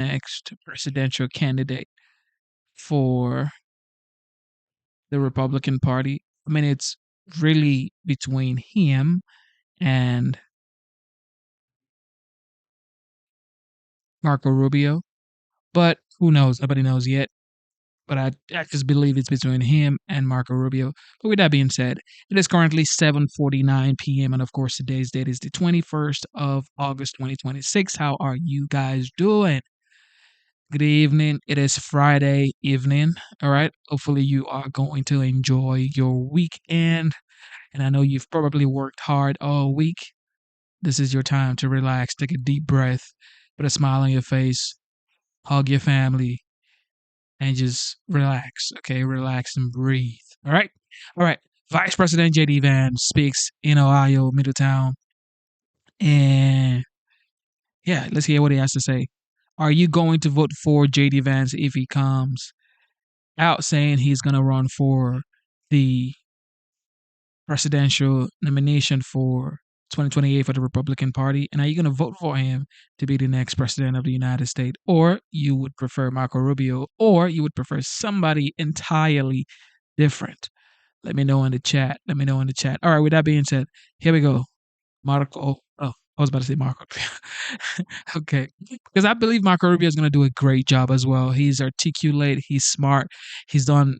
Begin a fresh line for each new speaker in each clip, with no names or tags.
next presidential candidate for the Republican Party. I mean, it's really between him and Marco Rubio, but who knows? Nobody knows yet. But I just believe it's between him and Marco Rubio. But with that being said, it is currently 7:49 p.m. And of course, today's date is the 21st of August, 2026. How are you guys doing? Good evening. It is Friday evening. All right. Hopefully, you are going to enjoy your weekend. And I know you've probably worked hard all week. This is your time to relax, take a deep breath, put a smile on your face, hug your family, and just relax. Okay. Relax and breathe. All right. All right. Vice President J.D. Vance speaks in Ohio, Middletown. And yeah, let's hear what he has to say. Are you going to vote for J.D. Vance if he comes out saying he's going to run for the presidential nomination for 2028 for the Republican Party? And are you going to vote for him to be the next president of the United States? Or you would prefer Marco Rubio, or you would prefer somebody entirely different? Let me know in the chat. Let me know in the chat. All right, with that being said, here we go. Marco. Oh, I was about to say Marco. Okay. Because I believe Marco Rubio is going to do a great job as well. He's articulate, he's smart, he's done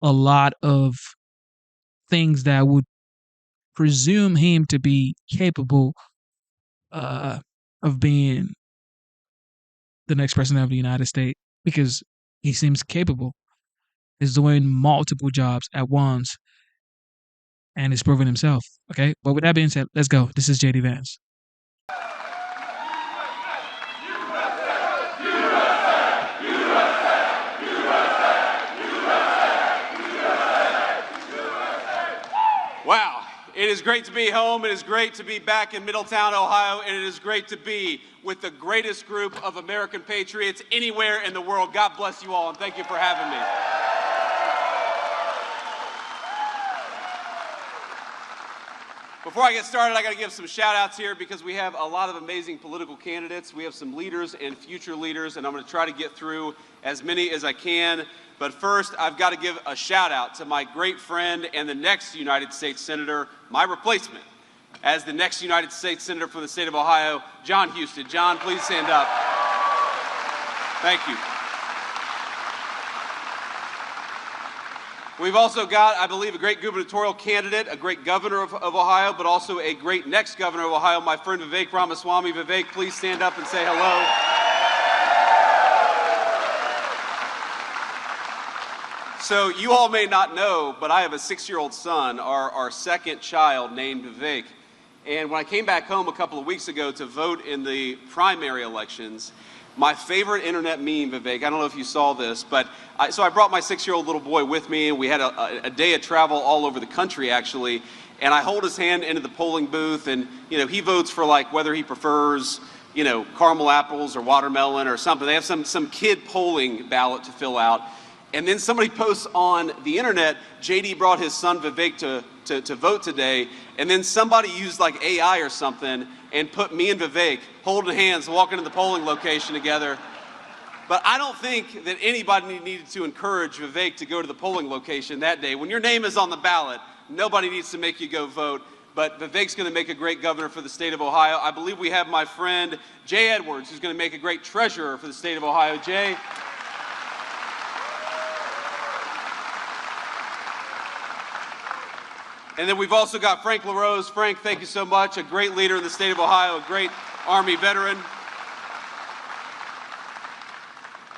a lot of things that would presume him to be capable uh, of being the next president of the United States because he seems capable. He's doing multiple jobs at once and he's proven himself. Okay. But with that being said, let's go. This is JD Vance.
Wow, it is great to be home. It is great to be back in Middletown, Ohio, and it is great to be with the greatest group of American patriots anywhere in the world. God bless you all, and thank you for having me. Before I get started, I got to give some shout outs here because we have a lot of amazing political candidates. We have some leaders and future leaders, and I'm going to try to get through as many as I can. But first, I've got to give a shout out to my great friend and the next United States Senator, my replacement as the next United States Senator from the state of Ohio, John Husted. John, please stand up. Thank you. We've also got, I believe, a great gubernatorial candidate, a great governor of Ohio, but also a great next governor of Ohio, my friend Vivek Ramaswamy. Vivek, please stand up and say hello. So you all may not know, but I have a 6-year-old son, our second child, named Vivek. And when I came back home a couple of weeks ago to vote in the primary elections, my favorite internet meme, Vivek, I don't know if you saw this, but so I brought my 6-year-old little boy with me, and we had a day of travel all over the country, actually. And I hold his hand into the polling booth, and he votes for like whether he prefers caramel apples or watermelon or something. They have some kid polling ballot to fill out. And then somebody posts on the internet, JD brought his son Vivek to vote today, and then somebody used like AI or something and put me and Vivek holding hands, walking to the polling location together. But I don't think that anybody needed to encourage Vivek to go to the polling location that day. When your name is on the ballot, nobody needs to make you go vote. But Vivek's going to make a great governor for the state of Ohio. I believe we have my friend Jay Edwards, who's going to make a great treasurer for the state of Ohio. Jay. And then we've also got Frank LaRose. Frank, thank you so much. A great leader in the state of Ohio, a great Army veteran.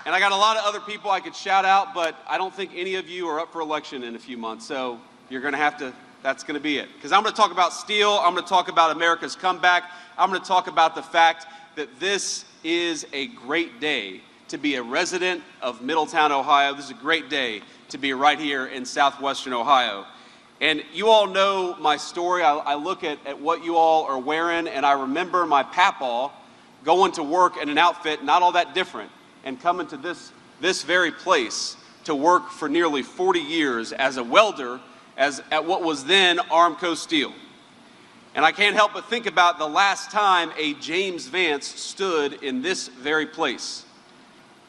And I got a lot of other people I could shout out, but I don't think any of you are up for election in a few months. So you're going to have to, that's going to be it. Because I'm going to talk about steel. I'm going to talk about America's comeback. I'm going to talk about the fact that this is a great day to be a resident of Middletown, Ohio. This is a great day to be right here in southwestern Ohio. And you all know my story. I look at what you all are wearing, and I remember my papaw going to work in an outfit not all that different and coming to this very place to work for nearly 40 years as a welder at what was then Armco Steel. And I can't help but think about the last time a James Vance stood in this very place.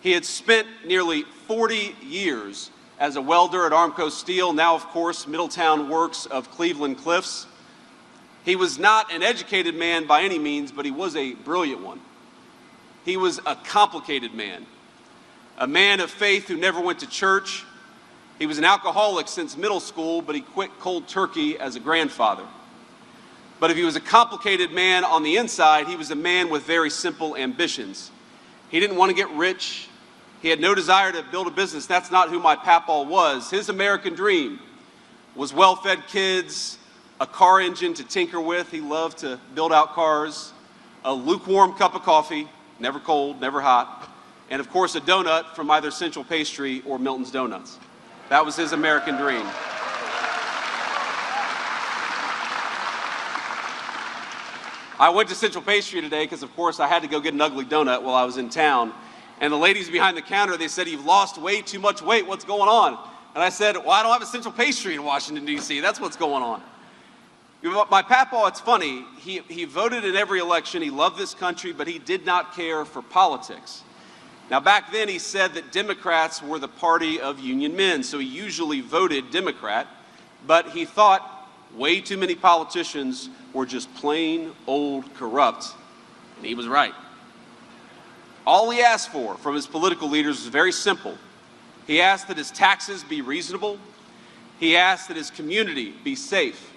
He had spent nearly 40 years as a welder at Armco Steel, now, of course, Middletown Works of Cleveland Cliffs. He was not an educated man by any means, but he was a brilliant one. He was a complicated man, a man of faith who never went to church. He was an alcoholic since middle school, but he quit cold turkey as a grandfather. But if he was a complicated man on the inside, he was a man with very simple ambitions. He didn't want to get rich. He had no desire to build a business. That's not who my papaw was. His American dream was well-fed kids, a car engine to tinker with. He loved to build out cars, a lukewarm cup of coffee, never cold, never hot, and of course a donut from either Central Pastry or Milton's Donuts. That was his American dream. I went to Central Pastry today because, of course, I had to go get an ugly donut while I was in town. And the ladies behind the counter, they said, "You've lost way too much weight. What's going on?" And I said, "Well, I don't have a Central Pastry in Washington, D.C. That's what's going on." My papaw, it's funny, he voted in every election. He loved this country, but he did not care for politics. Now, back then, he said that Democrats were the party of union men, so he usually voted Democrat. But he thought way too many politicians were just plain old corrupt, and he was right. All he asked for from his political leaders was very simple. He asked that his taxes be reasonable. He asked that his community be safe.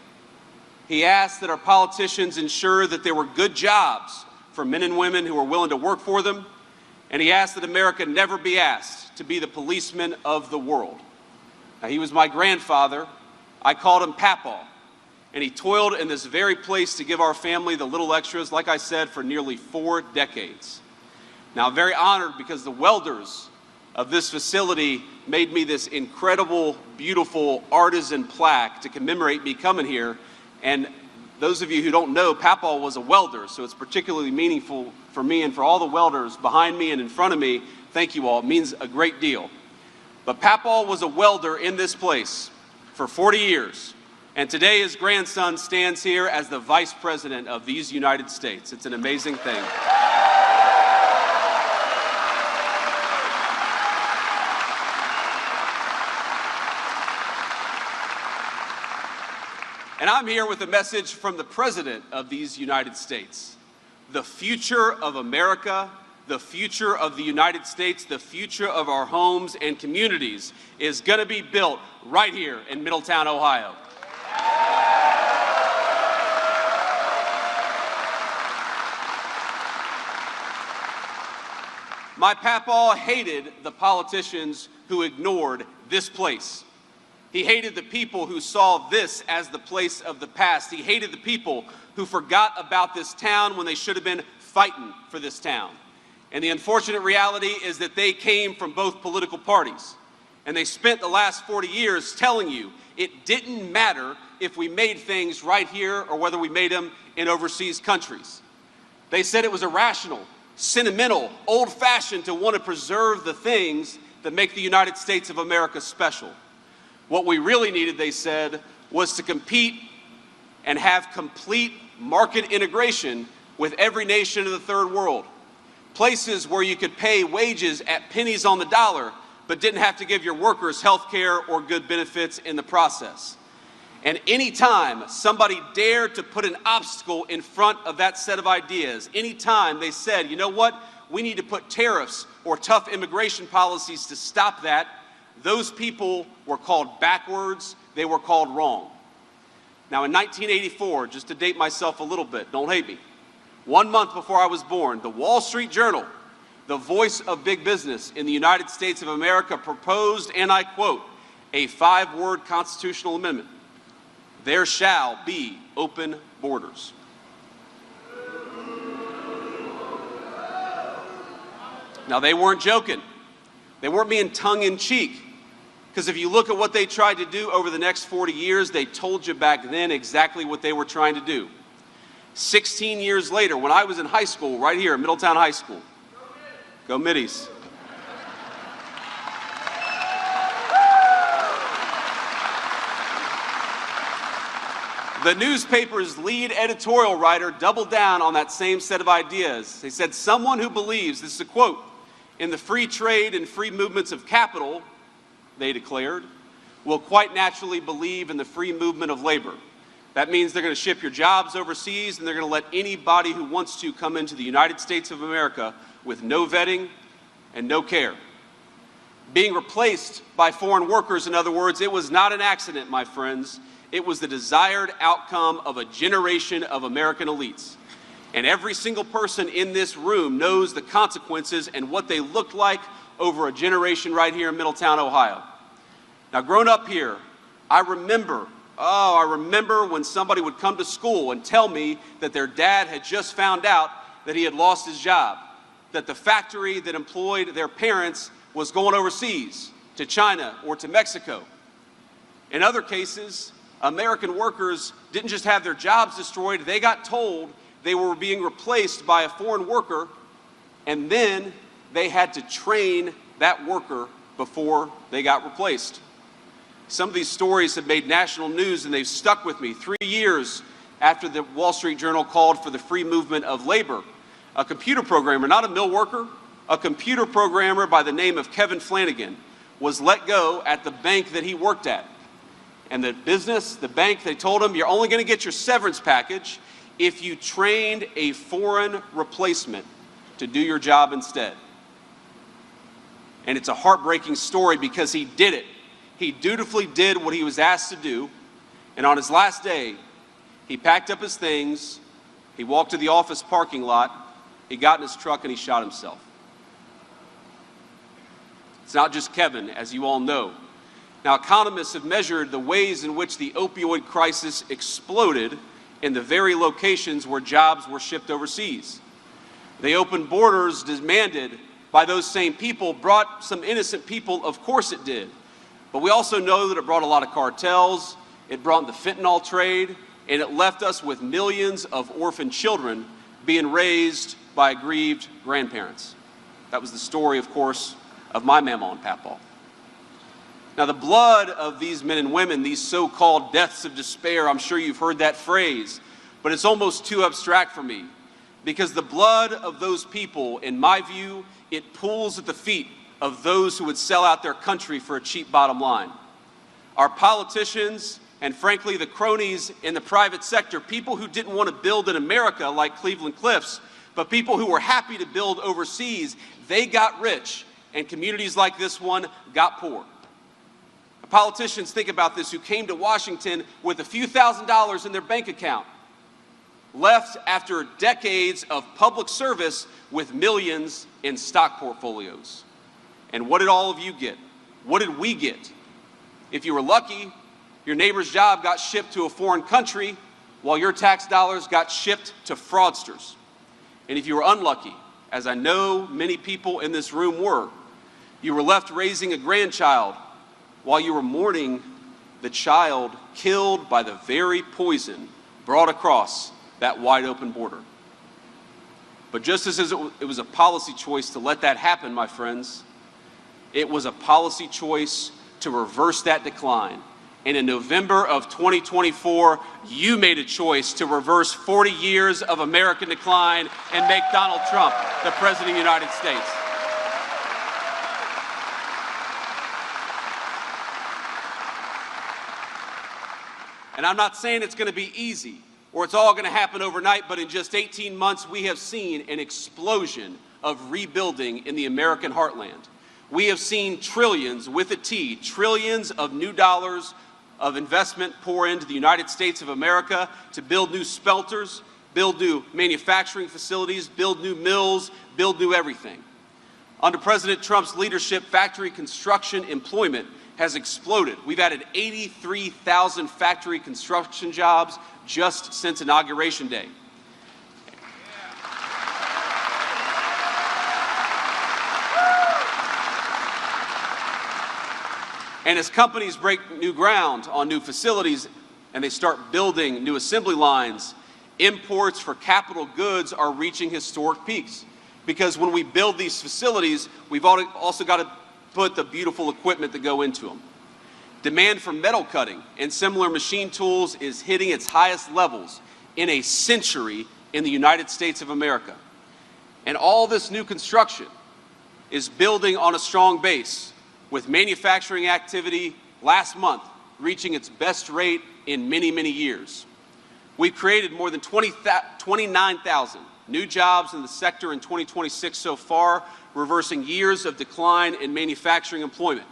He asked that our politicians ensure that there were good jobs for men and women who were willing to work for them. And he asked that America never be asked to be the policeman of the world. Now, he was my grandfather. I called him Papaw. And he toiled in this very place to give our family the little extras, like I said, for nearly 4 decades. Now, I'm very honored because the welders of this facility made me this incredible, beautiful artisan plaque to commemorate me coming here. And those of you who don't know, Papaw was a welder, so it's particularly meaningful for me and for all the welders behind me and in front of me. Thank you all. It means a great deal. But Papaw was a welder in this place for 40 years. And today his grandson stands here as the Vice President of these United States. It's an amazing thing. And I'm here with a message from the President of these United States. The future of America, the future of the United States, the future of our homes and communities is going to be built right here in Middletown, Ohio. My papaw hated the politicians who ignored this place. He hated the people who saw this as the place of the past. He hated the people who forgot about this town when they should have been fighting for this town. And the unfortunate reality is that they came from both political parties. And they spent the last 40 years telling you it didn't matter if we made things right here or whether we made them in overseas countries. They said it was irrational, sentimental, old-fashioned to want to preserve the things that make the United States of America special. What we really needed, they said, was to compete and have complete market integration with every nation of the third world. Places where you could pay wages at pennies on the dollar, but didn't have to give your workers health care or good benefits in the process. And anytime somebody dared to put an obstacle in front of that set of ideas, anytime they said, you know what, we need to put tariffs or tough immigration policies to stop that, those people were called backwards, they were called wrong. Now in 1984, just to date myself a little bit, don't hate me, 1 month before I was born, the Wall Street Journal, the voice of big business in the United States of America, proposed, and I quote, a 5-word constitutional amendment. There shall be open borders. Now they weren't joking. They weren't being tongue-in-cheek. Because if you look at what they tried to do over the next 40 years, they told you back then exactly what they were trying to do. 16 years later, when I was in high school, right here at Middletown High School, go Middies. The newspaper's lead editorial writer doubled down on that same set of ideas. They said, someone who believes, this is a quote, in the free trade and free movements of capital, they declared, will quite naturally believe in the free movement of labor. That means they're going to ship your jobs overseas, and they're going to let anybody who wants to come into the United States of America with no vetting and no care. Being replaced by foreign workers, in other words, it was not an accident, my friends. It was the desired outcome of a generation of American elites. And every single person in this room knows the consequences and what they looked like over a generation right here in Middletown, Ohio. Now, growing up here, I remember when somebody would come to school and tell me that their dad had just found out that he had lost his job, that the factory that employed their parents was going overseas to China or to Mexico. In other cases, American workers didn't just have their jobs destroyed, they got told they were being replaced by a foreign worker, and then they had to train that worker before they got replaced. Some of these stories have made national news, and they've stuck with me. 3 years after the Wall Street Journal called for the free movement of labor, a computer programmer, not a mill worker, a computer programmer by the name of Kevin Flanagan was let go at the bank that he worked at. And the bank, they told him, you're only going to get your severance package if you trained a foreign replacement to do your job instead. And it's a heartbreaking story because he did it. He dutifully did what he was asked to do. And on his last day, he packed up his things, he walked to the office parking lot, he got in his truck, and he shot himself. It's not just Kevin, as you all know. Now, economists have measured the ways in which the opioid crisis exploded in the very locations where jobs were shipped overseas. The open borders demanded by those same people brought some innocent people, of course it did. But we also know that it brought a lot of cartels, it brought the fentanyl trade, and it left us with millions of orphan children being raised by aggrieved grandparents. That was the story, of course, of my mama and papa. Now, the blood of these men and women, these so-called deaths of despair, I'm sure you've heard that phrase, but it's almost too abstract for me, because the blood of those people, in my view, it pools at the feet of those who would sell out their country for a cheap bottom line. Our politicians, and frankly the cronies in the private sector, people who didn't want to build in America like Cleveland Cliffs, but people who were happy to build overseas, they got rich, and communities like this one got poor. Politicians, think about this, who came to Washington with a few $1,000s in their bank account, left after decades of public service with millions in stock portfolios. And what did all of you get? What did we get? If you were lucky, your neighbor's job got shipped to a foreign country while your tax dollars got shipped to fraudsters. And if you were unlucky, as I know many people in this room were, you were left raising a grandchild while you were mourning the child killed by the very poison brought across that wide open border. But just as it was a policy choice to let that happen, my friends, it was a policy choice to reverse that decline. And in November of 2024, you made a choice to reverse 40 years of American decline and make Donald Trump the President of the United States. And I'm not saying it's going to be easy or it's all going to happen overnight, but in just 18 months, we have seen an explosion of rebuilding in the American heartland. We have seen trillions, with a T, trillions of new dollars of investment pour into the United States of America to build new smelters, build new manufacturing facilities, build new mills, build new everything. Under President Trump's leadership, factory construction employment has exploded. We've added 83,000 factory construction jobs just since Inauguration Day. And as companies break new ground on new facilities and they start building new assembly lines, imports for capital goods are reaching historic peaks. Because when we build these facilities, we've also got to put the beautiful equipment that go into them. Demand for metal cutting and similar machine tools is hitting its highest levels in a century in the United States of America. And all this new construction is building on a strong base, with manufacturing activity last month reaching its best rate in many, many years. We've created more than 29,000 new jobs in the sector in 2026 so far, reversing years of decline in manufacturing employment.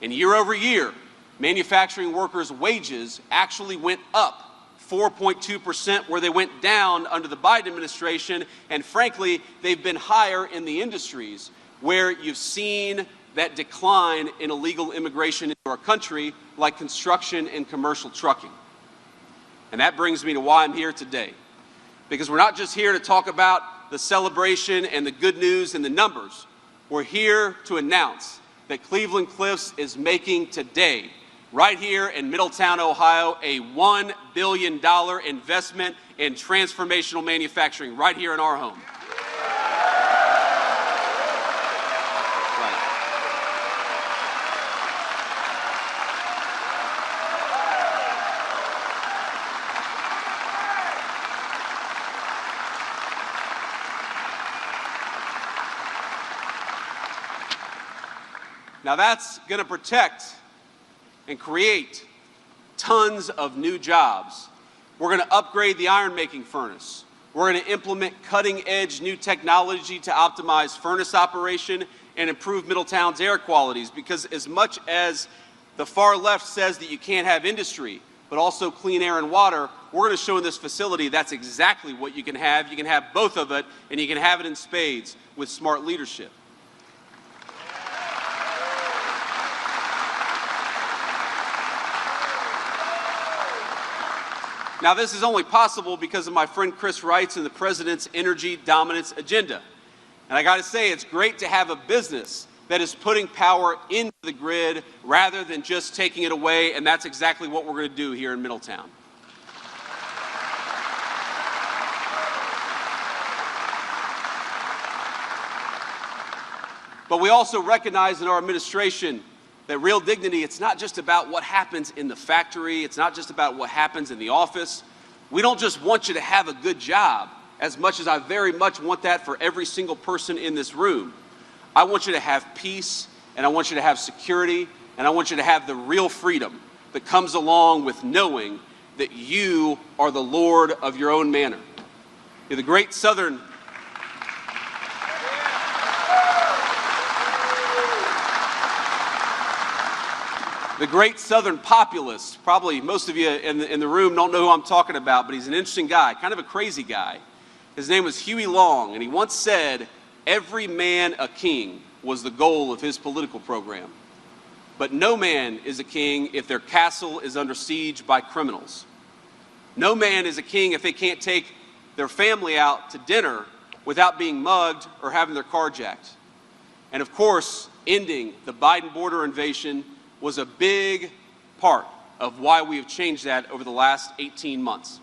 And year over year, manufacturing workers' wages actually went up 4.2%, where they went down under the Biden administration, and frankly, they've been higher in the industries where you've seen that decline in illegal immigration into our country, like construction and commercial trucking. And that brings me to why I'm here today. Because we're not just here to talk about the celebration and the good news and the numbers. We're here to announce that Cleveland Cliffs is making today, right here in Middletown, Ohio, a $1 billion investment in transformational manufacturing right here in our home. Now that's going to protect and create tons of new jobs. We're going to upgrade the iron-making furnace. We're going to implement cutting-edge new technology to optimize furnace operation and improve Middletown's air qualities, because as much as the far left says that you can't have industry, but also clean air and water, we're going to show in this facility that's exactly what you can have. You can have both of it, and you can have it in spades with smart leadership. Now, this is only possible because of my friend Chris Wright's and the President's energy dominance agenda. And I got to say, it's great to have a business that is putting power into the grid rather than just taking it away, and that's exactly what we're going to do here in Middletown. But we also recognize in our administration that real dignity, it's not just about what happens in the factory, it's not just about what happens in the office. We don't just want you to have a good job, as much as I very much want that for every single person in this room. I want you to have peace, and I want you to have security, and I want you to have the real freedom that comes along with knowing that you are the Lord of your own manor. The great Southern The great Southern populist, probably most of you in the room don't know who I'm talking about, but he's an interesting guy, kind of a crazy guy. His name was Huey Long, and he once said, "Every man a king" was the goal of his political program. But no man is a king if their castle is under siege by criminals. No man is a king if they can't take their family out to dinner without being mugged or having their car jacked. And of course, ending the Biden border invasion was a big part of why we have changed that over the last 18 months.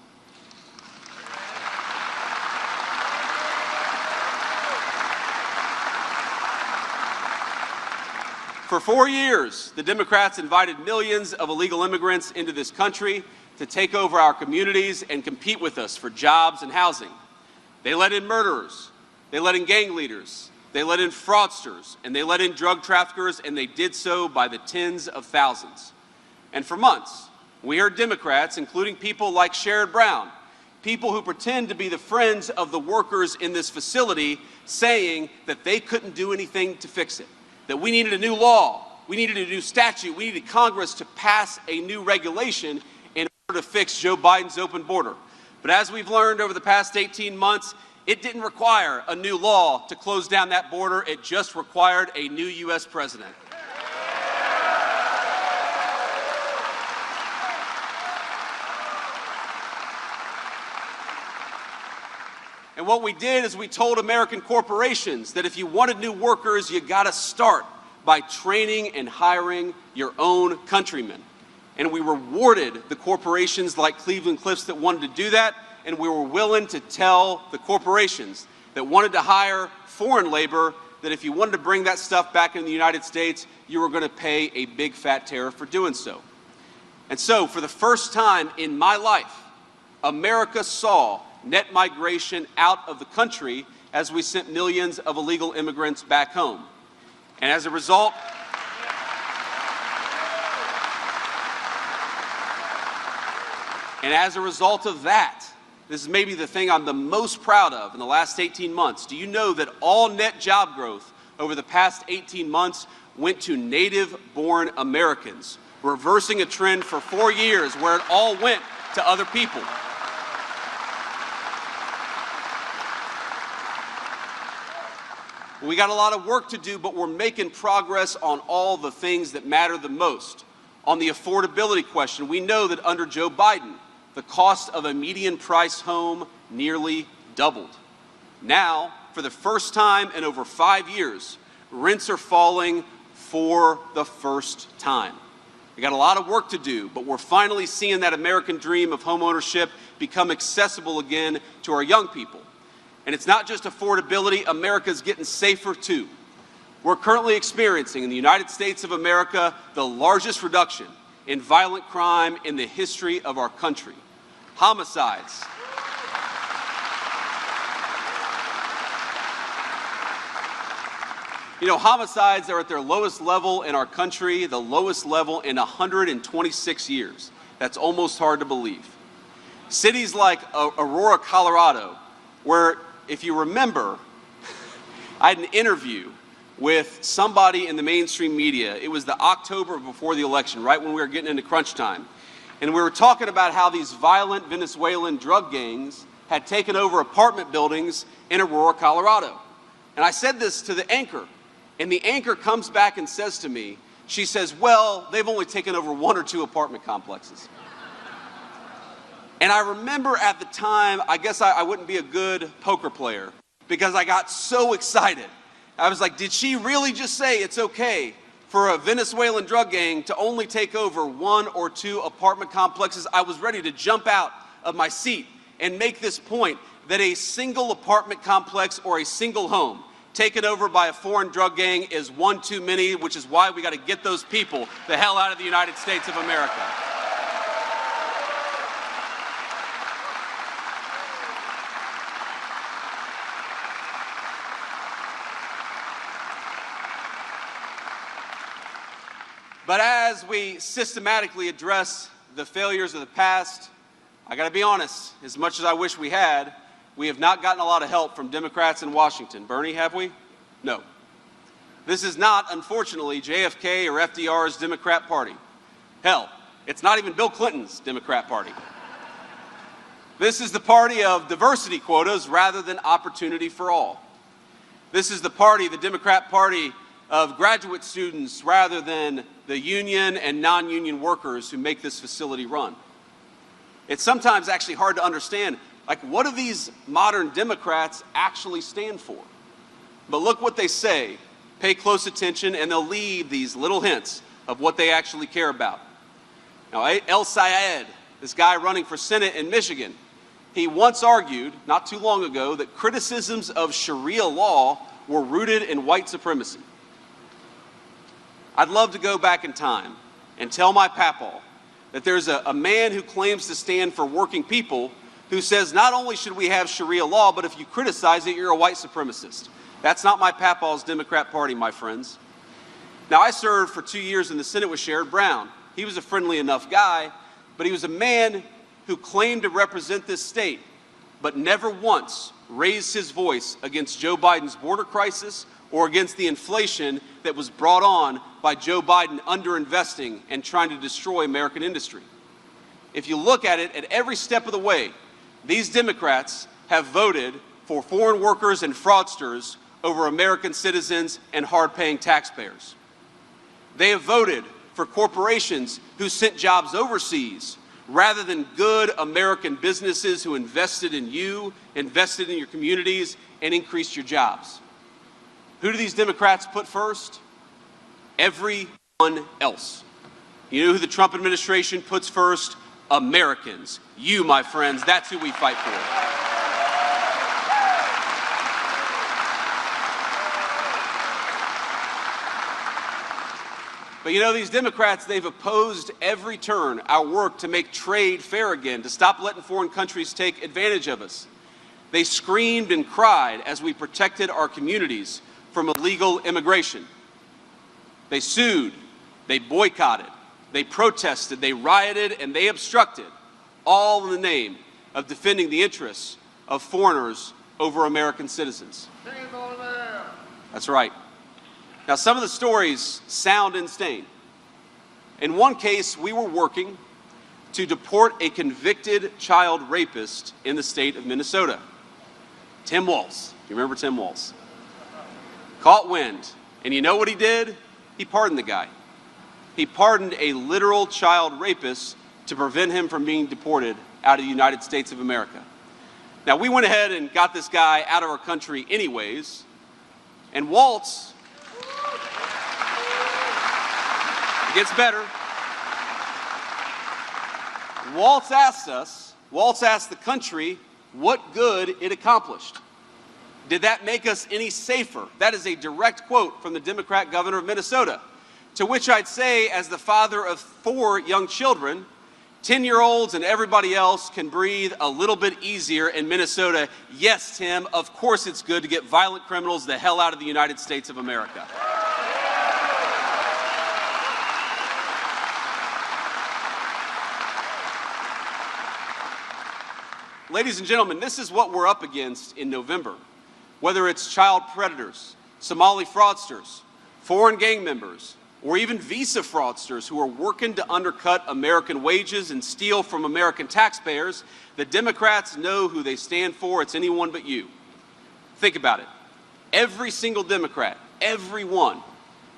For 4 years, the Democrats invited millions of illegal immigrants into this country to take over our communities and compete with us for jobs and housing. They let in murderers, they let in gang leaders, they let in fraudsters, and they let in drug traffickers, and they did so by the tens of thousands. And for months, we heard Democrats, including people like Sherrod Brown, people who pretend to be the friends of the workers in this facility, saying that they couldn't do anything to fix it, that we needed a new law, we needed a new statute, we needed Congress to pass a new regulation in order to fix Joe Biden's open border. But as we've learned over the past 18 months, it didn't require a new law to close down that border. It just required a new U.S. president. And what we did is we told American corporations that if you wanted new workers, you got to start by training and hiring your own countrymen. And we rewarded the corporations like Cleveland Cliffs that wanted to do that, and we were willing to tell the corporations that wanted to hire foreign labor that if you wanted to bring that stuff back in the United States, you were going to pay a big fat tariff for doing so. And so, for the first time in my life, America saw net migration out of the country as we sent millions of illegal immigrants back home. And as a result, of that, this is maybe the thing I'm the most proud of in the last 18 months. Do you know that all net job growth over the past 18 months went to native-born Americans, reversing a trend for 4 years where it all went to other people? We got a lot of work to do, but we're making progress on all the things that matter the most. On the affordability question, we know that under Joe Biden, the cost of a median price home nearly doubled. Now, for the first time in over 5 years, rents are falling for the first time. We got a lot of work to do, but we're finally seeing that American dream of homeownership become accessible again to our young people. And it's not just affordability, America's getting safer too. We're currently experiencing in the United States of America the largest reduction in violent crime in the history of our country. Homicides. You know, homicides are at their lowest level in our country, the lowest level in 126 years. That's almost hard to believe. Cities like Aurora, Colorado, where, if you remember, I had an interview with somebody in the mainstream media. It was the October before the election, right when we were getting into crunch time. And we were talking about how these violent Venezuelan drug gangs had taken over apartment buildings in Aurora, Colorado. And I said this to the anchor, and the anchor comes back and says to me, she says, well, they've only taken over 1 or 2 apartment complexes. And I remember at the time, I guess I wouldn't be a good poker player because I got so excited. I was like, did she really just say it's okay for a Venezuelan drug gang to only take over 1 or 2 apartment complexes? I was ready to jump out of my seat and make this point that a single apartment complex or a single home taken over by a foreign drug gang is one too many, which is why we got to get those people the hell out of the United States of America. But as we systematically address the failures of the past, I got to be honest, as much as I wish we had, we have not gotten a lot of help from Democrats in Washington. Bernie, have we? No. This is not, unfortunately, JFK or FDR's Democrat Party. Hell, it's not even Bill Clinton's Democrat Party. This is the party of diversity quotas rather than opportunity for all. This is the party, the Democrat Party, of graduate students rather than the union and non-union workers who make this facility run. It's sometimes actually hard to understand, like, what do these modern Democrats actually stand for? But look what they say. Pay close attention, and they'll leave these little hints of what they actually care about. Now, El Sayed, this guy running for Senate in Michigan, he once argued, not too long ago, that criticisms of Sharia law were rooted in white supremacy. I'd love to go back in time and tell my papaw that there's a man who claims to stand for working people who says not only should we have Sharia law, but if you criticize it, you're a white supremacist. That's not my papaw's Democrat Party, my friends. Now, I served for 2 years in the Senate with Sherrod Brown. He was a friendly enough guy, but he was a man who claimed to represent this state, but never once raised his voice against Joe Biden's border crisis or against the inflation that was brought on by Joe Biden underinvesting and trying to destroy American industry. If you look at it at every step of the way, these Democrats have voted for foreign workers and fraudsters over American citizens and hard-paying taxpayers. They have voted for corporations who sent jobs overseas rather than good American businesses who invested in you, invested in your communities, and increased your jobs. Who do these Democrats put first? Everyone else. You know who the Trump administration puts first? Americans. You, my friends, that's who we fight for. But you know, these Democrats, they've opposed every turn our work to make trade fair again, to stop letting foreign countries take advantage of us. They screamed and cried as we protected our communities from illegal immigration. They sued, they boycotted, they protested, they rioted, and they obstructed, all in the name of defending the interests of foreigners over American citizens. That's right. Now, some of the stories sound insane. In one case, we were working to deport a convicted child rapist in the state of Minnesota. Tim Walz. You remember Tim Walz? Caught wind. And you know what he did? He pardoned the guy. He pardoned a literal child rapist to prevent him from being deported out of the United States of America. Now, we went ahead and got this guy out of our country anyways, and Waltz, it gets better. Waltz asked the country what good it accomplished. Did that make us any safer? That is a direct quote from the Democrat governor of Minnesota. To which I'd say, as the father of 4 young children, 10-year-olds and everybody else can breathe a little bit easier in Minnesota. Yes, Tim, of course it's good to get violent criminals the hell out of the United States of America. Ladies and gentlemen, this is what we're up against in November. Whether it's child predators, Somali fraudsters, foreign gang members, or even visa fraudsters who are working to undercut American wages and steal from American taxpayers, the Democrats know who they stand for. It's anyone but you. Think about it. Every single Democrat, every one,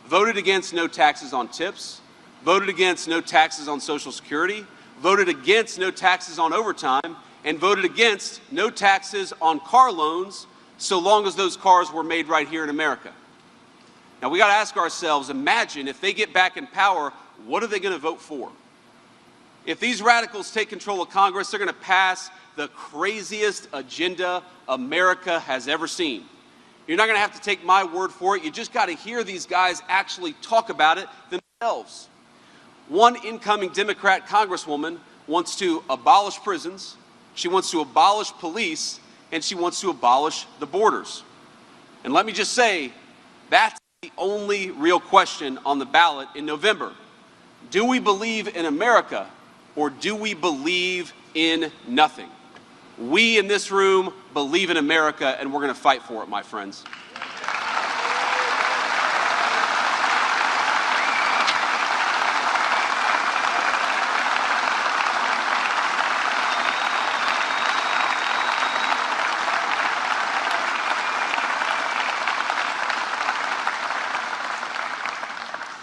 voted against no taxes on tips, voted against no taxes on Social Security, voted against no taxes on overtime, and voted against no taxes on car loans so long as those cars were made right here in America. Now, we got to ask ourselves, imagine if they get back in power, what are they going to vote for? If these radicals take control of Congress, they're going to pass the craziest agenda America has ever seen. You're not going to have to take my word for it. You just got to hear these guys actually talk about it themselves. One incoming Democrat congresswoman wants to abolish prisons, she wants to abolish police, and she wants to abolish the borders. And let me just say, that's the only real question on the ballot in November. Do we believe in America, or do we believe in nothing? We in this room believe in America, and we're going to fight for it, my friends.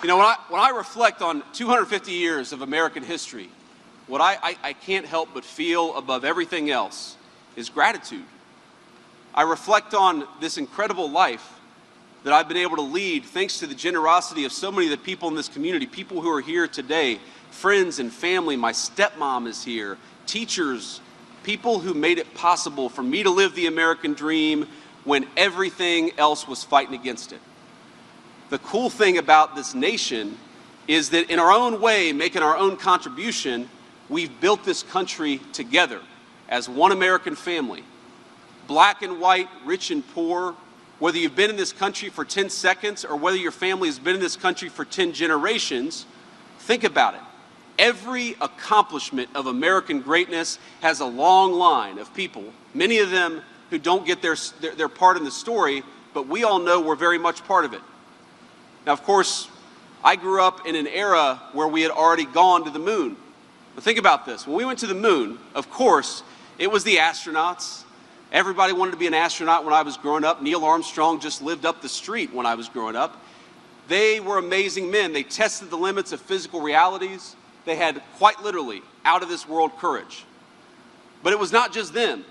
You know, when I reflect on 250 years of American history, what I can't help but feel above everything else is gratitude. I reflect on this incredible life that I've been able to lead thanks to the generosity of so many of the people in this community, people who are here today, friends and family. My stepmom is here, teachers, people who made it possible for me to live the American dream when everything else was fighting against it. The cool thing about this nation is that in our own way, making our own contribution, we've built this country together as one American family. Black and white, rich and poor, whether you've been in this country for 10 seconds or whether your family has been in this country for 10 generations, think about it. Every accomplishment of American greatness has a long line of people, many of them who don't get their part in the story, but we all know we're very much part of it. Now, of course, I grew up in an era where we had already gone to the moon. But think about this. When we went to the moon, of course, it was the astronauts. Everybody wanted to be an astronaut when I was growing up. Neil Armstrong just lived up the street when I was growing up. They were amazing men. They tested the limits of physical realities. They had quite literally out-of-this-world courage. But it was not just them.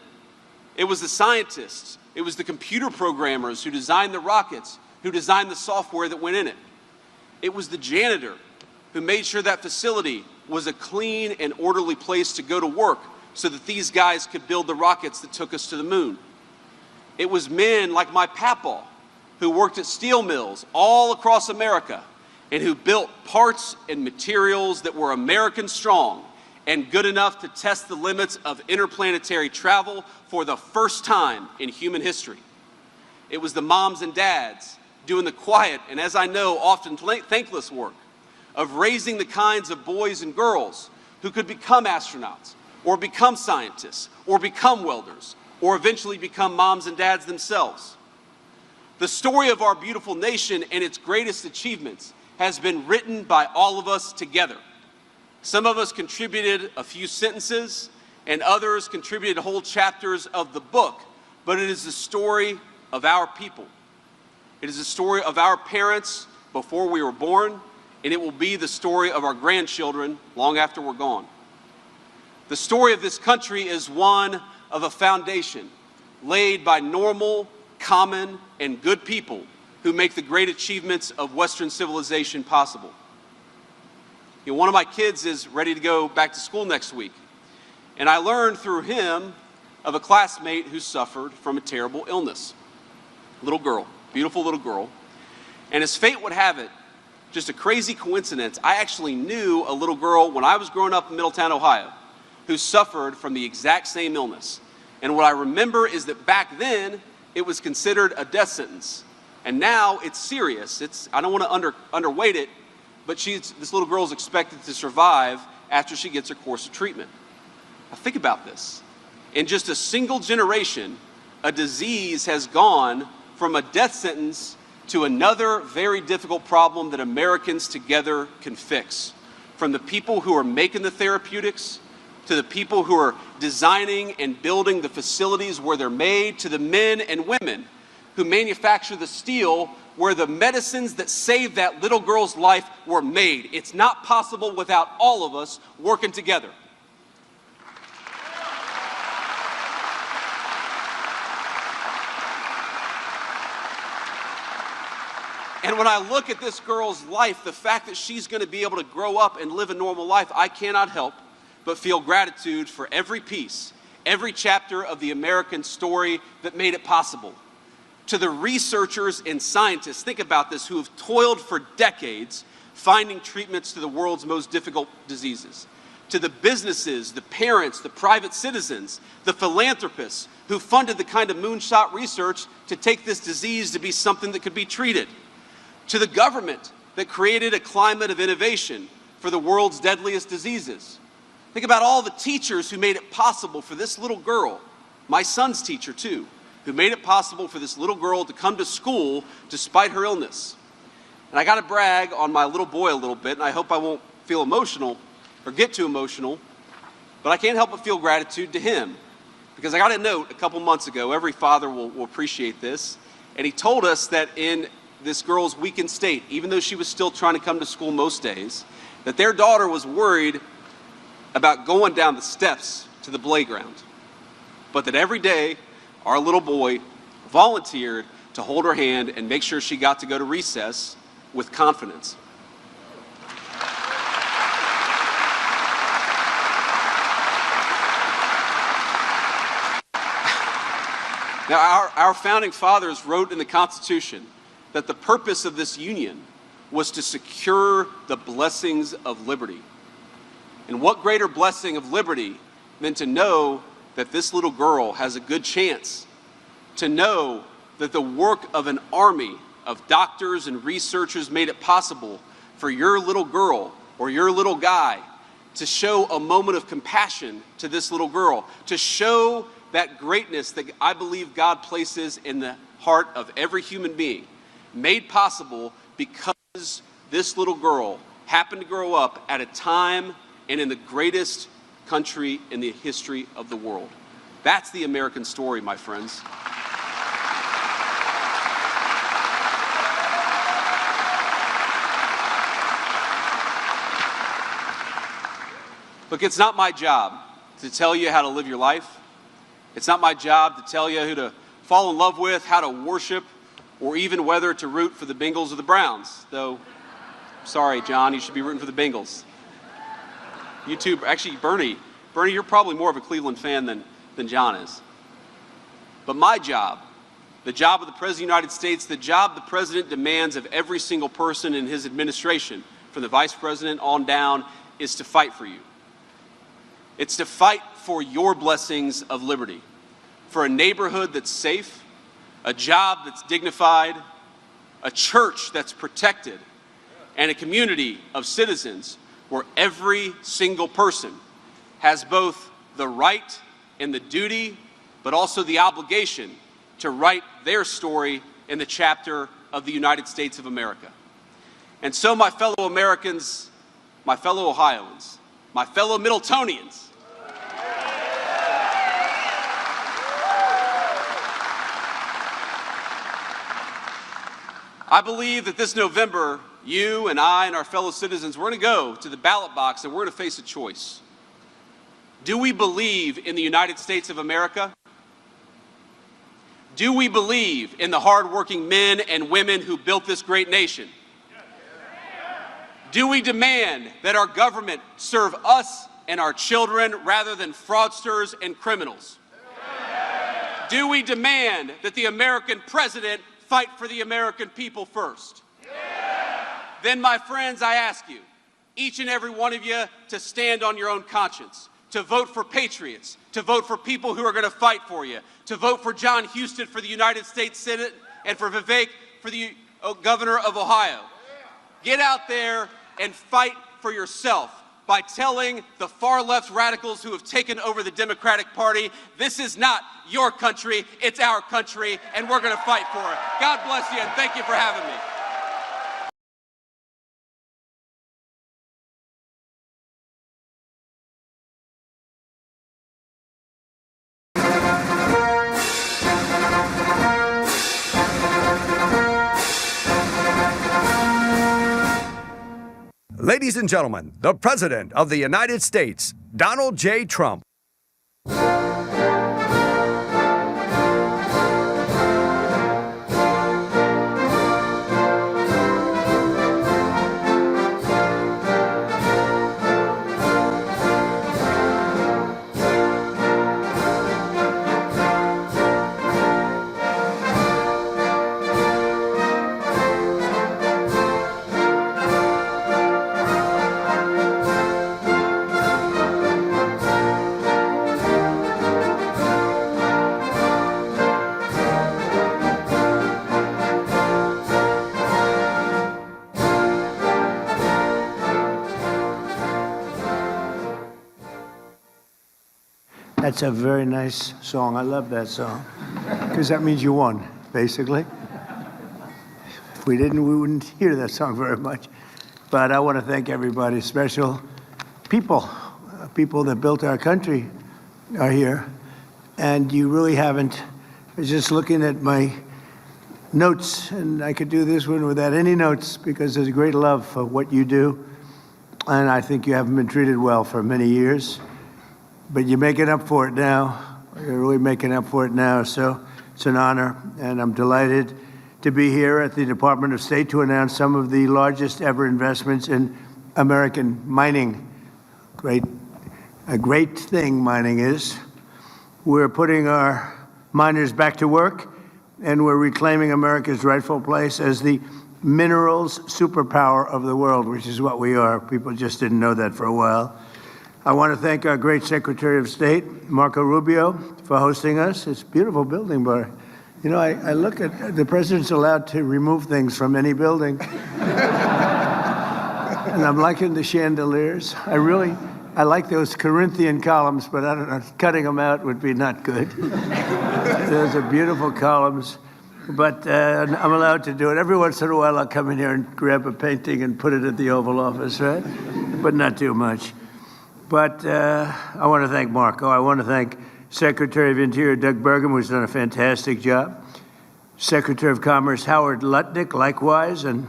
It was the scientists. It was the computer programmers who designed the rockets, who designed the software that went in it. It was the janitor who made sure that facility was a clean and orderly place to go to work so that these guys could build the rockets that took us to the moon. It was men like my papaw who worked at steel mills all across America and who built parts and materials that were American strong and good enough to test the limits of interplanetary travel for the first time in human history. It was the moms and dads doing the quiet and, as I know, often thankless work of raising the kinds of boys and girls who could become astronauts or become scientists or become welders or eventually become moms and dads themselves. The story of our beautiful nation and its greatest achievements has been written by all of us together. Some of us contributed a few sentences, and others contributed whole chapters of the book, but it is the story of our people. It is the story of our parents before we were born, and it will be the story of our grandchildren long after we're gone. The story of this country is one of a foundation laid by normal, common, and good people who make the great achievements of Western civilization possible. You know, one of my kids is ready to go back to school next week, and I learned through him of a classmate who suffered from a terrible illness. Little girl, beautiful little girl. And as fate would have it, just a crazy coincidence, I actually knew a little girl when I was growing up in Middletown, Ohio, who suffered from the exact same illness. And what I remember is that back then, it was considered a death sentence. And now it's serious. I don't want to underweight it, but this little girl is expected to survive after she gets her course of treatment. Now think about this. In just a single generation, a disease has gone from a death sentence to another very difficult problem that Americans together can fix. From the people who are making the therapeutics, to the people who are designing and building the facilities where they're made, to the men and women who manufacture the steel where the medicines that saved that little girl's life were made. It's not possible without all of us working together. And when I look at this girl's life, the fact that she's going to be able to grow up and live a normal life, I cannot help but feel gratitude for every piece, every chapter of the American story that made it possible. To the researchers and scientists, think about this, who have toiled for decades finding treatments to the world's most difficult diseases. To the businesses, the parents, the private citizens, the philanthropists who funded the kind of moonshot research to take this disease to be something that could be treated. To the government that created a climate of innovation for the world's deadliest diseases. Think about all the teachers who made it possible for this little girl, my son's teacher too, who made it possible for this little girl to come to school despite her illness. And I got to brag on my little boy a little bit, and I hope I won't feel emotional or get too emotional, but I can't help but feel gratitude to him. Because I got a note a couple months ago, every father will appreciate this, and he told us that in this girl's weakened state, even though she was still trying to come to school most days, that their daughter was worried about going down the steps to the playground. But that every day, our little boy volunteered to hold her hand and make sure she got to go to recess with confidence. Now, our founding fathers wrote in the Constitution that the purpose of this union was to secure the blessings of liberty. And what greater blessing of liberty than to know that this little girl has a good chance, to know that the work of an army of doctors and researchers made it possible for your little girl or your little guy to show a moment of compassion to this little girl, to show that greatness that I believe God places in the heart of every human being, made possible because this little girl happened to grow up at a time and in the greatest country in the history of the world. That's the American story, my friends. Look, it's not my job to tell you how to live your life. It's not my job to tell you who to fall in love with, how to worship, or even whether to root for the Bengals or the Browns. Though, sorry, John, you should be rooting for the Bengals. You too, actually, Bernie, you're probably more of a Cleveland fan than John is. But my job, the job of the President of the United States, the job the President demands of every single person in his administration, from the Vice President on down, is to fight for you. It's to fight for your blessings of liberty, for a neighborhood that's safe, a job that's dignified, a church that's protected, and a community of citizens where every single person has both the right and the duty, but also the obligation to write their story in the chapter of the United States of America. And so, my fellow Americans, my fellow Ohioans, my fellow Middletonians, I believe that this November, you and I and our fellow citizens, we're going to go to the ballot box and we're going to face a choice. Do we believe in the United States of America? Do we believe in the hardworking men and women who built this great nation? Do we demand that our government serve us and our children rather than fraudsters and criminals? Do we demand that the American president fight for the American people first? Then, my friends, I ask you, each and every one of you, to stand on your own conscience, to vote for patriots, to vote for people who are going to fight for you, to vote for John Huston for the United States Senate and for Vivek for the governor of Ohio. Get out there and fight for yourself by telling the far-left radicals who have taken over the Democratic Party, this is not your country, it's our country, and we're going to fight for it. God bless you, and thank you for having me.
Ladies and gentlemen, the President of the United States, Donald J. Trump.
That's a very nice song. I love that song because that means you won, basically. If we didn't, we wouldn't hear that song very much. But I want to thank everybody, special people, people that built our country are here. And you really haven't. I was just looking at my notes, and I could do this one without any notes because there's a great love for what you do. And I think you haven't been treated well for many years. But you're making up for it now. You're really making up for it now. So it's an honor, and I'm delighted to be here at the Department of State to announce some of the largest ever investments in American mining. A great thing mining is. We're putting our miners back to work, and we're reclaiming America's rightful place as the minerals superpower of the world, which is what we are. People just didn't know that for a while. I want to thank our great Secretary of State, Marco Rubio, for hosting us. It's a beautiful building, but you know, I look at the president's allowed to remove things from any building. And I'm liking the chandeliers. I like those Corinthian columns, but I don't know, cutting them out would be not good. Those are beautiful columns, but I'm allowed to do it. Every once in a while, I'll come in here and grab a painting and put it at the Oval Office, right? But not too much. But I want to thank Marco. I want to thank Secretary of Interior Doug Burgum, who's done a fantastic job. Secretary of Commerce Howard Lutnick, likewise, and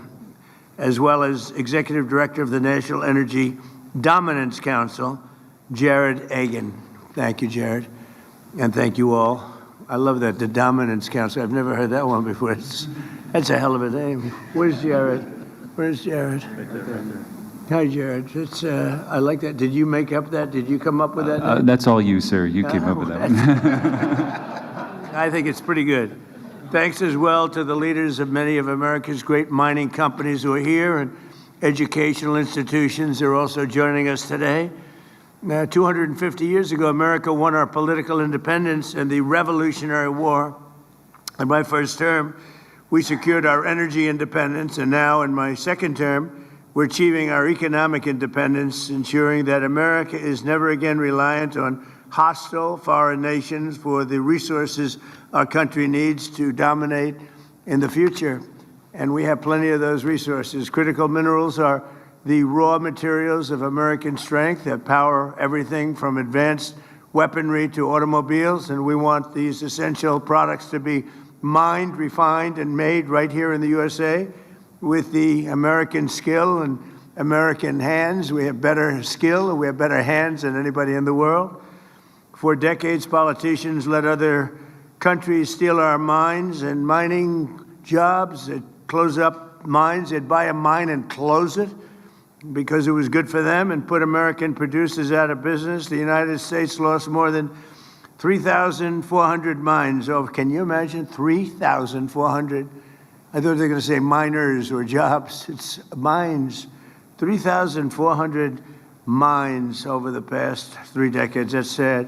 as well as Executive Director of the National Energy Dominance Council, Jared Agan. Thank you, Jared. And thank you all. I love that, the Dominance Council. I've never heard that one before. That's a hell of a name. Where's Jared? Where's Jared? Right there. Hi, Jared. I like that. Did you make up that? Did you come up with that?
That's all you, sir. You came up with that one.
I think it's pretty good. Thanks as well to the leaders of many of America's great mining companies who are here and educational institutions are also joining us today. 250 years ago, America won our political independence in the Revolutionary War. In my first term, we secured our energy independence, and now in my second term, we're achieving our economic independence, ensuring that America is never again reliant on hostile foreign nations for the resources our country needs to dominate in the future. And we have plenty of those resources. Critical minerals are the raw materials of American strength that power everything from advanced weaponry to automobiles, and we want these essential products to be mined, refined, and made right here in the USA with the American skill and American hands. We have better skill and we have better hands than anybody in the world. For decades, politicians let other countries steal our mines and mining jobs. They'd close up mines. They'd buy a mine and close it because it was good for them and put American producers out of business. The United States lost more than 3,400 mines. Oh, can you imagine? 3,400. I thought they were going to say miners or jobs. It's mines. 3,400 mines over the past 3 decades. That's sad.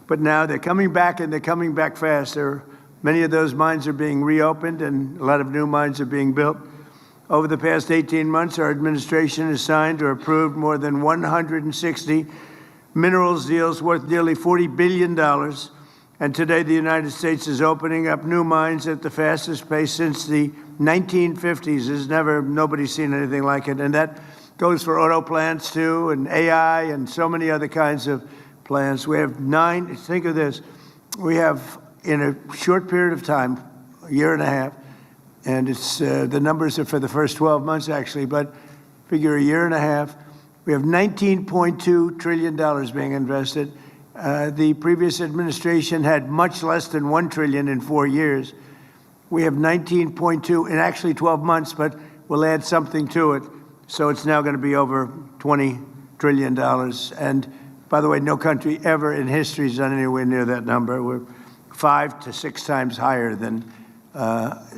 But now they're coming back, and they're coming back faster. Many of those mines are being reopened, and a lot of new mines are being built. Over the past 18 months, our administration has signed or approved more than 160 minerals deals worth nearly $40 billion. And today, the United States is opening up new mines at the fastest pace since the 1950s. Nobody's seen anything like it. And that goes for auto plants, too, and AI, and so many other kinds of plants. We have 9, think of this, we have, in a short period of time, a year and a half, and it's the numbers are for the first 12 months, actually, but figure a year and a half, we have $19.2 trillion being invested. The previous administration had much less than $1 trillion in 4 years. We have 19.2 in actually 12 months, but we'll add something to it. So it's now going to be over $20 trillion. And by the way, no country ever in history has done anywhere near that number. We're 5 to 6 times higher than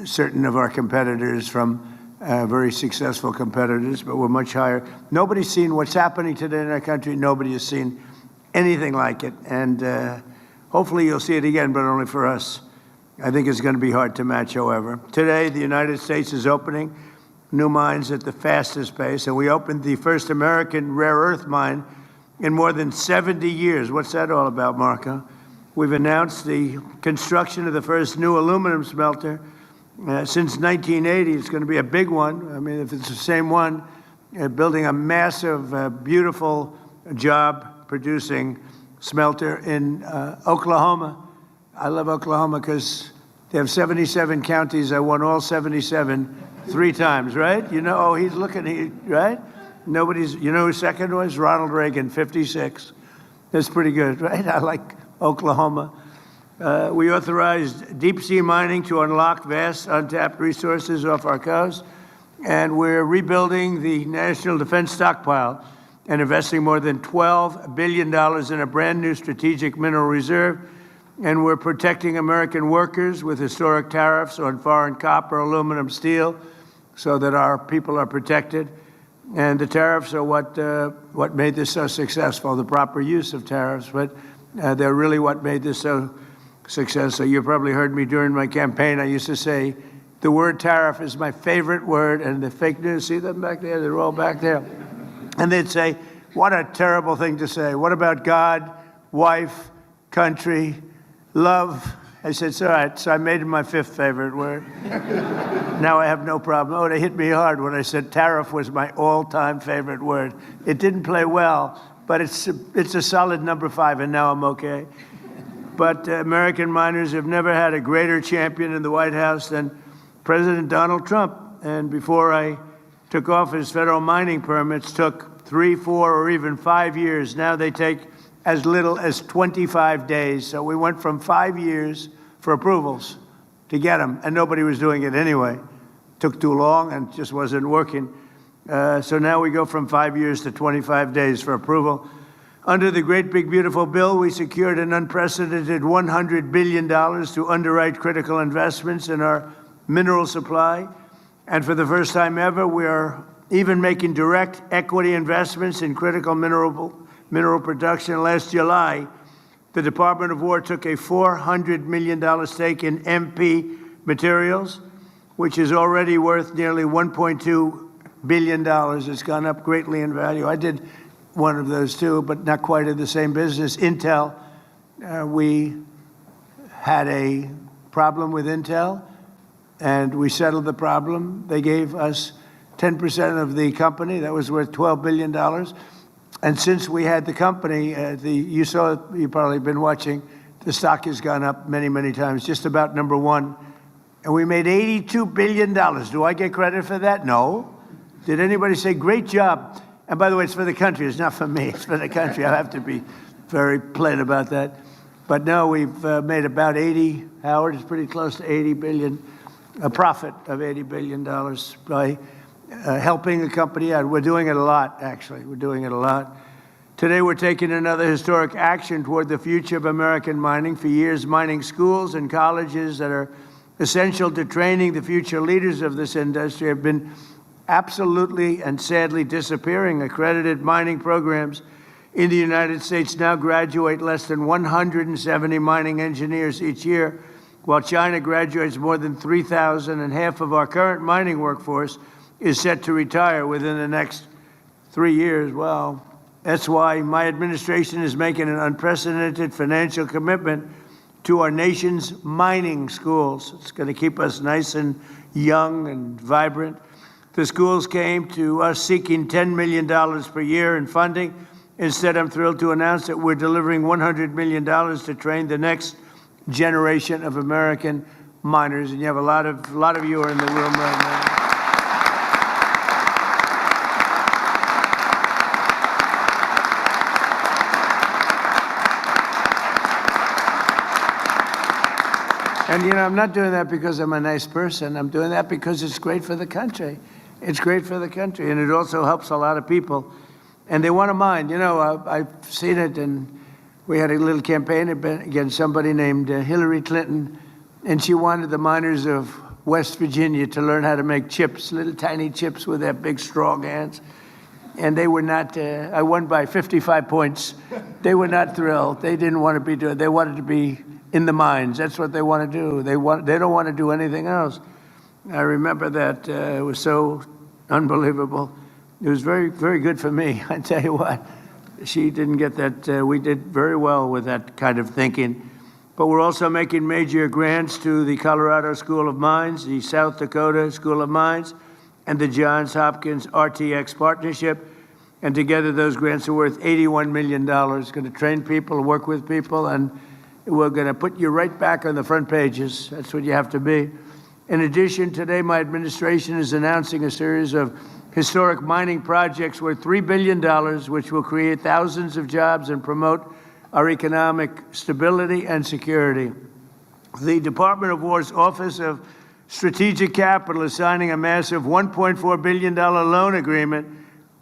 certain of our competitors from very successful competitors, but we're much higher. Nobody's seen what's happening today in our country. Nobody has seen anything like it. And hopefully you'll see it again, but only for us. I think it's going to be hard to match, however. Today, the United States is opening new mines at the fastest pace, and we opened the first American rare earth mine in more than 70 years. What's that all about, Marco? We've announced the construction of the first new aluminum smelter since 1980. It's going to be a big one. I mean, if it's the same one, building a massive, beautiful job-producing smelter in Oklahoma. I love Oklahoma because they have 77 counties. I won all 77 3 times, right? You know, oh, he's looking, right? You know who second was? Ronald Reagan, 56. That's pretty good, right? I like Oklahoma. We authorized deep-sea mining to unlock vast untapped resources off our coast, and we're rebuilding the national defense stockpile and investing more than $12 billion in a brand-new strategic mineral reserve, and we're protecting American workers with historic tariffs on foreign copper, aluminum, steel, so that our people are protected. And the tariffs are what made this so successful, the proper use of tariffs, but they're really what made this so successful. You probably heard me during my campaign. I used to say, the word tariff is my favorite word, and the fake news, see them back there? They're all back there. And they'd say, what a terrible thing to say. What about God, wife, country, love? I said, it's all right. So I made it my 5th favorite word. Now I have no problem. Oh, they hit me hard when I said tariff was my all-time favorite word. It didn't play well, but it's a solid number 5, and now I'm okay. But American miners have never had a greater champion in the White House than President Donald Trump. And before I took office, federal mining permits took 3, 4, or even 5 years. Now they take as little as 25 days. So we went from 5 years for approvals to get them, and nobody was doing it anyway. Took too long and just wasn't working. So now we go from 5 years to 25 days for approval. Under the Great Big Beautiful Bill, we secured an unprecedented $100 billion to underwrite critical investments in our mineral supply. And for the first time ever, we are even making direct equity investments in critical mineral production. Last July, the Department of War took a $400 million stake in MP Materials. which is already worth nearly $1.2 billion. It's gone up greatly in value. I did one of those too, but not quite in the same business. Intel, we had a problem with Intel, and we settled the problem. They gave us 10% of the company. That was worth $12 billion. And since we had the company, you've probably been watching, the stock has gone up many, many times, just about number one. And we made $82 billion. Do I get credit for that? No. Did anybody say, great job? And by the way, it's for the country. It's not for me. It's for the country. I have to be very plain about that. But no, we've made about 80, Howard, it's pretty close to 80 billion, a profit of $80 billion by helping the company out. We're doing it a lot, actually. We're doing it a lot. Today, we're taking another historic action toward the future of American mining. For years, mining schools and colleges that are essential to training the future leaders of this industry have been absolutely and sadly disappearing. Accredited mining programs in the United States now graduate less than 170 mining engineers each year, while China graduates more than 3,000, and half of our current mining workforce is set to retire within the next 3 years. Well, that's why my administration is making an unprecedented financial commitment to our nation's mining schools. It's going to keep us nice and young and vibrant. The schools came to us seeking $10 million per year in funding. Instead, I'm thrilled to announce that we're delivering $100 million to train the next generation of American miners. And you have a lot of you are in the room right now. And, I'm not doing that because I'm a nice person. I'm doing that because it's great for the country. It's great for the country, and it also helps a lot of people. And they want to mine. I've seen it, and we had a little campaign against somebody named Hillary Clinton, and she wanted the miners of West Virginia to learn how to make chips, little tiny chips with their big, strong hands. And they were not, I won by 55 points. They were not thrilled. They didn't want to be doing it. They wanted to be in the mines. That's what they want to do. They don't want to do anything else. I remember that. It was so unbelievable. It was very, very good for me. I tell you what, she didn't get that. We did very well with that kind of thinking. But we're also making major grants to the Colorado School of Mines, the South Dakota School of Mines, and the Johns Hopkins RTX partnership. And together, those grants are worth $81 million. Going to train people, work with people, and we're going to put you right back on the front pages. That's what you have to be. In addition, today, my administration is announcing a series of historic mining projects worth $3 billion, which will create thousands of jobs and promote our economic stability and security. The Department of War's Office of Strategic Capital is signing a massive $1.4 billion loan agreement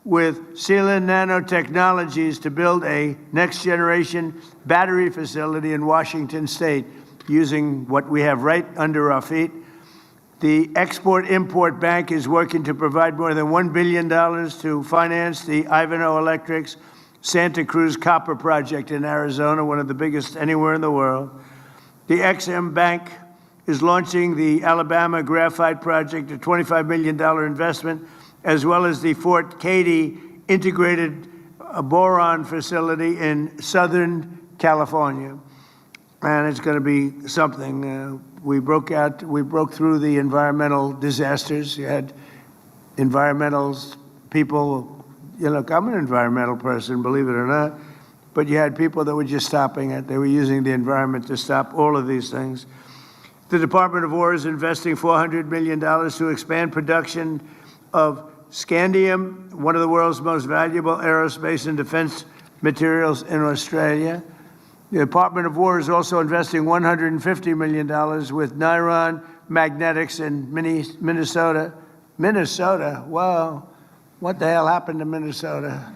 with Sealand Nanotechnologies to build a next-generation battery facility in Washington State using what we have right under our feet. The Export-Import Bank is working to provide more than $1 billion to finance the Ivanhoe Electric's Santa Cruz Copper Project in Arizona, one of the biggest anywhere in the world. The Ex-Im Bank is launching the Alabama Graphite Project, a $25 million investment, as well as the Fort Cady Integrated Boron Facility in Southern California. And it's going to be something. We broke through the environmental disasters. You had environmental people. Look, I'm an environmental person, believe it or not. But you had people that were just stopping it. They were using the environment to stop all of these things. The Department of War is investing $400 million to expand production of scandium, one of the world's most valuable aerospace and defense materials in Australia. The Department of War is also investing $150 million with Niron Magnetics in Minnesota. Minnesota? Wow. What the hell happened to Minnesota?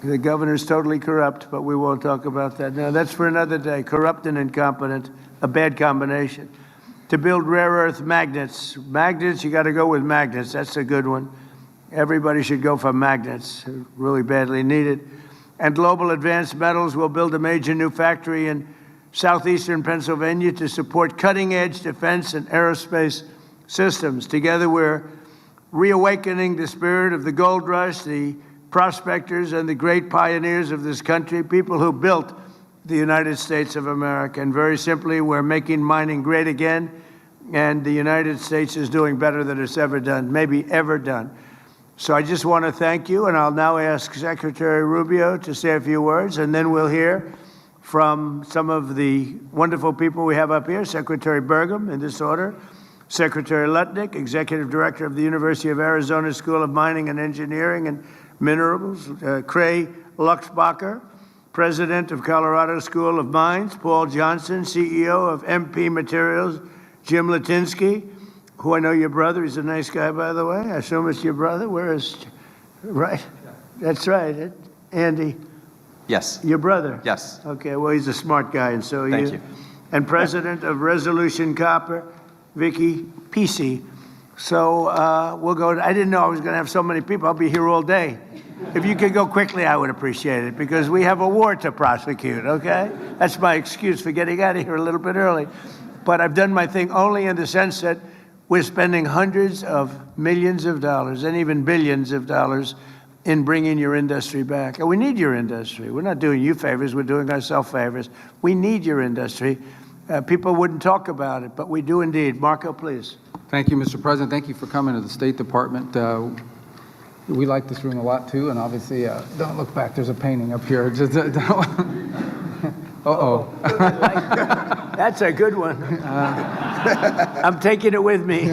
The governor's totally corrupt, but we won't talk about that now. That's for another day. Corrupt and incompetent, a bad combination. To build rare earth magnets. Magnets, you got to go with magnets. That's a good one. Everybody should go for magnets. Really badly needed. And Global Advanced Metals will build a major new factory in southeastern Pennsylvania to support cutting-edge defense and aerospace systems. Together, we're reawakening the spirit of the gold rush, the prospectors and the great pioneers of this country, people who built the United States of America. And very simply, we're making mining great again, and the United States is doing better than it's ever done, maybe ever done. So I just want to thank you, and I'll now ask Secretary Rubio to say a few words, and then we'll hear from some of the wonderful people we have up here, Secretary Burgum, in this order, Secretary Lutnick, Executive Director of the University of Arizona School of Mining and Engineering and Minerals, Cray Luxbacher, President of Colorado School of Mines, Paul Johnson, CEO of MP Materials, Jim Latinsky, who I know your brother. He's a nice guy, by the way. I assume it's your brother. Where is, right? That's right. Andy.
Yes.
Your brother?
Yes.
Okay, well, he's a smart guy, and so
Thank you.
And President of Resolution Copper, Vicky Pesce. So we'll go. I didn't know I was going to have so many people. I'll be here all day. If you could go quickly, I would appreciate it, because we have a war to prosecute, okay? That's my excuse for getting out of here a little bit early. But I've done my thing only in the sense that we're spending hundreds of millions of dollars and even billions of dollars in bringing your industry back. And we need your industry. We're not doing you favors, we're doing ourselves favors. We need your industry. People wouldn't talk about it, but we do indeed. Marco, please.
Thank you, Mr. President. Thank you for coming to the State Department. We like this room a lot, too, and obviously, don't look back. There's a painting up here. Just, uh-oh.
That's a good one. I'm taking it with me.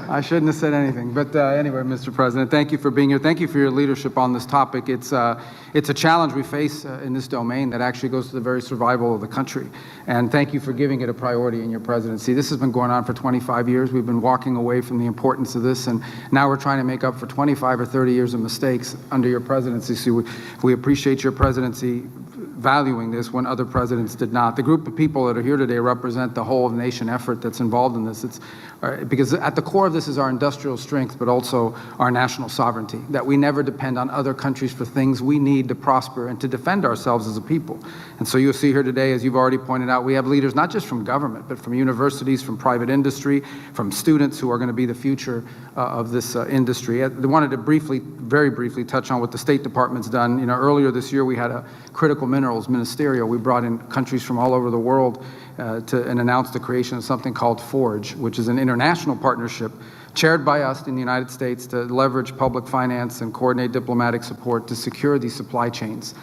I shouldn't have said anything. But anyway, Mr. President, thank you for being here. Thank you for your leadership on this topic. It's a challenge we face in this domain that actually goes to the very survival of the country. And thank you for giving it a priority in your presidency. This has been going on for 25 years. We've been walking away from the importance of this, and now we're trying to make up for 25 or 30 years of mistakes under your presidency. So we appreciate your presidency valuing this when other presidents did not. The group of people that are here today represent the whole nation effort that's involved in this. It's because at the core of this is our industrial strength, but also our national sovereignty, that we never depend on other countries for things we need to prosper and to defend ourselves as a people. And so you'll see here today, as you've already pointed out, we have leaders not just from government, but from universities, from private industry, from students who are going to be the future of this industry. I wanted to very briefly touch on what the State Department's done. You know, earlier this year we had a critical minerals ministerial. We brought in countries from all over the world and announced the creation of something called FORGE, which is an international partnership chaired by us in the United States to leverage public finance and coordinate diplomatic support to secure these supply chains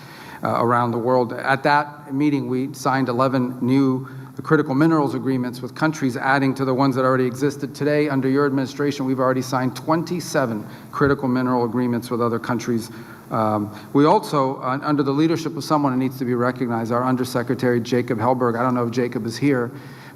around the world. At that meeting, we signed 11 new critical minerals agreements with countries adding to the ones that already existed. Today, under your administration, we've already signed 27 critical mineral agreements with other countries. We also, under the leadership of someone who needs to be recognized, our Undersecretary Jacob Hellberg. I don't know if Jacob is here,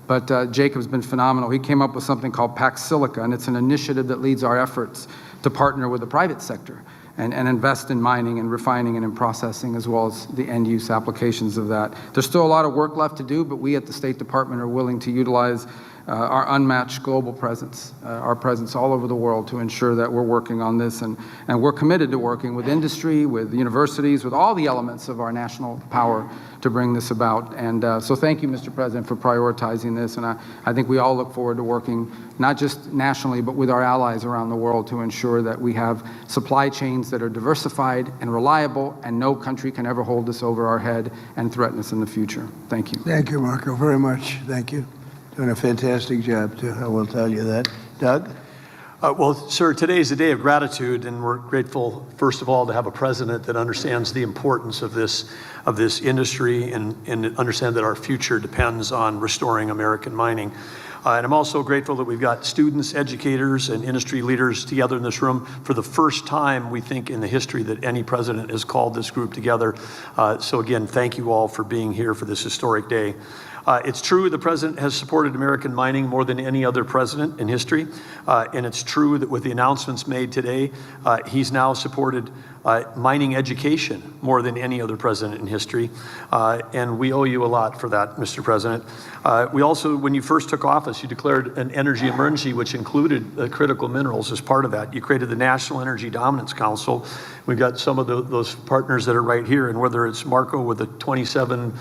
but Jacob's been phenomenal. He came up with something called Pax Silica, and it's an initiative that leads our efforts to partner with the private sector and invest in mining and refining and in processing, as well as the end-use applications of that. There's still a lot of work left to do, but we at the State Department are willing to utilize our unmatched global presence, our presence all over the world, to ensure that we're working on this. And we're committed to working with industry, with universities, with all the elements of our national power to bring this about. And so thank you, Mr. President, for prioritizing this. And I think we all look forward to working not just nationally, but with our allies around the world to ensure that we have supply chains that are diversified and reliable, and no country can ever hold this over our head and threaten us in the future. Thank you.
Thank you, Marco, very much. Thank you. Doing a fantastic job, too. I will tell you that. Doug?
Well, sir, today is a day of gratitude, and we're grateful, first of all, to have a president that understands the importance of this industry and understand that our future depends on restoring American mining. And I'm also grateful that we've got students, educators, and industry leaders together in this room for the first time, we think, in the history that any president has called this group together. So again, thank you all for being here for this historic day. It's true the president has supported American mining more than any other president in history. And it's true that with the announcements made today, he's now supported mining education more than any other president in history. And we owe you a lot for that, Mr. President. We also, when you first took office, you declared an energy emergency, which included critical minerals as part of that. You created the National Energy Dominance Council. We've got some of those partners that are right here, and whether it's Marco with the 27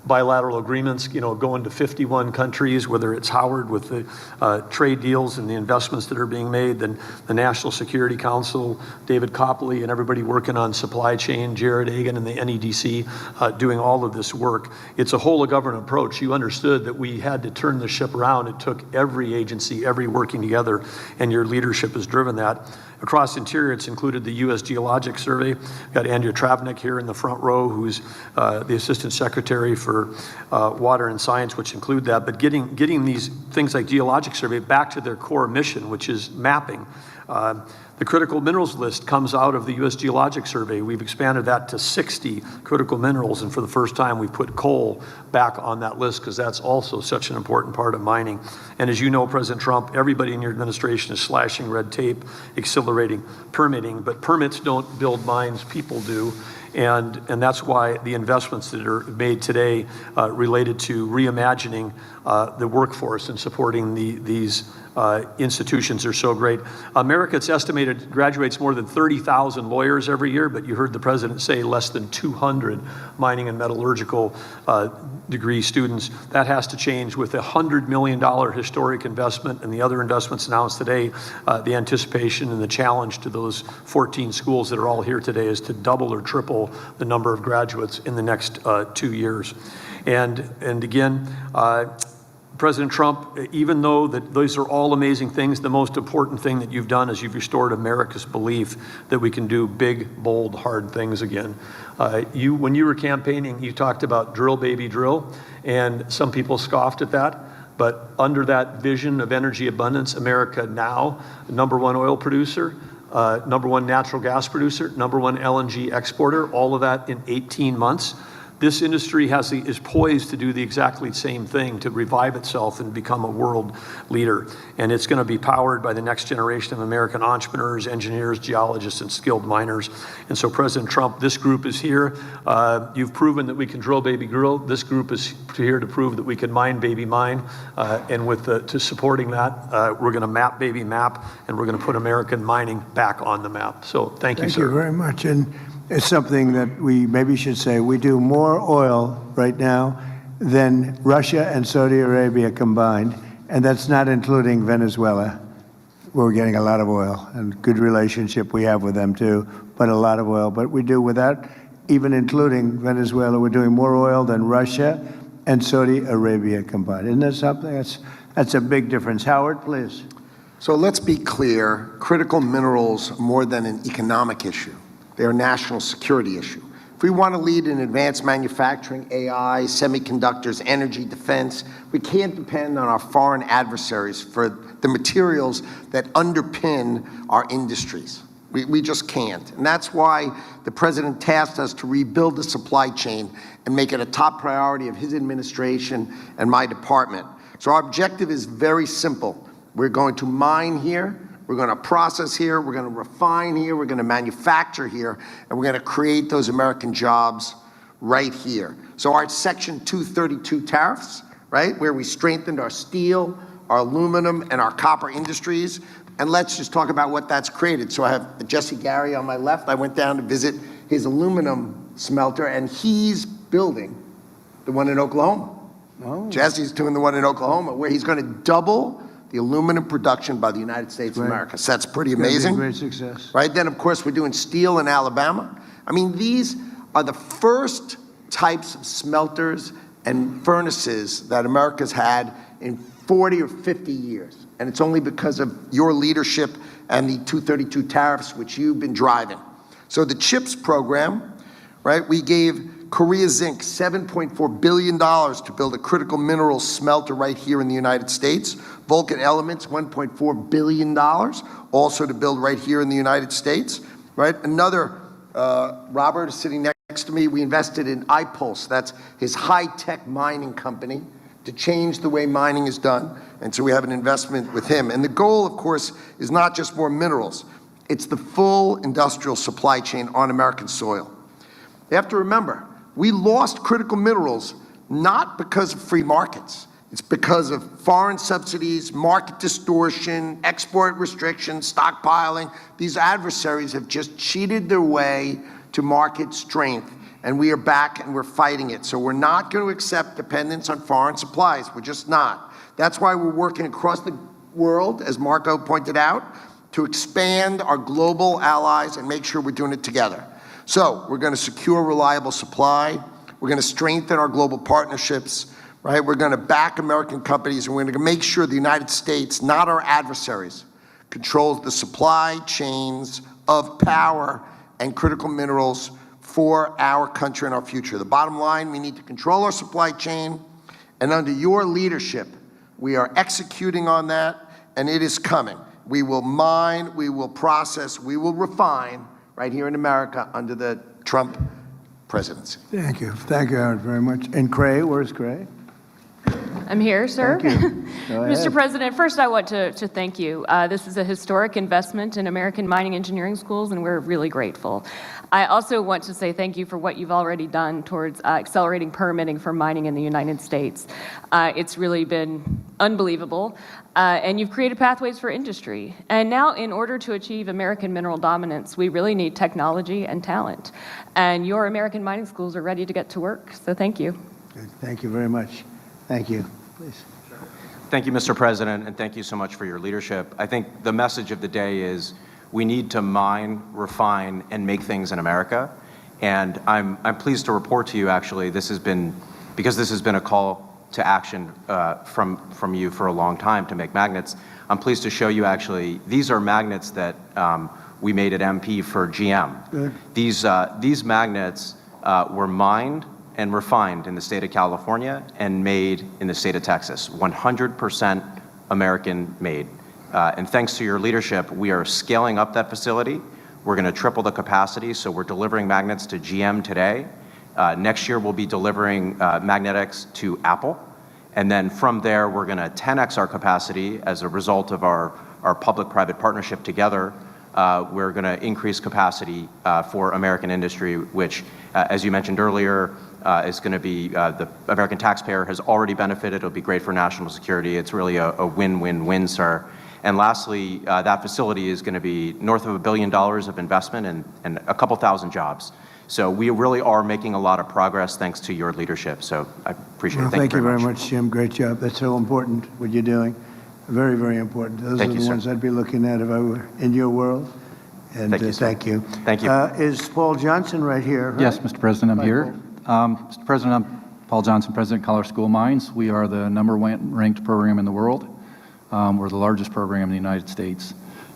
bilateral agreements, going to 51 countries, whether it's Howard with the trade deals and the investments that are being made, then the National Security Council, David Copley and everybody working on supply chain, Jared Hagan and the NEDC doing all of this work. It's a whole of government approach. You understood that we had to turn the ship around. It took every agency, every working together, and your leadership has driven that. Across Interior, it's included the U.S. Geologic Survey. We've got Andrea Travnik here in the front row, who's the Assistant Secretary for Water and Science, which include that. But getting these things like Geologic Survey back to their core mission, which is mapping. The critical minerals list comes out of the U.S. Geologic Survey. We've expanded that to 60 critical minerals, and for the first time, we put coal back on that list because that's also such an important part of mining. And as you know, President Trump, everybody in your administration is slashing red tape, accelerating permitting, but permits don't build mines, people do. And that's why the investments that are made today related to reimagining the workforce and supporting these institutions are so great. America, it's estimated, graduates more than 30,000 lawyers every year, but you heard the president say less than 200 mining and metallurgical degree students. That has to change with a $100 million historic investment and the other investments announced today. The anticipation and the challenge to those 14 schools that are all here today is to double or triple the number of graduates in the next 2 years. And again, President Trump, even though that those are all amazing things, the most important thing that you've done is you've restored America's belief that we can do big, bold, hard things again. When you were campaigning, you talked about drill, baby, drill, and some people scoffed at that. But under that vision of energy abundance, America now, #1 oil producer, #1 natural gas producer, #1 LNG exporter, all of that in 18 months. This industry is poised to do the exactly same thing, to revive itself and become a world leader. And it's going to be powered by the next generation of American entrepreneurs, engineers, geologists, and skilled miners. And so, President Trump, this group is here. You've proven that we can drill, baby, drill. This group is here to prove that we can mine, baby, mine. And to supporting that, we're going to map, baby, map, and we're going to put American mining back on the map. So thank you, sir.
Thank you very much. And it's something that we maybe should say. We do more oil right now than Russia and Saudi Arabia combined, and that's not including Venezuela. We're getting a lot of oil, and good relationship we have with them too, but a lot of oil. But we do, without even including Venezuela, we're doing more oil than Russia and Saudi Arabia combined. Isn't that something? That's a big difference. Howard, please.
So let's be clear, critical minerals are more than an economic issue. They're a national security issue. If we want to lead in advanced manufacturing, AI, semiconductors, energy, defense, we can't depend on our foreign adversaries for the materials that underpin our industries. We just can't. And that's why the president tasked us to rebuild the supply chain and make it a top priority of his administration and my department. So our objective is very simple. We're going to mine here. We're going to process here, we're going to refine here, we're going to manufacture here, and we're going to create those American jobs right here. So our Section 232 tariffs, right, where we strengthened our steel, our aluminum, and our copper industries, and let's just talk about what that's created. So I have Jesse Gary on my left. I went down to visit his aluminum smelter, and he's building the one in Oklahoma. Oh. Jesse's doing the one in Oklahoma, where he's going to double the aluminum production by the United States of America. So that's pretty amazing.
Great success.
Right, then of course we're doing steel in Alabama. I mean, these are the first types of smelters and furnaces that America's had in 40 or 50 years. And it's only because of your leadership and the 232 tariffs, which you've been driving. So the CHIPS program, right, we gave Korea Zinc $7.4 billion to build a critical mineral smelter right here in the United States. Vulcan Elements, $1.4 billion, also to build right here in the United States. Right? Another, Robert is sitting next to me. We invested in iPulse. That's his high-tech mining company to change the way mining is done. And so we have an investment with him. And the goal, of course, is not just more minerals. It's the full industrial supply chain on American soil. You have to remember, we lost critical minerals not because of free markets. It's because of foreign subsidies, market distortion, export restrictions, stockpiling. These adversaries have just cheated their way to market strength. And we are back and we're fighting it. So we're not going to accept dependence on foreign supplies. We're just not. That's why we're working across the world, as Marco pointed out, to expand our global allies and make sure we're doing it together. So we're going to secure reliable supply. We're going to strengthen our global partnerships, right? We're going to back American companies, and we're going to make sure the United States, not our adversaries, controls the supply chains of power and critical minerals for our country and our future. The bottom line, we need to control our supply chain, and under your leadership, we are executing on that, and it is coming. We will mine, we will process, we will refine right here in America under the Trump presidency.
Thank you. Thank you, Howard, very much. And Cray, where's Cray?
I'm here, sir.
Thank you. Go ahead.
Mr. President, first I want to thank you. This is a historic investment in American mining engineering schools, and we're really grateful. I also want to say thank you for what you've already done towards accelerating permitting for mining in the United States. It's really been unbelievable, and you've created pathways for industry. And now, in order to achieve American mineral dominance, we really need technology and talent. And your American mining schools are ready to get to work, so thank you.
Good. Thank you very much. Thank you. Please.
Thank you, Mr. President, and thank you so much for your leadership. I think the message of the day is we need to mine, refine, and make things in America. And I'm pleased to report to you, actually, because this has been a call to action from you for a long time to make magnets. I'm pleased to show you, actually, these are magnets that we made at MP for GM.
Good.
These magnets were mined and refined in the state of California and made in the state of Texas, 100% American made. And thanks to your leadership, we are scaling up that facility. We're going to triple the capacity, so we're delivering magnets to GM today. Next year, we'll be delivering magnetics to Apple. And then from there, we're going to 10x our capacity as a result of our public-private partnership together. We're going to increase capacity for American industry, which, as you mentioned earlier, is going to be the American taxpayer has already benefited. It'll be great for national security. It's really a win-win-win, sir. And lastly, that facility is going to be north of $1 billion of investment and a couple thousand jobs. So we really are making a lot of progress thanks to your leadership. So I appreciate it.
Thank you very much, Jim. Great job. That's so important, what you're doing. Very, very important. Those are the ones I'd be looking at if I were in your world. And thank you.
Thank you.
Is Paul Johnson right here? Right?
Yes, Mr. President, I'm here. Mr. President, I'm Paul Johnson, President of Colorado School of Mines. We are the #1 ranked program in the world. We're the largest program in the United States.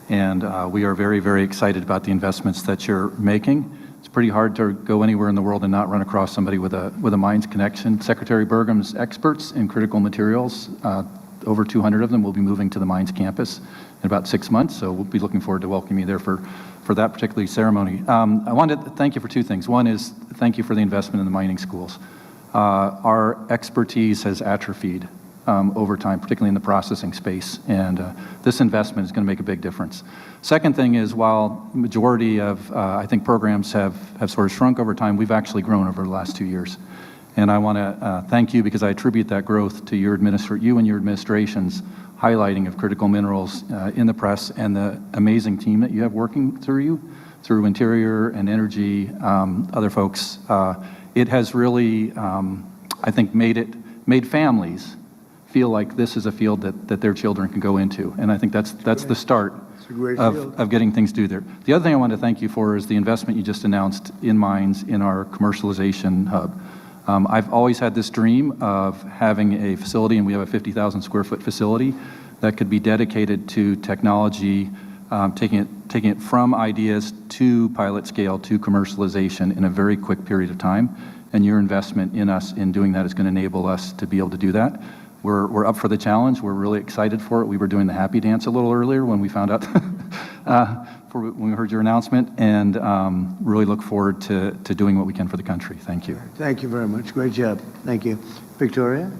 And we are very, very excited about the investments that you're making. It's pretty hard to go anywhere in the world and not run across somebody with a mines connection. Secretary Burgum's experts in critical materials, over 200 of them will be moving to the mines campus in about 6 months. So we'll be looking forward to welcoming you there for that particular ceremony. I wanted to thank you for two things. One is thank you for the investment in the mining schools. Our expertise has atrophied over time, particularly in the processing space, and this investment is going to make a big difference. Second thing is, while the majority of, I think, programs have sort of shrunk over time, we've actually grown over the last 2 years. And I want to thank you because I attribute that growth to you and your administration's highlighting of critical minerals in the press and the amazing team that you have working through Interior and Energy, other folks. It has really, I think, made families feel like this is a field that their children can go into. And I think that's the start of getting things due there. The other thing I want to thank you for is the investment you just announced in mines in our commercialization hub. I've always had this dream of having a facility, and we have a 50,000 square foot facility that could be dedicated to technology, taking it from ideas to pilot scale to commercialization in a very quick period of time. And your investment in us in doing that is going to enable us to be able to do that. We're up for the challenge. We're really excited for it. We were doing the happy dance a little earlier when we found out, when we heard your announcement, and really look forward to doing what we can for the country. Thank you.
Thank you very much. Great job. Thank you. Victoria?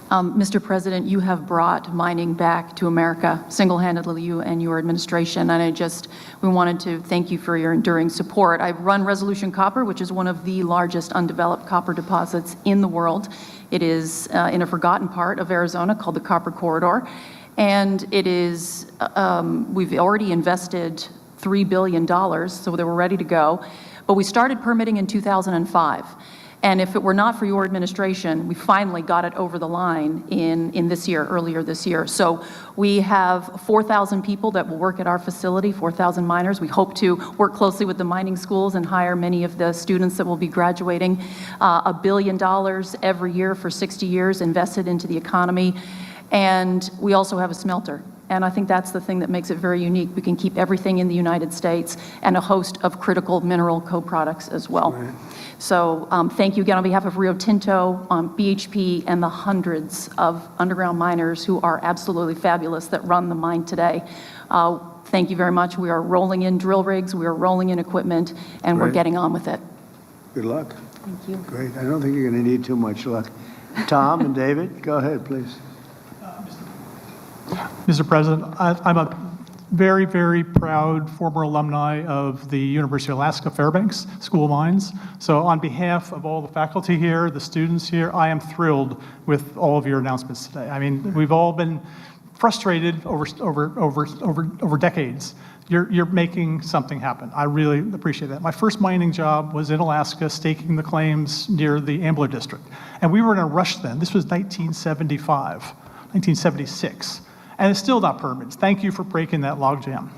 Mr. President, you have brought mining back to America, single-handedly, you and your administration, and we wanted to thank you for your enduring support. I run Resolution Copper, which is one of the largest undeveloped copper deposits in the world. It is in a forgotten part of Arizona called the Copper Corridor, and it is, we've already invested $3 billion, so they were ready to go. But we started permitting in 2005. And if it were not for your administration, we finally got it over the line in this year, earlier this year. So we have 4,000 people that will work at our facility, 4,000 miners. We hope to work closely with the mining schools and hire many of the students that will be graduating. $1 billion every year for 60 years invested into the economy. And we also have a smelter. And I think that's the thing that makes it very unique. We can keep everything in the United States and a host of critical mineral co-products as well. Right. So thank you again on behalf of Rio Tinto, BHP, and the hundreds of underground miners who are absolutely fabulous that run the mine today. Thank you very much. We are rolling in drill rigs, we are rolling in equipment, and we're getting on with it.
Good luck.
Thank you.
Great. I don't think you're going to need too much luck. Tom and David, go ahead, please.
Mr. President, I'm a very, very proud former alumni of the University of Alaska Fairbanks School of Mines. So on behalf of all the faculty here, the students here, I am thrilled with all of your announcements today. I mean, we've all been frustrated over decades. You're making something happen. I really appreciate that. My first mining job was in Alaska, staking the claims near the Ambler District. And we were in a rush then. This was 1975, 1976. And it's still not permitted. Thank you for breaking that logjam.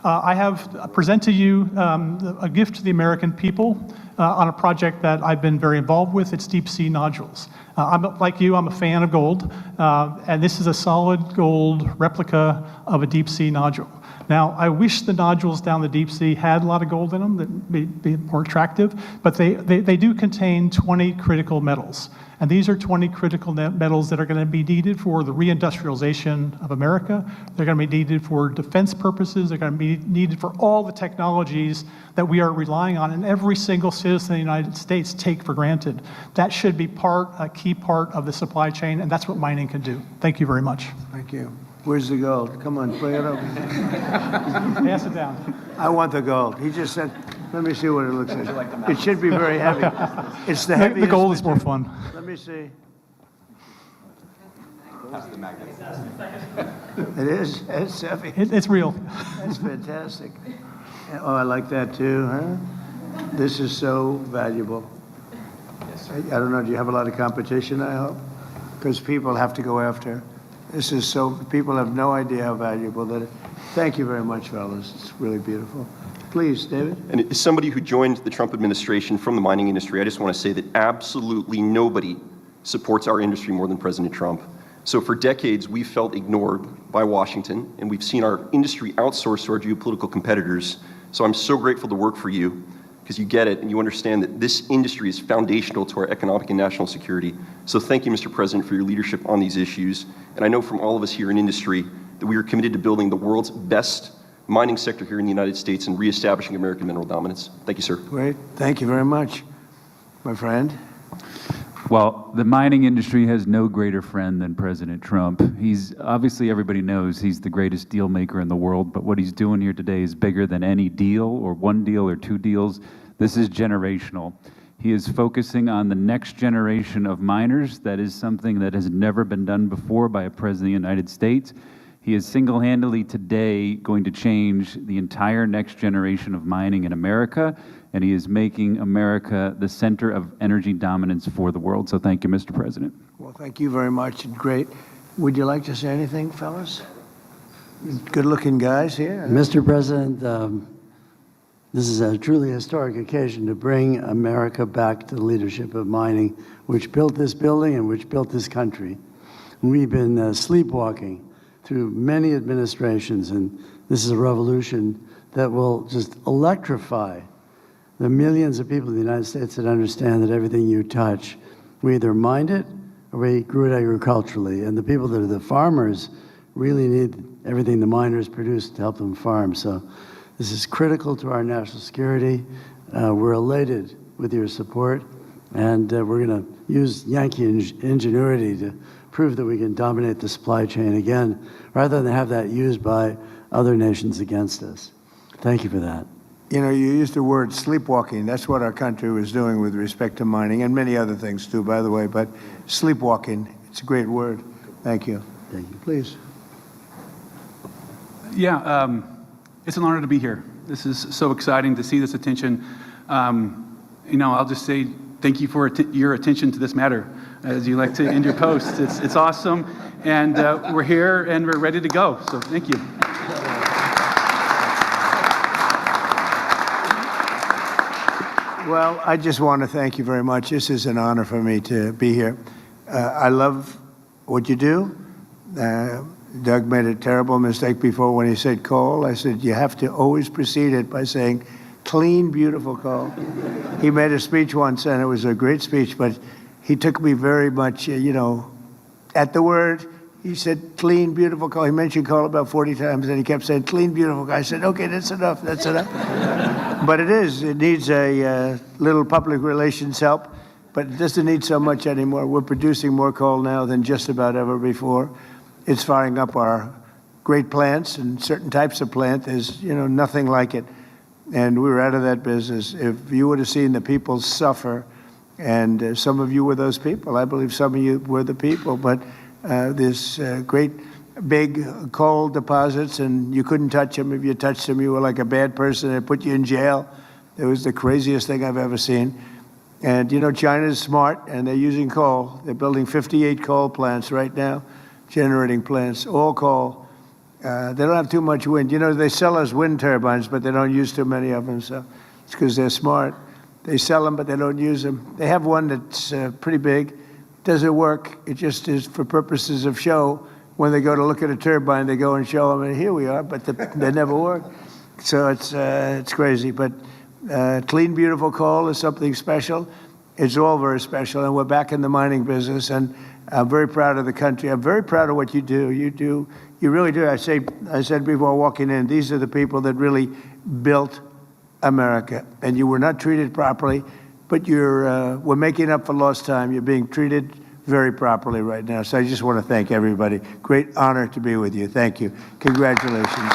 I have present to you a gift to the American people on a project that I've been very involved with. It's deep sea nodules. Like you, I'm a fan of gold, and this is a solid gold replica of a deep sea nodule. Now, I wish the nodules down the deep sea had a lot of gold in them that would be more attractive, but they do contain 20 critical metals. And these are 20 critical metals that are going to be needed for the reindustrialization of America. They're going to be needed for defense purposes. They're going to be needed for all the technologies that we are relying on, and every single citizen of the United States take for granted. That should be a key part of the supply chain, and that's what mining can do. Thank you very much.
Thank you. Where's the gold? Come on, bring it up.
Pass it down.
I want the gold. He just said, let me see what it looks like. It should be very heavy. It's the heaviest.
The gold is more fun.
Let me see.
That's the magnet.
It is? It's heavy.
It's real.
That's fantastic. Oh, I like that too, huh? This is so valuable.
Yes, sir.
I don't know, do you have a lot of competition, I hope? Because people have to go after. This is so, people have no idea how valuable that is. Thank you very much, fellas. It's really beautiful. Please, David.
And as somebody who joined the Trump administration from the mining industry, I just want to say that absolutely nobody supports our industry more than President Trump. So for decades, we've felt ignored by Washington, and we've seen our industry outsourced to our geopolitical competitors. So I'm so grateful to work for you, because you get it and you understand that this industry is foundational to our economic and national security. So thank you, Mr. President, for your leadership on these issues. And I know from all of us here in industry that we are committed to building the world's best mining sector here in the United States and reestablishing American mineral dominance. Thank you, sir.
Great. Thank you very much, my friend.
Well, the mining industry has no greater friend than President Trump. He's, obviously everybody knows he's the greatest deal maker in the world, but what he's doing here today is bigger than any deal or one deal or two deals. This is generational. He is focusing on the next generation of miners. That is something that has never been done before by a president of the United States. He is single-handedly today going to change the entire next generation of mining in America, and he is making America the center of energy dominance for the world. So thank you, Mr. President.
Well, thank you very much. Great. Would you like to say anything, fellas? Good-looking guys here.
Mr. President, this is a truly historic occasion to bring America back to the leadership of mining, which built this building and which built this country. We've been sleepwalking through many administrations, and this is a revolution that will just electrify the millions of people in the United States that understand that everything you touch, we either mined it or we grew it agriculturally. And the people that are the farmers really need everything the miners produce to help them farm. So this is critical to our national security. We're elated with your support, and we're going to use Yankee ingenuity to prove that we can dominate the supply chain again, rather than have that used by other nations against us. Thank you for that.
You know, you used the word sleepwalking. That's what our country was doing with respect to mining, and many other things too, by the way. But sleepwalking, it's a great word. Thank you.
Thank you.
Please.
Yeah, it's an honor to be here. This is so exciting to see this attention I'll just say thank you for your attention to this matter, as you like to end your post. It's awesome, and we're here and we're ready to go. So thank you.
Well, I just want to thank you very much. This is an honor for me to be here. I love what you do. Doug made a terrible mistake before when he said coal. I said, you have to always precede it by saying, clean, beautiful coal. He made a speech once, and it was a great speech, but he took me very much, at the word. He said, clean, beautiful coal. He mentioned coal about 40 times, and he kept saying, clean, beautiful coal. I said, okay, that's enough, that's enough. But it needs a little public relations help, but it doesn't need so much anymore. We're producing more coal now than just about ever before. It's firing up our great plants, and certain types of plant. There's, nothing like it. And we were out of that business. If you would have seen the people suffer, and some of you were those people. I believe some of you were the people, but this great big coal deposits, and you couldn't touch them. If you touched them, you were like a bad person. They put you in jail. It was the craziest thing I've ever seen. And, China's smart, and they're using coal. They're building 58 coal plants right now, generating plants, all coal. They don't have too much wind. They sell us wind turbines, but they don't use too many of them, so it's because they're smart. They sell them, but they don't use them. They have one that's pretty big. Does it work? It just is for purposes of show. When they go to look at a turbine, they go and show them, and here we are, but they never work. So it's crazy. But clean, beautiful coal is something special. It's all very special, and we're back in the mining business, and I'm very proud of the country. I'm very proud of what you do. You really do. I said before walking in, these are the people that really built America, and you were not treated properly, but we're making up for lost time. You're being treated very properly right now. So I just want to thank everybody. Great honor to be with you. Thank you. Congratulations.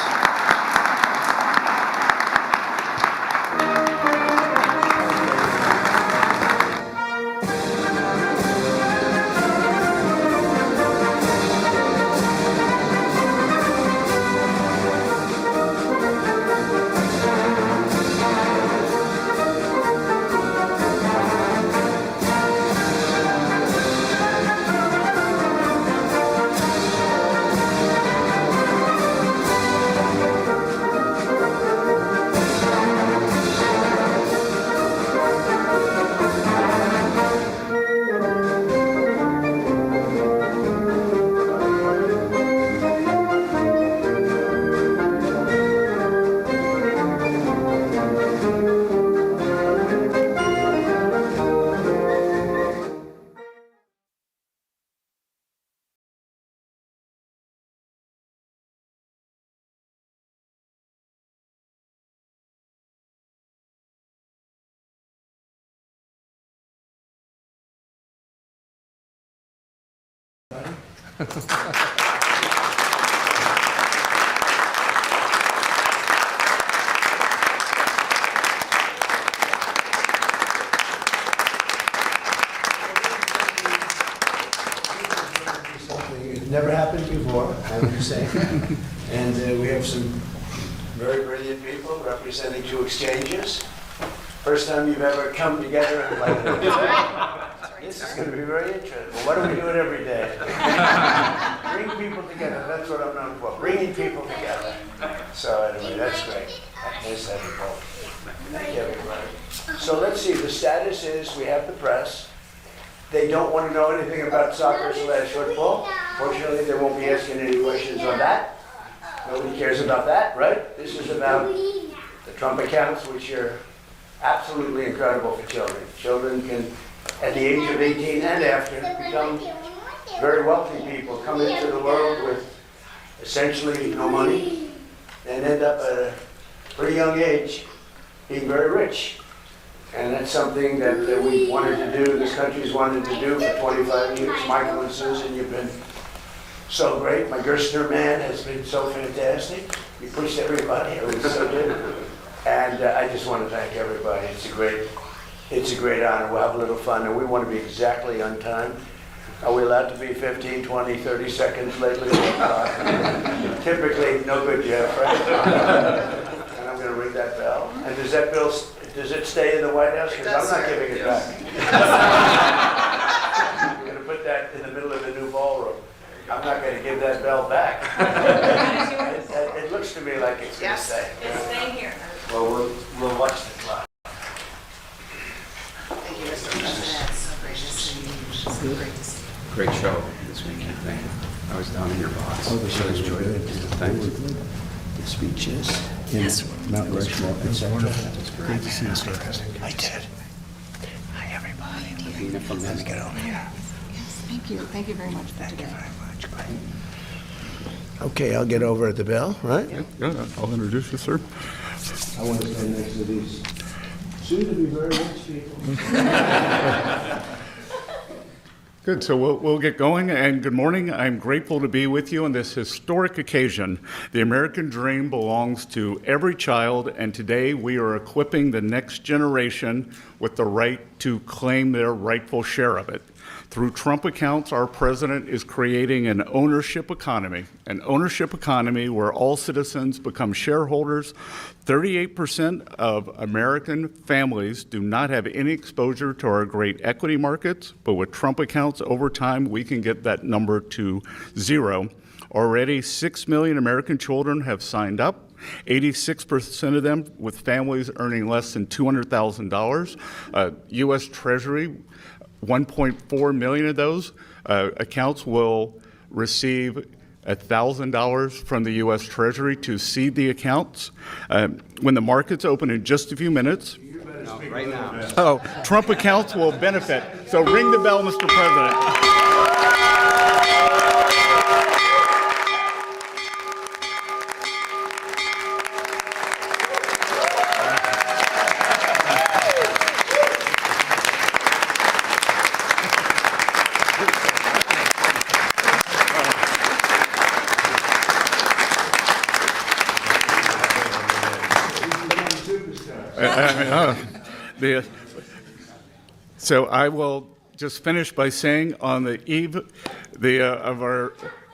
It's never happened before, I would say. And we have some very brilliant people representing two exchanges. First time you've ever come together and this is going to be very interesting. Well, why don't we do it every day? Bring people together. That's what I'm known for. Bringing people together. So anyway, that's great. Nice having you both. Thank you, everybody. So let's see. The status is we have the press. They don't want to know anything about soccer/football. Fortunately, they won't be asking any questions on that. Nobody cares about that, right? This is about the Trump accounts, which are absolutely incredible for children. Children can, at the age of 18 and after, become very wealthy people, come into the world with essentially no money, and end up at a pretty young age being very rich. And that's something that we wanted to do, this country's wanted to do for 25 years. Michael and Susan, you've been so great. My Gerstner man has been so fantastic. You pushed everybody, it was so good. And I just want to thank everybody. It's a great honor. We'll have a little fun, and we want to be exactly on time. Are we allowed to be 15, 20, 30 seconds late? Typically, no good, Jeff, right? And I'm going to ring that bell. And does that bell Does it stay in the White House? Because I'm not giving it back. We're going to put that in the middle of the new ballroom. I'm not going to give that bell back. It looks to me like it's going to stay.
It's staying here.
Well, we'll watch the clock.
Thank you, Mr. President. It's so great to see you. It's so great to see you.
Great show this weekend. Thank you. I was down in your box. Oh, the show was enjoyed it. Thanks.
The speeches.
Yes.
Mount Rushmore, etc.
Great to see you, sir.
I did. Hi, everybody.
Let
me get over here.
Yes, thank you. Thank you very much for today.
Okay, I'll get over at the bell, right?
Yeah, I'll introduce you, sir.
I want to stand next to these soon-to-be very rich people.
Good, so we'll get going, and good morning. I'm grateful to be with you on this historic occasion. The American dream belongs to every child, and today we are equipping the next generation with the right to claim their rightful share of it. Through Trump accounts, our president is creating an ownership economy where all citizens become shareholders. 38% of American families do not have any exposure to our great equity markets, but with Trump accounts, over time, we can get that number to 0. Already, 6 million American children have signed up. 86% of them with families earning less than $200,000. U.S. Treasury, 1.4 million of those accounts will receive $1,000 from the U.S. Treasury to seed the accounts. When the markets open in just a few minutes,
right now.
Trump accounts will benefit. So ring the bell, Mr. President. So I will just finish by saying, on the eve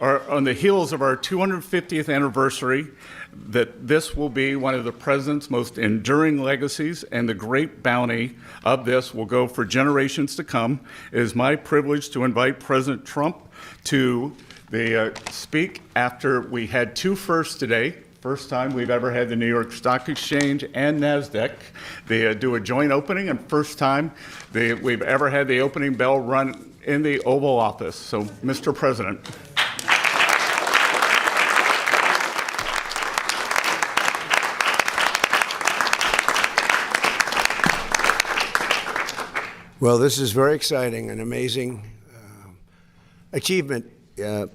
on the heels of our 250th anniversary, that this will be one of the president's most enduring legacies, and the great bounty of this will go for generations to come. It is my privilege to invite President Trump to speak after we had two firsts today. First time we've ever had the New York Stock Exchange and NASDAQ. They do a joint opening, and first time we've ever had the opening bell run in the Oval Office. So, Mr. President.
Well, this is very exciting, an amazing achievement.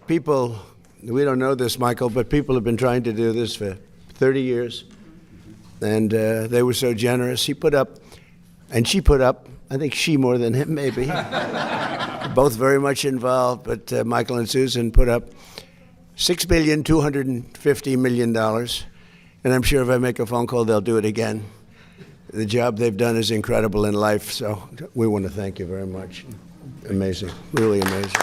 People, we don't know this, Michael, but people have been trying to do this for 30 years, and they were so generous. He put up, and she put up, I think she more than him, maybe. Both very much involved, but Michael and Susan put up $6.25 billion, and I'm sure if I make a phone call, they'll do it again. The job they've done is incredible in life, so we want to thank you very much. Amazing, really amazing.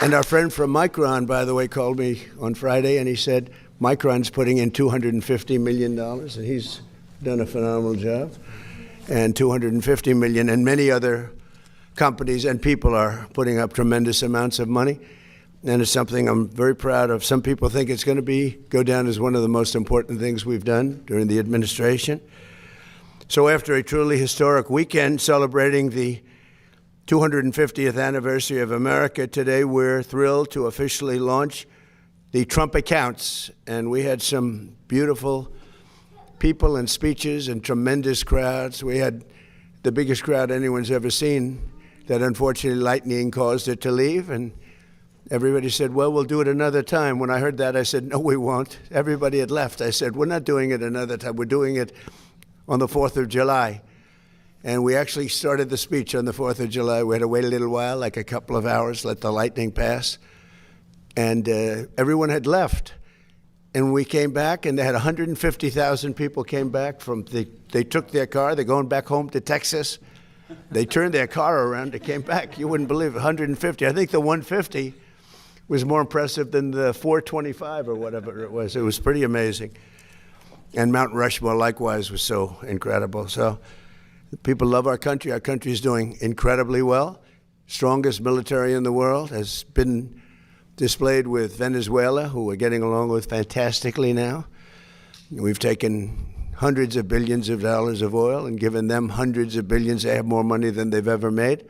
And our friend from Micron, by the way, called me on Friday, and he said Micron's putting in $250 million, and he's done a phenomenal job. And $250 million, and many other companies and people are putting up tremendous amounts of money. And it's something I'm very proud of. Some people think it's going to go down as one of the most important things we've done during the administration. So after a truly historic weekend celebrating the 250th anniversary of America, today we're thrilled to officially launch the Trump accounts. And we had some beautiful people and speeches and tremendous crowds. We had the biggest crowd anyone's ever seen that unfortunately lightning caused it to leave. And everybody said, well, we'll do it another time. When I heard that, I said, no, we won't. Everybody had left. I said, we're not doing it another time. We're doing it on the 4th of July. And we actually started the speech on the 4th of July. We had to wait a little while, like a couple of hours, let the lightning pass. And everyone had left. And we came back, and they had 150,000 people came back from they took their car. They're going back home to Texas. They turned their car around. They came back. You wouldn't believe it, 150. I think the 150 was more impressive than the 425 or whatever it was. It was pretty amazing. And Mount Rushmore likewise was so incredible. So people love our country. Our country is doing incredibly well. Strongest military in the world has been displayed with Venezuela, who we're getting along with fantastically now. We've taken hundreds of billions of dollars of oil and given them hundreds of billions. They have more money than they've ever made.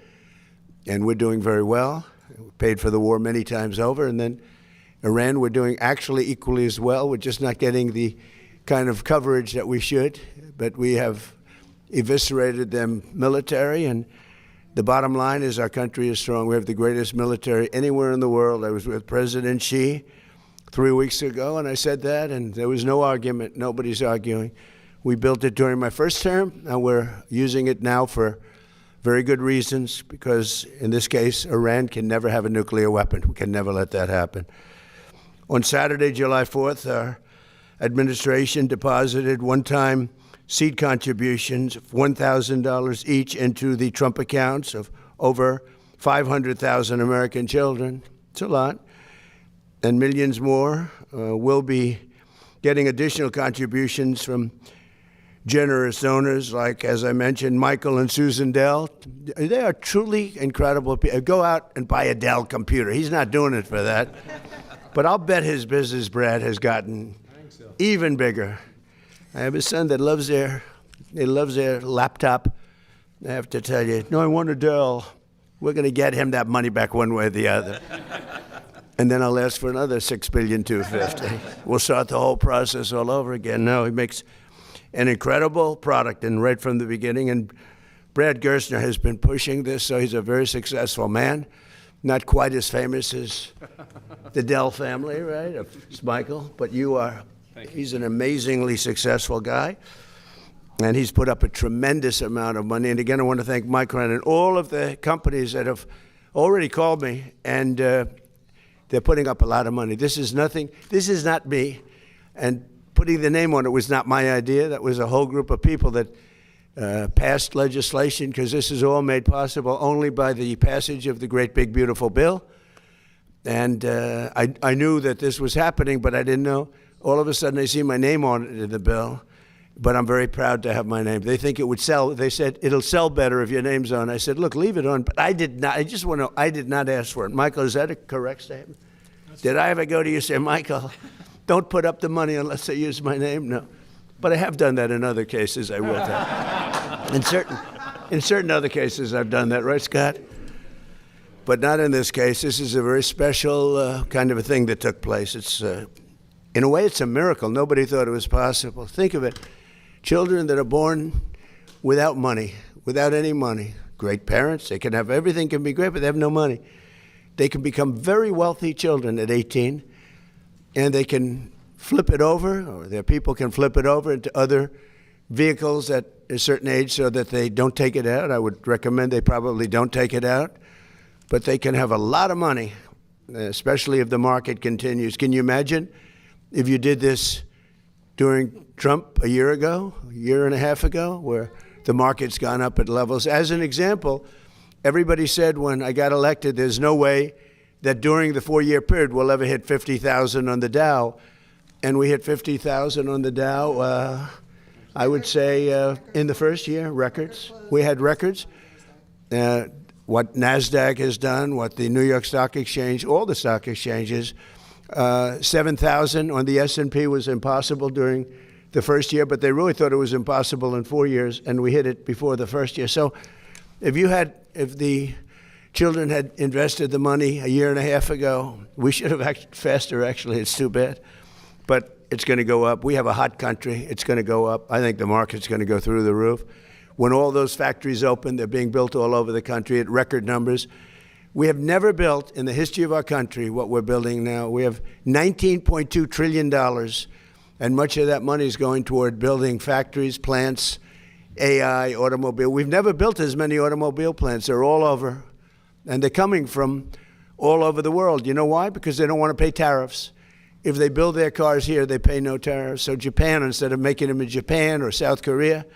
And we're doing very well. We paid for the war many times over. And then Iran, we're doing actually equally as well. We're just not getting the kind of coverage that we should. But we have eviscerated them military. And the bottom line is our country is strong. We have the greatest military anywhere in the world. I was with President Xi 3 weeks ago, and I said that, and there was no argument. Nobody's arguing. We built it during my first term, and we're using it now for very good reasons, because in this case, Iran can never have a nuclear weapon. We can never let that happen. On Saturday, July 4th, our administration deposited one-time seed contributions of $1,000 each into the Trump accounts of over 500,000 American children. It's a lot. And millions more will be getting additional contributions from generous donors like, as I mentioned, Michael and Susan Dell. They are truly incredible people. Go out and buy a Dell computer. He's not doing it for that. But I'll bet his business, Brad, has gotten even bigger. I have a son that loves their laptop. I have to tell you, no, I want a Dell. We're going to get him that money back one way or the other. And then I'll ask for another $6,250,000,000. We'll start the whole process all over again. No, he makes an incredible product, and right from the beginning. And Brad Gerstner has been pushing this, so he's a very successful man. Not quite as famous as the Dell family, right, of Michael, but you are. He's an amazingly successful guy, and he's put up a tremendous amount of money. And again, I want to thank Mike Ryan and all of the companies that have already called me, and they're putting up a lot of money. This is nothing. This is not me, and putting the name on it was not my idea. That was a whole group of people that passed legislation, because this is all made possible only by the passage of the great big beautiful bill. And I knew that this was happening, but I didn't know. All of a sudden, I see my name on it in the bill, but I'm very proud to have my name. They think it would sell. They said, it'll sell better if your name's on. I said, look, leave it on. But I did not. I just want to know, I did not ask for it. Michael, is that a correct statement? Did I ever go to you and say, Michael, don't put up the money unless they use my name? No. But I have done that in other cases. I will tell. In certain other cases, I've done that. Right, Scott? But not in this case. This is a very special kind of a thing that took place. It's in a way, it's a miracle. Nobody thought it was possible. Think of it. Children that are born without money, without any money. Great parents. They can have everything can be great, but they have no money. They can become very wealthy children at 18, and they can flip it over, or their people can flip it over into other vehicles at a certain age so that they don't take it out. I would recommend they probably don't take it out. But they can have a lot of money, especially if the market continues. Can you imagine if you did this during Trump a year and a half ago, where the market's gone up at levels? As an example, everybody said when I got elected, there's no way that during the 4-year period we'll ever hit 50,000 on the Dow. And we hit 50,000 on the Dow, I would say, in the first year, records. We had records. What NASDAQ has done, what the New York Stock Exchange, all the stock exchanges, 7,000 on the S&P was impossible during the first year, but they really thought it was impossible in 4 years, and we hit it before the first year. So if the children had invested the money a year and a half ago, we should have acted faster, actually. It's too bad. But it's going to go up. We have a hot country. It's going to go up. I think the market's going to go through the roof. When all those factories open, they're being built all over the country at record numbers. We have never built in the history of our country what we're building now. We have $19.2 trillion, and much of that money is going toward building factories, plants, AI, automobile. We've never built as many automobile plants. They're all over, and they're coming from all over the world. You know why? Because they don't want to pay tariffs. If they build their cars here, they pay no tariffs. So Japan, instead of making them in Japan or South Korea,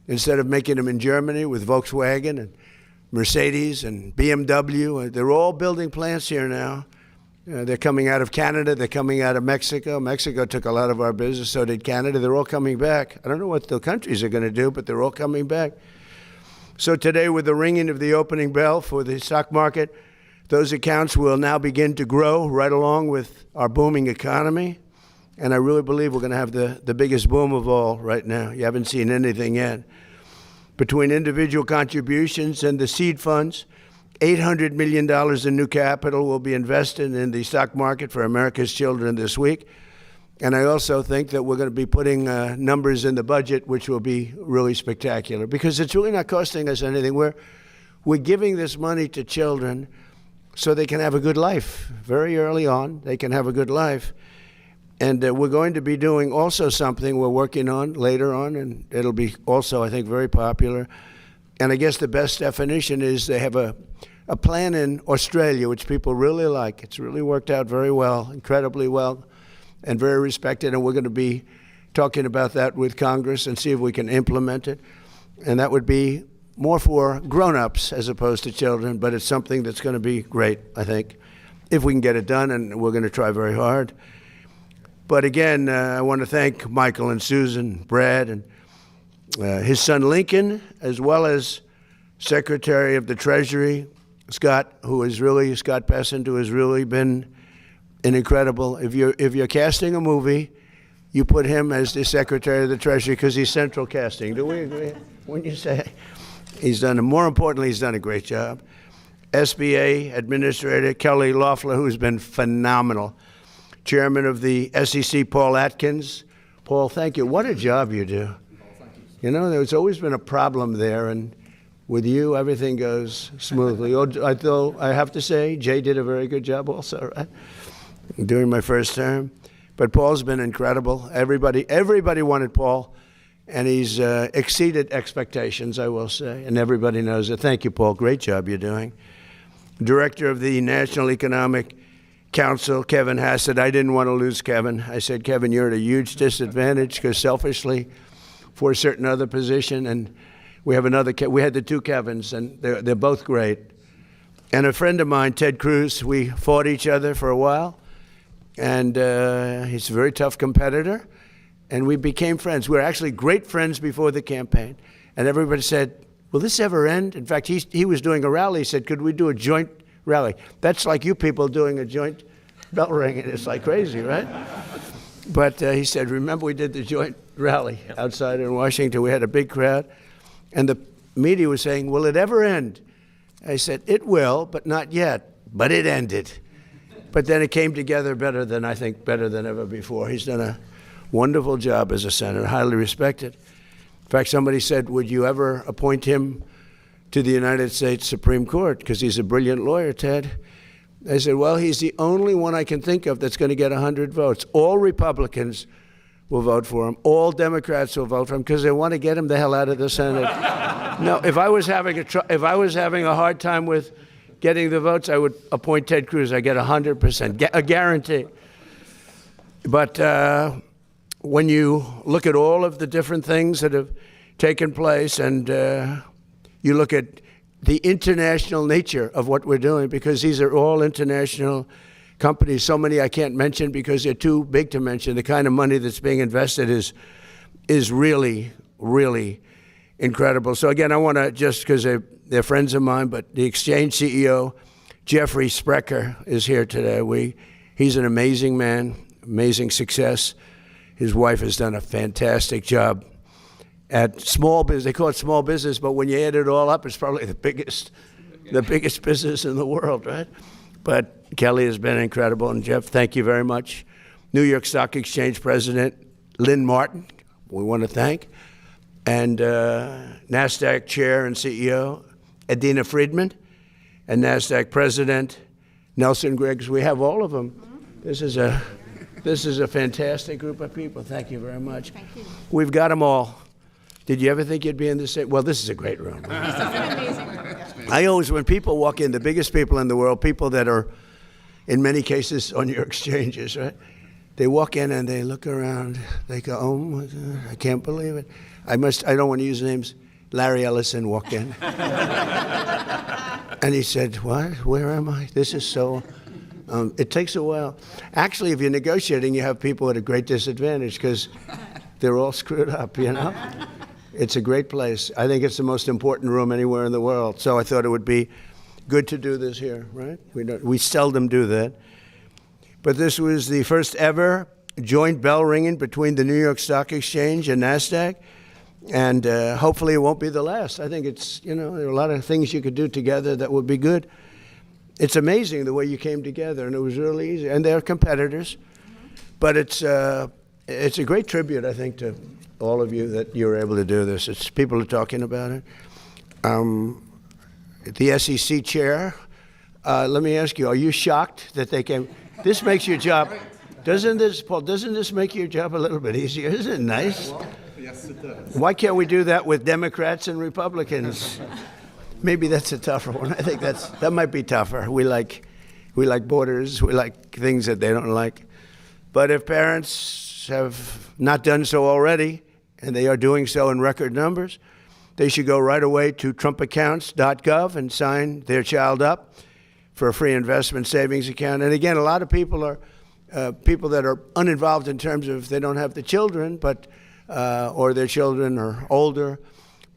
instead of making them in Germany with Volkswagen and Mercedes and BMW, they're all building plants here now. They're coming out of Canada. They're coming out of Mexico. Mexico took a lot of our business. So did Canada. They're all coming back. I don't know what the countries are going to do, but they're all coming back. So today, with the ringing of the opening bell for the stock market, those accounts will now begin to grow right along with our booming economy. And I really believe we're going to have the biggest boom of all right now. You haven't seen anything yet. Between individual contributions and the seed funds, $800 million in new capital will be invested in the stock market for America's children this week. And I also think that we're going to be putting numbers in the budget, which will be really spectacular, because it's really not costing us anything. We're giving this money to children so they can have a good life. Very early on, they can have a good life. And we're going to be doing also something we're working on later on, and it'll be also, I think, very popular. And I guess the best definition is they have a plan in Australia, which people really like. It's really worked out very well, incredibly well, and very respected. And we're going to be talking about that with Congress and see if we can implement it. And that would be more for grown-ups as opposed to children, but it's something that's going to be great, I think, if we can get it done, and we're going to try very hard. But again, I want to thank Michael and Susan, Brad, and his son Lincoln, as well as Secretary of the Treasury, Scott Bessent, who has really been an incredible. If you're casting a movie, you put him as the Secretary of the Treasury because he's central casting. Do we agree? When you say he's done, more importantly, he's done a great job. SBA Administrator Kelly Loeffler, who's been phenomenal. Chairman of the SEC, Paul Atkins. Paul, thank you. What a job you do. You know, there's always been a problem there, and with you, everything goes smoothly. Although I have to say, Jay did a very good job also, right? During my first term. But Paul's been incredible. Everybody wanted Paul, and he's exceeded expectations, I will say, and everybody knows it. Thank you, Paul. Great job you're doing. Director of the National Economic Council, Kevin Hassett. I didn't want to lose Kevin. I said, Kevin, you're at a huge disadvantage because selfishly, for a certain other position, and we had the two Kevins, and they're both great. And a friend of mine, Ted Cruz, we fought each other for a while, and he's a very tough competitor, and we became friends. We were actually great friends before the campaign, and everybody said, will this ever end? In fact, he was doing a rally. He said, could we do a joint rally? That's like you people doing a joint bell ringing. It's like crazy, right? But he said, remember we did the joint rally outside in Washington. We had a big crowd. And the media was saying, will it ever end? I said, it will, but not yet. But it ended. But then it came together better than ever before. He's done a wonderful job as a senator, highly respected. In fact, somebody said, would you ever appoint him to the United States Supreme Court? Because he's a brilliant lawyer, Ted. I said, well, he's the only one I can think of that's going to get 100 votes. All Republicans will vote for him. All Democrats will vote for him because they want to get him the hell out of the Senate. No, if I was having a hard time with getting the votes, I would appoint Ted Cruz. I get 100%, a guarantee. But when you look at all of the different things that have taken place, and you look at the international nature of what we're doing, because these are all international companies. So many I can't mention because they're too big to mention. The kind of money that's being invested is really, really incredible. So again, I want to, just because they're friends of mine, but the Exchange CEO, Jeffrey Sprecher, is here today. He's an amazing man, amazing success. His wife has done a fantastic job at small business. They call it small business, but when you add it all up, it's probably the biggest business in the world, right? But Kelly has been incredible. And Jeff, thank you very much. New York Stock Exchange President Lynn Martin, we want to thank. And NASDAQ Chair and CEO Adina Friedman, and NASDAQ President Nelson Griggs. We have all of them. This is a fantastic group of people. Thank you very much. Thank you. We've got them all. Did you ever think you'd be in this? Well, this is a great room. This is an amazing room. I always, when people walk in, the biggest people in the world, people that are, in many cases, on your exchanges, right? They walk in and they look around. They go, oh, my God, I can't believe it. I don't want to use names. Larry Ellison walked in. And he said, what? Where am I? This is so It takes a while. Actually, if you're negotiating, you have people at a great disadvantage because they're all screwed up, you know? It's a great place. I think it's the most important room anywhere in the world. So I thought it would be good to do this here, right? We seldom do that. But this was the first ever joint bell ringing between the New York Stock Exchange and NASDAQ. And hopefully it won't be the last. I think it's, you know, there are a lot of things you could do together that would be good. It's amazing the way you came together, and it was really easy. And they're competitors. But it's a great tribute, I think, to all of you that you're able to do this. It's people are talking about it. The SEC chair, let me ask you, are you shocked that they came? This makes your job, doesn't this make your job a little bit easier? Isn't it nice?
Yes, it does.
Why can't we do that with Democrats and Republicans? Maybe that's a tougher one. I think that might be tougher. We like borders. We like things that they don't like. But if parents have not done so already, and they are doing so in record numbers, they should go right away to trumpaccounts.gov and sign their child up for a free investment savings account. And again, a lot of people are people that are uninvolved in terms of they don't have the children, but or their children are older,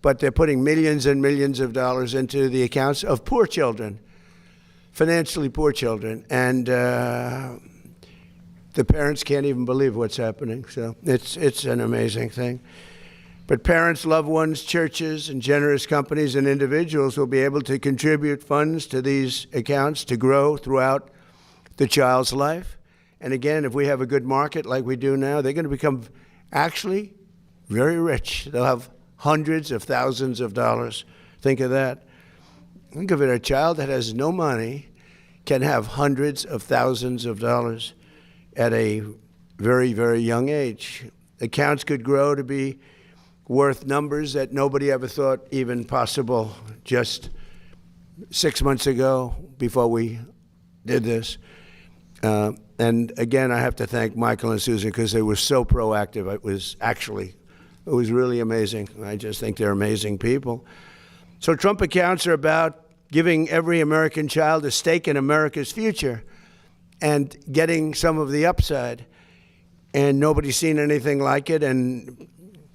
but they're putting millions and millions of dollars into the accounts of poor children, financially poor children. And the parents can't even believe what's happening. So it's an amazing thing. But parents, loved ones, churches, and generous companies and individuals will be able to contribute funds to these accounts to grow throughout the child's life. And again, if we have a good market like we do now, they're going to become actually very rich. They'll have hundreds of thousands of dollars. Think of that. Think of it, a child that has no money can have hundreds of thousands of dollars at a very, very young age. Accounts could grow to be worth numbers that nobody ever thought even possible just 6 months ago before we did this. And again, I have to thank Michael and Susan because they were so proactive. It was really amazing. I just think they're amazing people. So Trump accounts are about giving every American child a stake in America's future and getting some of the upside. And nobody's seen anything like it. And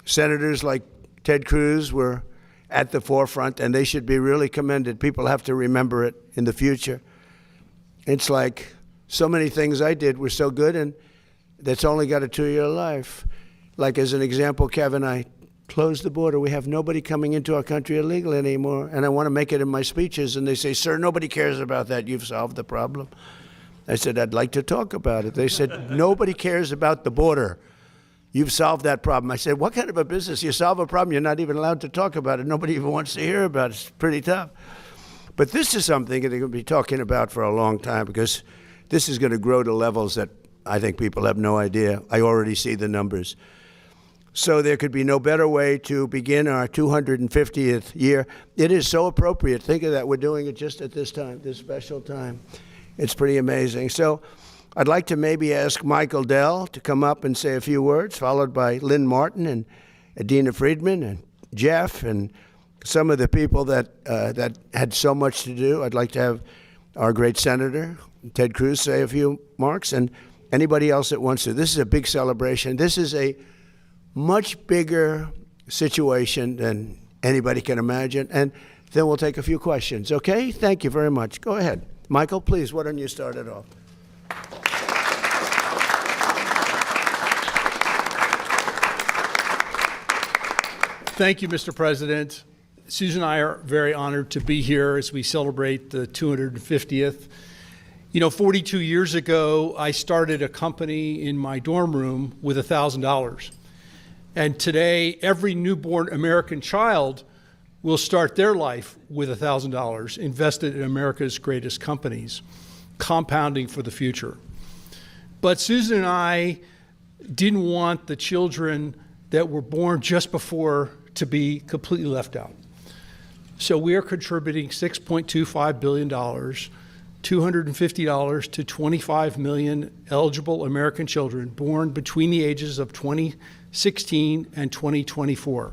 senators like Ted Cruz were at the forefront, and they should be really commended. People have to remember it in the future. It's like so many things I did were so good, and that's only got a 2-year life. Like as an example, Kevin, I closed the border. We have nobody coming into our country illegally anymore. And I want to make it in my speeches. And they say, sir, nobody cares about that. You've solved the problem. I said, I'd like to talk about it. They said, nobody cares about the border. You've solved that problem. I said, what kind of a business? You solve a problem, you're not even allowed to talk about it. Nobody even wants to hear about it. It's pretty tough. But this is something that they're going to be talking about for a long time because this is going to grow to levels that I think people have no idea. I already see the numbers. So there could be no better way to begin our 250th year. It is so appropriate. Think of that. We're doing it just at this time, this special time. It's pretty amazing. So I'd like to maybe ask Michael Dell to come up and say a few words, followed by Lynn Martin and Adina Friedman and Jeff and some of the people that had so much to do. I'd like to have our great Senator, Ted Cruz, say a few remarks, and anybody else that wants to. This is a big celebration. This is a much bigger situation than anybody can imagine. And then we'll take a few questions, okay? Thank you very much. Go ahead. Michael, please, why don't you start it off?
Thank you, Mr. President. Susan and I are very honored to be here as we celebrate the 250th. You know, 42 years ago, I started a company in my dorm room with $1,000. And today, every newborn American child will start their life with $1,000 invested in America's greatest companies, compounding for the future. But Susan and I didn't want the children that were born just before to be completely left out. So we are contributing $6.25 billion, $250 to 25 million eligible American children born between the ages of 2016 and 2024.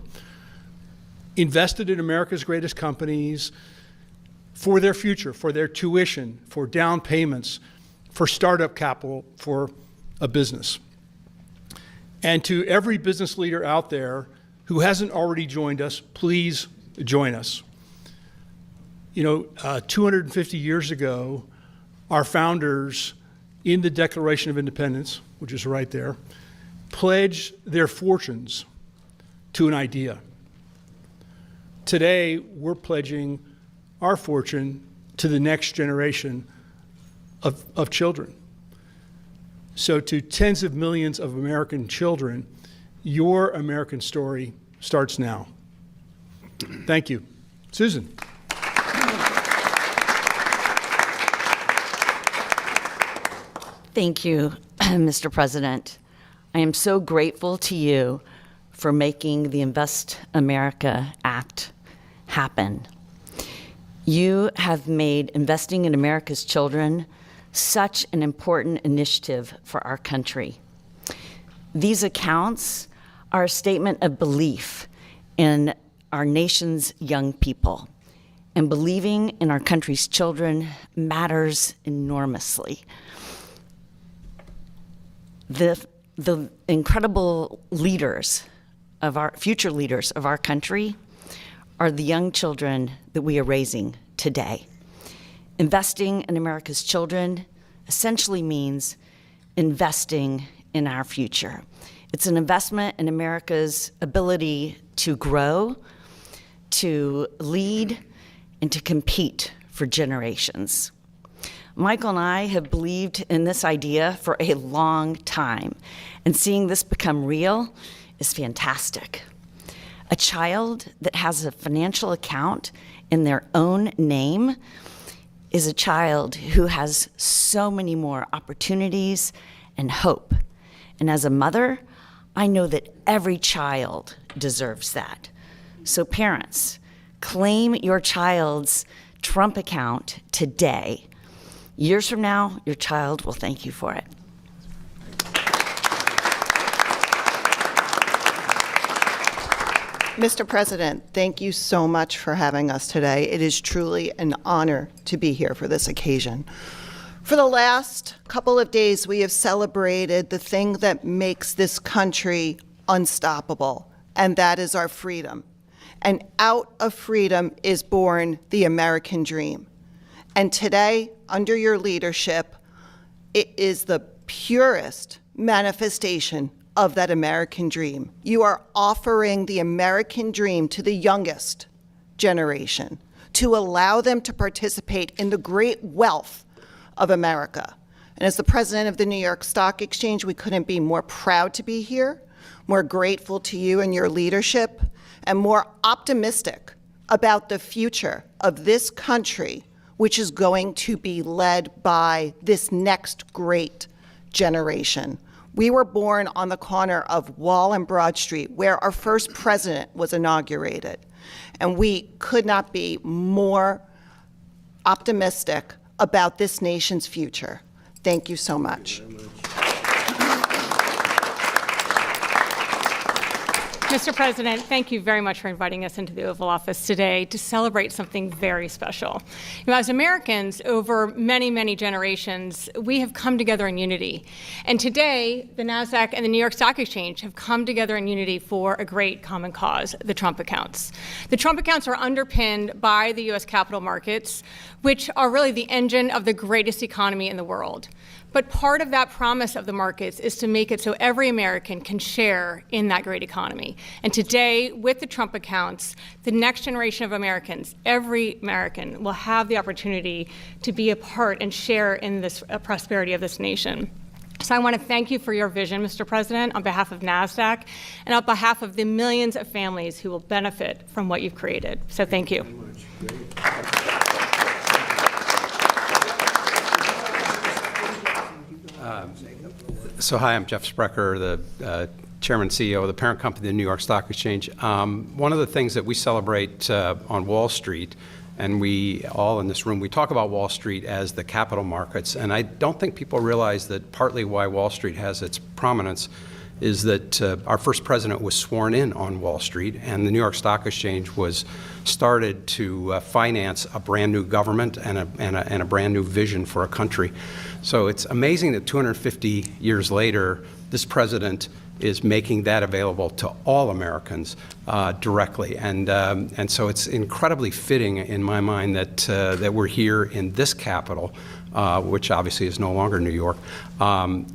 Invested in America's greatest companies for their future, for their tuition, for down payments,
for startup capital for a business. And to every business leader out there who hasn't already joined us, please join us. 250 years ago, our founders, in the Declaration of Independence, which is right there, pledged their fortunes to an idea. Today, we're pledging our fortune to the next generation of children. So to tens of millions of American children, your American story starts now. Thank you. Susan.
Thank you, Mr. President. I am so grateful to you for making the Invest America Act happen. You have made investing in America's children such an important initiative for our country. These accounts are a statement of belief in our nation's young people, and believing in our country's children matters enormously. The incredible leaders of our future leaders of our country are the young children that we are raising today. Investing in America's children essentially means investing in our future. It's an investment in America's ability to grow, to lead, and to compete for generations. Michael and I have believed in this idea for a long time, and seeing this become real is fantastic. A child that has a financial account in their own name is a child who has so many more opportunities and hope. And as a mother, I know that every child deserves that. So parents, claim your child's Trump account today. Years from now, your child will thank you for it.
Mr. President, thank you so much for having us today. It is truly an honor to be here for this occasion. For the last couple of days, we have celebrated the thing that makes this country unstoppable, and that is our freedom. And out of freedom is born the American dream. And today, under your leadership, it is the purest manifestation of that American dream. You are offering the American dream to the youngest generation to allow them to participate in the great wealth of America. And as the president of the New York Stock Exchange, we couldn't be more proud to be here, more grateful to you and your leadership, and more optimistic about the future of this country, which is going to be led by this next great generation. We were born on the corner of Wall and Broad Street, where our first president was inaugurated. And we could not be more optimistic about this nation's future. Thank you so much.
Mr. President, thank you very much for inviting us into the Oval Office today to celebrate something very special. As Americans, over many, many generations, we have come together in unity. And today, the NASDAQ and the New York Stock Exchange have come together in unity for a great common cause, the Trump accounts. The Trump accounts are underpinned by the U.S. capital markets, which are really the engine of the greatest economy in the world. But part of that promise of the markets is to make it so every American can share in that great economy. And today, with the Trump accounts, the next generation of Americans, every American, will have the opportunity to be a part and share in this prosperity of this nation. So I want to thank you for your vision, Mr. President, on behalf of NASDAQ and on behalf of the millions of families who will benefit from what you've created. So thank you.
So hi, I'm Jeff Sprecher, the Chairman and CEO of the parent company, the New York Stock Exchange. One of the things that we celebrate on Wall Street, and we all in this room, we talk about Wall Street as the capital markets, and I don't think people realize that partly why Wall Street has its prominence is that our first president was sworn in on Wall Street, and the New York Stock Exchange was started to finance a brand new government and a brand new vision for a country. So it's amazing that 250 years later, this president is making that available to all Americans directly, and so it's incredibly fitting in my mind that we're here in this capital, which obviously is no longer New York,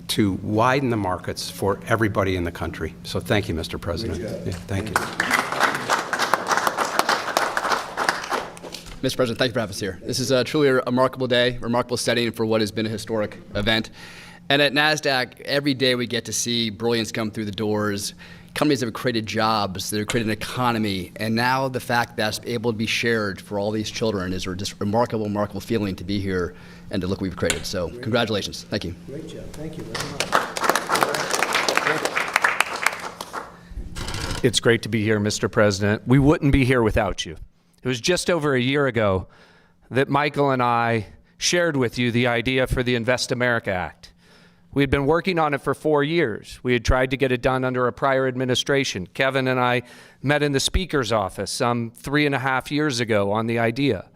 to widen the markets for everybody in the country. So thank you, Mr. President. Yeah, thank you.
Mr. President, thank you for having us here. This is truly a remarkable day, remarkable setting for what has been a historic event. And at NASDAQ, every day we get to see brilliance come through the doors. Companies that have created jobs, that have created an economy, and now the fact that's able to be shared for all these children is just remarkable, remarkable feeling to be here and to look what we've created. So congratulations. Thank you.
Great job. Thank you very much.
It's great to be here, Mr. President. We wouldn't be here without you. It was just over a year ago that Michael and I shared with you the idea for the Invest America Act. We had been working on it for 4 years. We had tried to get it done under a prior administration. Kevin and I met in the Speaker's office some 3.5 years ago on the idea.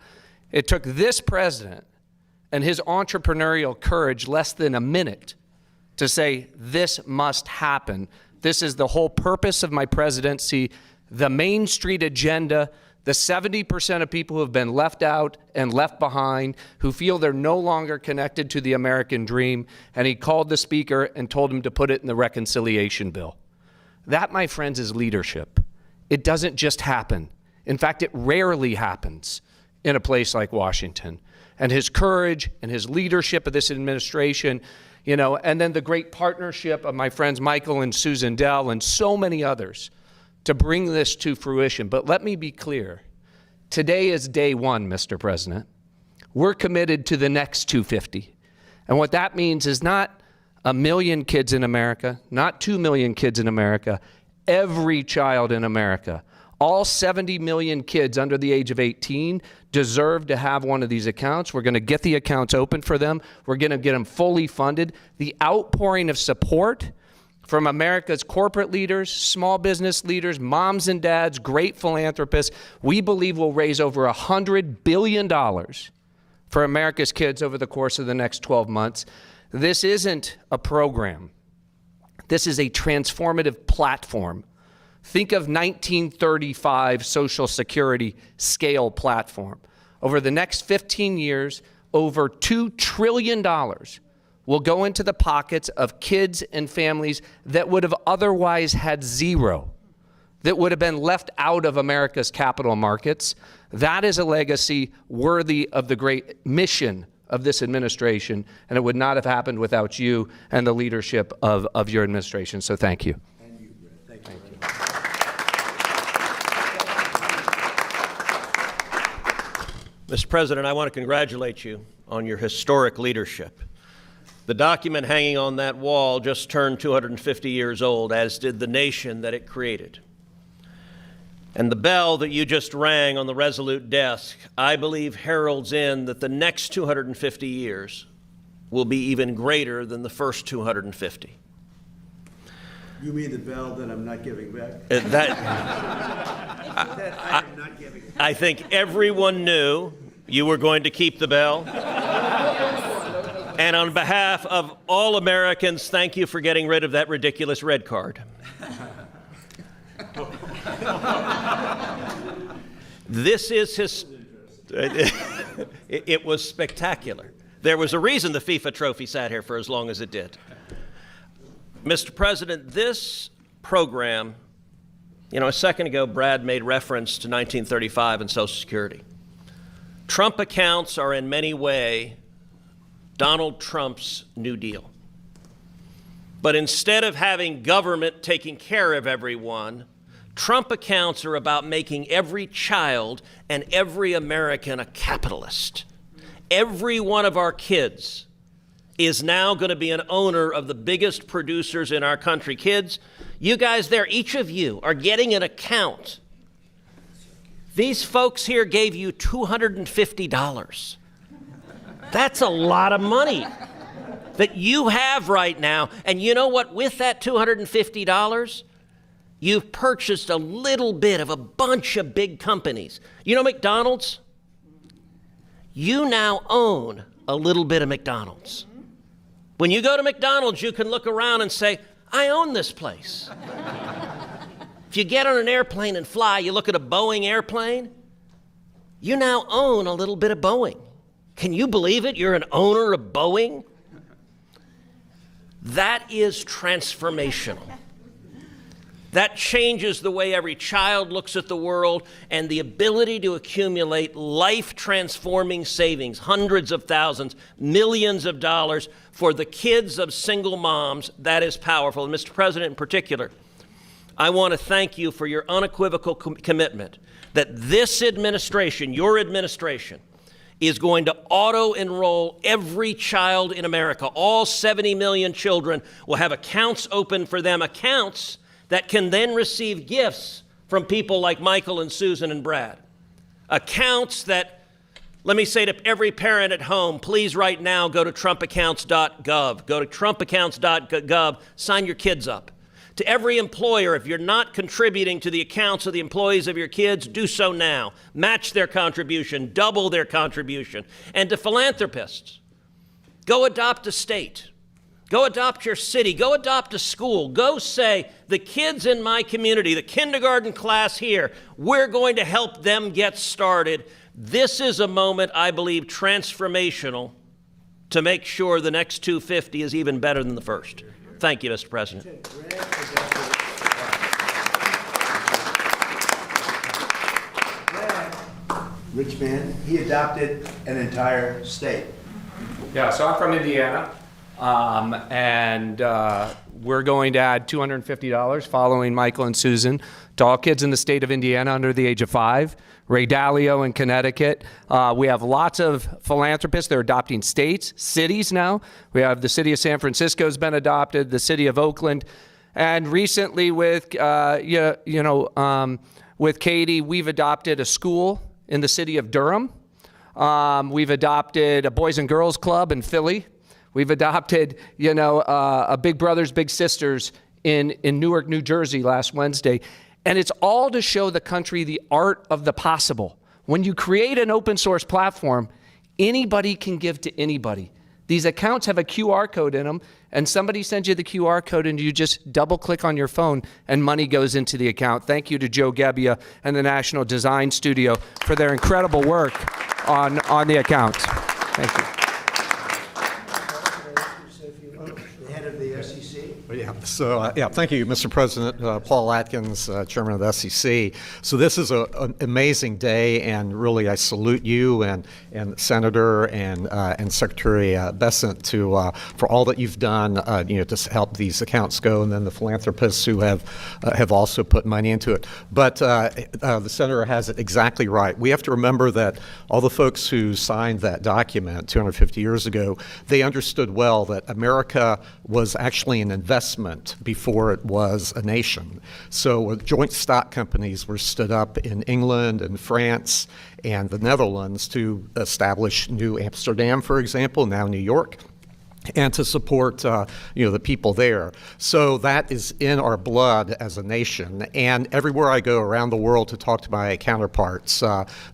It took this president and his entrepreneurial courage less than a minute to say, this must happen. This is the whole purpose of my presidency, the Main Street agenda, the 70% of people who have been left out and left behind, who feel they're no longer connected to the American dream, and he called the Speaker and told him to put it in the reconciliation bill. That, my friends, is leadership. It doesn't just happen. In fact, it rarely happens in a place like Washington. And his courage and his leadership of this administration, you know, and then the great partnership of my friends Michael and Susan Dell and so many others to bring this to fruition. But let me be clear. Today is day one, Mr. President. We're committed to the next 250. And what that means is not 1 million kids in America, not 2 million kids in America, every child in America. All 70 million kids under the age of 18 deserve to have one of these accounts. We're going to get the accounts open for them. We're going to get them fully funded. The outpouring of support from America's corporate leaders, small business leaders, moms and dads, great philanthropists, we believe will raise over $100 billion for America's kids over the course of the next 12 months. This isn't a program. This is a transformative platform. Think of 1935 Social Security scale platform. Over the next 15 years, over $2 trillion will go into the pockets of kids and families that would have otherwise had zero, that would have been left out of America's capital markets. That is a legacy worthy of the great mission of this administration, and it would not have happened without you and the leadership of your administration. So thank you.
Thank you.
Mr. President, I want to congratulate you on your historic leadership. The document hanging on that wall just turned 250 years old, as did the nation that it created. And the bell that you just rang on the Resolute desk, I believe, heralds in that the next 250 years will be even greater than the first 250.
You mean the bell that I'm not giving back?
That
I am not giving back.
I think everyone knew you were going to keep the bell. And on behalf of all Americans, thank you for getting rid of that ridiculous red card. This is his. It was spectacular. There was a reason the FIFA trophy sat here for as long as it did. Mr. President, this program, you know, a second ago, Brad made reference to 1935 and Social Security. Trump accounts are in many ways Donald Trump's New Deal. But instead of having government taking care of everyone, Trump accounts are about making every child and every American a capitalist. Every one of our kids is now going to be an owner of the biggest producers in our country. Kids, you guys there, each of you are getting an account. These folks here gave you $250. That's a lot of money. that you have right now. And you know what? With that $250, you've purchased a little bit of a bunch of big companies. You know McDonald's? You now own a little bit of McDonald's. When you go to McDonald's, you can look around and say, I own this place. If you get on an airplane and fly, you look at a Boeing airplane, you now own a little bit of Boeing. Can you believe it? You're an owner of Boeing? That is transformational. That changes the way every child looks at the world, and the ability to accumulate life-transforming savings, hundreds of thousands, millions of dollars for the kids of single moms, that is powerful. And Mr. President, in particular, I want to thank you for your unequivocal commitment that this administration, your administration, is going to auto-enroll every child in America. All 70 million children will have accounts open for them, accounts that can then receive gifts from people like Michael and Susan and Brad. Accounts that, let me say to every parent at home, please right now go to trumpaccounts.gov. Go to trumpaccounts.gov, sign your kids up. To every employer, if you're not contributing to the accounts of the employees of your kids, do so now. Match their contribution, double their contribution. And to philanthropists, go adopt a state. Go adopt your city. Go adopt a school. Go say, the kids in my community, the kindergarten class here, we're going to help them get started. This is a moment, I believe, transformational to make sure the next 250 is even better than the first. Thank you, Mr. President.
Rich man, he adopted an entire state.
Yeah, so I'm from Indiana, and we're going to add $250 following Michael and Susan to all kids in the state of Indiana under the age of 5. Ray Dalio in Connecticut. We have lots of philanthropists. They're adopting states, cities now. We have the city of San Francisco has been adopted, the city of Oakland, and recently with with Katie, we've adopted a school in the city of Durham. We've adopted a Boys and Girls Club in Philly. We've adopted, a Big Brothers Big Sisters in Newark, New Jersey last Wednesday. And it's all to show the country the art of the possible. When you create an open source platform, anybody can give to anybody. These accounts have a QR code in them, and somebody sends you the QR code and you just double click on your phone and money goes into the account. Thank you to Joe Gebbia and the National Design Studio for their incredible work on the accounts. Thank you.
The head of the SEC.
Yeah, so thank you, Mr. President. Paul Atkins, Chairman of the SEC. So this is an amazing day, and really I salute you and Senator and Secretary Bessent for all that you've done, to help these accounts go, and then the philanthropists who have also put money into it. But the Senator has it exactly right. We have to remember that all the folks who signed that document 250 years ago, they understood well that America was actually an investment before it was a nation. So joint stock companies were stood up in England and France and the Netherlands to establish New Amsterdam, for example, now New York, and to support the people there. So that is in our blood as a nation. And everywhere I go around the world to talk to my counterparts,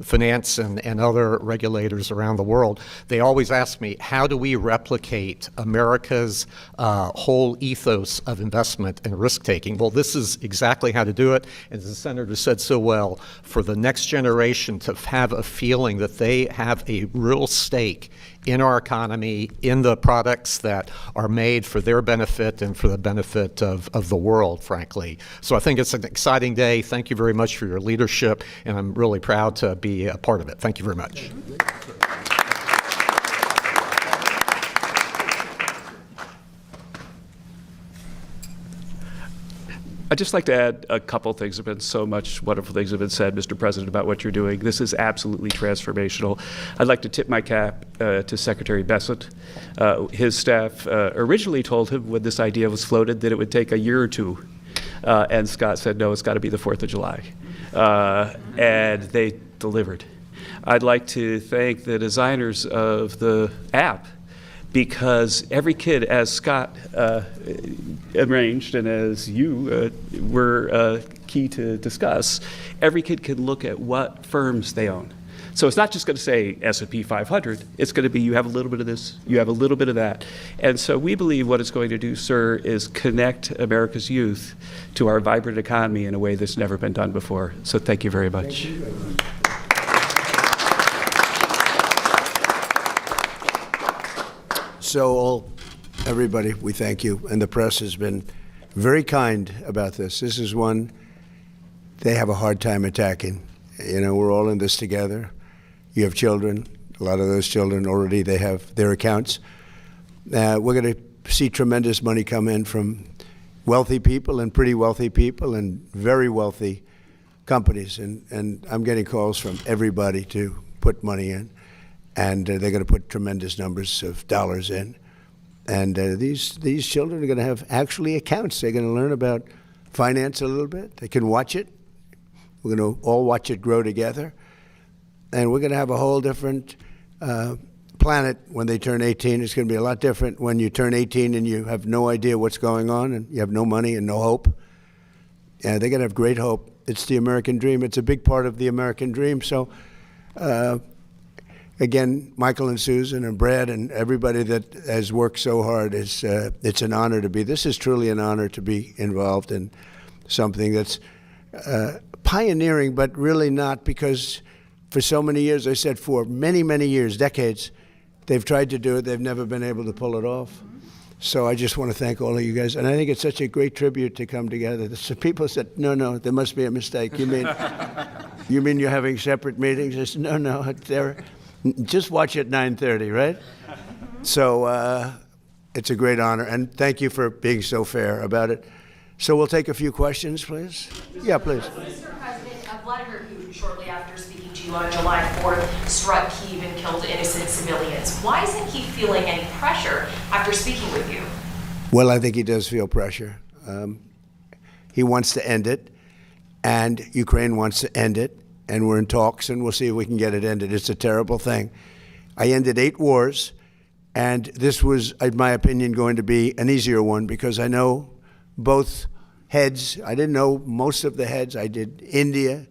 finance and other regulators around the world, they always ask me, how do we replicate America's whole ethos of investment and risk-taking? Well, this is exactly how to do it. As the Senator said so well, for the next generation to have a feeling that they have a real stake in our economy, in the products that are made for their benefit and for the benefit of the world, frankly. So I think it's an exciting day. Thank you very much for your leadership, and I'm really proud to be a part of it. Thank you very much.
I'd just like to add a couple things. There have been so much wonderful things have been said, Mr. President, about what you're doing. This is absolutely transformational. I'd like to tip my cap to Secretary Bessent. His staff originally told him when this idea was floated that it would take a year or two. And Scott said, no, it's got to be the 4th of July. And they delivered. I'd like to thank the designers of the app because every kid, as Scott arranged and as you were key to discuss, every kid can look at what firms they own. So it's not just going to say S&P 500. It's going to be you have a little bit of this, you have a little bit of that. And so we believe what it's going to do, sir, is connect America's youth to our vibrant economy in a way that's never been done before. So thank you very much.
Thank you. So everybody, we thank you. And the press has been very kind about this. This is one they have a hard time attacking. You know, we're all in this together. You have children. A lot of those children already, they have their accounts. We're going to see tremendous money come in from wealthy people and pretty wealthy people and very wealthy companies. And I'm getting calls from everybody to put money in. And they're going to put tremendous numbers of dollars in. And these children are going to have actually accounts. They're going to learn about finance a little bit. They can watch it. We're going to all watch it grow together. And we're going to have a whole different planet when they turn 18. It's going to be a lot different when you turn 18 and you have no idea what's going on and you have no money and no hope. They're going to have great hope. It's the American dream. It's a big part of the American dream. So, again, Michael and Susan and Brad and everybody that has worked so hard, it's an honor to be. This is truly an honor to be involved in something that's pioneering, but really not, because for so many years, I said for many, many years, decades, they've tried to do it. They've never been able to pull it off. So I just want to thank all of you guys. And I think it's such a great tribute to come together. So people said, no, there must be a mistake. You mean you're having separate meetings? I said, no, just watch at 9:30, right? So it's a great honor. And thank you for being so fair about it. So we'll take a few questions, please. Yeah, please.
Mr. President, Vladimir Putin, shortly after speaking to you on July 4th, struck Kyiv and killed innocent civilians. Why isn't he feeling any pressure after speaking with you?
Well, I think he does feel pressure. He wants to end it, and Ukraine wants to end it, and we're in talks, and we'll see if we can get it ended. It's a terrible thing. I ended 8 wars, and this was, in my opinion, going to be an easier one because I know both heads. I didn't know most of the heads. I did India,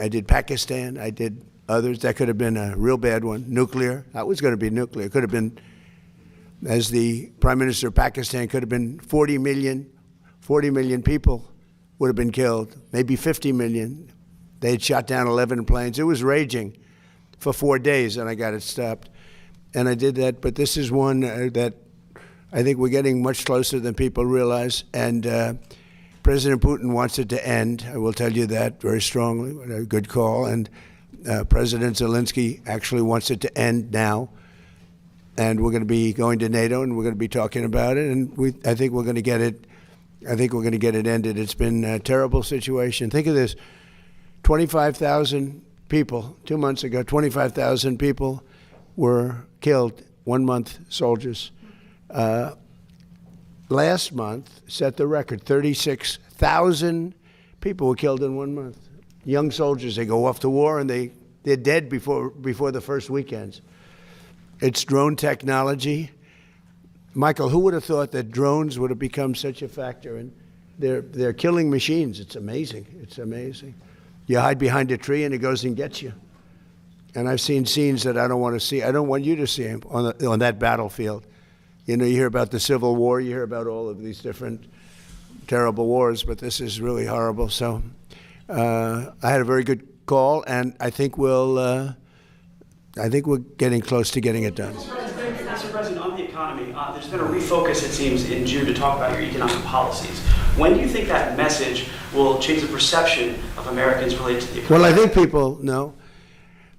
I did Pakistan, I did others. That could have been a real bad one. Nuclear, that was going to be nuclear. It could have been, as the Prime Minister of Pakistan, could have been 40 million people would have been killed, maybe 50 million. They had shot down 11 planes. It was raging for 4 days, and I got it stopped. And I did that, but this is one that I think we're getting much closer than people realize, and President Putin wants it to end. I will tell you that very strongly. A good call. And President Zelensky actually wants it to end now. And we're going to be going to NATO, and we're going to be talking about it. And I think we're going to get it. I think we're going to get it ended. It's been a terrible situation. Think of this: 25,000 people 2 months ago. 25,000 people were killed. 1 month, soldiers. Last month set the record. 36,000 people were killed in 1 month. Young soldiers, they go off to war and they're dead before the first weekends. It's drone technology. Michael, who would have thought that drones would have become such a factor? And they're killing machines. It's amazing. It's amazing. You hide behind a tree and it goes and gets you. And I've seen scenes that I don't want to see. I don't want you to see them on that battlefield. You know, you hear about the Civil War, you hear about all of these different terrible wars, but this is really horrible. So I had a very good call, and I think we're getting close to getting it done.
Mr. President, on the economy, there's been a refocus, it seems, in June to talk about your economic policies. When do you think that message will change the perception of Americans related to the economy?
Well, I think people know.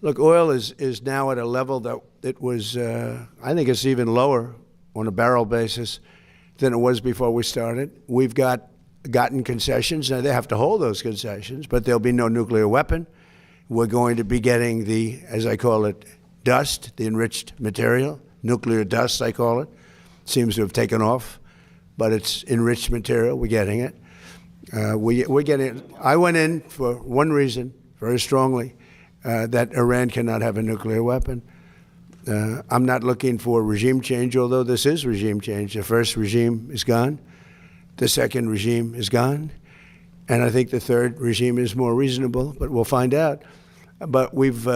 Look, oil is now at a level that it was, I think it's even lower on a barrel basis than it was before we started. We've gotten concessions. Now, they have to hold those concessions, but there'll be no nuclear weapon. We're going to be getting the, as I call it, dust, the enriched material, nuclear dust, I call it. Seems to have taken off, but it's enriched material. We're getting it. We're getting it. I went in for one reason, very strongly, that Iran cannot have a nuclear weapon. I'm not looking for regime change, although this is regime change. The first regime is gone. The second regime is gone. And I think the third regime is more reasonable, but we'll find out. But we've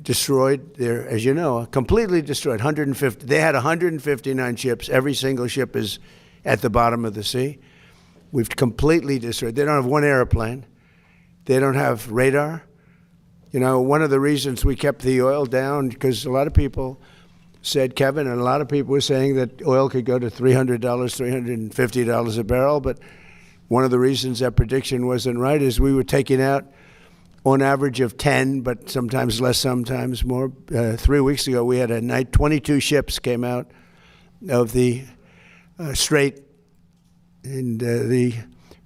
destroyed their, as you know, completely destroyed 150. They had 159 ships. Every single ship is at the bottom of the sea. We've completely destroyed. They don't have one airplane. They don't have radar. You know, one of the reasons we kept the oil down, because a lot of people said, Kevin, and a lot of people were saying that oil could go to $300, $350 a barrel, but one of the reasons that prediction wasn't right is we were taking out on average of 10, but sometimes less, sometimes more. 3 weeks ago, we had a night, 22 ships came out of the Strait, and the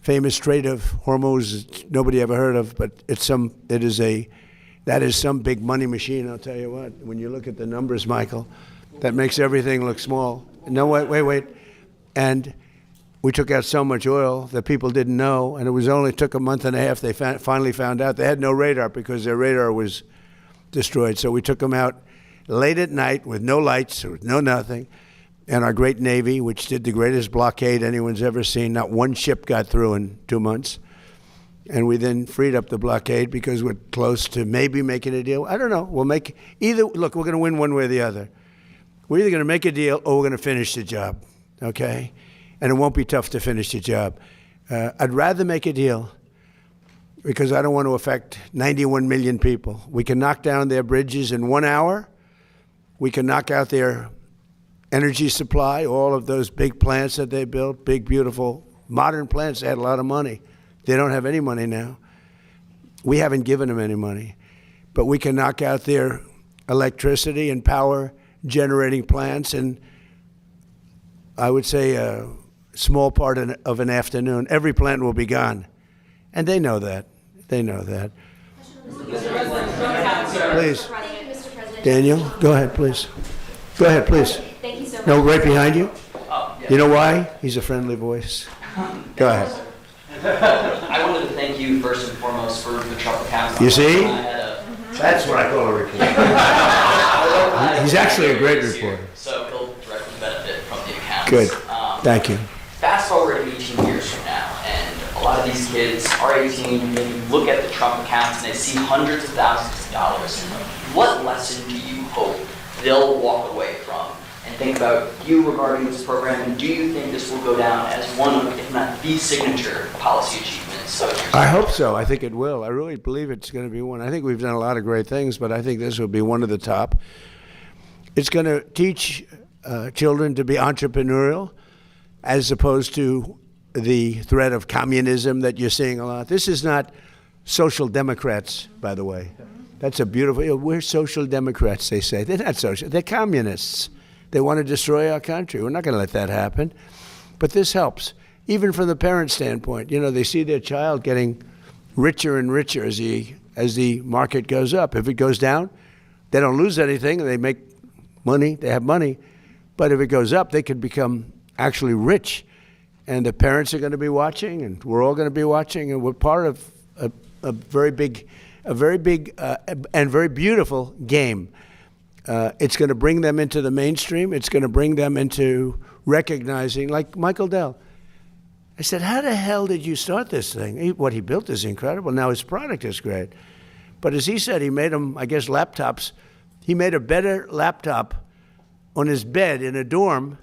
famous Strait of Hormuz, nobody ever heard of, but that is some big money machine, I'll tell you what. When you look at the numbers, Michael, that makes everything look small. No, wait. And we took out so much oil that people didn't know, and it only took a month and a half. They finally found out. They had no radar because their radar was destroyed. So we took them out late at night with no lights, with no nothing. And our great Navy, which did the greatest blockade anyone's ever seen, not one ship got through in 2 months. And we then freed up the blockade because we're close to maybe making a deal. I don't know. We'll make either. Look, we're going to win one way or the other. We're either going to make a deal or we're going to finish the job, okay? And it won't be tough to finish the job. I'd rather make a deal because I don't want to affect 91 million people. We can knock down their bridges in 1 hour. We can knock out their energy supply, all of those big plants that they built, big, beautiful, modern plants. They had a lot of money. They don't have any money now. We haven't given them any money. But we can knock out their electricity and power generating plants in, I would say, a small part of an afternoon. Every plant will be gone. And they know that. They know that. Please. Daniel, go ahead, please. Go ahead, please.
Thank you so much.
No, right behind you. You know why? He's a friendly voice. Go ahead.
I wanted to thank you first and foremost for the Trump account.
You see? That's what I call a reporter. He's actually a great reporter.
So he'll directly benefit from the accounts.
Good. Thank you.
Fast forward 18 years from now, and a lot of these kids are 18, and they look at the Trump accounts and they see hundreds of thousands of dollars. What lesson do you hope they'll walk away from and think about you regarding this program, and do you think this will go down as one of, if not the signature policy achievements of yours?
I hope so. I think it will. I really believe it's going to be one. I think we've done a lot of great things, but I think this will be one of the top. It's going to teach children to be entrepreneurial as opposed to the threat of communism that you're seeing a lot. This is not social democrats, by the way. That's a beautiful, we're social democrats, they say. They're not social, they're communists. They want to destroy our country. We're not going to let that happen. But this helps, even from the parent standpoint. You know, they see their child getting richer and richer as the market goes up. If it goes down, they don't lose anything. They make money. They have money. But if it goes up, they could become actually rich. And the parents are going to be watching, and we're all going to be watching, and we're part of a very big and very beautiful game. It's going to bring them into the mainstream. It's going to bring them into recognizing, like Michael Dell. I said, how the hell did you start this thing? What he built is incredible. Now his product is great. But as he said, he made them, I guess, laptops. He made a better laptop on his bed in a dorm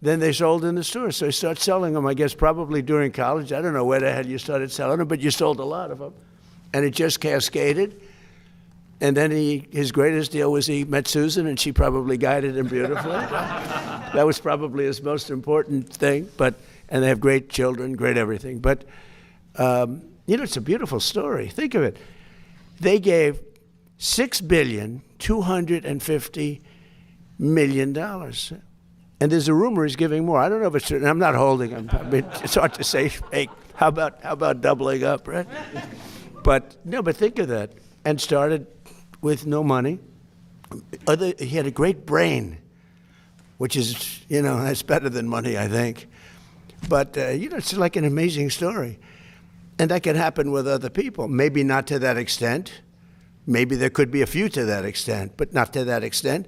than they sold in the store. So he started selling them, I guess, probably during college. I don't know where the hell you started selling them, but you sold a lot of them. And it just cascaded. And then his greatest deal was he met Susan, and she probably guided him beautifully. That was probably his most important thing. And they have great children, great everything. But, it's a beautiful story. Think of it. They gave $6.25 billion. And there's a rumor he's giving more. I don't know if it's true. I'm not holding him. I mean, it's hard to say fake. How about doubling up, right? But think of that. And started with no money. He had a great brain, which is, that's better than money, I think. But, it's like an amazing story. And that can happen with other people. Maybe not to that extent. Maybe there could be a few to that extent, but not to that extent.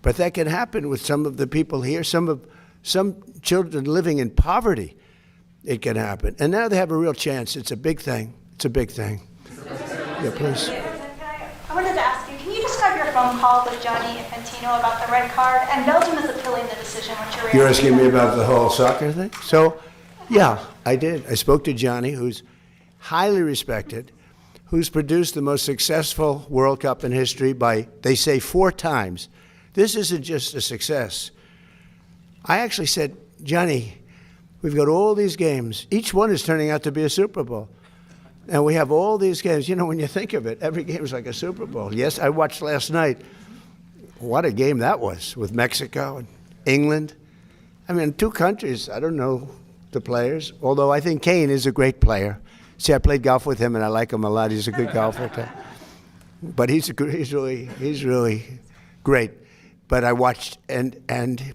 But that can happen with some of the people here, some children living in poverty. It can happen. And now they have a real chance. It's a big thing. It's a big thing. Yeah, please.
I wanted to ask you, can you describe your phone call with Gianni Infantino about the red card? And Belgium is appealing the decision. What's your reaction?
You're asking me about the whole soccer thing? So, yeah, I did. I spoke to Gianni, who's highly respected, who's produced the most successful World Cup in history by, they say, 4 times. This isn't just a success. I actually said, Gianni, we've got all these games. Each one is turning out to be a Super Bowl. And we have all these games. You know, when you think of it, every game is like a Super Bowl. Yes, I watched last night. What a game that was with Mexico and England. I mean, 2 countries, I don't know the players, although I think Kane is a great player. See, I played golf with him, and I like him a lot. He's a good golfer. But he's really great. But I watched, and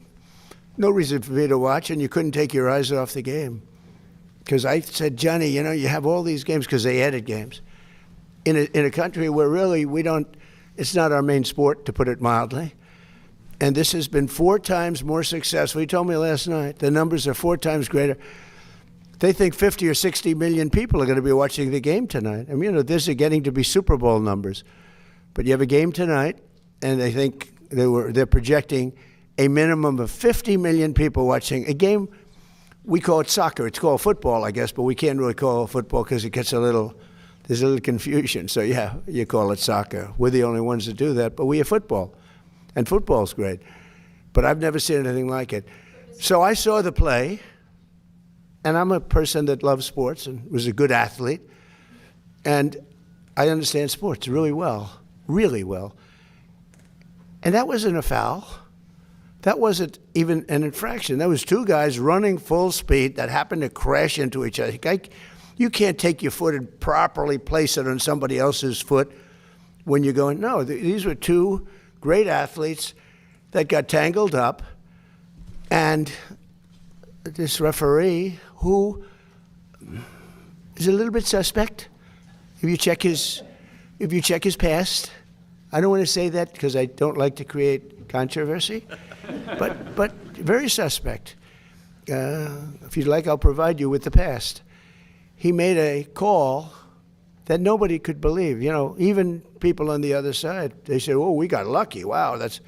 no reason for me to watch, and you couldn't take your eyes off the game. Because I said, Johnny, you know, you have all these games, because they added games, in a country where really it's not our main sport, to put it mildly. And this has been 4 times more successful. He told me last night, the numbers are 4 times greater. They think 50 or 60 million people are going to be watching the game tonight. I mean, you know, this is getting to be Super Bowl numbers. But you have a game tonight, and they think they're projecting a minimum of 50 million people watching a game. We call it soccer. It's called football, I guess, but we can't really call it football because it gets there's a little confusion. So yeah, you call it soccer. We're the only ones that do that, but we have football, and football's great. But I've never seen anything like it. So I saw the play, and I'm a person that loves sports and was a good athlete, and I understand sports really well, really well. And that wasn't a foul. That wasn't even an infraction. That was 2 guys running full speed that happened to crash into each other. You can't take your foot and properly place it on somebody else's foot when you're going, no, these were 2 great athletes that got tangled up, and this referee, who is a little bit suspect, if you check his past, I don't want to say that because I don't like to create controversy, but very suspect. If you'd like, I'll provide you with the past. He made a call that nobody could believe. You know, even people on the other side, they say, "Oh, we got lucky. Wow, that's."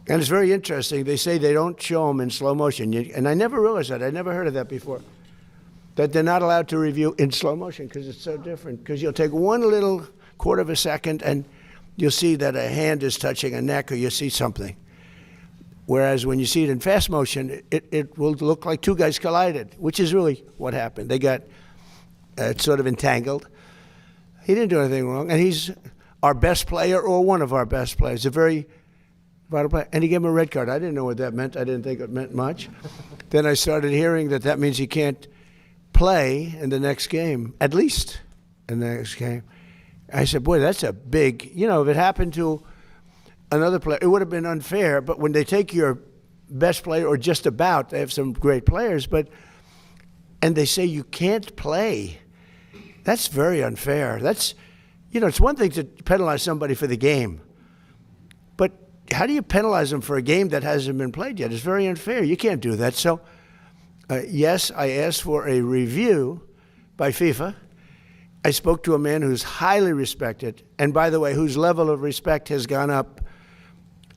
And it's very interesting. They say they don't show them in slow motion, and I never realized that. I never heard of that before. That they're not allowed to review in slow motion because it's so different. Because you'll take one little quarter of a second and you'll see that a hand is touching a neck, or you'll see something. Whereas when you see it in fast motion, it will look like 2 guys collided, which is really what happened. They got sort of entangled. He didn't do anything wrong, and he's our best player, or one of our best players, a very vital player. And he gave him a red card. I didn't know what that meant. I didn't think it meant much. Then I started hearing that means he can't play in the next game, at least in the next game. I said, boy, that's a big, you know, if it happened to another player, it would have been unfair. But when they take your best player, or just about, they have some great players, and they say you can't play, that's very unfair. That's, you know, it's one thing to penalize somebody for the game, but how do you penalize them for a game that hasn't been played yet? It's very unfair. You can't do that. So, yes, I asked for a review by FIFA. I spoke to a man who's highly respected, and by the way, whose level of respect has gone up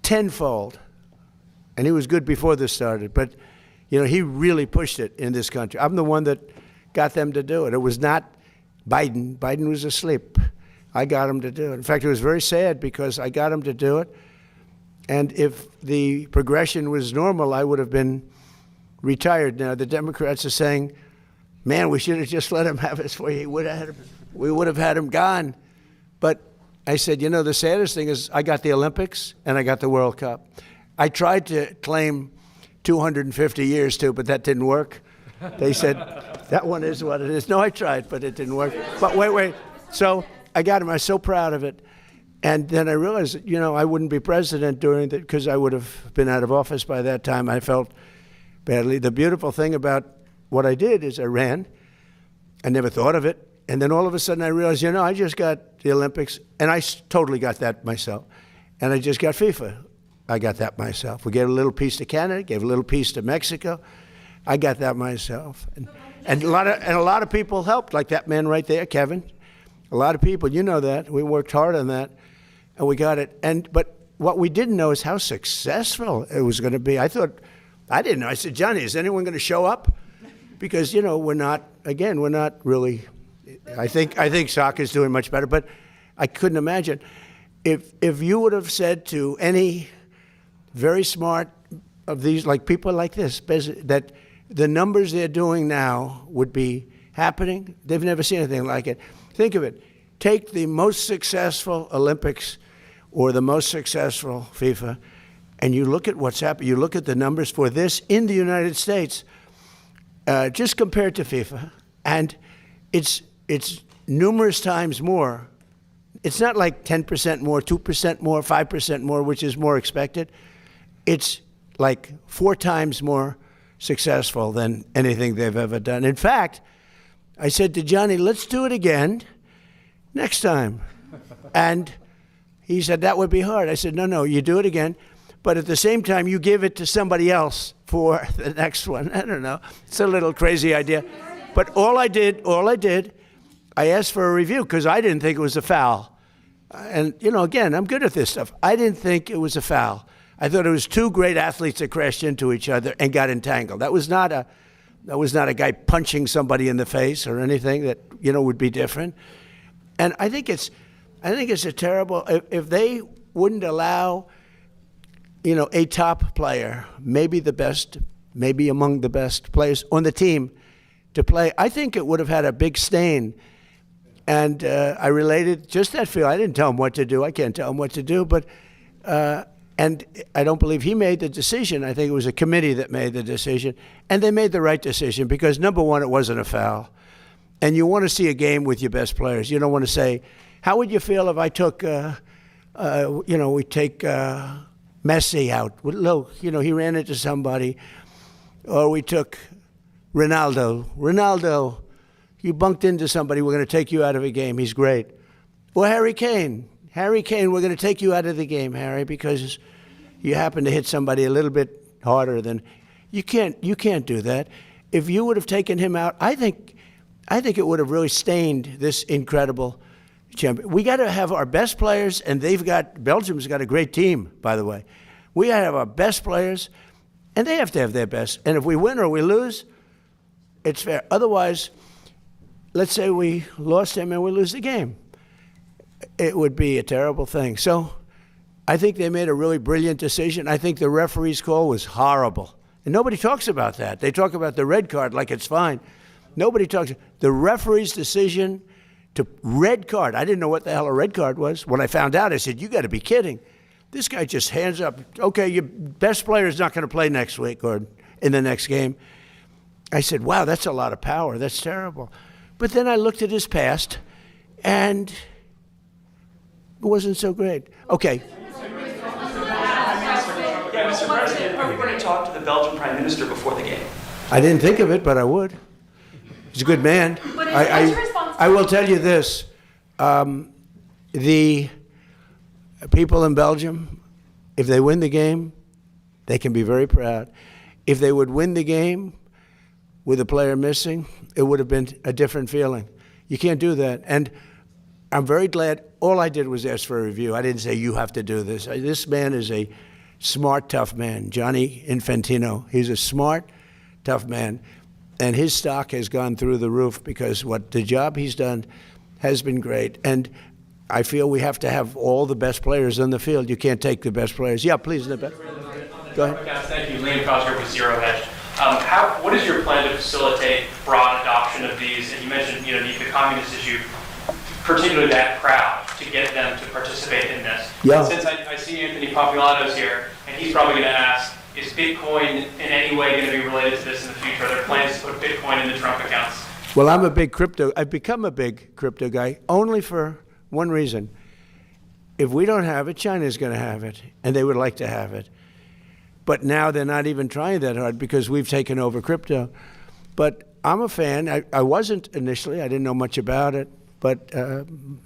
tenfold. And he was good before this started, but you know, he really pushed it in this country. I'm the one that got them to do it. It was not Biden. Biden was asleep. I got him to do it. In fact, it was very sad because I got him to do it, and if the progression was normal, I would have been retired now. The Democrats are saying, man, we should have just let him have his way. We would have had him gone. But I said, you know, the saddest thing is I got the Olympics and I got the World Cup. I tried to claim 250 years too, but that didn't work. They said, that one is what it is. No, I tried, but it didn't work. But wait. So I got him. I was so proud of it. And then I realized that, you know, I wouldn't be president during that because I would have been out of office by that time. I felt badly. The beautiful thing about what I did is I ran. I never thought of it. And then all of a sudden I realized, I just got the Olympics, and I totally got that myself. And I just got FIFA. I got that myself. We gave a little piece to Canada, gave a little piece to Mexico. I got that myself. And a lot of people helped, like that man right there, Kevin. A lot of people, you know that. We worked hard on that, and we got it. But what we didn't know is how successful it was going to be. I didn't know. I said, Johnny, is anyone going to show up? Because, we're not really, I think soccer's doing much better, but I couldn't imagine. If you would have said to any very smart of these, like people like this, that the numbers they're doing now would be happening, they've never seen anything like it. Think of it. Take the most successful Olympics or the most successful FIFA, and you look at what's happened. You look at the numbers for this in the United States, just compared to FIFA, and it's numerous times more. It's not like 10% more, 2% more, 5% more, which is more expected. It's like 4 times more successful than anything they've ever done. In fact, I said to Johnny, let's do it again next time. And he said, that would be hard. I said, no, you do it again. But at the same time, you give it to somebody else for the next one. I don't know. It's a little crazy idea. But all I did, I asked for a review because I didn't think it was a foul. And, again, I'm good at this stuff. I didn't think it was a foul. I thought it was 2 great athletes that crashed into each other and got entangled. That was not a guy punching somebody in the face or anything that, would be different. And I think it's a terrible, if they wouldn't allow, a top player, maybe the best, maybe among the best players on the team to play, I think it would have had a big stain. And I related just that feel. I didn't tell him what to do. I can't tell him what to do. But and I don't believe he made the decision. I think it was a committee that made the decision. And they made the right decision because, number one, it wasn't a foul. And you want to see a game with your best players. You don't want to say, how would you feel if I took, we take Messi out? Look, he ran into somebody. Or we took Ronaldo, you bunked into somebody, we're going to take you out of a game. He's great. Or Harry Kane, we're going to take you out of the game, Harry, because you happen to hit somebody a little bit harder than you can't do that. If you would have taken him out, I think it would have really stained this incredible champion. We got to have our best players, and Belgium's got a great team, by the way. We got to have our best players, and they have to have their best. And if we win or we lose, it's fair. Otherwise, let's say we lost him and we lose the game. It would be a terrible thing. So I think they made a really brilliant decision. I think the referee's call was horrible. And nobody talks about that. They talk about the red card like it's fine. Nobody talks. The referee's decision to red card. I didn't know what the hell a red card was. When I found out, I said, you got to be kidding. This guy just hands up, okay, your best player is not going to play next week or in the next game. I said, wow, that's a lot of power. That's terrible. But then I looked at his past, and it wasn't so great. Okay.
Yeah, Mr. President, are you going to talk to the Belgian Prime Minister before the game?
I didn't think of it, but I would. He's a good man. I will tell you this. The people in Belgium, if they win the game, they can be very proud. If they would win the game with a player missing, it would have been a different feeling. You can't do that. And I'm very glad. All I did was ask for a review. I didn't say, you have to do this. This man is a smart, tough man, Gianni Infantino. He's a smart, tough man. And his stock has gone through the roof because the job he's done has been great. And I feel we have to have all the best players on the field. You can't take the best players. Yeah, please. Go ahead.
Thank you. Liam Cosgrove with Zero Hedge. What is your plan to facilitate broad adoption of these? And you mentioned, the communist issue, particularly that crowd, to get them to participate in this.
Yeah.
Since I see Anthony Populato's here, and he's probably going to ask, is Bitcoin in any way going to be related to this in the future? Are there plans to put Bitcoin into Trump accounts?
Well, I've become a big crypto guy only for one reason. If we don't have it, China's going to have it, and they would like to have it. But now they're not even trying that hard because we've taken over crypto. But I'm a fan. I wasn't initially. I didn't know much about it. But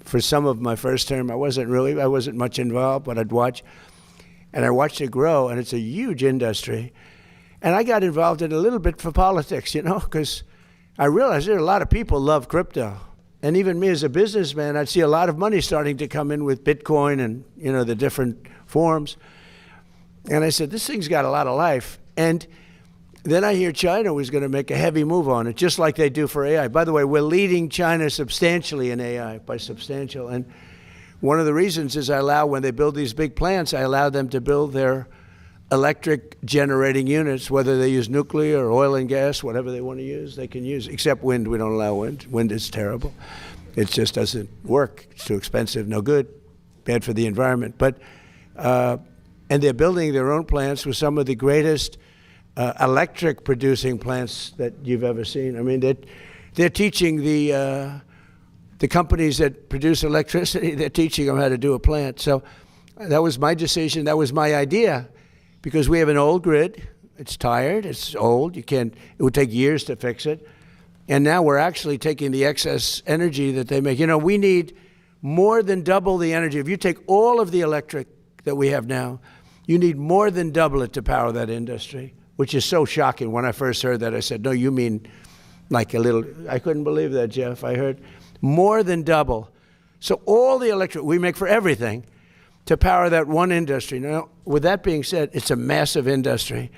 for some of my first term, I wasn't much involved, but I'd watch. And I watched it grow, and it's a huge industry. And I got involved in it a little bit for politics, because I realized there are a lot of people love crypto. And even me as a businessman, I'd see a lot of money starting to come in with Bitcoin and, the different forms. And I said, this thing's got a lot of life. And then I hear China was going to make a heavy move on it, just like they do for AI. By the way, we're leading China substantially in AI, by substantial. And one of the reasons is when they build these big plants, I allow them to build their electric generating units, whether they use nuclear or oil and gas, whatever they want to use, they can use, except wind. We don't allow wind. Wind is terrible. It just doesn't work. It's too expensive, no good, bad for the environment. But, and they're building their own plants with some of the greatest electric producing plants that you've ever seen. I mean, they're teaching the companies that produce electricity, they're teaching them how to do a plant. So that was my decision. That was my idea. Because we have an old grid, it's tired, it's old, it would take years to fix it. And now we're actually taking the excess energy that they make. We need more than double the energy. If you take all of the electric that we have now, you need more than double it to power that industry, which is so shocking. When I first heard that, I said, no, you mean like a little, I couldn't believe that, Jeff. I heard more than double. So all the electric we make for everything, to power that one industry. Now, with that being said, it's a massive industry,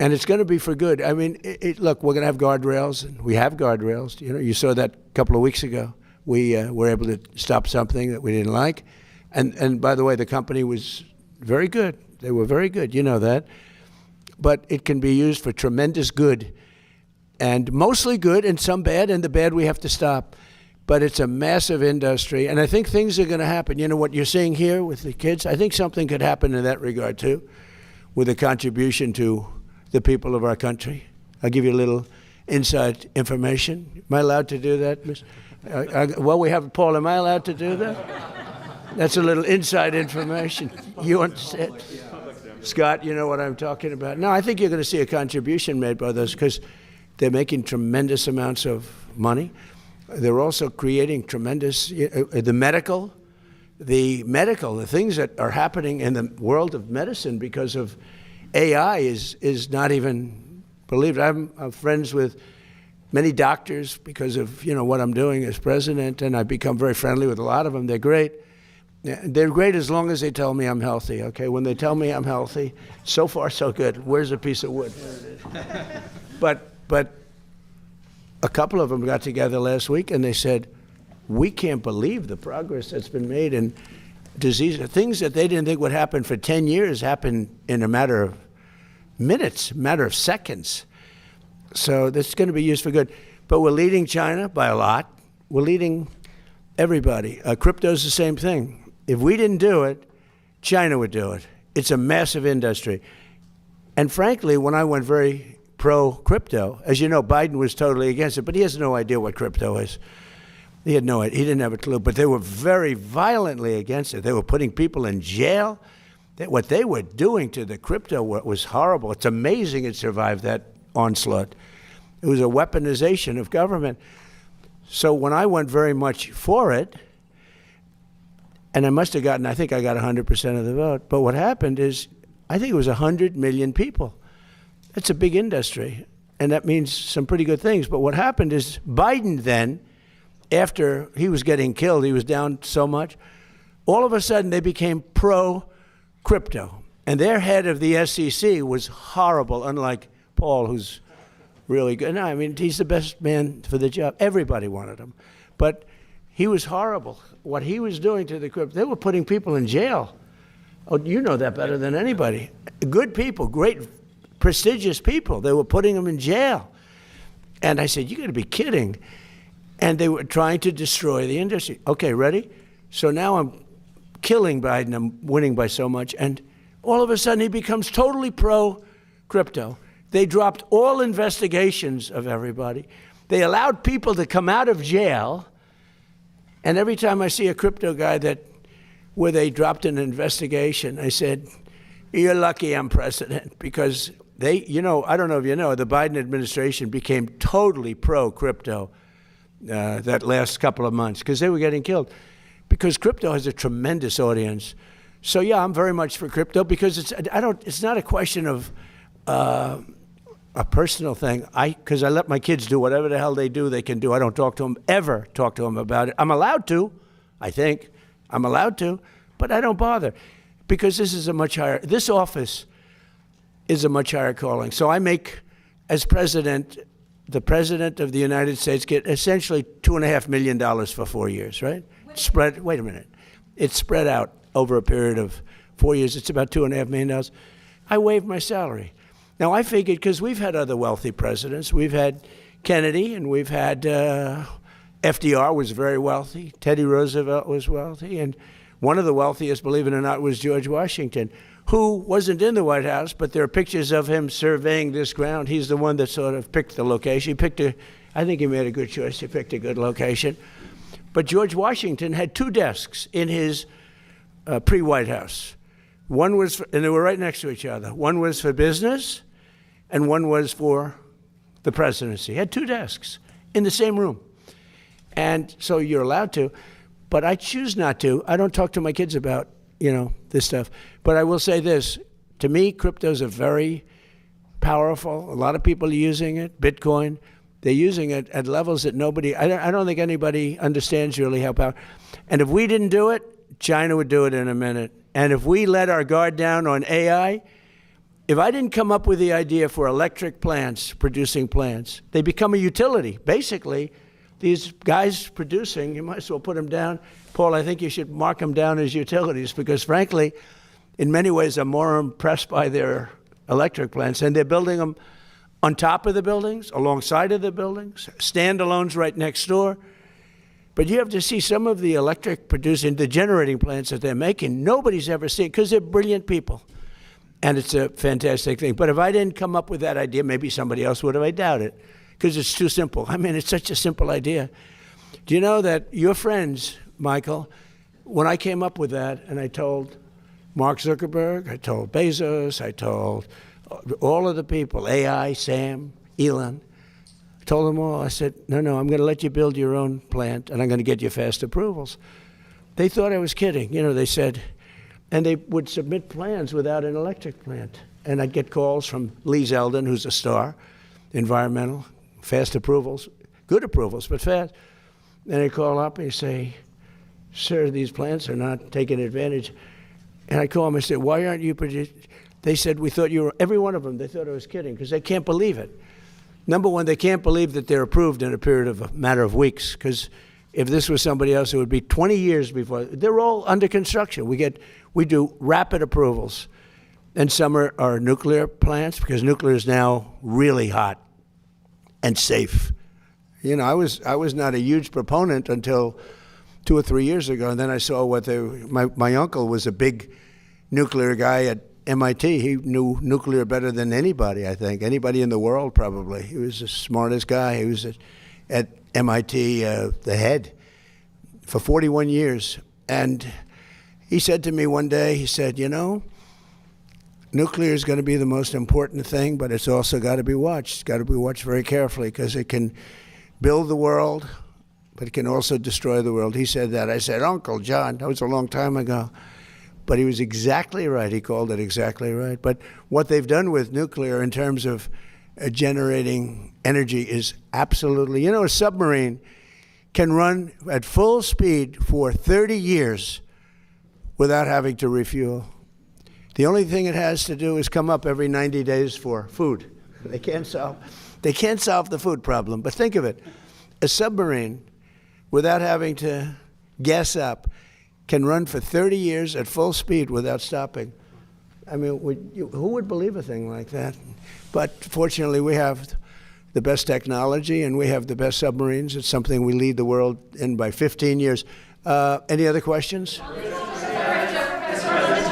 and it's going to be for good. I mean, look, we're going to have guardrails, and we have guardrails. You saw that a couple of weeks ago. We were able to stop something that we didn't like, and by the way, the company was very good. They were very good. You know that. But it can be used for tremendous good, and mostly good, and some bad, and the bad we have to stop. But it's a massive industry, and I think things are going to happen. What you're seeing here with the kids, I think something could happen in that regard too, with a contribution to the people of our country. I'll give you a little inside information. Am I allowed to do that, Miss? Well, we have Paul. Am I allowed to do that? That's a little inside information. You understand? Scott, you know what I'm talking about. No, I think you're going to see a contribution made by those because they're making tremendous amounts of money. They're also creating tremendous, the things that are happening in the world of medicine because of AI is not even believed. I'm friends with many doctors because of, what I'm doing as president, and I've become very friendly with a lot of them. They're great. They're great as long as they tell me I'm healthy, okay? When they tell me I'm healthy, so far so good. Where's a piece of wood? But a couple of them got together last week and they said, we can't believe the progress that's been made in disease. Things that they didn't think would happen for 10 years happen in a matter of minutes, matter of seconds. So that's going to be used for good. But we're leading China by a lot. We're leading everybody. Crypto's the same thing. If we didn't do it, China would do it. It's a massive industry. And frankly, when I went very pro-crypto. As you know, Biden was totally against it, but he has no idea what crypto is. He had no idea. He didn't have a clue, but they were very violently against it. They were putting people in jail. What they were doing to the crypto was horrible. It's amazing it survived that onslaught. It was a weaponization of government. So when I went very much for it, and I think I got 100% of the vote, but what happened is, I think it was 100 million people. That's a big industry, and that means some pretty good things. But what happened is Biden then, after he was getting killed, he was down so much, all of a sudden they became pro-crypto. And their head of the SEC was horrible, unlike Paul, who's really good. No, I mean, he's the best man for the job. Everybody wanted him. But he was horrible. What he was doing to the crypto, they were putting people in jail. Oh, you know that better than anybody. Good people, great prestigious people. They were putting them in jail. And I said, you got to be kidding. And they were trying to destroy the industry. Okay, ready? So now I'm killing Biden. I'm winning by so much. And all of a sudden he becomes totally pro-crypto. They dropped all investigations of everybody. They allowed people to come out of jail. And every time I see a crypto guy where they dropped an investigation, I said, you're lucky I'm president, because I don't know if you know, the Biden administration became totally pro-crypto that last couple of months because they were getting killed. Because crypto has a tremendous audience. So yeah, I'm very much for crypto because it's not a question of a personal thing. Because I let my kids do whatever the hell they do, they can do. I don't ever talk to them about it. I'm allowed to, I think. I'm allowed to, but I don't bother because this office is a much higher calling. So I make, as president, the president of the United States get essentially $2.5 million for 4 years, right? Wait a minute. It's spread out over a period of 4 years. It's about $2.5 million. I waived my salary. Now I figured, because we've had other wealthy presidents. We've had Kennedy, and we've had FDR was very wealthy. Teddy Roosevelt was wealthy. And one of the wealthiest, believe it or not, was George Washington, who wasn't in the White House, but there are pictures of him surveying this ground. He's the one that sort of picked the location. I think he made a good choice. He picked a good location. But George Washington had 2 desks in his pre-White House. One was, and they were right next to each other. One was for business, and one was for the presidency. He had 2 desks in the same room. And so you're allowed to, but I choose not to. I don't talk to my kids about, this stuff. But I will say this, to me, cryptos are very powerful. A lot of people are using it, Bitcoin. They're using it at levels that I don't think anybody understands really how powerful. And if we didn't do it, China would do it in a minute. And if we let our guard down on AI, if I didn't come up with the idea for electric plants, producing plants, they become a utility. Basically, these guys producing, you might as well put them down. Paul, I think you should mark them down as utilities because, frankly, in many ways, I'm more impressed by their electric plants. And they're building them on top of the buildings, alongside of the buildings, standalones right next door. But you have to see some of the electric producing, the generating plants that they're making. Nobody's ever seen because they're brilliant people. And it's a fantastic thing. But if I didn't come up with that idea, maybe somebody else would have. I doubt it because it's too simple. I mean, it's such a simple idea. Do you know that your friends, Michael, when I came up with that and I told Mark Zuckerberg, I told Bezos, I told all of the people, AI, Sam, Elon, I told them all, I said, no, I'm going to let you build your own plant and I'm going to get you fast approvals. They thought I was kidding. They said, and they would submit plans without an electric plant. And I'd get calls from Lee Zeldin, who's a star, environmental, fast approvals, good approvals, but fast. And they'd call up and say, sir, these plants are not taking advantage. And I call them and say, why aren't you producing? They said, we thought you were, every one of them, they thought I was kidding because they can't believe it. Number one, they can't believe that they're approved in a matter of weeks because if this was somebody else, it would be 20 years before. They're all under construction. We do rapid approvals. And some are nuclear plants because nuclear is now really hot and safe. I was not a huge proponent until 2 or 3 years ago, and then I saw my uncle was a big nuclear guy at MIT. He knew nuclear better than anybody, I think. Anybody in the world, probably. He was the smartest guy. He was at MIT, the head, for 41 years. And he said to me one day, he said, nuclear is going to be the most important thing, but it's also got to be watched. It's got to be watched very carefully because it can build the world, but it can also destroy the world. He said that. I said, Uncle John, that was a long time ago. But he was exactly right. He called it exactly right. But what they've done with nuclear in terms of generating energy is absolutely, a submarine can run at full speed for 30 years without having to refuel. The only thing it has to do is come up every 90 days for food. They can't solve the food problem. But think of it, a submarine, without having to gas up, can run for 30 years at full speed without stopping. I mean, who would believe a thing like that? But fortunately, we have the best technology and we have the best submarines. It's something we lead the world in by 15 years. Any other questions? Go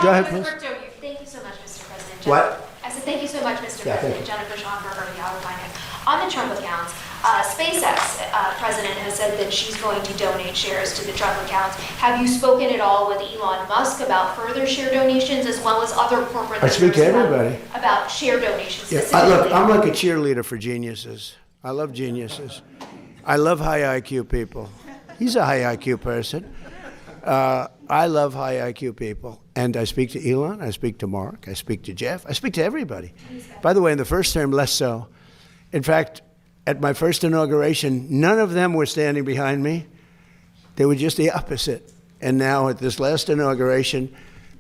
ahead, please.
Thank you so much, Mr. President.
What?
I said thank you so much, Mr. President. Jennifer Schomburg, the Hour Finance. On the Trump accounts, SpaceX president has said that she's going to donate shares to the Trump accounts. Have you spoken at all with Elon Musk about further share donations as well as other corporate
I speak to
leaders
everybody.
about share donations
Yeah,
specifically?
I'm like a cheerleader for geniuses. I love geniuses. I love high IQ people. He's a high IQ person. I love high IQ people. And I speak to Elon, I speak to Mark, I speak to Jeff, I speak to everybody. By the way, in the first term, less so. In fact, at my first inauguration, none of them were standing behind me. They were just the opposite. And now at this last inauguration,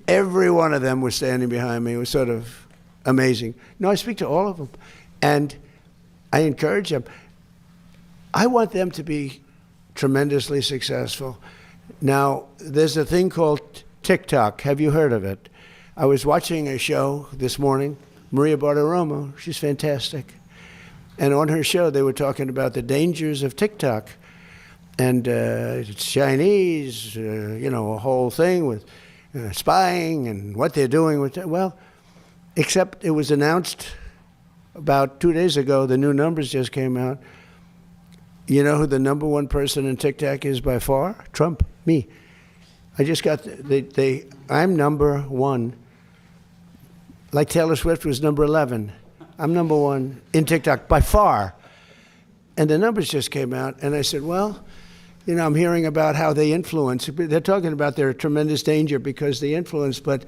every one of them was standing behind me. It was sort of amazing. No, I speak to all of them. And I encourage them. I want them to be tremendously successful. Now, there's a thing called TikTok. Have you heard of it? I was watching a show this morning, Maria Bartiromo. She's fantastic. And on her show, they were talking about the dangers of TikTok. And it's Chinese, a whole thing with spying and what they're doing with it. Well, except it was announced about 2 days ago, the new numbers just came out. You know who the number one person in TikTok is by far? Trump, me. I just got, I'm number one. Like Taylor Swift was number 11. I'm number one in TikTok by far. And the numbers just came out, and I said, well, I'm hearing about how they influence. They're talking about their tremendous danger because they influence, but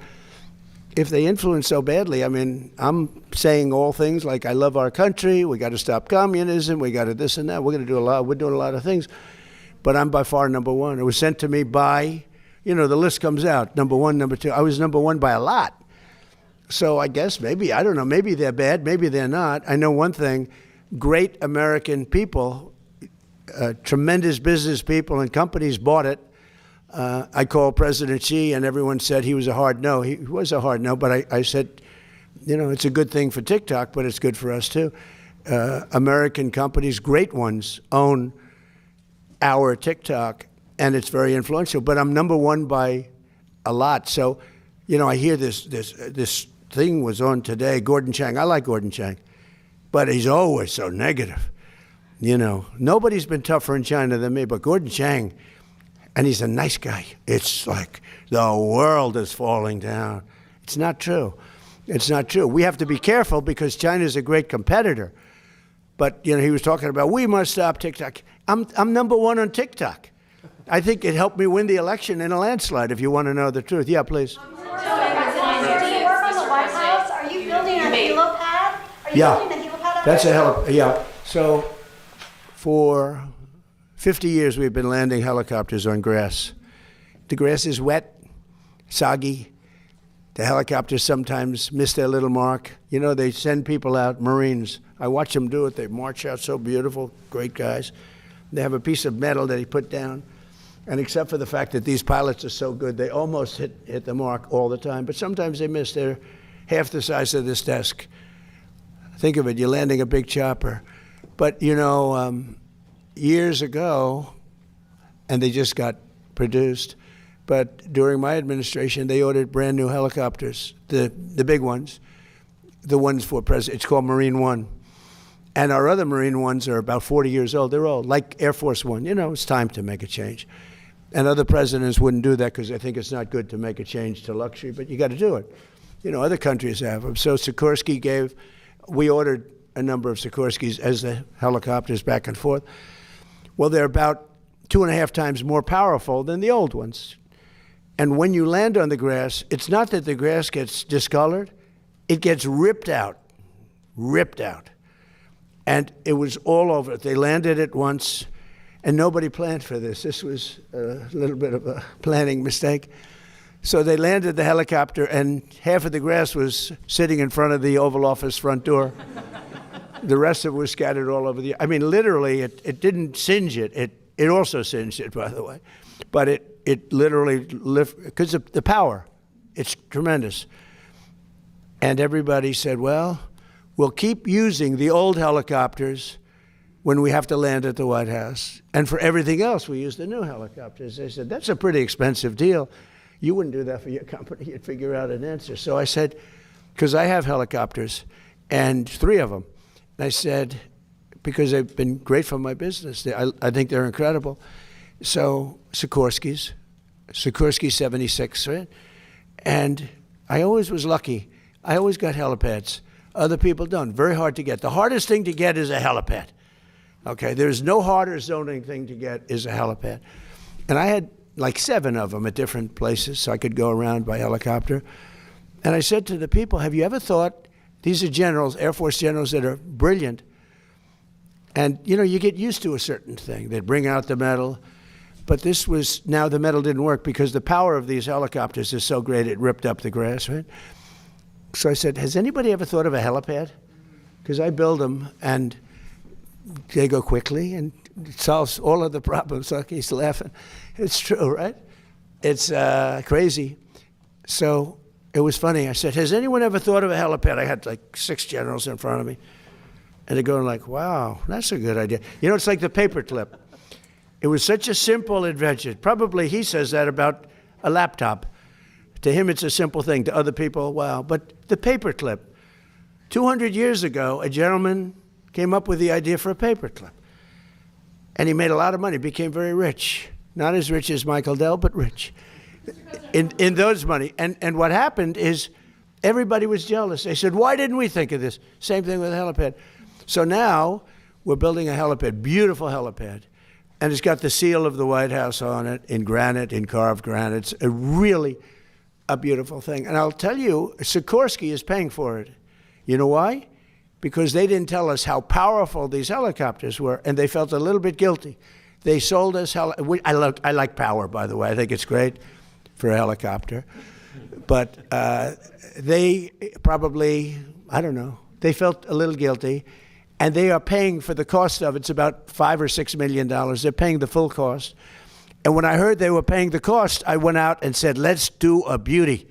if they influence so badly, I'm saying all things like I love our country, we got to stop communism, we got to this and that, we're doing a lot of things, but I'm by far number one. It was sent to me by, the list comes out, number one, number two. I was number one by a lot. So I guess maybe, I don't know, maybe they're bad, maybe they're not. I know one thing, great American people, tremendous business people and companies bought it. I called President Xi, and everyone said he was a hard no. He was a hard no, but I said, it's a good thing for TikTok, but it's good for us too. American companies, great ones, own our TikTok, and it's very influential. But I'm number one by a lot. So, I hear this thing was on today. Gordon Chang. I like Gordon Chang, but he's always so negative. Nobody's been tougher in China than me, but Gordon Chang. And he's a nice guy. It's like the world is falling down. It's not true. It's not true. We have to be careful because China's a great competitor. But, he was talking about, we must stop TikTok. I'm number one on TikTok. I think it helped me win the election in a landslide, if you want to know the truth. Yeah, please.
Do you work on the White House? Are you building a helipad? Building a helipad?
That's a helipad. Yeah. So for 50 years, we've been landing helicopters on grass. The grass is wet, soggy. The helicopters sometimes miss their little mark. They send people out, Marines. I watch them do it. They march out so beautiful, great guys. They have a piece of metal that he put down. And except for the fact that these pilots are so good, they almost hit the mark all the time. But sometimes they miss. They're half the size of this desk. Think of it, you're landing a big chopper. But, years ago, and they just got produced, but during my administration, they ordered brand new helicopters, the big ones, the ones for President. It's called Marine One. And our other Marine ones are about 40 years old. They're old, like Air Force One. It's time to make a change. And other presidents wouldn't do that because they think it's not good to make a change to luxury, but you got to do it. Other countries have them. So Sikorsky we ordered a number of Sikorskys as the helicopters back and forth. Well, they're about 2.5 times more powerful than the old ones. And when you land on the grass, it's not that the grass gets discolored, it gets ripped out. And it was all over. They landed it once, and nobody planned for this. This was a little bit of a planning mistake. So they landed the helicopter, and half of the grass was sitting in front of the Oval Office front door. The rest of it was scattered all over literally, it didn't singe it. It also singed it, by the way. But it literally lifted, because of the power. It's tremendous. And everybody said, well, we'll keep using the old helicopters when we have to land at the White House. And for everything else, we use the new helicopters. They said, that's a pretty expensive deal. You wouldn't do that for your company. You'd figure out an answer. So I said, because I have helicopters, and 3 of them. And I said, because they've been great for my business. I think they're incredible. So Sikorsky 76, right? And I always was lucky. I always got helipads. Other people don't. Very hard to get. The hardest thing to get is a helipad. Okay, there's no harder zoning thing to get is a helipad. And I had like 7 of them at different places, so I could go around by helicopter. And I said to the people, have you ever thought, these are generals, Air Force generals that are brilliant, and you know, you get used to a certain thing. They'd bring out the metal, but this was, now the metal didn't work because the power of these helicopters is so great it ripped up the grass, right? So I said, has anybody ever thought of a helipad? Because I build them and they go quickly and it solves all of the problems. So he's laughing. It's true, right? It's crazy. So it was funny. I said, has anyone ever thought of a helipad? I had like 6 generals in front of me. And they're going like, wow, that's a good idea. You know, it's like the paperclip. It was such a simple invention. Probably he says that about a laptop. To him, it's a simple thing. To other people, wow. But the paperclip. 200 years ago, a gentleman came up with the idea for a paperclip. And he made a lot of money, became very rich. Not as rich as Michael Dell, but rich in those money. And what happened is everybody was jealous. They said, why didn't we think of this? Same thing with a helipad. So now we're building a helipad, beautiful helipad. And it's got the seal of the White House on it, in granite, in carved granite. It's really a beautiful thing. And I'll tell you, Sikorsky is paying for it. You know why? Because they didn't tell us how powerful these helicopters were, and they felt a little bit guilty. They sold us, I like power, by the way. I think it's great for a helicopter. But they probably, I don't know, they felt a little guilty. And they are paying for the cost of it. It's about $5 or $6 million. They're paying the full cost. And when I heard they were paying the cost, I went out and said, let's do a beauty.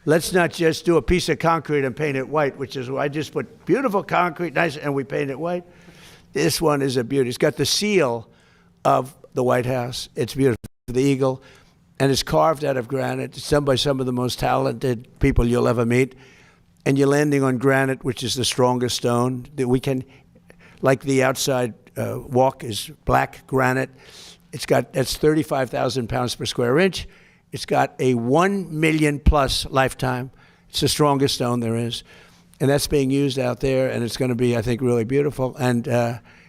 Let's not just do a piece of concrete and paint it white, which is why I just put beautiful concrete, nice, and we paint it white. This one is a beauty. It's got the seal of the White House. It's beautiful, the eagle, and it's carved out of granite. It's done by some of the most talented people you'll ever meet. And you're landing on granite, which is the strongest stone that we can, like the outside walk is black granite. That's 35,000 pounds per square inch. It's got a 1 million plus lifetime. It's the strongest stone there is. And that's being used out there, and it's going to be, I think, really beautiful. And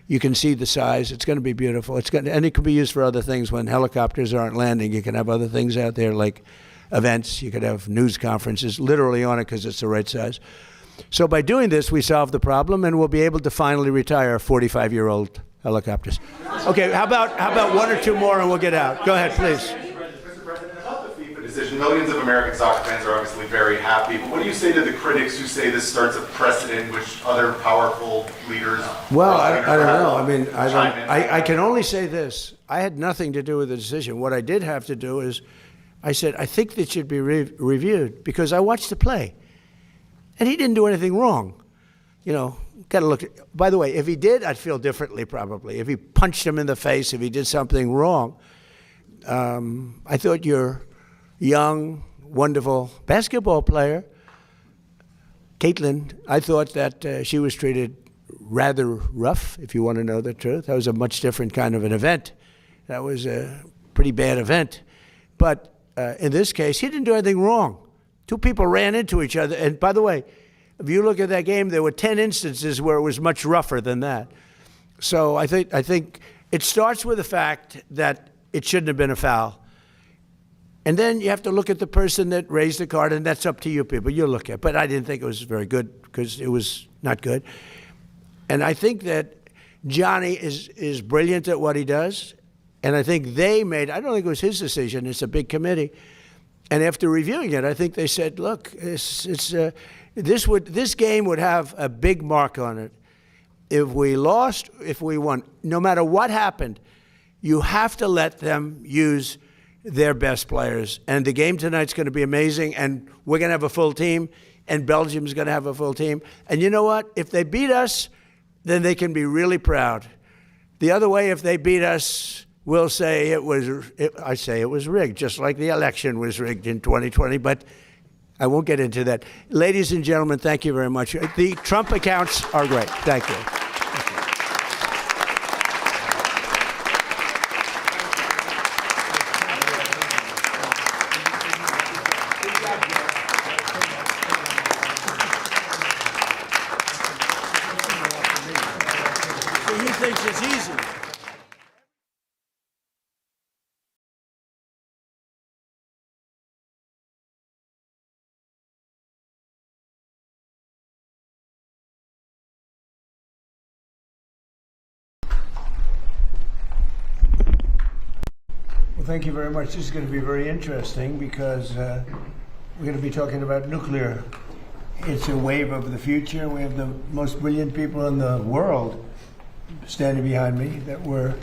you can see the size. It's going to be beautiful. And it can be used for other things. When helicopters aren't landing, you can have other things out there like events. You could have news conferences literally on it because it's the right size. So by doing this, we solve the problem, and we'll be able to finally retire 45-year-old helicopters. Okay, how about 1 or 2 more, and we'll get out. Go ahead, please.
Decision. Millions of American soccer fans are obviously very happy. But what do you say to the critics who say this starts a precedent which other powerful leaders?
Well, I don't know. I mean, I can only say this. I had nothing to do with the decision. What I did have to do is, I said, I think that should be reviewed because I watched the play, and he didn't do anything wrong. You know, got to look. By the way, if he did, I'd feel differently probably. If he punched him in the face, if he did something wrong, I thought you're young, wonderful basketball player, Caitlin, I thought that she was treated rather rough, if you want to know the truth. That was a much different kind of an event. That was a pretty bad event. But in this case, he didn't do anything wrong. 2 people ran into each other. And by the way, if you look at that game, there were 10 instances where it was much rougher than that. So I think it starts with the fact that it shouldn't have been a foul. And then you have to look at the person that raised the card, and that's up to you people. You look at it. But I didn't think it was very good because it was not good. And I think that Johnny is brilliant at what he does. And I think I don't think it was his decision. It's a big committee. And after reviewing it, I think they said, look, this game would have a big mark on it. If we lost, if we won, no matter what happened, you have to let them use their best players. And the game tonight's going to be amazing, and we're going to have a full team, and Belgium's going to have a full team. And you know what? If they beat us, then they can be really proud. The other way, if they beat us, we'll say it was rigged, just like the election was rigged in 2020, but I won't get into that. Ladies and gentlemen, thank you very much. The Trump accounts are great. Thank you. Well, thank you very much. This is going to be very interesting because we're going to be talking about nuclear. It's a wave of the future. We have the most brilliant people in the world standing behind me that were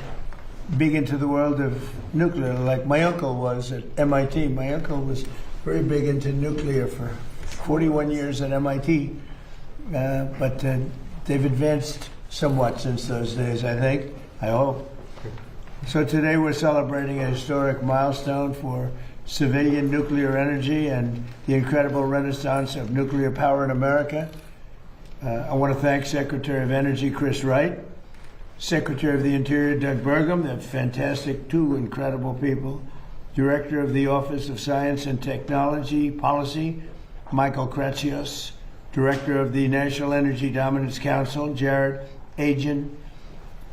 big into the world of nuclear, like my uncle was at MIT. My uncle was very big into nuclear for 41 years at MIT, but they've advanced somewhat since those days, I think, I hope. So today we're celebrating a historic milestone for civilian nuclear energy and the incredible renaissance of nuclear power in America. I want to thank Secretary of Energy Chris Wright, Secretary of the Interior Doug Burgum, they're fantastic, two incredible people, Director of the Office of Science and Technology Policy, Michael Kratsios, Director of the National Energy Dominance Council, Jared Agin,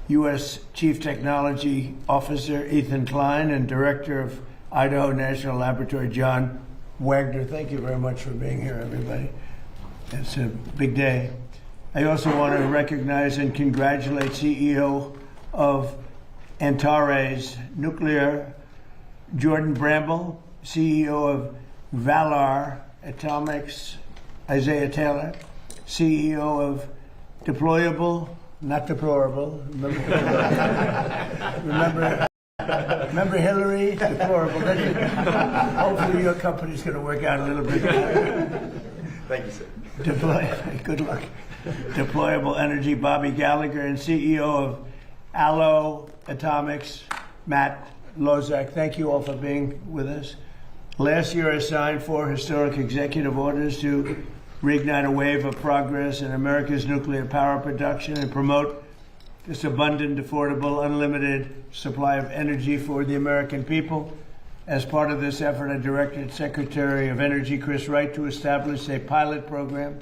U.S. Chief Technology Officer Ethan Klein, and Director of Idaho National Laboratory, John Wagner. Thank you very much for being here, everybody. It's a big day. I also want to recognize and congratulate CEO of Antares Nuclear, Jordan Bramble, CEO of Valar Atomics, Isaiah Taylor, CEO of Deployable, not deplorable. Remember Hillary? Deplorable. Hopefully your company's going to work out a little bit.
Thank you, sir.
Good luck. Deployable Energy, Bobby Gallagher, and CEO of Allo Atomics, Matt Lozak. Thank you all for being with us. Last year I signed 4 historic executive orders to reignite a wave of progress in America's nuclear power production and promote this abundant, affordable, unlimited supply of energy for the American people. As part of this effort, I directed Secretary of Energy Chris Wright to establish a pilot program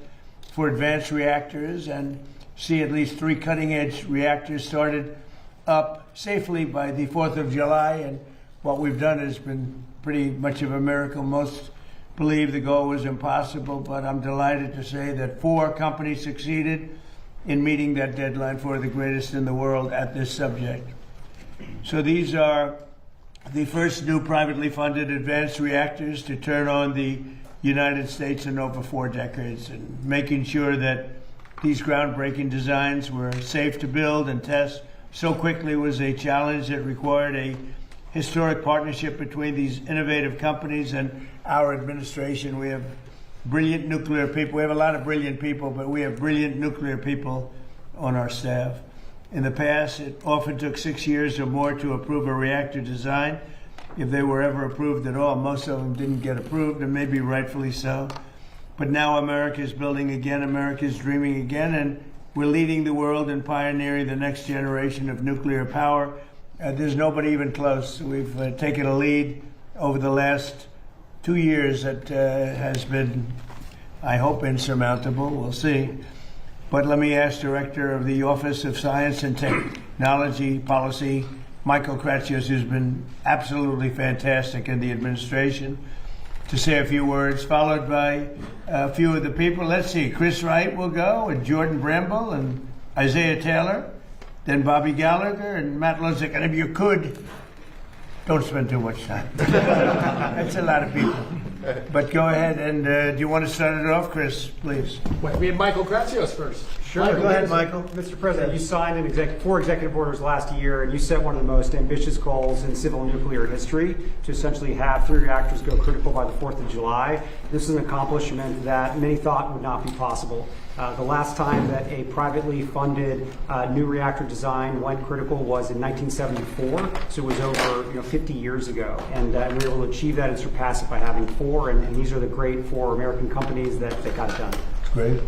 for advanced reactors and see at least 3 cutting-edge reactors started up safely by the 4th of July. And what we've done has been pretty much of a miracle. Most believe the goal was impossible, but I'm delighted to say that 4 companies succeeded in meeting that deadline for the greatest in the world at this subject. So these are the first new privately funded advanced reactors to turn on the United States in over 4 decades, and making sure that these groundbreaking designs were safe to build and test so quickly was a challenge that required a historic partnership between these innovative companies and our administration. We have brilliant nuclear people. We have a lot of brilliant people, but we have brilliant nuclear people on our staff. In the past, it often took 6 years or more to approve a reactor design, if they were ever approved at all. Most of them didn't get approved, and maybe rightfully so. But now America is building again, America is dreaming again, and we're leading the world and pioneering the next generation of nuclear power. There's nobody even close. We've taken a lead over the last 2 years that has been, I hope, insurmountable. We'll see. But let me ask Director of the Office of Science and Technology Policy, Michael Kratsios, who's been absolutely fantastic in the administration, to say a few words, followed by a few of the people. Let's see, Chris Wright will go, and Jordan Bramble, and Isaiah Taylor, then Bobby Gallagher, and Matt Lozak. And if you could, don't spend too much time. That's a lot of people. But go ahead, and do you want to start it off, Chris, please?
Wait, we have Michael Kratsios first.
Sure, go ahead, Michael.
Mr. President, you signed 4 executive orders last year, and you set one of the most ambitious goals in civil nuclear history to essentially have 3 reactors go critical by the 4th of July. This is an accomplishment that many thought would not be possible. The last time that a privately funded new reactor design went critical was in 1974, so it was over 50 years ago. And we were able to achieve that and surpass it by having 4, and these are the great 4 American companies that got it done.
Great.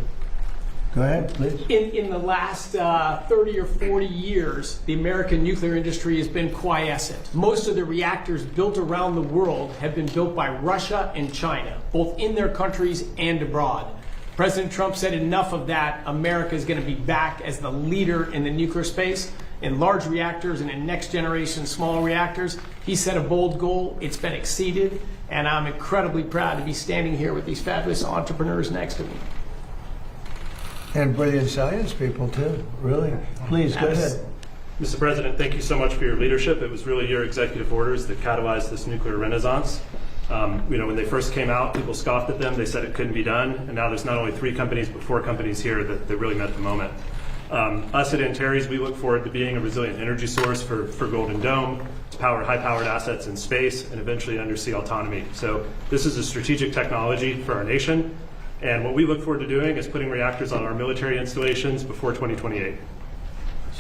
Go ahead, please.
In the last 30 or 40 years, the American nuclear industry has been quiescent. Most of the reactors built around the world have been built by Russia and China, both in their countries and abroad. President Trump said enough of that. America is going to be back as the leader in the nuclear space, in large reactors and in next generation small reactors. He set a bold goal. It's been exceeded, and I'm incredibly proud to be standing here with these fabulous entrepreneurs next to me.
And brilliant science people, too, really. Please, go ahead.
Mr. President, thank you so much for your leadership. It was really your executive orders that catalyzed this nuclear renaissance. When they first came out, people scoffed at them. They said it couldn't be done. And now there's not only 3 companies, but 4 companies here that really met the moment. Us at Antares, we look forward to being a resilient energy source for Golden Dome, to power high-powered assets in space, and eventually undersea autonomy. So this is a strategic technology for our nation. And what we look forward to doing is putting reactors on our military installations before 2028.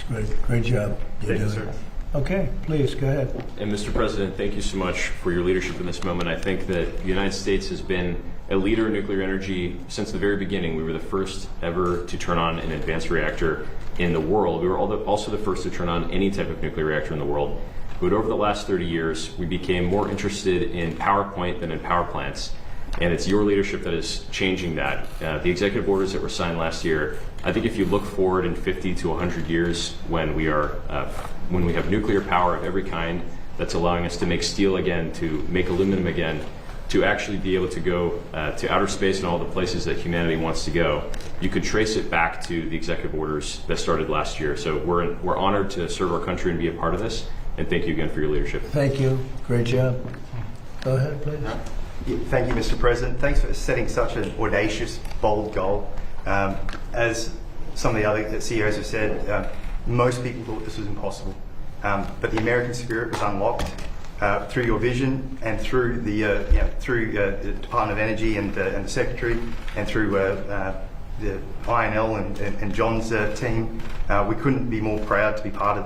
That's great job.
Thank you, sir.
Okay, please, go ahead.
And Mr. President, thank you so much for your leadership in this moment. I think that the United States has been a leader in nuclear energy since the very beginning. We were the first ever to turn on an advanced reactor in the world. We were also the first to turn on any type of nuclear reactor in the world. But over the last 30 years, we became more interested in PowerPoint than in power plants. And it's your leadership that is changing that. The executive orders that were signed last year, I think if you look forward in 50 to 100 years when we have nuclear power of every kind that's allowing us to make steel again, to make aluminum again, to actually be able to go to outer space and all the places that humanity wants to go, you could trace it back to the executive orders that started last year. So we're honored to serve our country and be a part of this. And thank you again for your leadership.
Thank you. Great job. Go ahead, please.
Thank you, Mr. President. Thanks for setting such an audacious, bold goal. As some of the other CEOs have said, most people thought this was impossible. But the American spirit was unlocked through your vision and through the Department of Energy and the Secretary and through the INL and John's team. We couldn't be more proud to be part of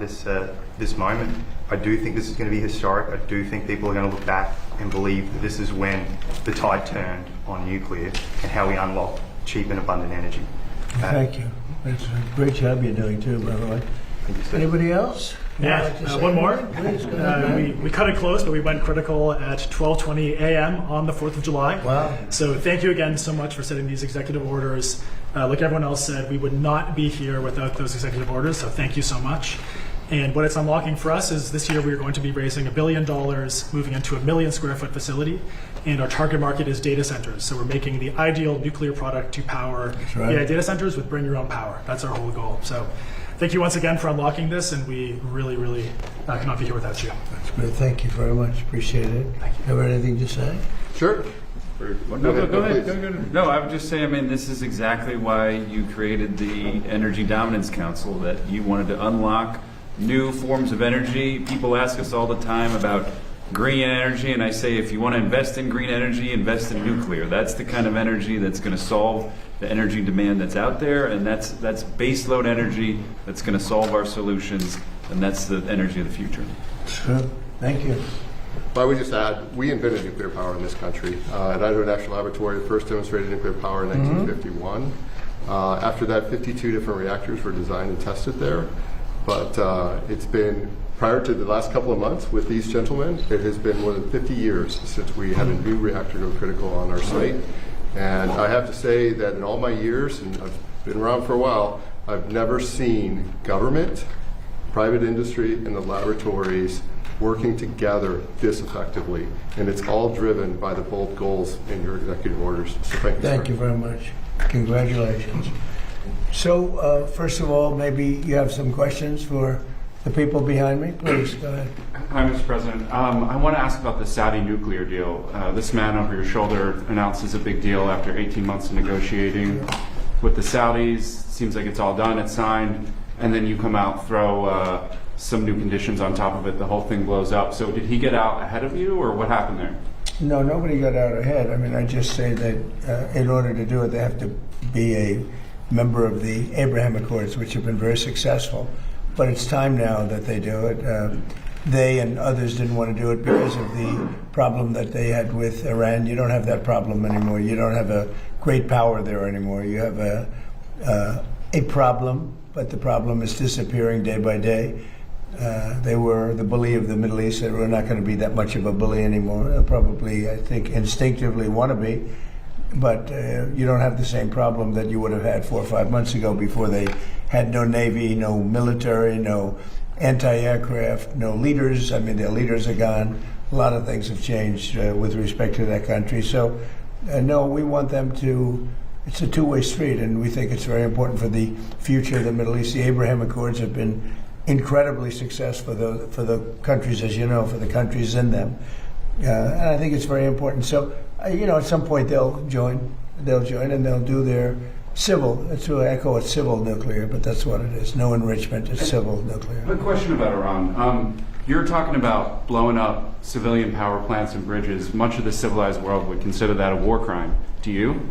this moment. I do think this is going to be historic. I do think people are going to look back and believe that this is when the tide turned on nuclear and how we unlocked cheap and abundant energy.
Thank you. That's a great job you're doing too, by the way. Anybody else?
One more.
Please, go ahead.
We cut it close, but we went critical at 12:20 a.m. on the 4th of July.
Wow.
So thank you again so much for setting these executive orders. Like everyone else said, we would not be here without those executive orders, so thank you so much. And what it's unlocking for us is this year we are going to be raising $1 billion, moving into a 1 million square foot facility, and our target market is data centers. So we're making the ideal nuclear product to power AI data centers with bring your own power. That's our whole goal. So thank you once again for unlocking this, and we really, really cannot be here without you.
That's great. Thank you very much. Appreciate it. Thank you. Have anything to say?
Sure.
Go ahead. No, I would just say, this is exactly why you created the Energy Dominance Council, that you wanted to unlock new forms of energy. People ask us all the time about green energy, and I say if you want to invest in green energy, invest in nuclear. That's the kind of energy that's going to solve the energy demand that's out there, and that's baseload energy that's going to solve our solutions, and that's the energy of the future.
Sure. Thank you.
I would just add, we invented nuclear power in this country. At Idaho National Laboratory, first demonstrated nuclear power in 1951. After that, 52 different reactors were designed and tested there. But it's been, prior to the last couple of months with these gentlemen, it has been more than 50 years since we had a new reactor go critical on our site. And I have to say that in all my years, and I've been around for a while, I've never seen government, private industry, and the laboratories working together this effectively. And it's all driven by the bold goals in your executive orders. So
thank you very much. Congratulations. So, first of all, maybe you have some questions for the people behind me. Please, go ahead.
Hi, Mr. President. I want to ask about the Saudi nuclear deal. This man over your shoulder announces a big deal after 18 months of negotiating with the Saudis. Seems like it's all done, it's signed, and then you come out, throw some new conditions on top of it, the whole thing blows up. So did he get out ahead of you, or what happened there?
No, nobody got out ahead. I just say that in order to do it, they have to be a member of the Abraham Accords, which have been very successful. But it's time now that they do it. They and others didn't want to do it because of the problem that they had with Iran. You don't have that problem anymore. You don't have a great power there anymore. You have a problem, but the problem is disappearing day by day. They were the bully of the Middle East. We're not going to be that much of a bully anymore. They'll probably, I think, instinctively want to be. But you don't have the same problem that you would have had 4 or 5 months ago, before they had no navy, no military, no anti-aircraft, no leaders. Their leaders are gone. A lot of things have changed with respect to that country. So, no, we want them to, it's a two-way street, and we think it's very important for the future of the Middle East. The Abraham Accords have been incredibly successful for the countries, as you know, for the countries in them. And I think it's very important. So, at some point they'll join and they'll do their civil, that's what I call it, civil nuclear, but that's what it is. No enrichment, it's civil nuclear.
A question about Iran. You're talking about blowing up civilian power plants and bridges. Much of the civilized world would consider that a war crime. Do you?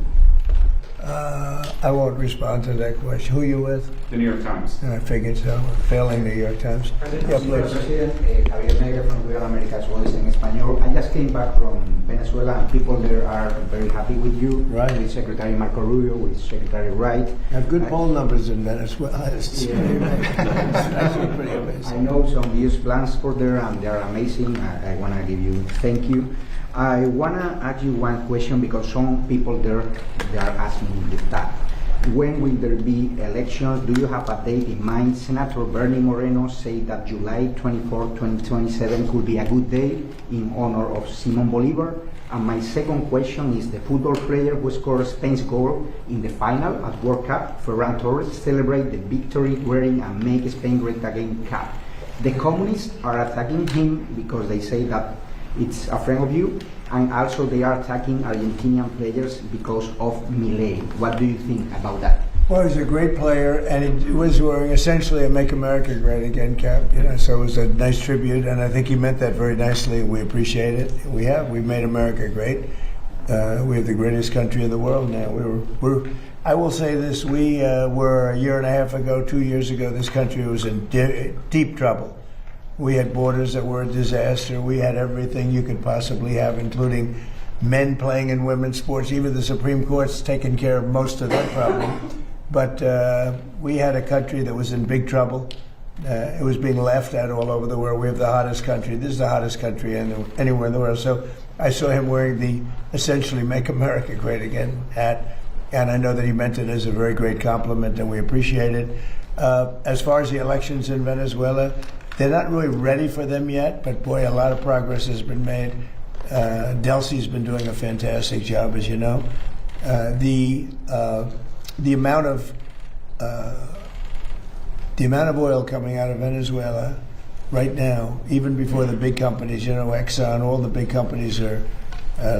I won't respond to that question. Who are you with?
The New York Times.
I figured so. Failing New York Times. Yeah, please.
President, Javier Negra from Real America's Voice in Español. I just came back from Venezuela, and people there are very happy with you.
Right.
With Secretary Marco Rubio, with Secretary Wright.
Have good poll numbers in Venezuela. It's actually pretty amazing.
I know some huge plans for there, and they are amazing. I want to give you thank you. I want to ask you one question because some people there, they are asking me that. When will there be elections? Do you have a date in mind? Senator Bernie Moreno said that July 24, 2027 could be a good day in honor of Simon Bolivar. And my second question is the football player who scored Spain's goal in the final at World Cup, Ferran Torres, celebrate the victory wearing a Make Spain Great Again cap. The communists are attacking him because they say that it's a friend of you, and also they are attacking Argentinian players because of Milei. What do you think about that?
Well, he's a great player, and he was wearing essentially a Make America Great Again cap, so it was a nice tribute, and I think he meant that very nicely. We appreciate it. We've made America great. We have the greatest country in the world now. I will say this, we were a year and a half ago, 2 years ago, this country was in deep trouble. We had borders that were a disaster. We had everything you could possibly have, including men playing in women's sports. Even the Supreme Court's taken care of most of that problem. But we had a country that was in big trouble. It was being laughed at all over the world. We have the hottest country. This is the hottest country anywhere in the world. So I saw him wearing the essentially Make America Great Again hat. And I know that he meant it as a very great compliment, and we appreciate it. As far as the elections in Venezuela, they're not really ready for them yet, but boy, a lot of progress has been made. Delcy's been doing a fantastic job, as you know. The amount of oil coming out of Venezuela right now, even before the big companies, Exxon, all the big companies are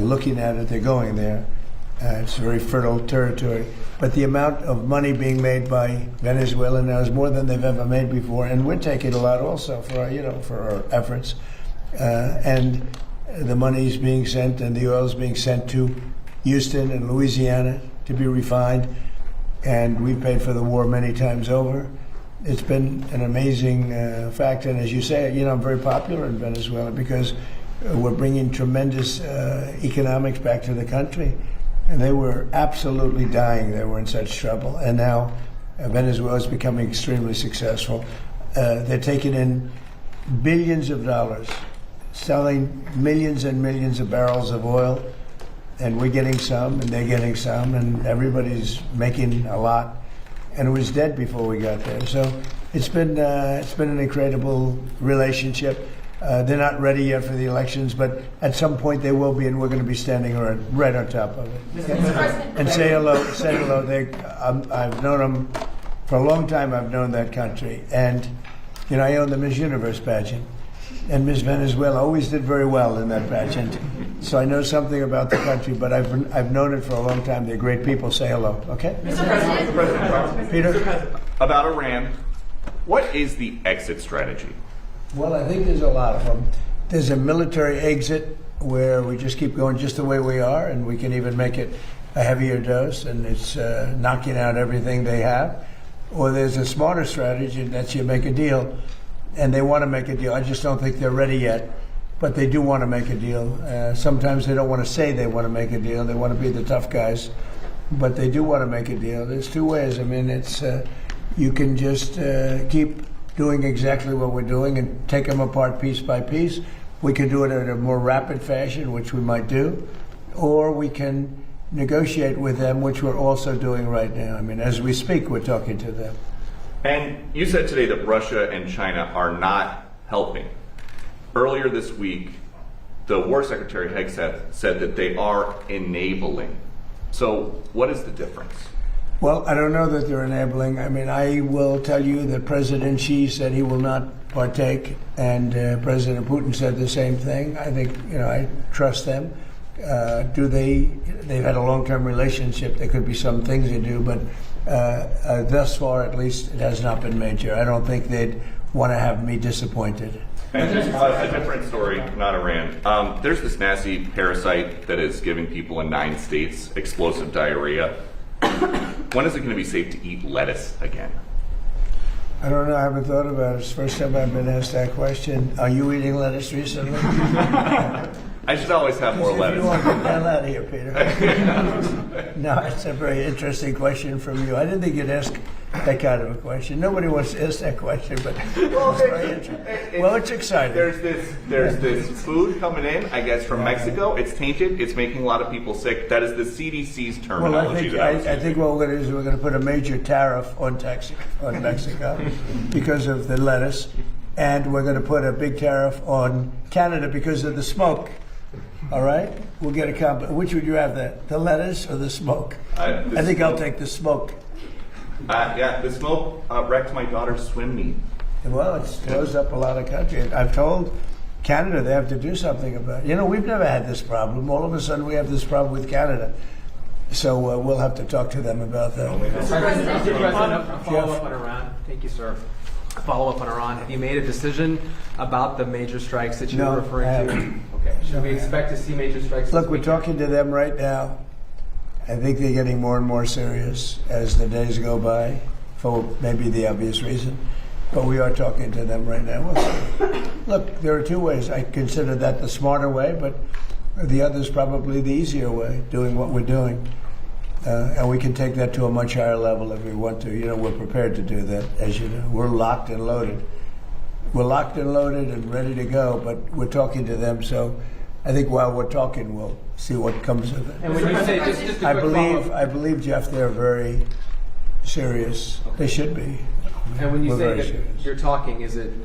looking at it. They're going there. It's a very fertile territory. But the amount of money being made by Venezuela now is more than they've ever made before, and we're taking a lot also for our efforts. And the money is being sent, and the oil is being sent to Houston and Louisiana to be refined. And we've paid for the war many times over. It's been an amazing fact, and as you say, I'm very popular in Venezuela because we're bringing tremendous economics back to the country. And they were absolutely dying. They were in such trouble. And now Venezuela is becoming extremely successful. They're taking in billions of dollars, selling millions and millions of barrels of oil. And we're getting some, and they're getting some, and everybody's making a lot. And it was dead before we got there. So it's been an incredible relationship. They're not ready yet for the elections, but at some point they will be, and we're going to be standing right on top of it. And say hello. I've known them for a long time. I've known that country, and I own the Miss Universe pageant, and Miss Venezuela always did very well in that pageant. So I know something about the country, but I've known it for a long time. They're great people. Say hello, okay?
Mr. President.
Peter?
About Iran, what is the exit strategy?
Well, I think there's a lot of them. There's a military exit where we just keep going just the way we are, and we can even make it a heavier dose, and it's knocking out everything they have. Or there's a smarter strategy, and that's you make a deal, and they want to make a deal. I just don't think they're ready yet, but they do want to make a deal. Sometimes they don't want to say they want to make a deal. They want to be the tough guys, but they do want to make a deal. There's two ways. I mean, it's you can just keep doing exactly what we're doing and take them apart piece by piece. We can do it in a more rapid fashion, which we might do, or we can negotiate with them, which we're also doing right now. I mean, as we speak, we're talking to them.
And you said today that Russia and China are not helping. Earlier this week, the War Secretary Hegseth said that they are enabling. So what is the difference?
Well, I don't know that they're enabling. I mean, I will tell you that President Xi said he will not partake, and President Putin said the same thing. I think, I trust them. They've had a long-term relationship. There could be some things they do, but thus far, at least, it has not been major. I don't think they'd want to have me disappointed.
And just a different story, not Iran. There's this nasty parasite that is giving people in 9 states explosive diarrhea. When is it going to be safe to eat lettuce again?
I don't know. I haven't thought about it. It's the first time I've been asked that question. Are you eating lettuce recently?
I should always have more lettuce.
You want to get the hell out of here, Peter. No, it's a very interesting question from you. I didn't think you'd ask that kind of a question. Nobody wants to ask that question, but it's very interesting. Well, it's exciting.
There's this food coming in, I guess, from Mexico. It's tainted. It's making a lot of people sick. That is the CDC's terminology.
Well, I think what we're going to do is we're going to put a major tariff on Mexico because of the lettuce, and we're going to put a big tariff on Canada because of the smoke. All right? We'll get a combo. Which would you have, the lettuce or the smoke? I think I'll take the smoke.
Yeah, the smoke wrecked my daughter's swim meet.
Well, it's closed up a lot of countries. I've told Canada they have to do something about it. We've never had this problem. All of a sudden we have this problem with Canada. So we'll have to talk to them about that.
Mr. President, a follow-up on Iran. Thank you, sir. A follow-up on Iran. Have you made a decision about the major strikes that you were referring to? Okay. Should we expect to see major strikes?
Look, we're talking to them right now. I think they're getting more and more serious as the days go by, for maybe the obvious reason. But we are talking to them right now. Look, there are 2 ways. I consider that the smarter way, but the other is probably the easier way, doing what we're doing. And we can take that to a much higher level if we want to. We're prepared to do that, as you know. We're locked and loaded. We're locked and loaded and ready to go, but we're talking to them. So I think while we're talking, we'll see what comes of it.
And when you say, just a quick follow-up.
I believe, Jeff, they're very serious. They should be.
And when you
We're
say that you're talking, is it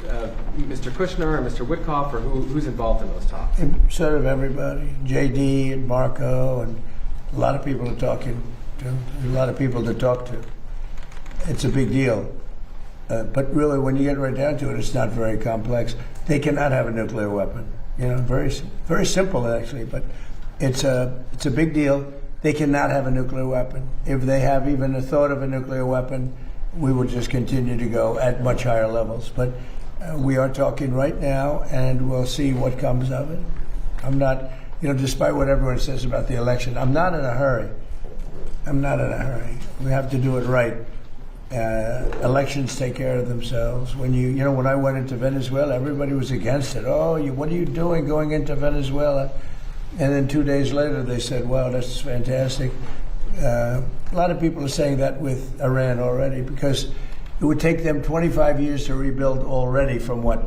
Mr. Kushner or Mr. Witkoff, or who's involved in those talks?
Sort of everybody. JD and Marco and a lot of people are talking to. A lot of people to talk to. It's a big deal. But really, when you get right down to it, it's not very complex. They cannot have a nuclear weapon. Very, very simple actually. But it's a big deal. They cannot have a nuclear weapon. If they have even a thought of a nuclear weapon, we will just continue to go at much higher levels. But we are talking right now, and we'll see what comes of it. I'm not, despite what everyone says about the election, I'm not in a hurry. We have to do it right. Elections take care of themselves. When when I went into Venezuela, everybody was against it. Oh, what are you doing going into Venezuela? And then 2 days later, they said, wow, that's fantastic. A lot of people are saying that with Iran already, because it would take them 25 years to rebuild already from what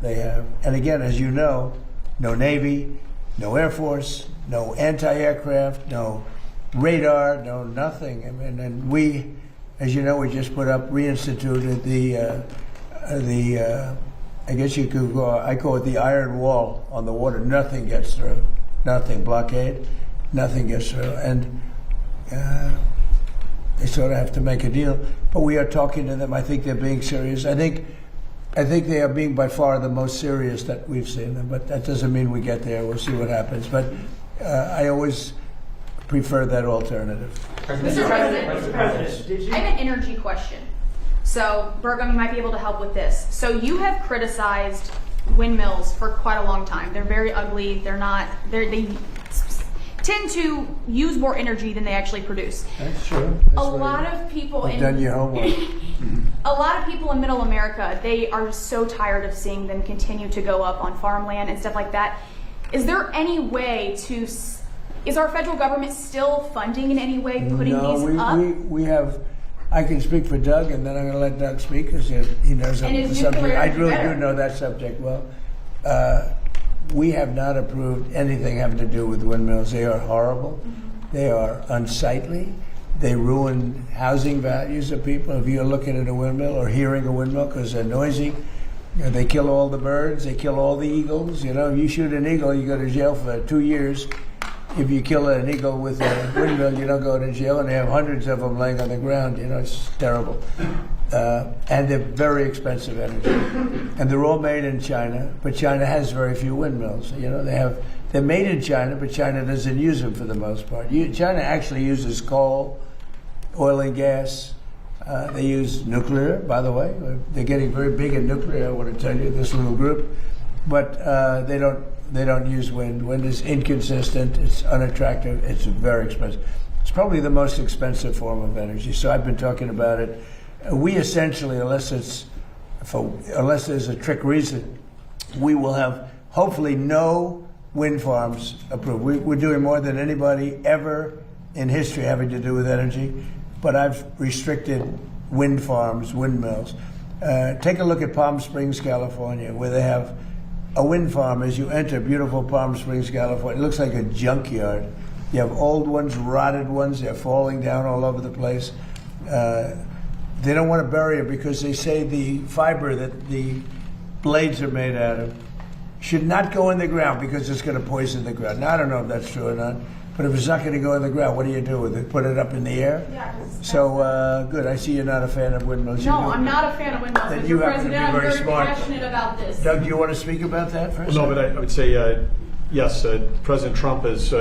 they have. And again, as you know, no Navy, no Air Force, no anti-aircraft, no radar, no nothing. And we, as you know, we just reinstituted the I guess you could go, I call it the iron wall on the water. Nothing gets through. Nothing. Blockade. Nothing gets through. And they sort of have to make a deal. But we are talking to them. I think they're being serious. I think they are being by far the most serious that we've seen them. But that doesn't mean we get there. We'll see what happens. But I always prefer that alternative.
Mr. President, I have an energy question. So, Burgum, you might be able to help with this. So you have criticized windmills for quite a long time. They're very ugly. They tend to use more energy than they actually produce.
That's true.
A lot of people in
done your homework.
A lot of people in Middle America, they are so tired of seeing them continue to go up on farmland and stuff like that. Is there any way to? Is our federal government still funding in any way putting these up?
We have. I can speak for Doug, and then I'm going to let Doug speak because he knows the subject. I really do know that subject well. We have not approved anything having to do with windmills. They are horrible. Mm-hmm. They are unsightly. They ruin housing values of people. If you're looking at a windmill or hearing a windmill because they're noisy, they kill all the birds. They kill all the eagles. If you shoot an eagle, you go to jail for 2 years. if you kill an eagle with a windmill, you don't go to jail, and they have hundreds of them laying on the ground. You know, it's terrible. And they're very expensive energy. And they're all made in China, but China has very few windmills. You know, they're made in China, but China doesn't use them for the most part. China actually uses coal, oil and gas. They use nuclear, by the way. They're getting very big in nuclear, I want to tell you, this little group. But they don't use wind. Wind is inconsistent, it's unattractive, it's very expensive. It's probably the most expensive form of energy, so I've been talking about it. We essentially, unless there's a trick reason, we will have hopefully no wind farms approved. We're doing more than anybody ever in history having to do with energy, but I've restricted wind farms, windmills. Take a look at Palm Springs, California, where they have a wind farm. As you enter beautiful Palm Springs, California, it looks like a junkyard. You have old ones, rotted ones, they're falling down all over the place. They don't want to bury them because they say the fiber that the blades are made out of should not go in the ground because it's going to poison the ground. Now, I don't know if that's true or not, but if it's not going to go in the ground, what do you do with it? Put it up in the air?
Yeah.
So, good. I see you're not a fan of windmills.
No, I'm not a fan of windmills.
Then
Mr.
you happen to be
President, I'm
very
very
smart.
passionate about this.
Doug, do you want to speak about that for a
No,
second?
but I would say, yes, President Trump has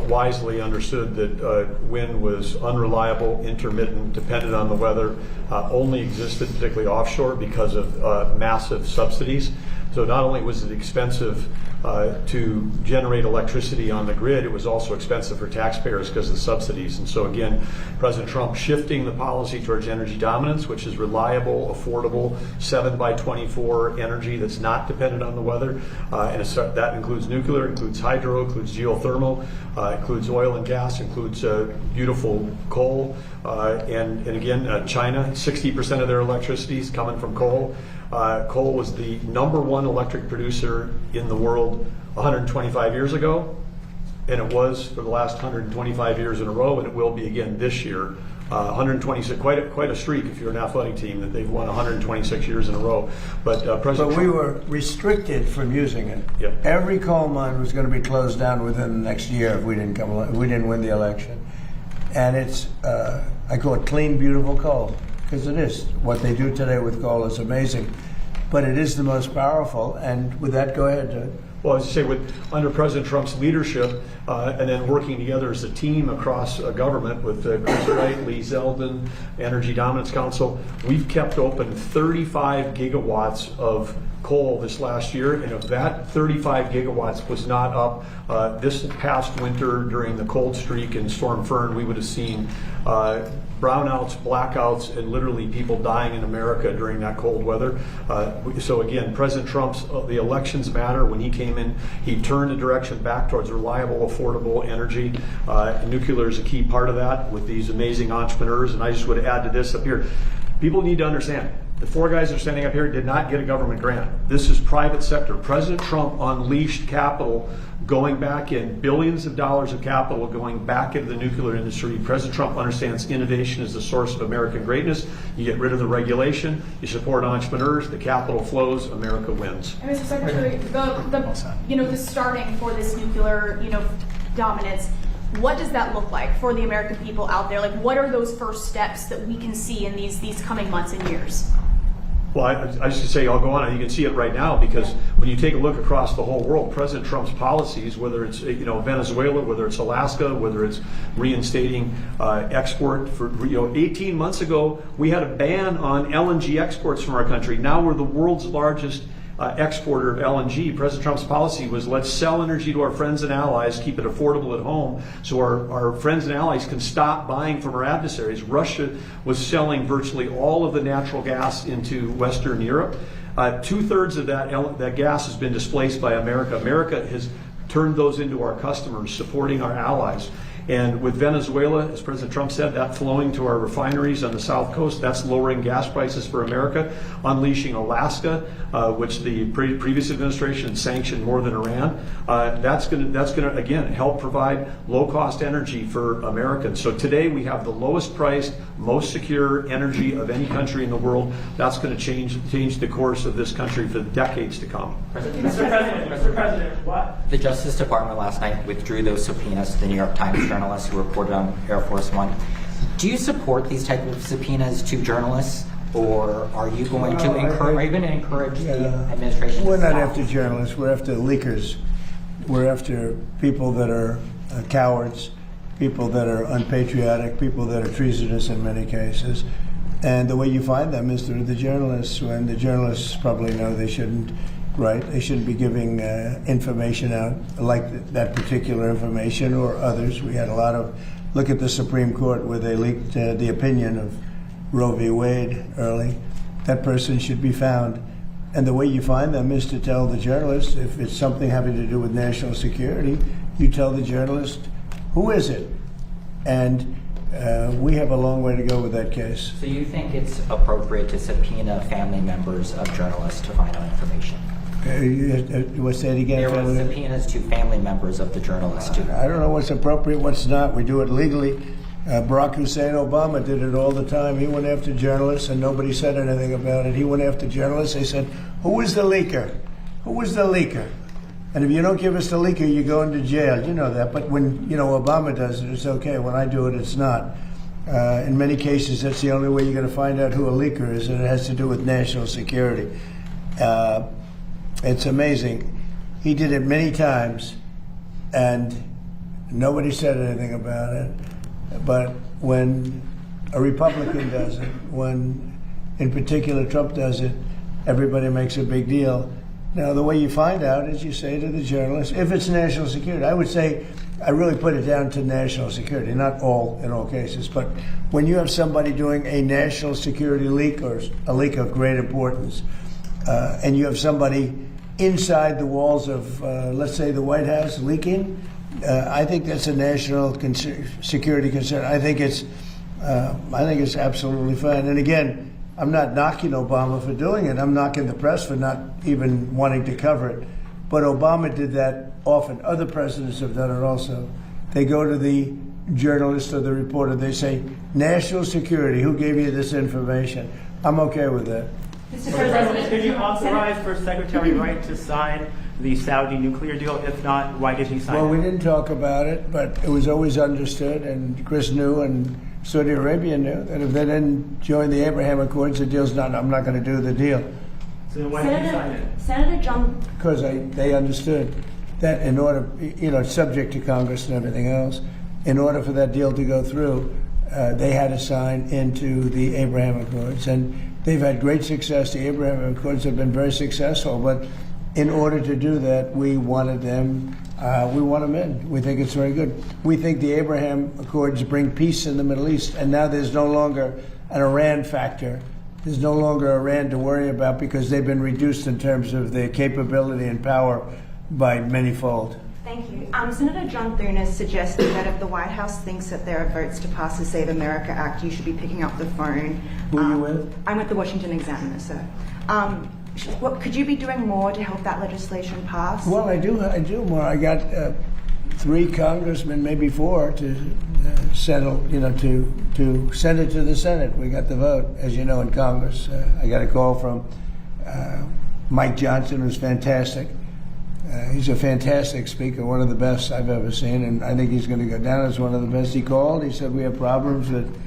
wisely understood that wind was unreliable, intermittent, depended on the weather, only existed particularly offshore because of massive subsidies. So not only was it expensive to generate electricity on the grid, it was also expensive for taxpayers because of the subsidies. And so again, President Trump shifting the policy towards energy dominance, which is reliable, affordable, 7x24 energy that's not dependent on the weather. And that includes nuclear, includes hydro, includes geothermal, includes oil and gas, includes beautiful coal. And again, China, 60% of their electricity is coming from coal. Coal was the #1 electric producer in the world 125 years ago, and it was for the last 125 years in a row, and it will be again this year. 126, quite a streak if you're an athletic team that they've won 126 years in a row. But President
But we
Trump,
were restricted from using it.
Yep.
Every coal mine was going to be closed down within the next year if we didn't win the election. And it's I call it clean, beautiful coal, because it is. What they do today with coal is amazing. But it is the most powerful. And with that, go ahead, Doug.
well, as I say, under President Trump's leadership, and then working together as a team across government with Chris Wright, Lee Zeldin, Energy Dominance Council, we've kept open 35 gigawatts of coal this last year, and if that 35 gigawatts was not up this past winter during the cold streak and Storm Fern, we would have seen brownouts, blackouts, and literally people dying in America during that cold weather. So again, President Trump's the elections matter. When he came in, he turned the direction back towards reliable, affordable energy. Nuclear is a key part of that with these amazing entrepreneurs. And I just would add to this up here. People need to understand, the four guys that are standing up here did not get a government grant. This is private sector. President Trump unleashed capital going back in, billions of dollars of capital going back into the nuclear industry. President Trump understands innovation is the source of American greatness. You get rid of the regulation, you support entrepreneurs, the capital flows, America wins.
And Mr. Secretary, the starting for this nuclear, dominance, what does that look like for the American people out there? Like, what are those first steps that we can see in these coming months and years?
Well, I should say I'll go on. You can see it right now because when you take a look across the whole world, President Trump's policies, whether it's Venezuela, whether it's Alaska, whether it's reinstating export for 18 months ago, we had a ban on LNG exports from our country. Now we're the world's largest exporter of LNG. President Trump's policy was let's sell energy to our friends and allies, keep it affordable at home, so our friends and allies can stop buying from our adversaries. Russia was selling virtually all of the natural gas into Western Europe. 2/3 of that gas has been displaced by America. America has turned those into our customers, supporting our allies. And with Venezuela, as President Trump said, that flowing to our refineries on the South Coast, that's lowering gas prices for America. Unleashing Alaska, which the previous administration sanctioned more than Iran, that's going to again help provide low-cost energy for Americans. So today we have the lowest priced, most secure energy of any country in the world. That's going to change the course of this country for decades to come.
Mr. President, what? The Justice Department last night withdrew those subpoenas to the New York Times journalists who reported on Air Force One. Do you support these type of subpoenas to journalists, or are you going to encourage the administration?
We're not after journalists. We're after leakers. We're after people that are cowards, people that are unpatriotic, people that are treasonous in many cases. And the way you find them is through the journalists, when the journalists probably know they shouldn't write. They shouldn't be giving information out like that particular information or others. We had a lot of, look at the Supreme Court where they leaked the opinion of Roe v. Wade early. That person should be found. And the way you find them is to tell the journalist, if it's something having to do with national security, you tell the journalist, who is it? And we have a long way to go with that case.
So you think it's appropriate to subpoena family members of journalists to find out information?
What's that again?
There were subpoenas to family members of the journalists too.
I don't know what's appropriate, what's not. We do it legally. Barack Hussein Obama did it all the time. He went after journalists and nobody said anything about it. He went after journalists. They said, who was the leaker? Who was the leaker? And if you don't give us the leaker, you go into jail. You know that. But when Obama does it, it's okay. When I do it, it's not. In many cases, that's the only way you're going to find out who a leaker is, and it has to do with national security. It's amazing. He did it many times, and nobody said anything about it. But when a Republican does it, when in particular Trump does it, everybody makes a big deal. Now, the way you find out is you say to the journalist, if it's national security, I would say, I really put it down to national security, not in all cases, but when you have somebody doing a national security leak or a leak of great importance, and you have somebody inside the walls of, let's say, the White House leaking, I think that's a national security concern. I think it's absolutely fine. And again, I'm not knocking Obama for doing it. I'm knocking the press for not even wanting to cover it. But Obama did that often. Other presidents have done it also. They go to the journalist or the reporter. They say, national security, who gave you this information? I'm okay with that.
Mr. President, did you authorize First Secretary Wright to sign the Saudi nuclear deal? If not, why did he sign it?
Well, we didn't talk about it, but it was always understood, and Chris knew, and Saudi Arabia knew, that if they didn't join the Abraham Accords, the deal's not, I'm not going to do the deal.
So then why did he sign it?
Senator John.
Because they understood that in order, subject to Congress and everything else, in order for that deal to go through, they had to sign into the Abraham Accords. And they've had great success. The Abraham Accords have been very successful. But in order to do that, we wanted them, we want them in. We think it's very good. We think the Abraham Accords bring peace in the Middle East. And now there's no longer an Iran factor. There's no longer Iran to worry about because they've been reduced in terms of their capability and power by manyfold.
Thank you. Senator John Thune has suggested that if the White House thinks that there are votes to pass the Save America Act, you should be picking up the phone.
Who are you with?
I'm with the Washington Examiner, sir. Could you be doing more to help that legislation pass?
Well, I do more. I got 3 congressmen, maybe 4, to settle, to send it to the Senate. We got the vote, as you know, in Congress. I got a call from Mike Johnson, who's fantastic. He's a fantastic speaker, one of the best I've ever seen, and I think he's going to go down as one of the best. He called. He said, we have problems with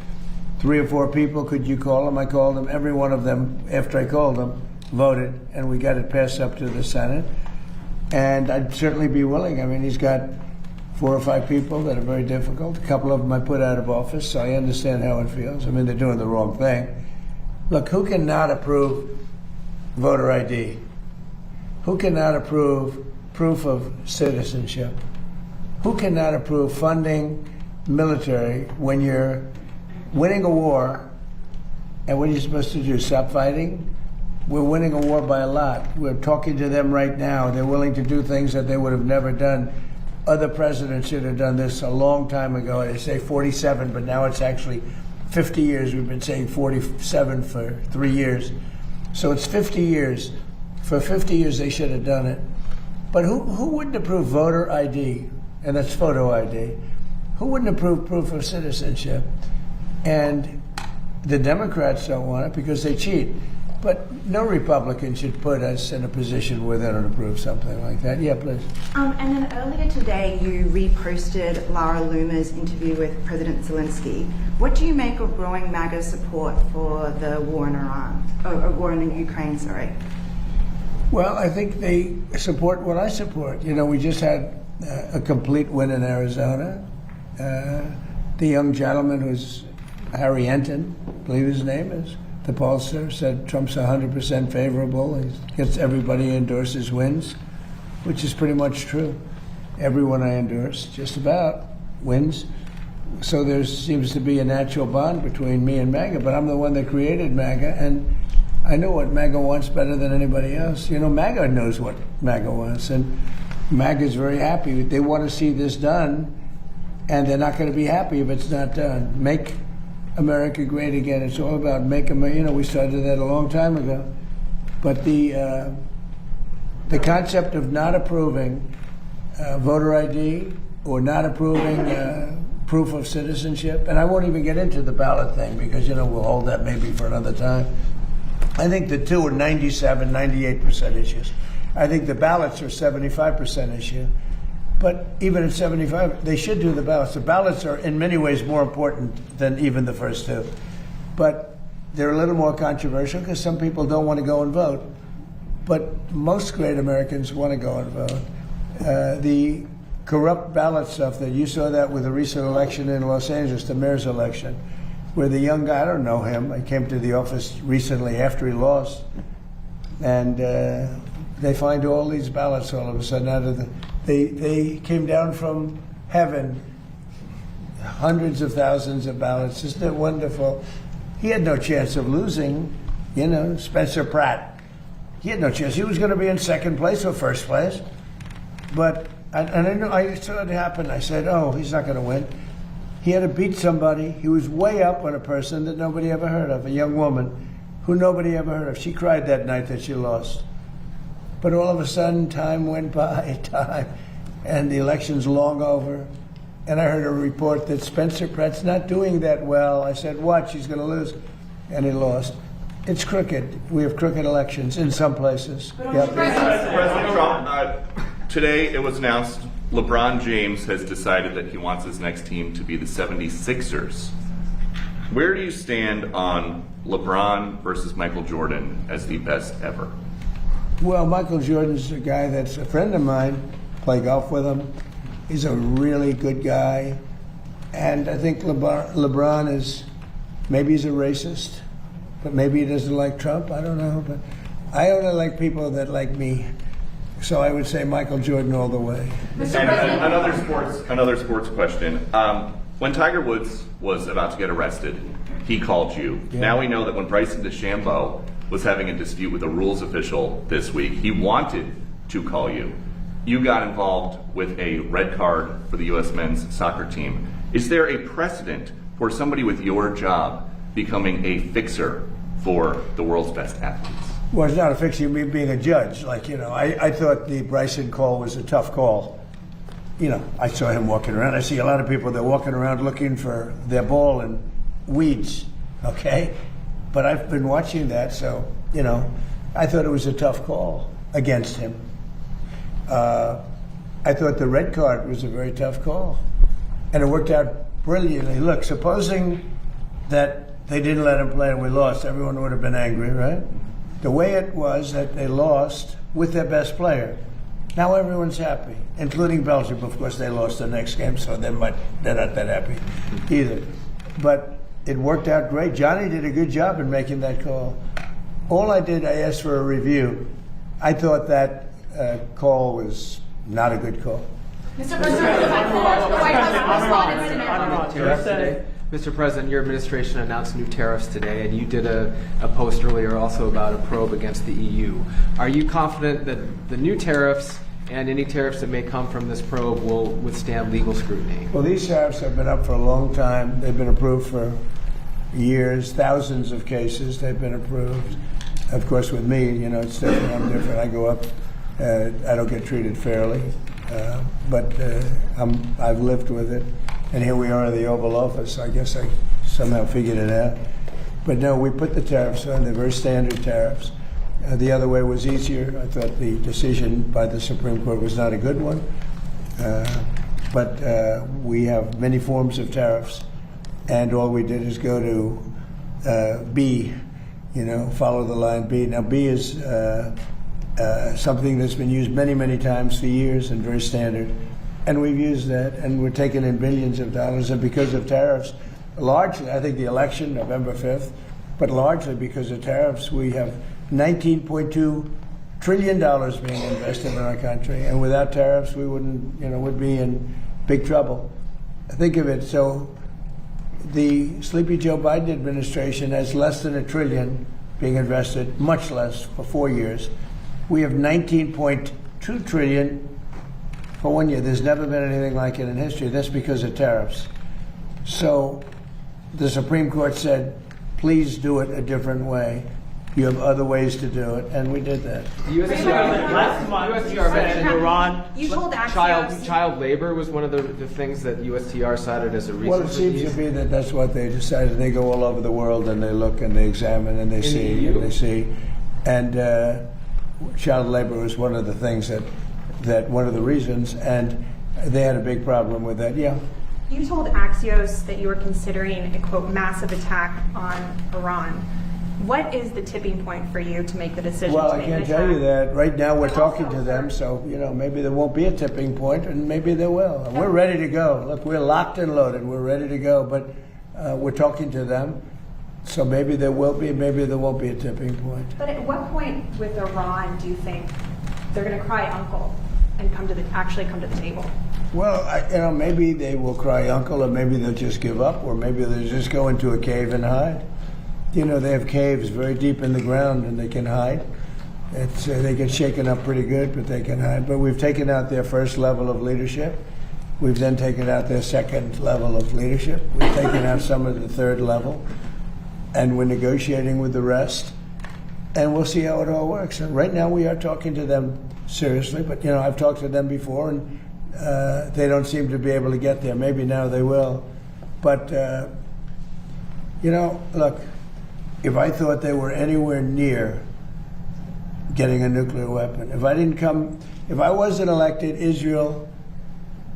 3 or 4 people. Could you call them? I called them. Every one of them, after I called them, voted, and we got it passed up to the Senate. And I'd certainly be willing. I mean, he's got 4 or 5 people that are very difficult. A couple of them I put out of office, so I understand how it feels. I mean, they're doing the wrong thing. Look, who cannot approve voter ID? Who cannot approve proof of citizenship? Who cannot approve funding military when you're winning a war? And what are you supposed to do, stop fighting? We're winning a war by a lot. We're talking to them right now. They're willing to do things that they would have never done. other presidents should have done this a long time ago. They say 47, but now it's actually 50 years. We've been saying 47 for 3 years. So it's 50 years. For 50 years, they should have done it. But who wouldn't approve voter ID? And that's photo ID. Who wouldn't approve proof of citizenship? And the Democrats don't want it because they cheat. But no Republican should put us in a position where they don't approve something like that. Yeah, please.
And then earlier today, you reposted Lara Loomer's interview with President Zelensky. What do you make of growing MAGA support for the war in Iran, or war in Ukraine? Sorry.
Well, I think they support what I support. You know, we just had a complete win in Arizona. The young gentleman who's Harry Enton, I believe his name is, the pollster, said Trump's 100% favorable. He gets everybody endorses wins, which is pretty much true. Everyone I endorse, just about, wins. So there seems to be a natural bond between me and MAGA, but I'm the one that created MAGA, and I know what MAGA wants better than anybody else. You know, MAGA knows what MAGA wants, and MAGA is very happy. They want to see this done, and they're not going to be happy if it's not done. Make America great again. It's all about make America. You know, we started that a long time ago. But the concept of not approving voter ID or not approving proof of citizenship, and I won't even get into the ballot thing because, you know, we'll hold that maybe for another time. I think the two are 97, 98% issues. I think the ballots are 75% issue. But even at 75, they should do the ballots. The ballots are in many ways more important than even the first two. But they're a little more controversial because some people don't want to go and vote. But most great Americans want to go and vote. The corrupt ballot stuff that you saw that with the recent election in Los Angeles, the mayor's election, where the young guy, I don't know him, I came to the office recently after he lost, and they find all these ballots all of a sudden out of the... They came down from heaven, hundreds of thousands of ballots. Isn't it wonderful? He had no chance of losing, you know, Spencer Pratt. He had no chance. He was going to be in second place or first place. But, I saw it happen. I said, oh, he's not going to win. He had to beat somebody. He was way up on a person that nobody ever heard of, a young woman who nobody ever heard of. She cried that night that she lost. But all of a sudden, time went by, and the election's long over. And I heard a report that Spencer Pratt's not doing that well. I said, watch, he's going to lose. And he lost. It's crooked. We have crooked elections in some places. Yep.
President Trump, today it was announced LeBron James has decided that he wants his next team to be the 76ers. Where do you stand on LeBron versus Michael Jordan as the best ever?
Well, Michael Jordan's a guy that's a friend of mine. Play golf with him. He's a really good guy. And I think LeBron is, maybe he's a racist, but maybe he doesn't like Trump. I don't know. But I only like people that like me. So I would say Michael Jordan all the way.
And another sports question. When Tiger Woods was about to get arrested, he called you. Yeah. Now we know that when Bryson DeChambeau was having a dispute with a rules official this week, he wanted to call you. You got involved with a red card for the U.S. men's soccer team. Is there a precedent for somebody with your job becoming a fixer for the world's best athletes?
Well, it's not a fixer, me being a judge. Like, you know, I thought the Bryson call was a tough call. You know, I saw him walking around. I see a lot of people, they're walking around looking for their ball in weeds, okay? But I've been watching that, so, you know, I thought it was a tough call against him. I thought the red card was a very tough call. And it worked out brilliantly. Look, supposing that they didn't let him play and we lost, everyone would have been angry, right? The way it was that they lost with their best player. Now everyone's happy, including Belgium. Of course, they lost the next game, so they're not that happy either. But it worked out great. Johnny did a good job in making that call. All I did, I asked for a review. I thought that call was not a good call.
Mr. President, the White House responded today.
Mr. President, your administration announced new tariffs today, and you did a post earlier also about a probe against the EU. Are you confident that the new tariffs and any tariffs that may come from this probe will withstand legal scrutiny.
Well, these tariffs have been up for a long time. They've been approved for years, thousands of cases they've been approved. Of course, with me, it's different. I'm different. I go up. I don't get treated fairly, but I've lived with it. And here we are in the Oval Office. I guess I somehow figured it out. But no, we put the tariffs on. They're very standard tariffs. The other way was easier. I thought the decision by the Supreme Court was not a good one. But we have many forms of tariffs, and all we did is go to B, follow the line B. Now, B is something that's been used many, many times for years and very standard. And we've used that, and we're taking in billions of dollars. And because of tariffs, largely, I think the election, November 5th, but largely because of tariffs, we have $19.2 trillion being invested in our country. And without tariffs, we would be in big trouble. Think of it. So the Sleepy Joe Biden administration has less than $1 trillion being invested, much less for 4 years. We have $19.2 trillion for 1 year. There's never been anything like it in history. That's because of tariffs. So the Supreme Court said, please do it a different way. You have other ways to do it, and we did that.
Last month, you said Iran.
You told Axios.
Child labor was one of the things that USTR cited as a reason.
Well, it seems to be that that's what they decided. They go all over the world and they look and they examine and they see and they see. And child labor was one of the things that one of the reasons, and they had a big problem with that. Yeah.
You told Axios that you were considering a, quote, massive attack on Iran. What is the tipping point for you to make the decision
Well,
to
I
make
can't
an
tell you
attack?
that. Right now we're talking to them, so, maybe there won't be a tipping point, and maybe there will. And we're ready to go. Look, we're locked and loaded. We're ready to go, but we're talking to them, so maybe there will be, maybe there won't be a tipping point.
But at what point with Iran do you think they're going to cry uncle and actually come to the table?
Well, maybe they will cry uncle, or maybe they'll just give up, or maybe they'll just go into a cave and hide. They have caves very deep in the ground, and they can hide. They get shaken up pretty good, but they can hide. But we've taken out their first level of leadership. We've then taken out their second level of leadership. We've taken out some of the third level, and we're negotiating with the rest. And we'll see how it all works. And right now we are talking to them seriously, but I've talked to them before, and they don't seem to be able to get there. Maybe now they will. But, look, if I thought they were anywhere near getting a nuclear weapon, if I wasn't elected, Israel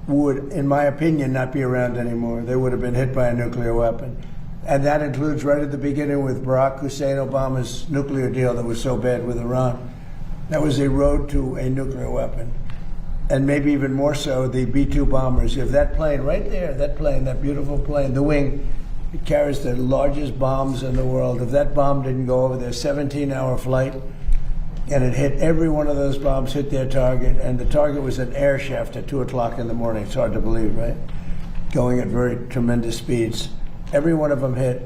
would, in my opinion, not be around anymore. They would have been hit by a nuclear weapon. And that includes right at the beginning with Barack Hussein Obama's nuclear deal that was so bad with Iran. That was a road to a nuclear weapon. And maybe even more so, the B-2 bombers. If that plane right there, that beautiful plane, the wing, it carries the largest bombs in the world. If that bomb didn't go over their 17-hour flight, and it hit, every one of those bombs hit their target, and the target was an air shaft at 2 o'clock in the morning. It's hard to believe, right? Going at very tremendous speeds. Every one of them hit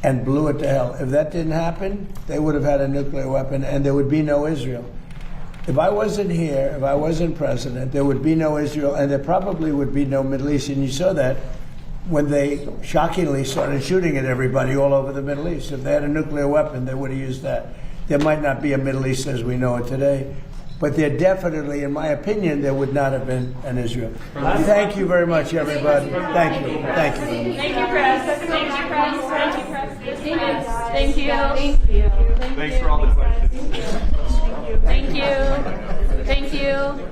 and blew it to hell. If that didn't happen, they would have had a nuclear weapon, and there would be no Israel. If I wasn't here, if I wasn't president, there would be no Israel, and there probably would be no Middle East. And you saw that when they shockingly started shooting at everybody all over the Middle East. If they had a nuclear weapon, they would have used that. There might not be a Middle East as we know it today, but there definitely, in my opinion, there would not have been an Israel. Thank you very much, everybody. Thank you. Thank you.
Thank you, Press. Thank you, Press. Thank you, Press. Thank you. Thank you.
Thanks for all the questions.
Thank you. Thank you.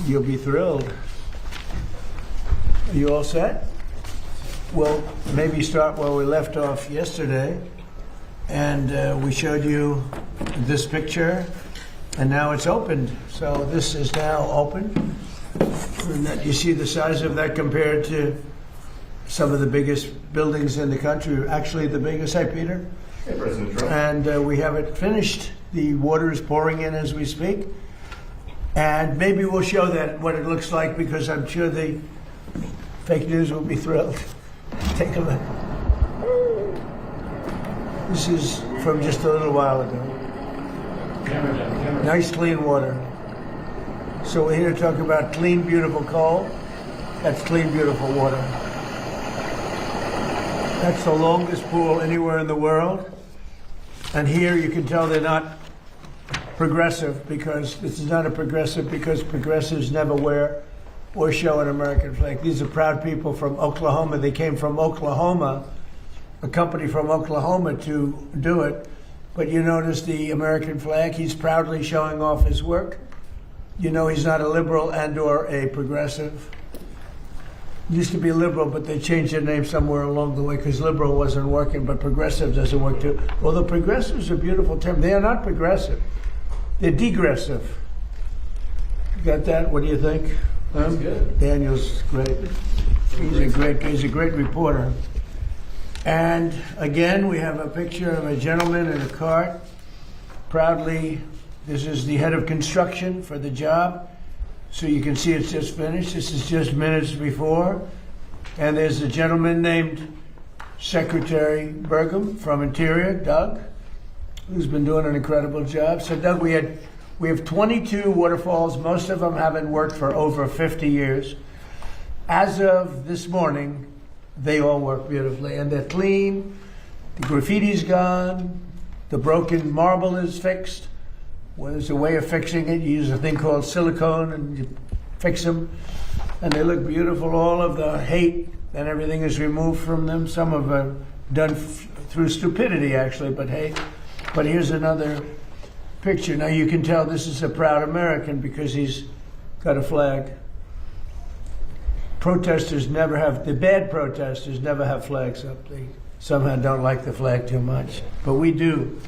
You'll be thrilled. Are you all set? Well, maybe start where we left off yesterday. And we showed you this picture, and now it's opened. So this is now open. And that, you see the size of that compared to some of the biggest buildings in the country. Actually, the biggest. Hi, Peter.
Hey, President Trump.
And we have it finished. The water is pouring in as we speak. And maybe we'll show that what it looks like, because I'm sure the Fake news will be thrilled. Take a look. This is from just a little while ago. Nice clean water. So we're here to talk about clean, beautiful coal. That's clean, beautiful water. That's the longest pool anywhere in the world. And here you can tell they're not progressive, because this is not a progressive, because progressives never wear or show an American flag. These are proud people from Oklahoma. They came from Oklahoma, a company from Oklahoma, to do it. But you notice the American flag, he's proudly showing off his work. You know he's not a liberal and or a progressive. Used to be liberal, but they changed their name somewhere along the way because liberal wasn't working, but progressive doesn't work too. Although progressive is a beautiful term. They are not progressive. They're degressive. You got that? What do you think?
That's good.
Daniel's great. He's a great reporter. And again, we have a picture of a gentleman in a cart. Proudly, this is the head of construction for the job. So you can see it's just finished. This is just minutes before. And there's a gentleman named Secretary Burgum from Interior, Doug, who's been doing an incredible job. So Doug, we have 22 waterfalls. Most of them haven't worked for over 50 years. As of this morning, they all work beautifully, and they're clean. The graffiti's gone. The broken marble is fixed. Well, there's a way of fixing it. You use a thing called silicone and you fix them, and they look beautiful. All of the hate and everything is removed from them. Some of them done through stupidity, actually, but hate. But here's another picture. Now you can tell this is a proud American because he's got a flag. Protesters never have, the bad protesters never have flags up. They somehow don't like the flag too much, but we do.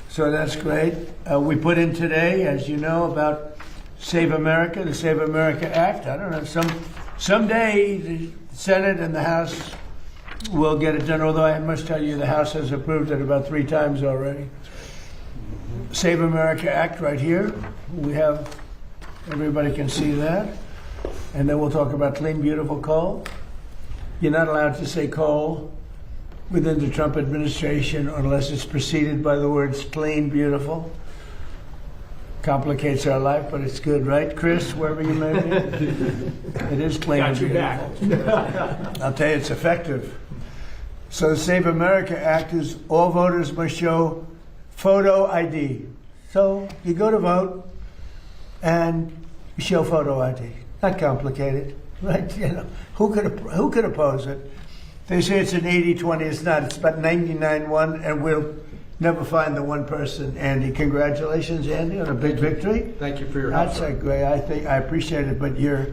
So that's great. We put in today, as you know, about Save America, the Save America Act. I don't know, someday the Senate and the House will get it done, although I must tell you the House has approved it about 3 times already. Save America Act right here. We have, everybody can see that. And then we'll talk about clean, beautiful coal. You're not allowed to say coal within the Trump administration unless it's preceded by the words clean, beautiful. Complicates our life, but it's good, right, Chris, wherever you may be? It is clean and beautiful. I'll tell you, it's effective. So the Save America Act is all voters must show photo ID. So you go to vote and you show photo ID. Not complicated, right? You know, who could oppose it? They say it's an 80-20. It's not. It's about 99-1, and we'll never find the one person. Andy, congratulations, Andy, on a big victory.
Thank you for your help.
That's a great. I appreciate it, but you're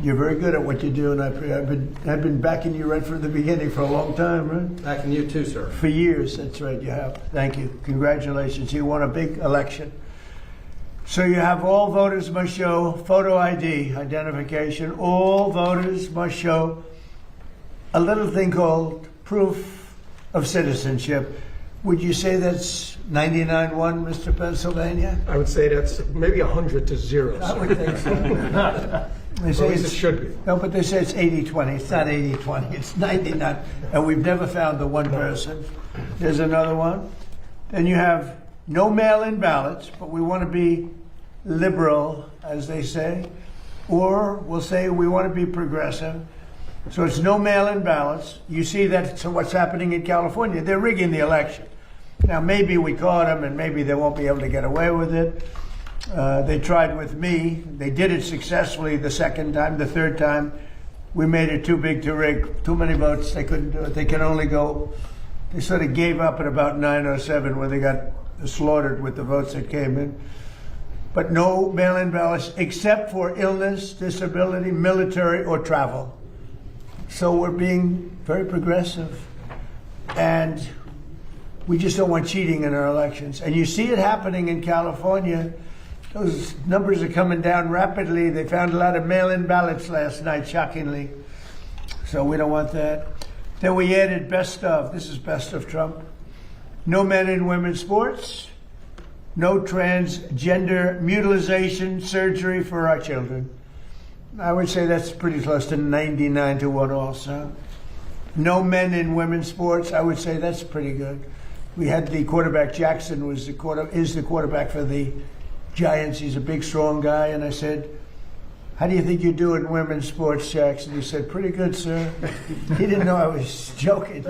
very good at what you do, and I've been backing you right from the beginning for a long time, right?
Backing you too, sir.
For years, that's right. You have. Thank you. Congratulations. You won a big election. So you have all voters must show photo ID, identification. All voters must show a little thing called proof of citizenship. Would you say that's 99-1, Mr. Pennsylvania?
I would say that's maybe 100 to 0.
I would think so. They say
it should be.
No, but they say it's 80-20. It's not 80-20. It's 99. And we've never found the one person. There's another one. Then you have no mail-in ballots, but we want to be liberal, as they say. Or we'll say we want to be progressive. So it's no mail-in ballots. You see that's what's happening in California. They're rigging the election. Now, maybe we caught them, and maybe they won't be able to get away with it. They tried with me. They did it successfully the second time. The third time, we made it too big to rig. Too many votes. They couldn't do it. They can only go. They sort of gave up at about 9:07 when they got slaughtered with the votes that came in. But no mail-in ballots except for illness, disability, military, or travel. So we're being very progressive, and we just don't want cheating in our elections. And you see it happening in California. Those numbers are coming down rapidly. They found a lot of mail-in ballots last night, shockingly. So we don't want that. Then we added best of. This is best of Trump. No men and women's sports. No transgender mutilization surgery for our children. I would say that's pretty close to 99-1 also. No men in women's sports, I would say that's pretty good. We had the quarterback, Jackson is the quarterback for the Giants. He's a big, strong guy. And I said, how do you think you do in women's sports, Jackson? He said, pretty good, sir. He didn't know I was joking.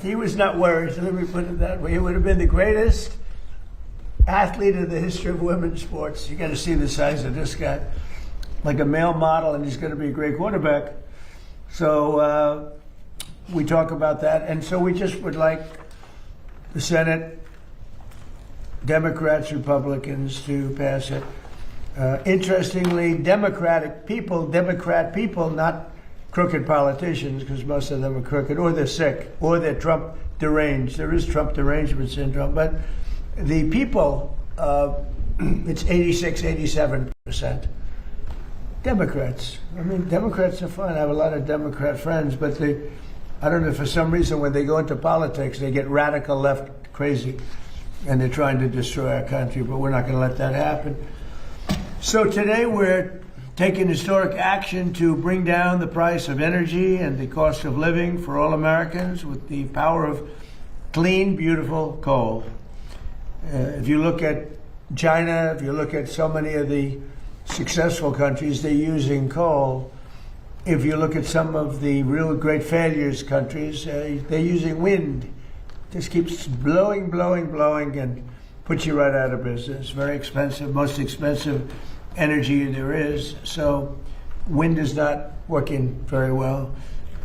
He was not worried, let me put it that way. He would have been the greatest athlete in the history of women's sports. You got to see the size of this guy. Like a male model, and he's going to be a great quarterback. So we talk about that. And so we just would like the Senate, Democrats, Republicans to pass it. Interestingly, Democrat people, not crooked politicians, because most of them are crooked, or they're sick, or they're Trump deranged. There is Trump derangement syndrome. But the people, it's 86-87%. Democrats. I mean, Democrats are fun. I have a lot of Democrat friends, but I don't know, for some reason when they go into politics, they get radical left crazy, and they're trying to destroy our country, but we're not going to let that happen. So today we're taking historic action to bring down the price of energy and the cost of living for all Americans with the power of clean, beautiful coal. If you look at China, if you look at so many of the successful countries, they're using coal. If you look at some of the real great failures countries, they're using wind. Just keeps blowing, and puts you right out of business. Very expensive, most expensive energy there is. So wind is not working very well,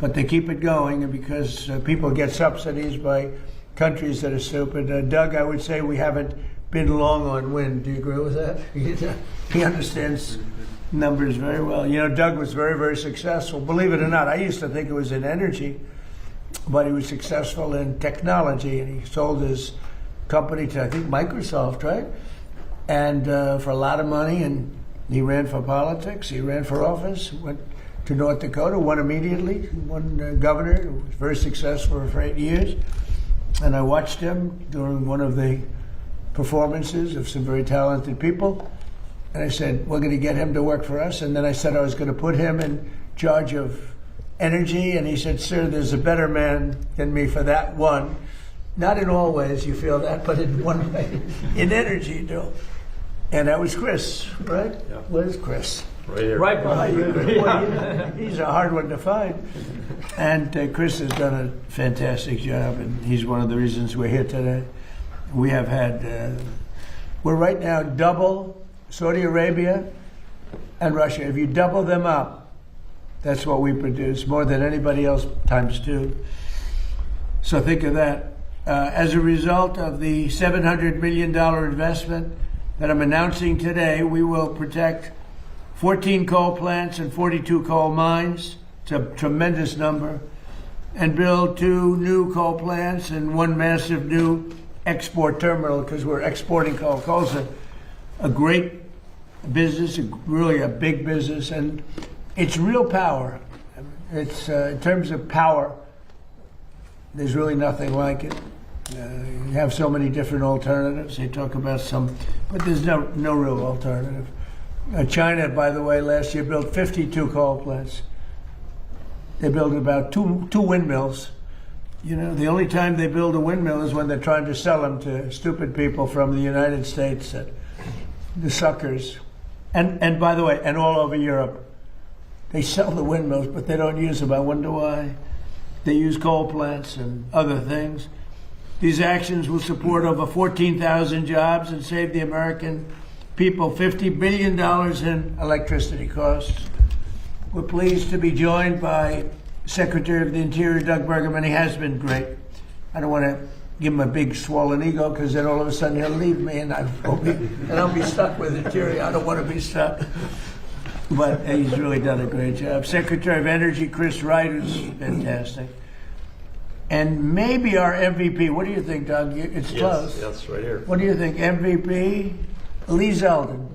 but they keep it going, and because people get subsidies by countries that are stupid. Doug, I would say we haven't been long on wind. Do you agree with that? He understands numbers very well. You know, Doug was very, very successful. Believe it or not, I used to think it was in energy, but he was successful in technology, and he sold his company to, I think, Microsoft, right? And for a lot of money, and he ran for politics. He ran for office, went to North Dakota, won immediately, won governor, was very successful for 8 years. And I watched him during one of the performances of some very talented people. And I said, we're going to get him to work for us. And then I said I was going to put him in charge of energy. And he said, sir, there's a better man than me for that one. Not in all ways, you feel that, but in one way. In energy, you do. And that was Chris, right? Yeah. Where's Chris?
Right here.
Right behind you.
Well, he's a hard one to find. And Chris has done a fantastic job, and he's one of the reasons we're here today. We have had, we're right now double Saudi Arabia and Russia. If you double them up, that's what we produce, more than anybody else times 2. So think of that. As a result of the $700 million investment that I'm announcing today, we will protect 14 coal plants and 42 coal mines. It's a tremendous number. And build 2 new coal plants and 1 massive new export terminal, because we're exporting coal. Coal's a great business, really a big business, and it's real power. It's in terms of power, there's really nothing like it. You have so many different alternatives. They talk about some, but there's no real alternative. China, by the way, last year built 52 coal plants. They built about two windmills. You know, the only time they build a windmill is when they're trying to sell them to stupid people from the United States, the suckers. And by the way, and all over Europe, they sell the windmills, but they don't use them. I wonder why. They use coal plants and other things. These actions will support over 14,000 jobs and save the American people $50 billion in electricity costs. We're pleased to be joined by Secretary of the Interior, Doug Burgum. He has been great. I don't want to give him a big swollen ego, because then all of a sudden he'll leave me and I'll be stuck with Interior. I don't want to be stuck. But he's really done a great job. Secretary of Energy, Chris Wright, is fantastic. And maybe our MVP, what do you think, Doug? It's close.
Yes, right here.
What do you think? MVP, Lee Zeldin.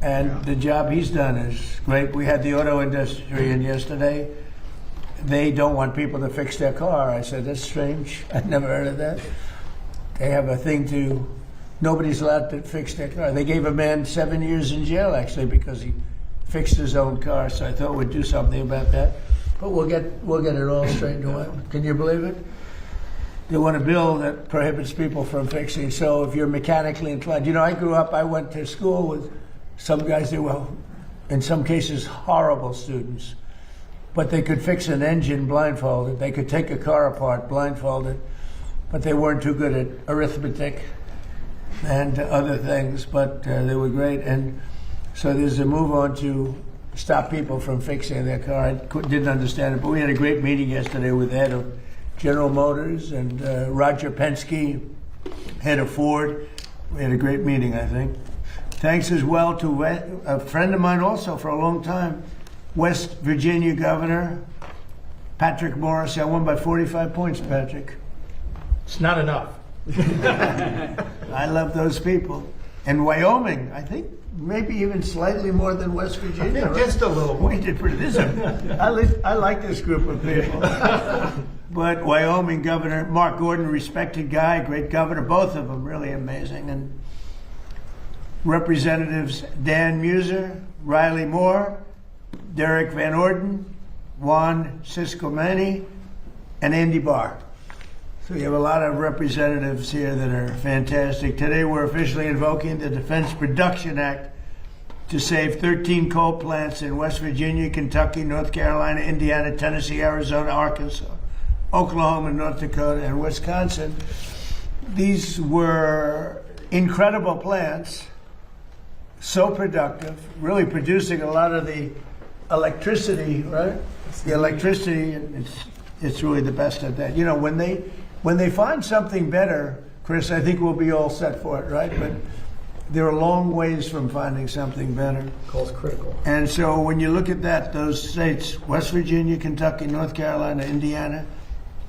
And the job he's done is great. We had the auto industry in yesterday. They don't want people to fix their car. I said, that's strange. I'd never heard of that. They have a thing to nobody's allowed to fix their car. They gave a man 7 years in jail, actually, because he fixed his own car. So I thought we'd do something about that. But we'll get it all straightened away. Can you believe it? They want a bill that prohibits people from fixing. So if you're mechanically inclined, I went to school with some guys that were, in some cases, horrible students. But they could fix an engine blindfolded. They could take a car apart blindfolded. But they weren't too good at arithmetic and other things. But they were great. And so there's a move on to stop people from fixing their car. I didn't understand it. But we had a great meeting yesterday with the head of General Motors and Roger Penske, head of Ford. We had a great meeting, I think. Thanks as well to a friend of mine also for a long time, West Virginia Governor Patrick Morris. I won by 45 points, Patrick.
It's not enough.
I love those people. And Wyoming, I think maybe even slightly more than West Virginia. Right?
Just a little more.
We did pretty this. I like this group of people. But Wyoming Governor Mark Gordon, respected guy, great governor, both of them really amazing. And Representatives Dan Muser, Riley Moore, Derek Van Orden, Juan Ciscomani, and Andy Barr. So you have a lot of representatives here that are fantastic. Today we're officially invoking the Defense Production Act to save 13 coal plants in West Virginia, Kentucky, North Carolina, Indiana, Tennessee, Arizona, Arkansas, Oklahoma, North Dakota, and Wisconsin. These were incredible plants, so productive, really producing a lot of the electricity, right? The electricity, it's really the best at that. When they find something better, Chris, I think we'll be all set for it, right? But they're a long ways from finding something better.
Coal's critical.
And so when you look at that, those states, West Virginia, Kentucky, North Carolina, Indiana,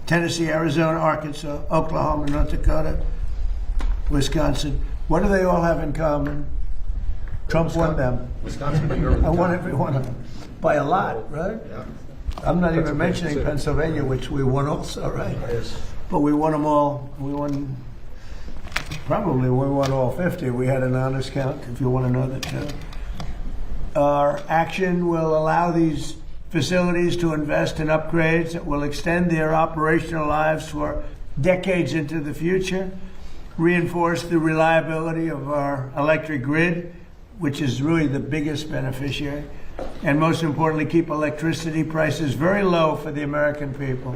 Tennessee, Arizona, Arkansas, Oklahoma, North Dakota, Wisconsin, what do they all have in common? Trump won them.
Wisconsin,
I won every one of them. By a lot, right?
Yeah.
I'm not even mentioning Pennsylvania, which we won also, right?
Yes.
But we won them all. We won all 50. We had an honest count, if you want to know that too. Our action will allow these facilities to invest in upgrades that will extend their operational lives for decades into the future, reinforce the reliability of our electric grid, which is really the biggest beneficiary, and most importantly, keep electricity prices very low for the American people.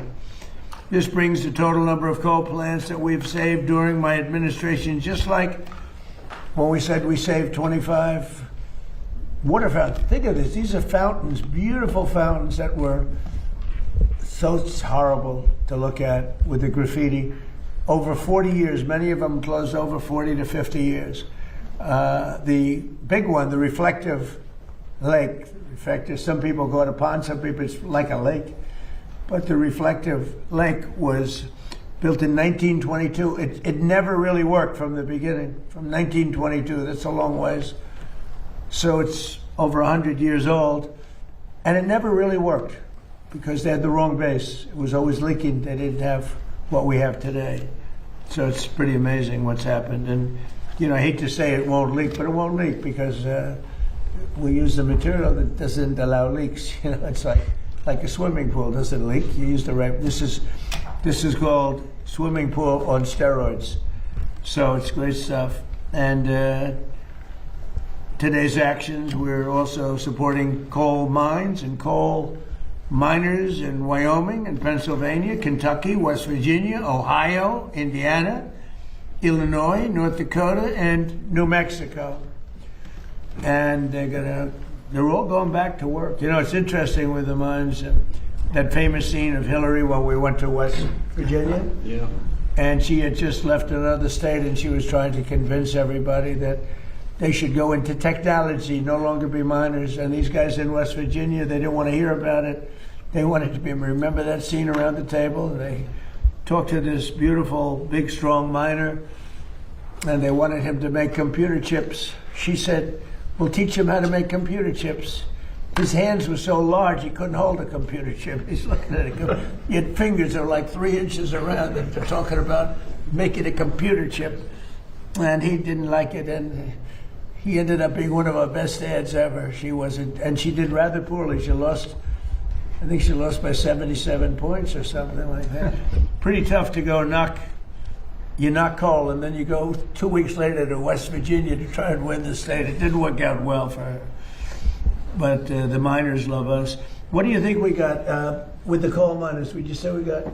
This brings the total number of coal plants that we've saved during my administration, just like when we said we saved 25 water fountains. Think of this. These are fountains, beautiful fountains that were so horrible to look at with the graffiti. Over 40 years, many of them closed over 40 to 50 years. The big one, the reflective lake, some people call it a pond, some people it's like a lake. But the reflective lake was built in 1922. It never really worked from the beginning, from 1922. That's a long ways. So it's over 100 years old. And it never really worked because they had the wrong base. It was always leaking. They didn't have what we have today. So it's pretty amazing what's happened. And, I hate to say it won't leak, but it won't leak because we use the material that doesn't allow leaks. It's like a swimming pool doesn't leak. You use the right. This is called swimming pool on steroids. So it's great stuff. And today's actions, we're also supporting coal mines and coal miners in Wyoming and Pennsylvania, Kentucky, West Virginia, Ohio, Indiana, Illinois, North Dakota, and New Mexico. And they're all going back to work. It's interesting with the mines, that famous scene of Hillary when we went to West Virginia.
Yeah.
And she had just left another state and she was trying to convince everybody that they should go into technology, no longer be miners. And these guys in West Virginia, they didn't want to hear about it. They wanted to remember that scene around the table? They talked to this beautiful, big, strong miner, and they wanted him to make computer chips. She said, "We'll teach him how to make computer chips." His hands were so large he couldn't hold a computer chip. He's looking at it. He had fingers that were like 3 inches around, and they're talking about making a computer chip. and he didn't like it, and he ended up being one of our best ads ever. She wasn't, and she did rather poorly. She lost, I think she lost by 77 points or something like that. Pretty tough to go knock coal, and then you go 2 weeks later to West Virginia to try and win the state. It didn't work out well for her. But the miners love us. What do you think we got with the coal miners? Would you say we got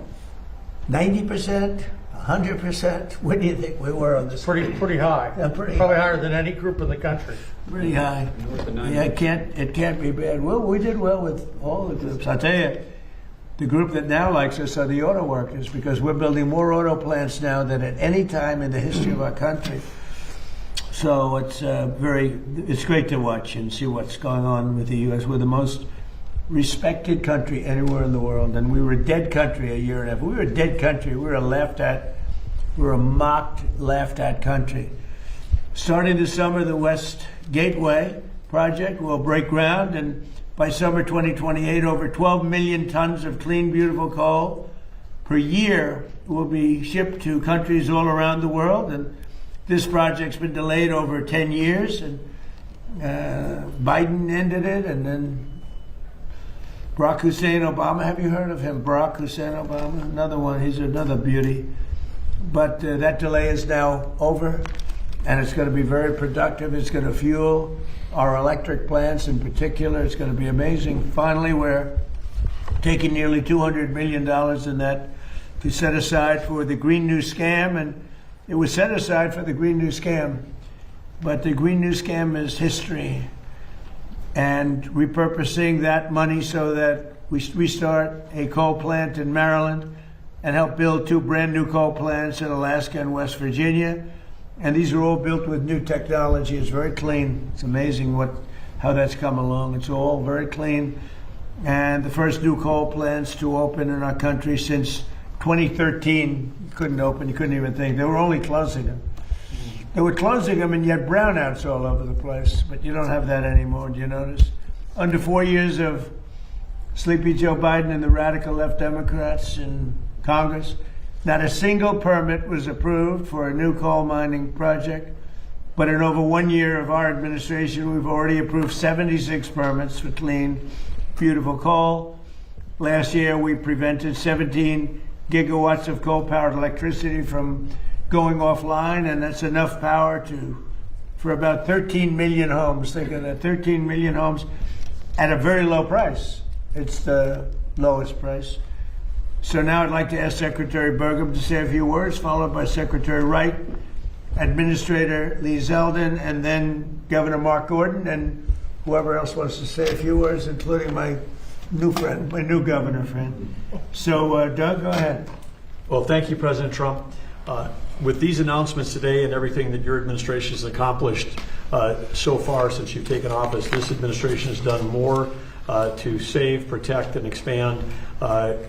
90%, 100%? What do you think we were on this?
Pretty high.
Yeah, pretty
Probably
high.
higher than any group in the country.
Pretty high. Yeah, it can't be bad. Well, we did well with all the groups. I'll tell you, the group that now likes us are the auto workers, because we're building more auto plants now than at any time in the history of our country. So it's great to watch and see what's going on with the U.S. We're the most respected country anywhere in the world, and we were a dead country a year and a half. We were a dead country. We were a mocked, laughed at country. Starting this summer, the West Gateway project will break ground, and by summer 2028, over 12 million tons of clean, beautiful coal per year will be shipped to countries all around the world. And this project's been delayed over 10 years, and Biden ended it, and then Barack Hussein Obama. Have you heard of him? Barack Hussein Obama, another one. He's another beauty. But that delay is now over, and it's going to be very productive. It's going to fuel our electric plants in particular. It's going to be amazing. Finally, we're taking nearly $200 million in that to set aside for the Green New Scam, and it was set aside for the Green New Scam, but the Green New Scam is history, and repurposing that money so that we restart a coal plant in Maryland and help build 2 brand new coal plants in Alaska and West Virginia. And these are all built with new technology. It's very clean. It's amazing how that's come along. It's all very clean. And the first new coal plants to open in our country since 2013. You couldn't open, you couldn't even think. They were only closing them. They were closing them, and you had brownouts all over the place. But you don't have that anymore, do you notice? Under 4 years of Sleepy Joe Biden and the radical left Democrats in Congress, not a single permit was approved for a new coal mining project, but in over 1 year of our administration, we've already approved 76 permits for clean, beautiful coal. Last year, we prevented 17 gigawatts of coal-powered electricity from going offline, and that's enough power for about 13 million homes. Think of that, 13 million homes at a very low price. It's the lowest price. So now I'd like to ask Secretary Burgum to say a few words, followed by Secretary Wright, Administrator Lee Zeldin, and then Governor Mark Gordon, and whoever else wants to say a few words, including my new friend, my new governor friend. So, Doug, go ahead.
Well, thank you, President Trump. With these announcements today and everything that your administration has accomplished so far since you've taken office, this administration has done more to save, protect, and expand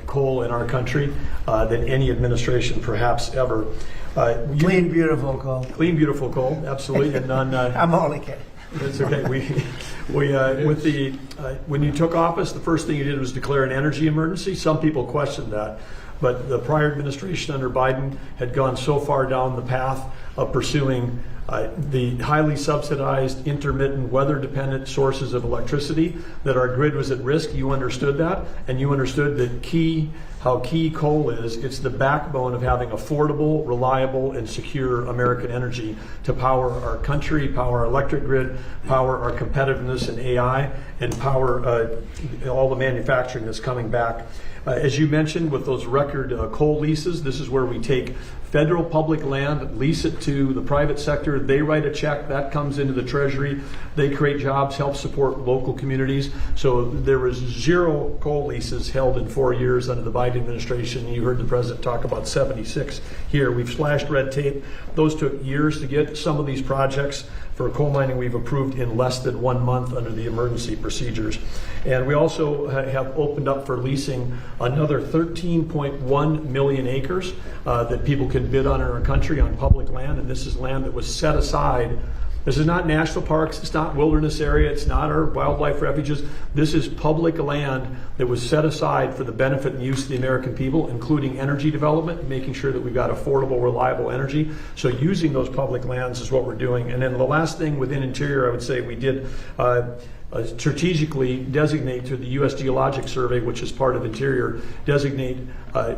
coal in our country than any administration perhaps ever.
Clean, beautiful coal.
Clean, beautiful coal, absolutely. And none.
I'm only kidding.
That's okay. When you took office, the first thing you did was declare an energy emergency. Some people questioned that, but the prior administration under Biden had gone so far down the path of pursuing the highly subsidized, intermittent, weather-dependent sources of electricity that our grid was at risk. You understood that, and you understood how key coal is. It's the backbone of having affordable, reliable, and secure American energy to power our country, power our electric grid, power our competitiveness in AI, and power all the manufacturing that's coming back. As you mentioned, with those record coal leases, this is where we take federal public land, lease it to the private sector. They write a check, that comes into the Treasury. They create jobs, help support local communities. So there was 0 coal leases held in 4 years under the Biden administration. You heard the president talk about 76 here. We've slashed red tape. Those took years to get. Some of these projects for coal mining we've approved in less than 1 month under the emergency procedures. And we also have opened up for leasing another 13.1 million acres that people can bid on in our country on public land. And this is land that was set aside This is not national parks, it's not wilderness area, it's not our wildlife refuges. This is public land that was set aside for the benefit and use of the American people, including energy development, making sure that we've got affordable, reliable energy. So using those public lands is what we're doing. And then the last thing within Interior, I would say we did strategically designate through the U.S. Geologic Survey, which is part of Interior, designate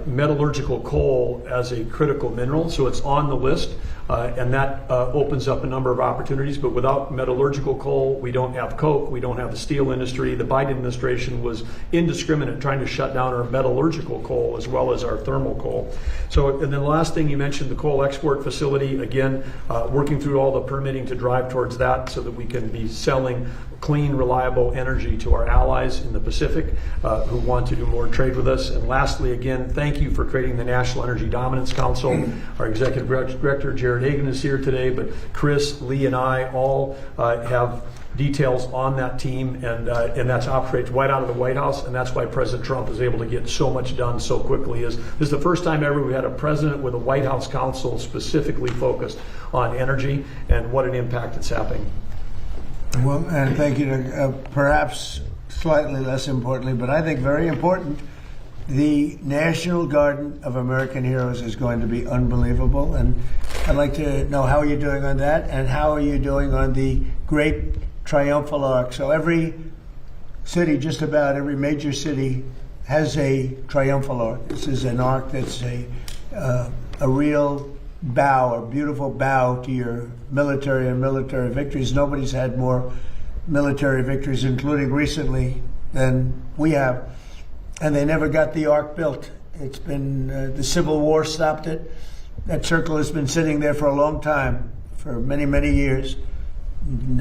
metallurgical coal as a critical mineral. So it's on the list, and that opens up a number of opportunities. But without metallurgical coal, we don't have coke, we don't have the steel industry. The Biden administration was indiscriminate trying to shut down our metallurgical coal as well as our thermal coal. So, and then the last thing you mentioned, the coal export facility, again, working through all the permitting to drive towards that so that we can be selling clean, reliable energy to our allies in the Pacific who want to do more trade with us. And lastly, again, thank you for creating the National Energy Dominance Council. Our Executive Director, Jared Hagan, is here today, but Chris, Lee, and I all have details on that team, and that's operates right out of the White House, and that's why President Trump is able to get so much done so quickly. This is the first time ever we had a president with a White House council specifically focused on energy and what an impact it's having.
Well, and thank you to perhaps slightly less importantly, but I think very important, the National Garden of American Heroes is going to be unbelievable. And I'd like to know how you're doing on that, and how are you doing on the Great Triumphal Arch. So every city, just about every major city, has a triumphal arch. This is an arc that's a real bow, a beautiful bow to your military and military victories. Nobody's had more military victories, including recently, than we have. And they never got the arc built. It's been, the Civil War stopped it. That circle has been sitting there for a long time, for many, many years. And,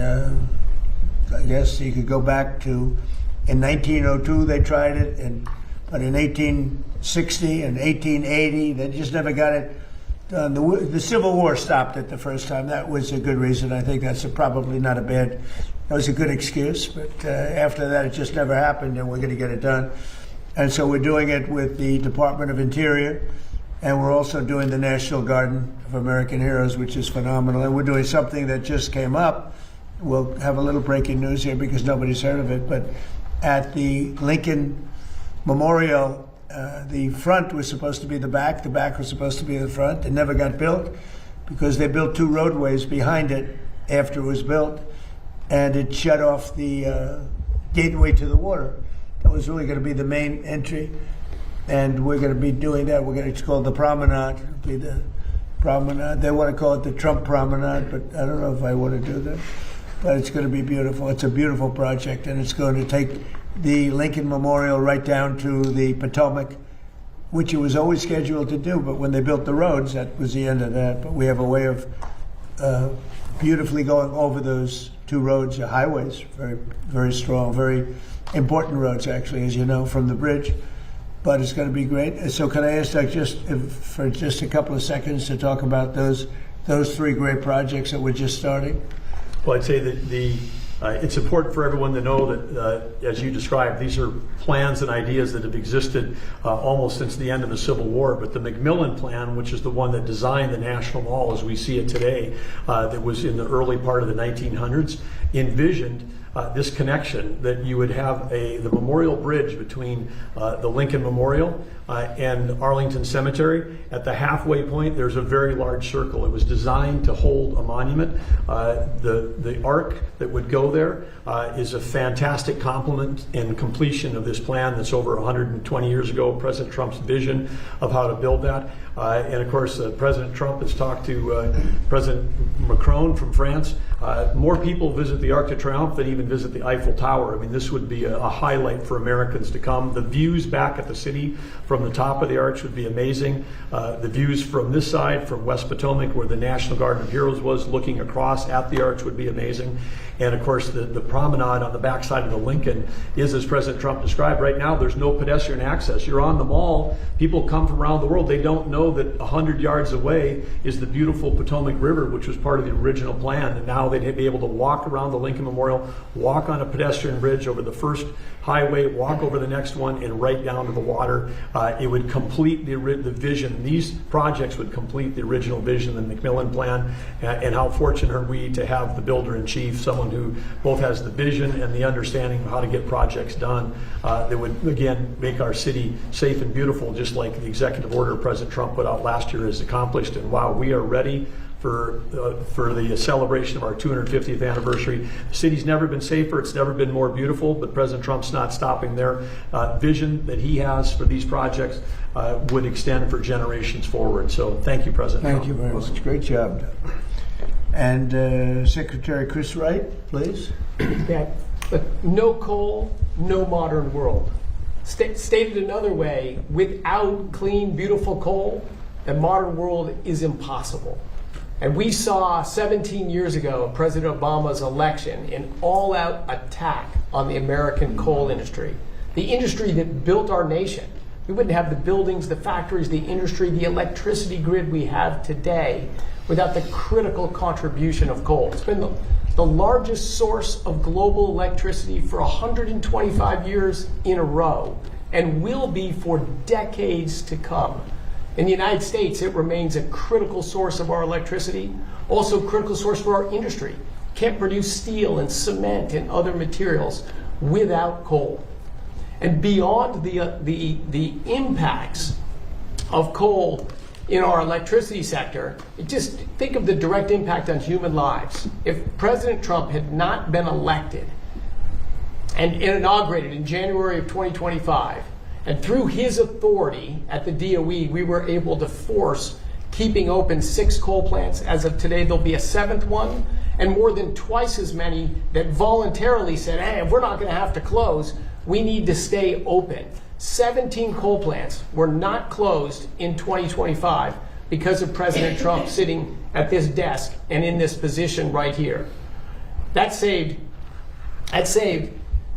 I guess you could go back to, in 1902 they tried it, but in 1860 and 1880 they just never got it done. The Civil War stopped it the first time. That was a good reason. I think that's probably not a bad, that was a good excuse, but after that it just never happened, and we're going to get it done. And so we're doing it with the Department of Interior, and we're also doing the National Garden of American Heroes, which is phenomenal. And we're doing something that just came up. We'll have a little breaking news here because nobody's heard of it, but at the Lincoln Memorial, the front was supposed to be the back was supposed to be the front. It never got built because they built two roadways behind it after it was built, and it shut off the gateway to the water. That was really going to be the main entry, and we're going to be doing that. It's called the Promenade. It'll be the Promenade. They want to call it the Trump Promenade, but I don't know if I want to do that. But it's going to be beautiful. It's a beautiful project, and it's going to take the Lincoln Memorial right down to the Potomac, which it was always scheduled to do, but when they built the roads, that was the end of that. But we have a way of beautifully going over those two roads, highways, very, very strong, very important roads, actually, as you know, from the bridge. But it's going to be great. So can I ask, for just a couple of seconds to talk about those three great projects that we're just starting?
Well, I'd say that it's important for everyone to know that, as you described, these are plans and ideas that have existed almost since the end of the Civil War. But the Macmillan Plan, which is the one that designed the National Mall as we see it today, that was in the early part of the 1900s, envisioned this connection, that you would have the memorial bridge between the Lincoln Memorial and Arlington Cemetery. At the halfway point, there's a very large circle. It was designed to hold a monument. The arc that would go there is a fantastic complement and completion of this plan that's over 120 years ago, President Trump's vision of how to build that. And of course, President Trump has talked to President Macron from France. More people visit the Arc de Triomphe than even visit the Eiffel Tower. I mean, this would be a highlight for Americans to come. The views back at the city from the top of the arch would be amazing. The views from this side, from West Potomac, where the National Garden of Heroes was, looking across at the arch would be amazing. And of course, the promenade on the backside of the Lincoln is, as President Trump described, right now there's no pedestrian access. You're on the mall, people come from around the world, they don't know that 100 yards away is the beautiful Potomac River, which was part of the original plan, and now they'd be able to walk around the Lincoln Memorial, walk on a pedestrian bridge over the first highway, walk over the next one, and right down to the water. It would complete the vision. These projects would complete the original vision, the McMillan Plan, and how fortunate are we to have the builder-in-chief, someone who both has the vision and the understanding of how to get projects done that would, again, make our city safe and beautiful, just like the executive order President Trump put out last year has accomplished. And wow, we are ready for the celebration of our 250th anniversary. The city's never been safer, it's never been more beautiful, but President Trump's not stopping there. Vision that he has for these projects would extend for generations forward. So thank you, President Trump.
Thank you very much. Great job. And Secretary Chris Wright, please.
Yeah. No coal, no modern world. Stated another way, without clean, beautiful coal, the modern world is impossible. And we saw 17 years ago President Obama's election an all-out attack on the American coal industry, the industry that built our nation. We wouldn't have the buildings, the factories, the industry, the electricity grid we have today without the critical contribution of coal. It's been the largest source of global electricity for 125 years in a row and will be for decades to come. In the United States, it remains a critical source of our electricity, also a critical source for our industry. Can't produce steel and cement and other materials without coal. And beyond the impacts of coal in our electricity sector, just think of the direct impact on human lives. If President Trump had not been elected and inaugurated in January of 2025, and through his authority at the DOE, we were able to force keeping open 6 coal plants. As of today, there'll be a 7th one, and more than twice as many that voluntarily said, hey, if we're not going to have to close, we need to stay open. 17 coal plants were not closed in 2025 because of President Trump sitting at this desk and in this position right here. That saved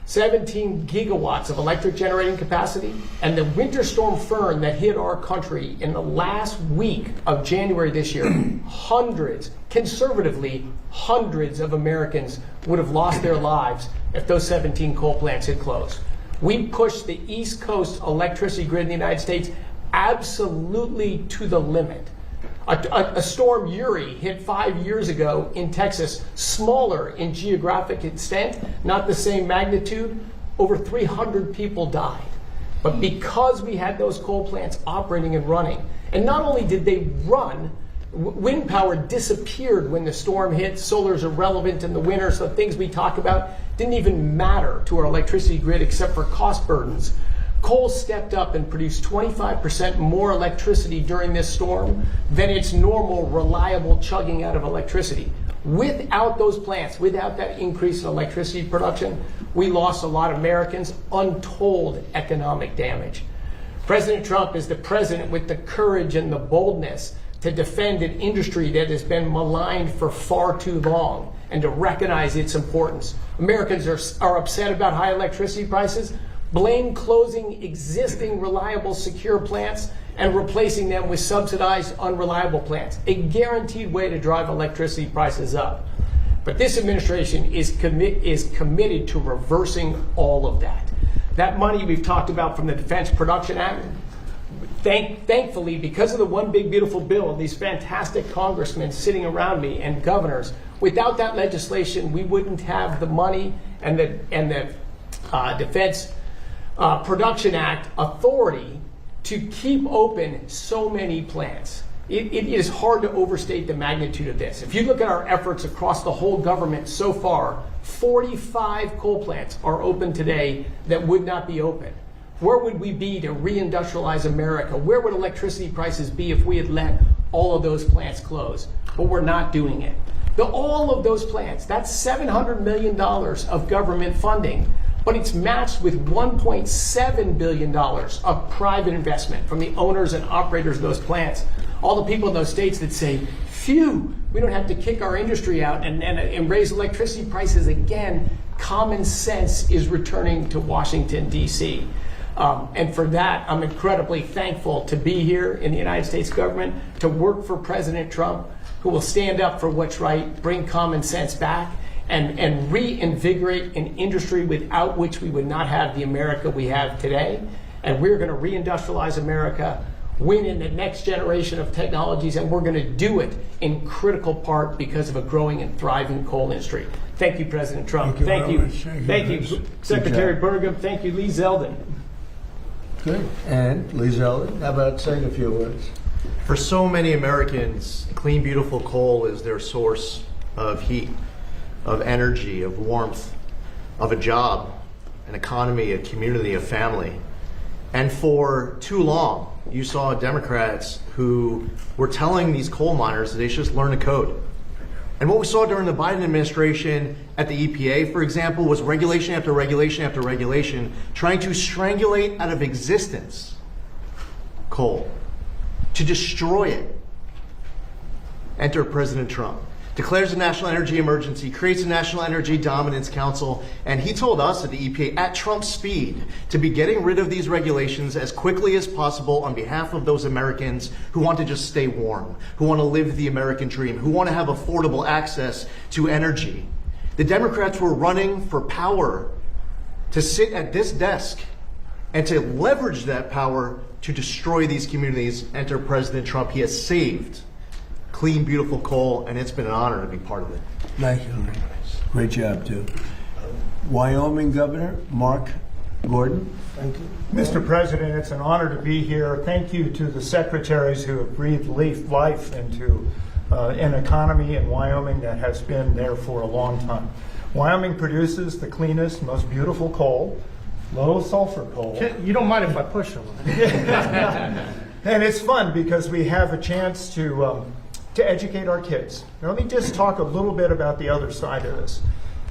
17 gigawatts of electric generating capacity, and the winter storm Fern that hit our country in the last week of January this year, conservatively, hundreds of Americans would have lost their lives if those 17 coal plants had closed. We pushed the East Coast electricity grid in the United States absolutely to the limit. A storm Uri hit 5 years ago in Texas, smaller in geographic extent, not the same magnitude. Over 300 people died. But because we had those coal plants operating and running, and not only did they run, wind power disappeared when the storm hit. Solar is irrelevant in the winter, so things we talk about didn't even matter to our electricity grid except for cost burdens. Coal stepped up and produced 25% more electricity during this storm than its normal, reliable chugging out of electricity. Without those plants, without that increase in electricity production, we lost a lot of Americans, untold economic damage. President Trump is the president with the courage and the boldness to defend an industry that has been maligned for far too long and to recognize its importance. Americans are upset about high electricity prices. Blame closing existing reliable, secure plants and replacing them with subsidized, unreliable plants, a guaranteed way to drive electricity prices up. But this administration is committed to reversing all of that. That money we've talked about from the Defense Production Act, thankfully, because of the One Big Beautiful Bill, these fantastic congressmen sitting around me and governors, without that legislation, we wouldn't have the money and the Defense Production Act authority to keep open so many plants. It is hard to overstate the magnitude of this. If you look at our efforts across the whole government so far, 45 coal plants are open today that would not be open. Where would we be to reindustrialize America? Where would electricity prices be if we had let all of those plants close? But we're not doing it. All of those plants, that's $700 million of government funding, but it's matched with $1.7 billion of private investment from the owners and operators of those plants. All the people in those states that say, phew, we don't have to kick our industry out and raise electricity prices again. Common sense is returning to Washington, D.C. And for that, I'm incredibly thankful to be here in the United States government, to work for President Trump, who will stand up for what's right, bring common sense back, and reinvigorate an industry without which we would not have the America we have today. And we're going to reindustrialize America, win in the next generation of technologies, and we're going to do it in critical part because of a growing and thriving coal industry. Thank you, President Trump. Thank you, Secretary Burgum. Thank you, Lee Zeldin.
Good. And Lee Zeldin, how about saying a few words?
For so many Americans, clean, beautiful coal is their source of heat, of energy, of warmth, of a job, an economy, a community, a family. And for too long, you saw Democrats who were telling these coal miners that they should just learn the code. And what we saw during the Biden administration at the EPA, for example, was regulation after regulation after regulation, trying to strangulate out of existence coal, to destroy it. Enter President Trump. Declares a national energy emergency, creates a National Energy Dominance Council, and he told us at the EPA, at Trump's speed, to be getting rid of these regulations as quickly as possible on behalf of those Americans who want to just stay warm, who want to live the American dream, who want to have affordable access to energy. The Democrats were running for power to sit at this desk and to leverage that power to destroy these communities. Enter President Trump. He has saved clean, beautiful coal, and it's been an honor to be part of it.
Thank you. Great job, too. Wyoming Governor Mark Gordon. Thank you.
Mr. President, it's an honor to be here. Thank you to the secretaries who have breathed life into an economy in Wyoming that has been there for a long time. Wyoming produces the cleanest, most beautiful coal, low sulfur coal.
You don't mind if I push them?
And it's fun because we have a chance to educate our kids. Now, let me just talk a little bit about the other side of this.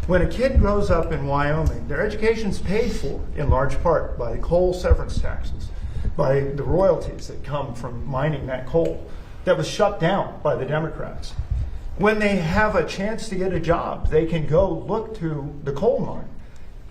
When a kid grows up in Wyoming, their education's paid for in large part by coal severance taxes, by the royalties that come from mining that coal that was shut down by the Democrats. When they have a chance to get a job, they can go look to the coal mine.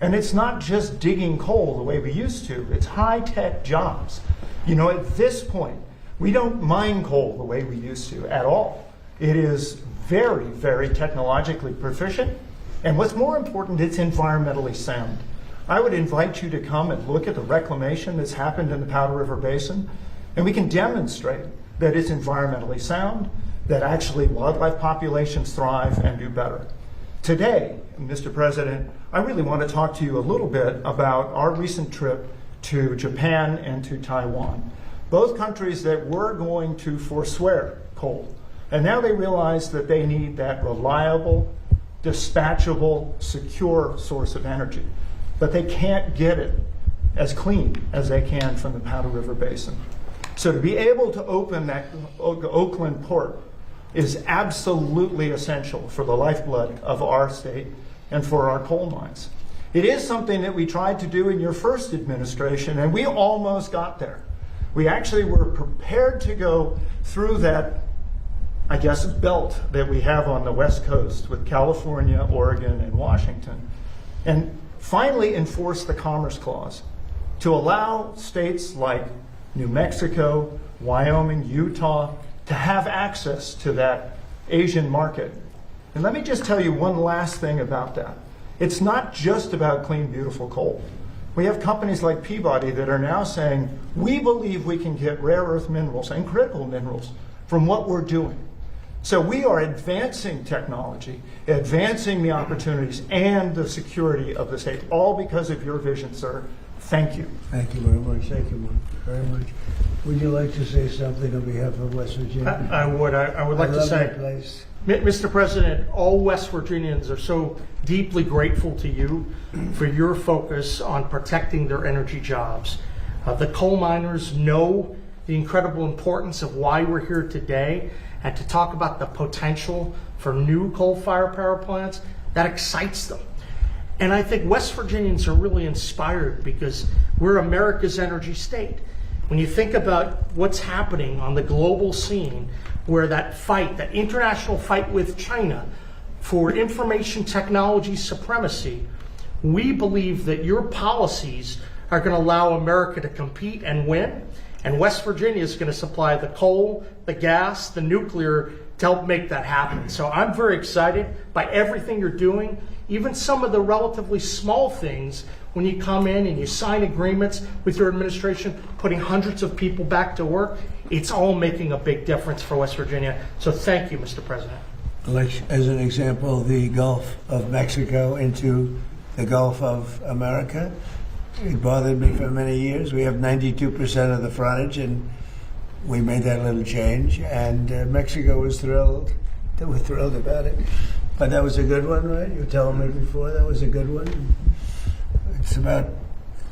And it's not just digging coal the way we used to, it's high-tech jobs. You know, at this point, we don't mine coal the way we used to at all. It is very, very technologically proficient. And what's more important, it's environmentally sound. I would invite you to come and look at the reclamation that's happened in the Powder River Basin, and we can demonstrate that it's environmentally sound, that actually wildlife populations thrive and do better. Today, Mr. President, I really want to talk to you a little bit about our recent trip to Japan and to Taiwan. Both countries that were going to forswear coal. And now they realize that they need that reliable, dispatchable, secure source of energy. But they can't get it as clean as they can from the Powder River Basin. So to be able to open that Oakland port is absolutely essential for the lifeblood of our state and for our coal mines. It is something that we tried to do in your first administration, and we almost got there. We actually were prepared to go through that, I guess, belt that we have on the West Coast with California, Oregon, and Washington, and finally enforce the Commerce Clause to allow states like New Mexico, Wyoming, Utah to have access to that Asian market. And let me just tell you one last thing about that. It's not just about clean, beautiful coal. We have companies like Peabody that are now saying, we believe we can get rare earth minerals and critical minerals from what we're doing. So we are advancing technology, advancing the opportunities and the security of the state, all because of your vision, sir. Thank you.
Thank you very much. Thank you very much. Would you like to say something on behalf of West Virginia?
I would like to say, Mr. President, all West Virginians are so deeply grateful to you for your focus on protecting their energy jobs. The coal miners know the incredible importance of why we're here today, and to talk about the potential for new coal-fired power plants, that excites them. And I think West Virginians are really inspired because we're America's energy state. When you think about what's happening on the global scene, where that fight, that international fight with China for information technology supremacy, we believe that your policies are going to allow America to compete and win. And West Virginia is going to supply the coal, the gas, the nuclear
to help make that happen. So I'm very excited by everything you're doing, even some of the relatively small things when you come in and you sign agreements with your administration, putting hundreds of people back to work. It's all making a big difference for West Virginia. So thank you, Mr. President.
Like, as an example, the Gulf of Mexico into the Gulf of America. It bothered me for many years. We have 92% of the frontage, and we made that little change. And Mexico was thrilled. They were thrilled about it. But that was a good one, right? You were telling me before that was a good one. It's about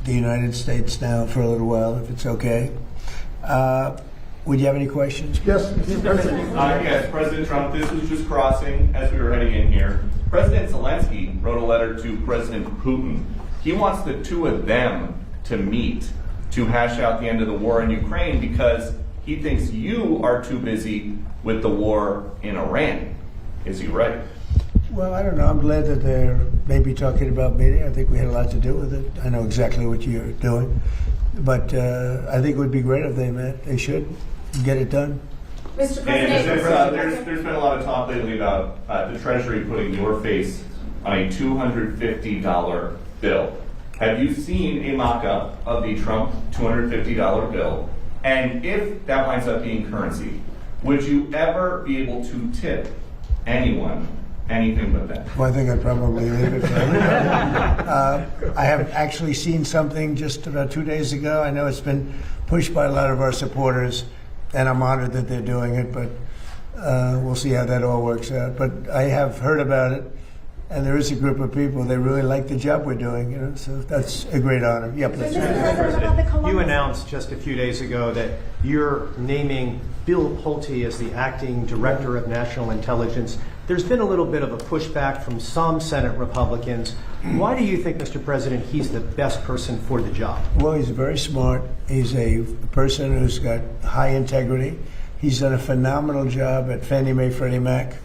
the United States now for a little while, if it's okay. Would you have any questions?
Yes, Mr. President.
Yes, President Trump, this was just crossing as we were heading in here. President Zelensky wrote a letter to President Putin. He wants the two of them to meet to hash out the end of the war in Ukraine because he thinks you are too busy with the war in Iran. Is he right?
Well, I don't know. I'm glad that they're maybe talking about meeting. I think we had a lot to do with it. I know exactly what you're doing. But I think it would be great if they met. They should get it done.
Mr.
President, there's been a lot of talk lately about the Treasury putting your face on a $250 bill. Have you seen a mock-up of the Trump $250 bill? And if that winds up being currency, would you ever be able to tip anyone anything but that?
Well, I think I'd probably leave it for everybody. I have actually seen something just about 2 days ago. I know it's been pushed by a lot of our supporters, and I'm honored that they're doing it, but we'll see how that all works out. But I have heard about it, and there is a group of people, they really like the job we're doing, you know, so that's a great honor. Yeah, please.
You announced just a few days ago that you're naming Bill Pulte as the acting director of national intelligence. There's been a little bit of a pushback from some Senate Republicans. Why do you think, Mr. President, he's the best person for the job?
Well, he's very smart. He's a person who's got high integrity. He's done a phenomenal job at Fannie Mae, Freddie Mac.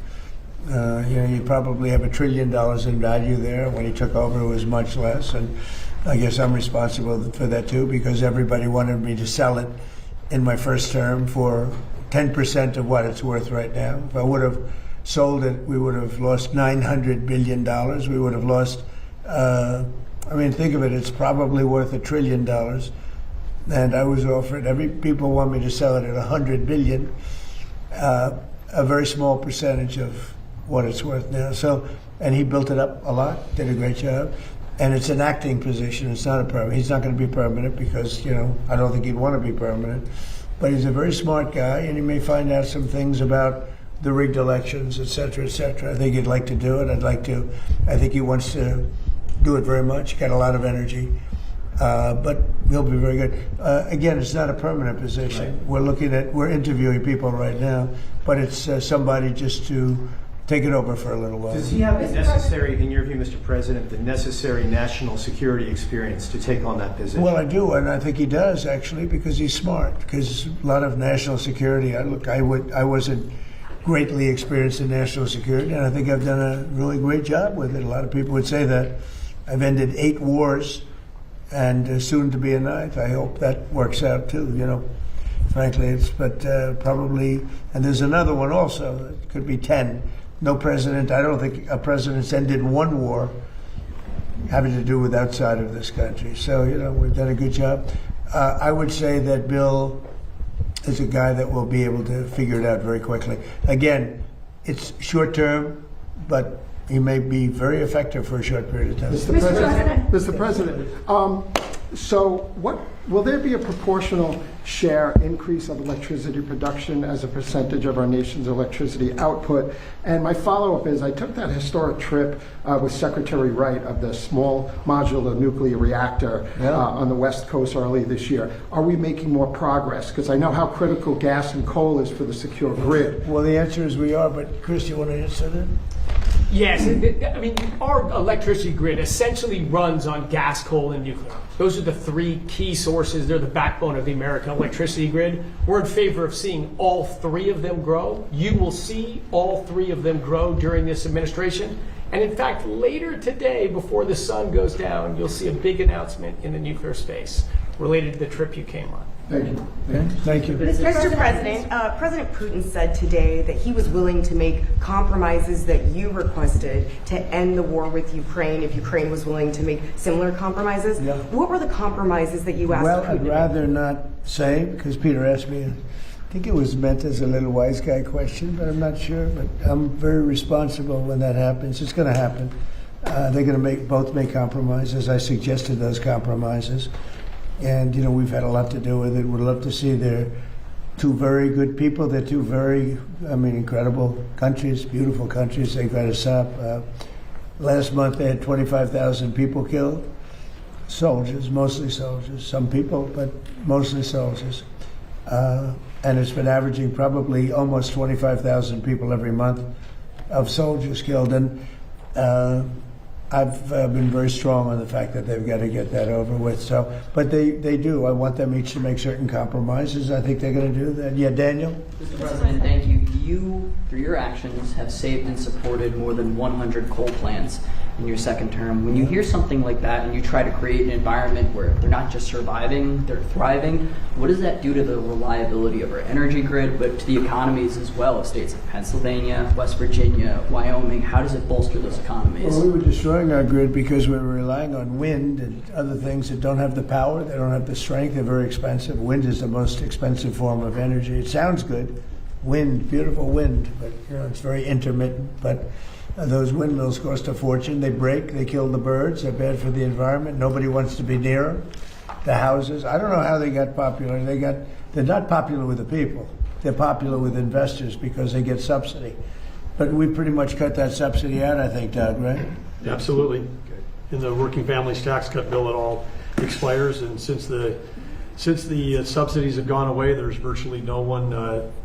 You know, you probably have $1 trillion in value there. When he took over, it was much less. And I guess I'm responsible for that too, because everybody wanted me to sell it in my first term for 10% of what it's worth right now. If I would have sold it, we would have lost $900 billion. We would have lost, I mean, think of it, it's probably worth $1 trillion. And I was offered, people want me to sell it at $100 billion, a very small percentage of what it's worth now. So, and he built it up a lot, did a great job. And it's an acting position, it's not a permanent. He's not going to be permanent because, you know, I don't think he'd want to be permanent. But he's a very smart guy, and he may find out some things about the rigged elections, et cetera, et cetera. I think he'd like to do it. I think he wants to do it very much. Got a lot of energy. But he'll be very good. Again, it's not a permanent position. Right. We're interviewing people right now, but it's somebody just to take it over for a little while.
Does he have the necessary, in your view, Mr. President, the necessary national security experience to take on that position?
Well, I do, and I think he does, actually, because he's smart. Because a lot of national security, I wasn't greatly experienced in national security, and I think I've done a really great job with it. A lot of people would say that. I've ended 8 wars, and soon to be a 9th. I hope that works out too, you know. Frankly, probably, and there's another one also. It could be 10. No president, I don't think a president's ended 1 war having to do with outside of this country. So, you know, we've done a good job. I would say that Bill is a guy that will be able to figure it out very quickly. Again, it's short term, but he may be very effective for a short period of time.
Mr. President, so will there be a proportional share increase of electricity production as a percentage of our nation's electricity output? And my follow-up is, I took that historic trip with Secretary Wright of the small modular nuclear reactor on the West Coast early this year. Are we making more progress? Because I know how critical gas and coal is for the secure grid.
Well, the answer is we are, but Chris, you want to answer that?
Yes, I mean, our electricity grid essentially runs on gas, coal, and nuclear. Those are the 3 key sources. They're the backbone of the American electricity grid. We're in favor of seeing all 3 of them grow. You will see all 3 of them grow during this administration. And in fact, later today, before the sun goes down, you'll see a big announcement in the nuclear space related to the trip you came on.
Thank you.
Thank you.
Mr. President, President Putin said today that he was willing to make compromises that you requested to end the war with Ukraine if Ukraine was willing to make similar compromises.
Yeah.
What were the compromises that you asked
Well,
Putin
I'd
to make?
rather not say, because Peter asked me. I think it was meant as a little wise guy question, but I'm not sure. But I'm very responsible when that happens. It's going to happen. They're going to both make compromises. I suggested those compromises. And, we've had a lot to do with it. We'd love to see they're two very good people. They're two very, incredible countries, beautiful countries. They've got to stop. Last month they had 25,000 people killed. Soldiers, mostly soldiers. Some people, but mostly soldiers. And it's been averaging probably almost 25,000 people every month of soldiers killed. And I've been very strong on the fact that they've got to get that over with. So, but they do. I want them each to make certain compromises. I think they're going to do that. Yeah, Daniel?
Mr. President, thank you. You, through your actions, have saved and supported more than 100 coal plants in your second term. When you hear something like that and you try to create an environment where they're not just surviving, they're thriving, what does that do to the reliability of our energy grid, but to the economies as well of states like Pennsylvania, West Virginia, Wyoming? How does it bolster those economies?
Well, we were destroying our grid because we were relying on wind and other things that don't have the power, they don't have the strength, they're very expensive. Wind is the most expensive form of energy. It sounds good, wind, beautiful wind, but it's very intermittent. But those windmills cost a fortune. They break, they kill the birds, they're bad for the environment. Nobody wants to be near them. The houses, I don't know how they got popular. They're not popular with the people. They're popular with investors because they get subsidy. But we pretty much cut that subsidy out, I think, Doug, right?
Absolutely. In the working families tax cut bill, it all expires, and since the subsidies have gone away, there's virtually no one,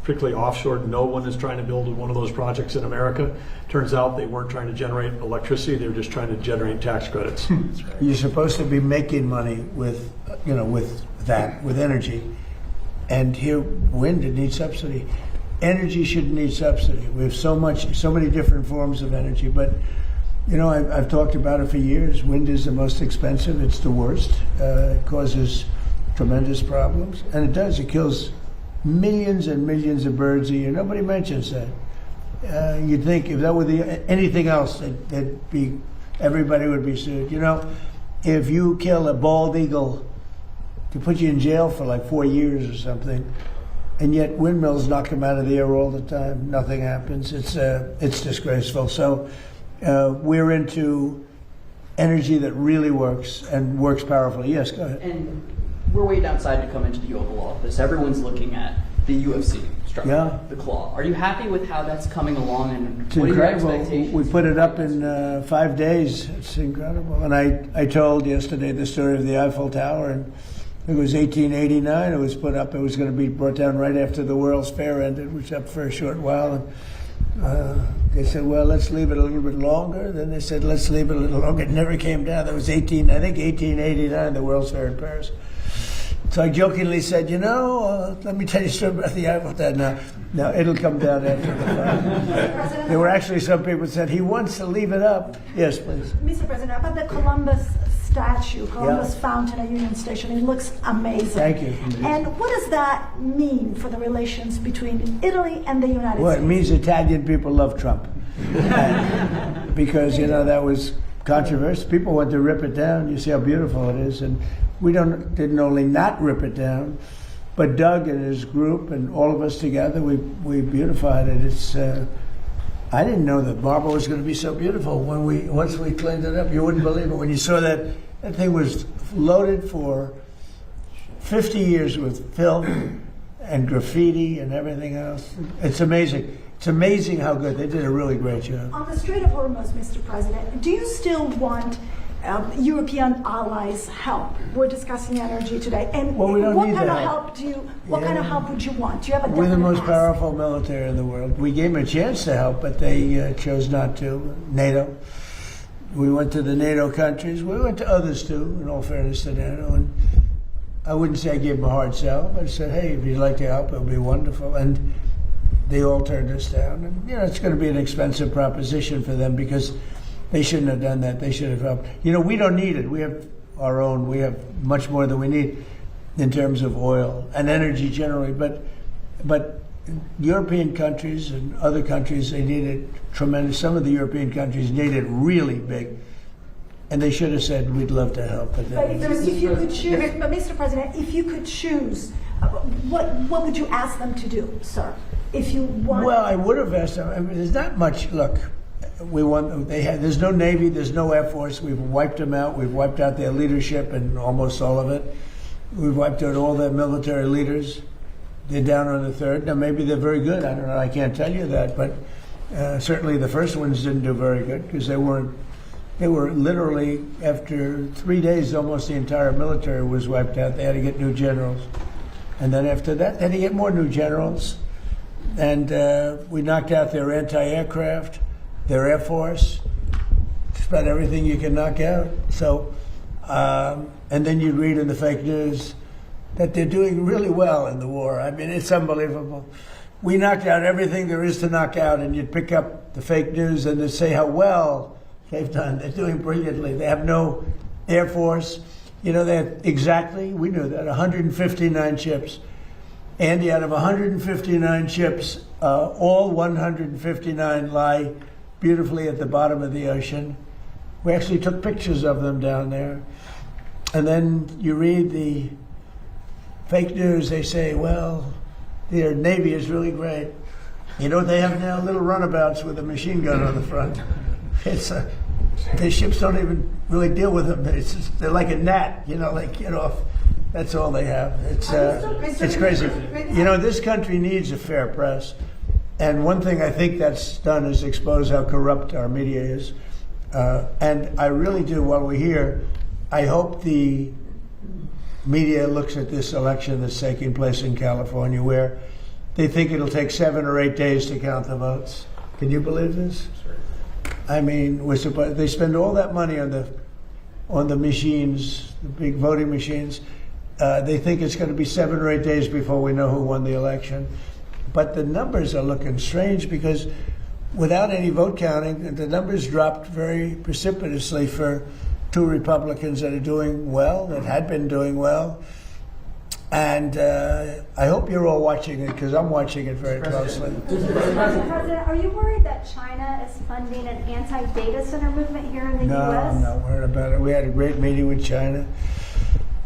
particularly offshore, no one is trying to build one of those projects in America. Turns out they weren't trying to generate electricity, they were just trying to generate tax credits.
You're supposed to be making money with energy. And here, wind, it needs subsidy. Energy shouldn't need subsidy. We have so many different forms of energy, but I've talked about it for years. Wind is the most expensive. It's the worst. It causes tremendous problems, and it does. It kills millions and millions of birds a year. Nobody mentions that. You'd think if that were anything else, everybody would be sued. If you kill a bald eagle, to put you in jail for like 4 years or something, and yet windmills knock them out of the air all the time. Nothing happens. It's disgraceful. So we're into energy that really works and works powerfully. Yes, go ahead.
And we're waiting outside to come into the Oval Office. Everyone's looking at the UFC structure, the claw. Are you happy with how that's coming along, and
it's
what
incredible.
are your expectations?
We put it up in 5 days. It's incredible. And I told yesterday the story of the Eiffel Tower, and it was 1889. It was put up. It was going to be brought down right after the World's Fair ended, which was up for a short while. And they said, well, let's leave it a little bit longer. Then they said, let's leave it a little longer. It never came down. That was 1889, the World's Fair in Paris. So I jokingly said, let me tell you something about the Eiffel Tower. Now it'll come down after the fact. There were actually some people who said he wants to leave it up. Yes, please.
Mr. President, about the Columbus statue, Columbus Fountain at Union Station, it looks amazing.
Thank you.
And what does that mean for the relations between Italy and the United
Well,
States?
it means Italian people love Trump. Because, that was controversial. People want to rip it down. You see how beautiful it is. And we didn't only not rip it down, but Doug and his group and all of us together, we beautified it. It's I didn't know that marble was going to be so beautiful once we cleaned it up. You wouldn't believe it when you saw that thing was loaded for 50 years with film and graffiti and everything else. It's amazing. It's amazing how good. They did a really great job.
On the Strait of Hormuz, Mr. President, do you still want European allies' help? We're discussing energy today, and
well, we don't
what
need
kind
the
of
help.
What kind of help would you want? Do you have a
We're the most
ask?
powerful military in the world. We gave them a chance to help, but they chose not to. NATO. We went to the NATO countries. We went to others too, in all fairness to NATO. And I wouldn't say I gave them a hard sell, but I said, hey, if you'd like to help, it would be wonderful. And they all turned us down. And, it's going to be an expensive proposition for them because they shouldn't have done that. They should have helped. We don't need it. We have our own. We have much more than we need. in terms of oil and energy generally. But European countries and other countries, they need it tremendous. Some of the European countries need it really big. And they should have said, we'd love to help. But
if you could choose, but Mr. President, if you could choose, what would you ask them to do, sir? If you want.
Well, I would have asked them. I mean, there's not much. Look, there's no Navy, there's no Air Force. We've wiped them out. We've wiped out their leadership and almost all of it. We've wiped out all their military leaders. They're down on the third. Now, maybe they're very good. I don't know. I can't tell you that. But certainly the first ones didn't do very good because they were literally, after 3 days, almost the entire military was wiped out. They had to get new generals. And then after that, they had to get more new generals. And we knocked out their anti-aircraft, their Air Force, just about everything you can knock out. So, and then you read in the fake news that they're doing really well in the war. I mean, it's unbelievable. We knocked out everything there is to knock out, and you'd pick up the fake news and they'd say how well they've done. They're doing brilliantly. They have no Air Force. You know, they had exactly, we knew that, 159 ships. Andy, out of 159 ships, all 159 lie beautifully at the bottom of the ocean. We actually took pictures of them down there. And then you read the fake news, they say, well, their Navy is really great. You know what they have now? Little runabouts with a machine gun on the front. Their ships don't even really deal with them. They're like a gnat, you know, like get off. That's all they have. It's crazy. You know, this country needs a fair press. And one thing I think that's done is expose how corrupt our media is. And I really do, while we're here, I hope the media looks at this election that's taking place in California, where they think it'll take 7 or 8 days to count the votes. Can you believe this? I mean, they spend all that money on the machines, the big voting machines. They think it's going to be 7 or 8 days before we know who won the election. But the numbers are looking strange because without any vote counting, the numbers dropped very precipitously for 2 Republicans that are doing well, that had been doing well. And I hope you're all watching it because I'm watching it very closely.
President, are you worried that China is funding an anti-data center movement here in the
No,
U.S.?
I'm not worried about it. We had a great meeting with China.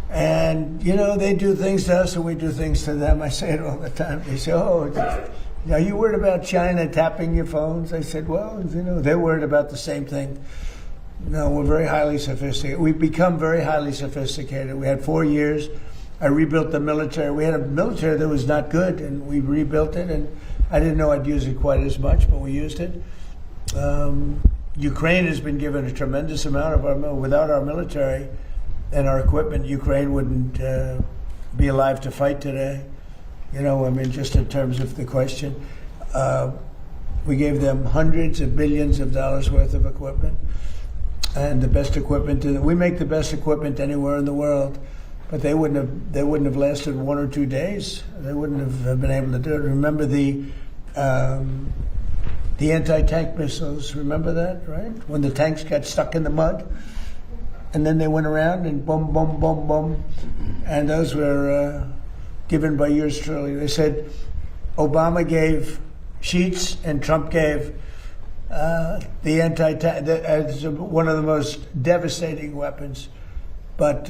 And, you know, they do things to us and we do things to them. I say it all the time. They say, oh, are you worried about China tapping your phones? I said, well, you know, they're worried about the same thing. No, we're very highly sophisticated. We've become very highly sophisticated. We had 4 years. I rebuilt the military. We had a military that was not good, and we rebuilt it. And I didn't know I'd use it quite as much, but we used it. Ukraine has been given a tremendous amount of our without our military and our equipment. Ukraine wouldn't be alive to fight today. You know, I mean, just in terms of the question, we gave them hundreds of billions of dollars worth of equipment, and the best equipment. We make the best equipment anywhere in the world. But they wouldn't have lasted 1 or 2 days. They wouldn't have been able to do it. Remember the anti-tank missiles? Remember that, right? When the tanks got stuck in the mud, and then they went around and boom, boom, boom, boom, and those were given by yours truly. They said Obama gave sheets and Trump gave the anti-tank as one of the most devastating weapons, but.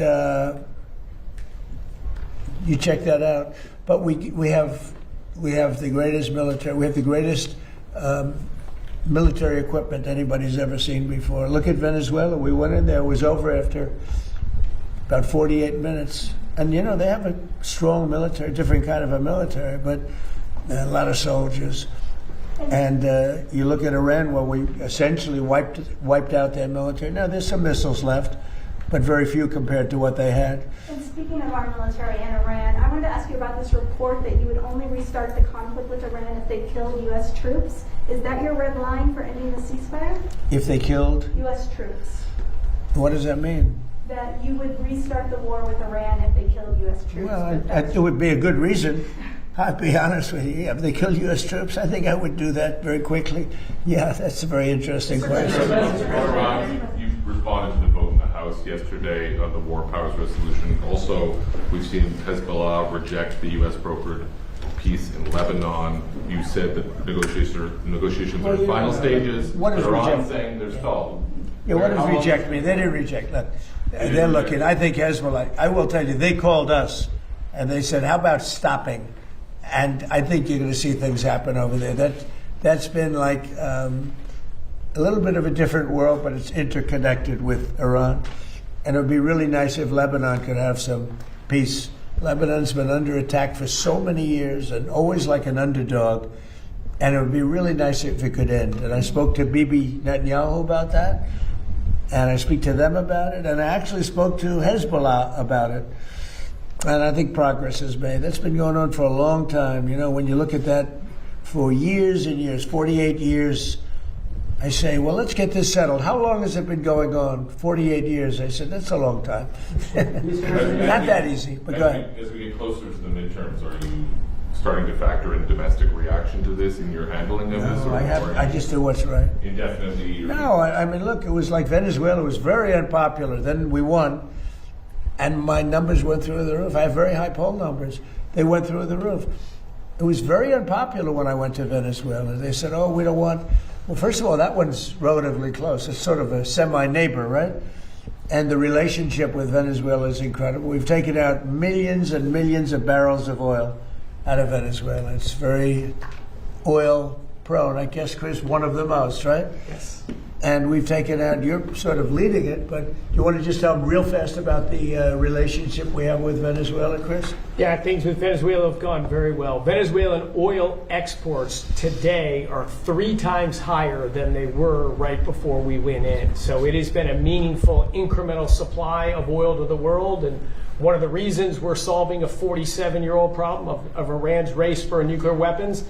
You check that out. But we have the greatest military. We have the greatest military equipment anybody's ever seen before. Look at Venezuela. We went in there. It was over after about 48 minutes. And you know they have a strong military, different kind of a military, but a lot of soldiers. And you look at Iran, where we essentially wiped out their military. Now there's some missiles left, but very few compared to what they had.
And speaking of our military and Iran, I wanted to ask you about this report that you would only restart the conflict with Iran if they killed U.S. troops. Is that your red line for ending the ceasefire?
If they killed?
U.S. troops.
What does that mean?
That you would restart the war with Iran if they killed U.S. troops.
Well, it would be a good reason. I'll be honest with you. If they killed U.S. troops, I think I would do that very quickly. Yeah, that's a very interesting question.
You've responded to the vote in the House House yesterday on the War Powers Resolution. Also, we've seen Hezbollah reject the U.S. brokered peace in Lebanon. You said that negotiations are in final stages.
What is
Iran
reject?
saying they're stalled.
Yeah, what does reject mean? They didn't reject. Look, they're looking. I think Hezbollah, I will tell you, they called us and they said, how about stopping? And I think you're going to see things happen over there. That's been like a little bit of a different world, but it's interconnected with Iran. And it would be really nice if Lebanon could have some peace. Lebanon's been under attack for so many years and always like an underdog. And it would be really nice if it could end. And I spoke to Bibi Netanyahu about that. And I speak to them about it. And I actually spoke to Hezbollah about it. And I think progress is made. That's been going on for a long time. You know, when you look at that for years and years, 48 years, I say, well, let's get this settled. How long has it been going on? 48 years. I said, that's a long time. Not that easy, but go ahead.
As we get closer to the midterms, are you starting to factor in domestic reaction to this in your handling of this?
No, I just do what's right.
Indefinitely?
No, I mean, look, it was like Venezuela. It was very unpopular. Then we won, and my numbers went through the roof. I have very high poll numbers. They went through the roof. It was very unpopular when I went to Venezuela. They said, oh, we don't want... Well, first of all, that one's relatively close. It's sort of a semi-neighbor, right? And the relationship with Venezuela is incredible. We've taken out millions and millions of barrels of oil out of Venezuela. It's very oil prone. I guess, Chris, one of the most, right?
Yes.
And we've taken out, you're sort of leading it, but you want to just tell them real fast about the relationship we have with Venezuela, Chris?
Yeah, things with Venezuela have gone very well. Venezuelan oil exports today are 3 times higher than they were right before we went in. So it has been a meaningful incremental supply of oil to the world. And one of the reasons we're solving a 47-year-old problem of Iran's race for nuclear weapons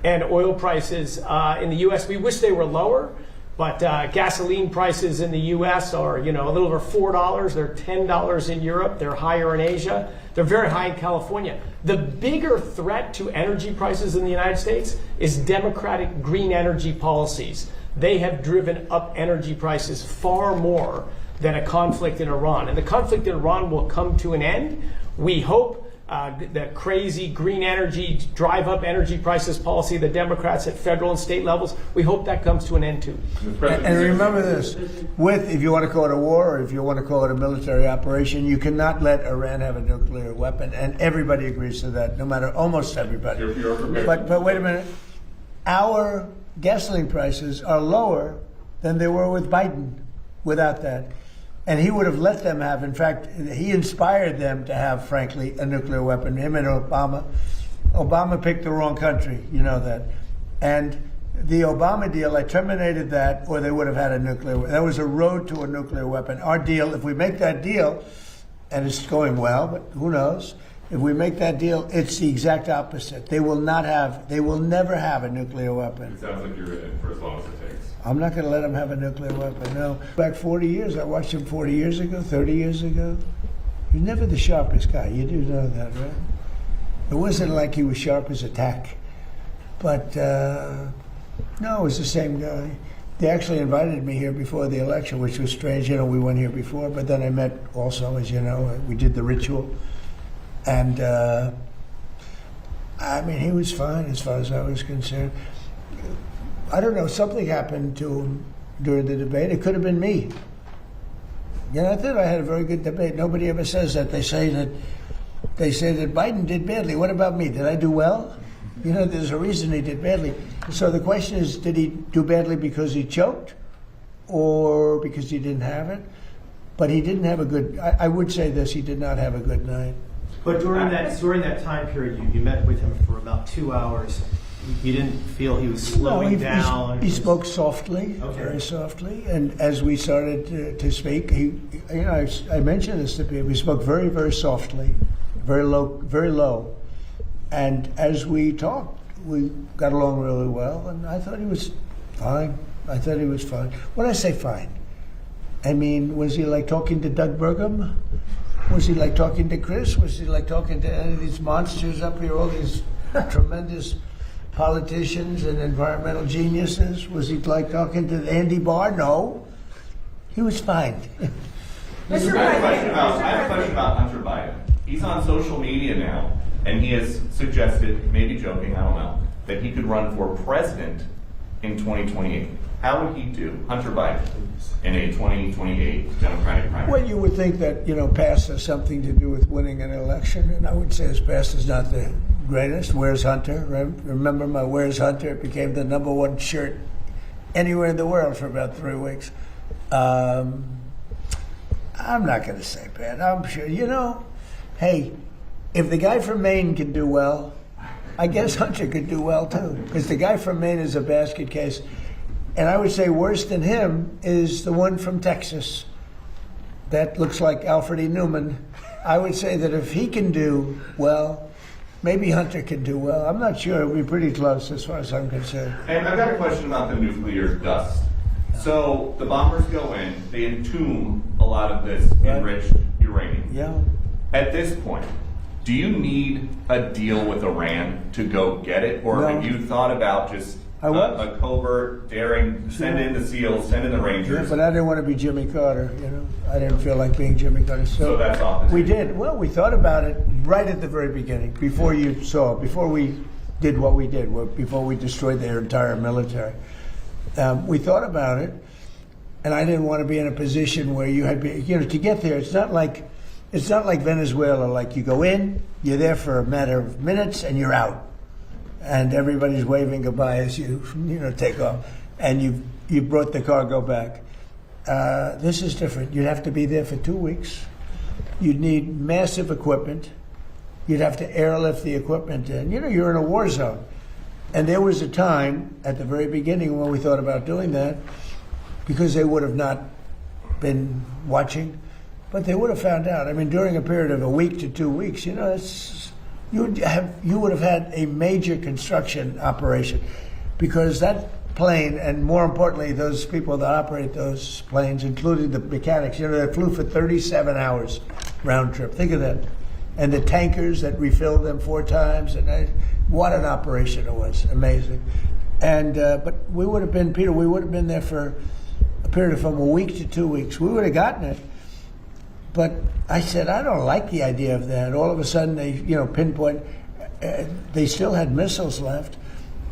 and oil prices in the U.S. We wish they were lower. But gasoline prices in the U.S. are, a little over $4. They're $10 in Europe. They're higher in Asia. They're very high in California. The bigger threat to energy prices in the United States is Democratic green energy policies. They have driven up energy prices far more than a conflict in Iran. And the conflict in Iran will come to an end. We hope the crazy green energy, drive up energy prices policy of the Democrats at federal and state levels, we hope that comes to an end too.
And remember this, if you want to call it a war or if you want to call it a military operation, you cannot let Iran have a nuclear weapon. And everybody agrees to that, no matter, almost everybody. But wait a minute, our gasoline prices are lower than they were with Biden without that. And he would have let them have, in fact, he inspired them to have, frankly, a nuclear weapon, him and Obama. Obama picked the wrong country, you know that. And the Obama deal, I terminated that, or they would have had a nuclear weapon. That was a road to a nuclear weapon. Our deal, if we make that deal, and it's going well, but who knows, if we make that deal, it's the exact opposite. They will never have a nuclear weapon.
It sounds like you're in for as long as it takes.
I'm not going to let them have a nuclear weapon, no. Back 40 years, I watched him 40 years ago, 30 years ago. You're never the sharpest guy. You do know that, right? It wasn't like he was sharp as a tack. But, no, it was the same guy. They actually invited me here before the election, which was strange. We went here before, but then I met also, as you know, we did the ritual. And, he was fine as far as I was concerned. I don't know, something happened to him during the debate. It could have been me. I thought I had a very good debate. Nobody ever says that. They say that Biden did badly. What about me? Did I do well? There's a reason he did badly. So the question is, did he do badly because he choked or because he didn't have it? But he didn't have a good, I would say this, he did not have a good night.
But during that time period, you met with him for about 2 hours. You didn't feel he was slowing down?
He spoke softly, very softly. And as we started to speak, I mentioned this to people, he spoke very, very softly, very low. And as we talked, we got along really well, and I thought he was fine. When I say fine, I mean, was he like talking to Doug Burgum? Was he like talking to Chris? Was he like talking to any of these monsters up here, all these tremendous politicians and environmental geniuses? Was he like talking to Andy Barr? No. He was fine.
I have a question about Hunter Biden. He's on social media now, and he has suggested, maybe joking, I don't know, that he could run for president in 2028. How would he do, Hunter Biden, in a 2028 Democratic primary?
Well, you would think that, past has something to do with winning an election, and I would say his past is not the greatest. Where's Hunter? Remember my Where's Hunter? It became the #1 shirt anywhere in the world for about 3 weeks. I'm not going to say bad. I'm sure, hey, if the guy from Maine can do well, I guess Hunter could do well too, because the guy from Maine is a basket case. And I would say worse than him is the one from Texas. That looks like Alfred E. Newman. I would say that if he can do well, maybe Hunter can do well. I'm not sure. It would be pretty close as far as I'm concerned.
And I've got a question about the nuclear dust. So the bombers go in, they entomb a lot of this enriched uranium.
Yeah.
At this point, do you need a deal with Iran to go get it? Or have you thought about just a covert, daring, send in the SEALs, send in the Rangers?
Yeah, but I didn't want to be Jimmy Carter, I didn't feel like being Jimmy Carter.
So that's opposite.
We did. Well, we thought about it right at the very beginning, before you saw, before we did what we did, before we destroyed their entire military. We thought about it, and I didn't want to be in a position where you had, to get there. It's not like Venezuela. Like you go in, you're there for a matter of minutes, and you're out, and everybody's waving goodbye as you take off, and you brought the cargo back. This is different. You'd have to be there for 2 weeks. You'd need massive equipment. You'd have to airlift the equipment in. You're in a war zone. And there was a time at the very beginning when we thought about doing that, because they would have not been watching, but they would have found out. I mean, during a period of a week to 2 weeks, you would have had a major construction operation, because that plane, and more importantly, those people that operate those planes, including the mechanics, they flew for 37 hours round trip. Think of that. And the tankers that refilled them 4 times, and what an operation it was. Amazing. And but we would have been, Peter, we would have been there for a period of from a week to 2 weeks. We would have gotten it. But I said, I don't like the idea of that. All of a sudden, they, pinpoint, they still had missiles left.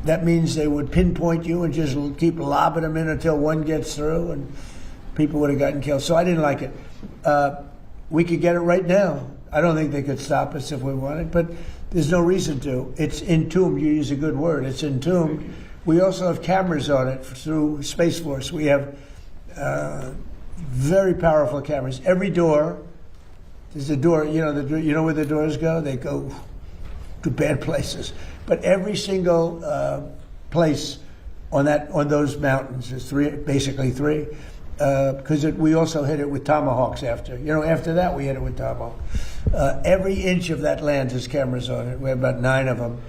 That means they would pinpoint you and just keep lobbing them in until one gets through, and people would have gotten killed. So I didn't like it. We could get it right now. I don't think they could stop us if we wanted, but there's no reason to. It's entombed. You use a good word. It's entombed. We also have cameras on it through Space Force. We have very powerful cameras. Every door, there's a door. You know where the doors go? They go to bad places. But every single place on those mountains is basically three. Because we also hit it with tomahawks after. After that we hit it with tomahawk. Every inch of that land has cameras on it. We have about 9 of them,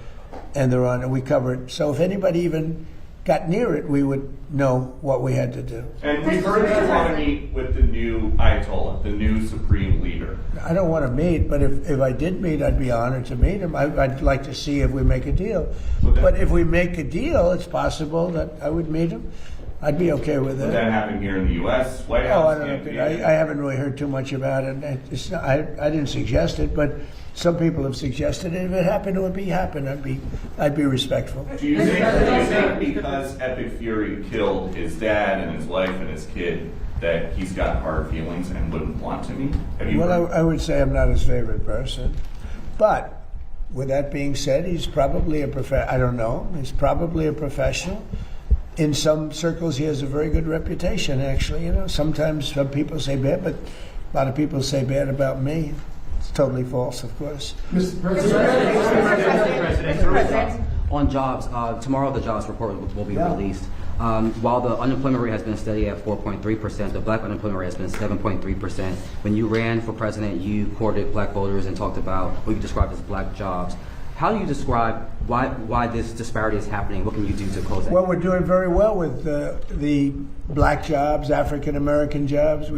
and they're on, and we cover it. So if anybody even got near it, we would know what we had to do.
And we've heard that you want to meet with the new Ayatollah, the new supreme leader.
I don't want to meet, but if I did meet, I'd be honored to meet him. I'd like to see if we make a deal. But if we make a deal, it's possible that I would meet him. I'd be okay with that.
Would that happen here in the U.S., White House?
I don't know. I haven't really heard too much about it. I didn't suggest it, but some people have suggested it. If it happened, it would happen. I'd be respectful.
Do you think because Epic Fury killed his dad and his wife and his kid that he's got hard feelings and wouldn't want to meet?
I would say I'm not his favorite person, but with that being said, he's probably I don't know. He's probably a professional. In some circles, he has a very good reputation, actually. Sometimes some people say bad, but a lot of people say bad about me. It's totally false, of course.
Mr. President. On jobs, tomorrow the jobs report will be released. While the unemployment rate has been steady at 4.3%, the black unemployment rate has been 7.3%. When you ran for president, you courted black voters and talked about what you described as black jobs. How do you describe why this disparity is happening? What can you do to close that?
Well, we're doing very well with the black jobs, African American jobs.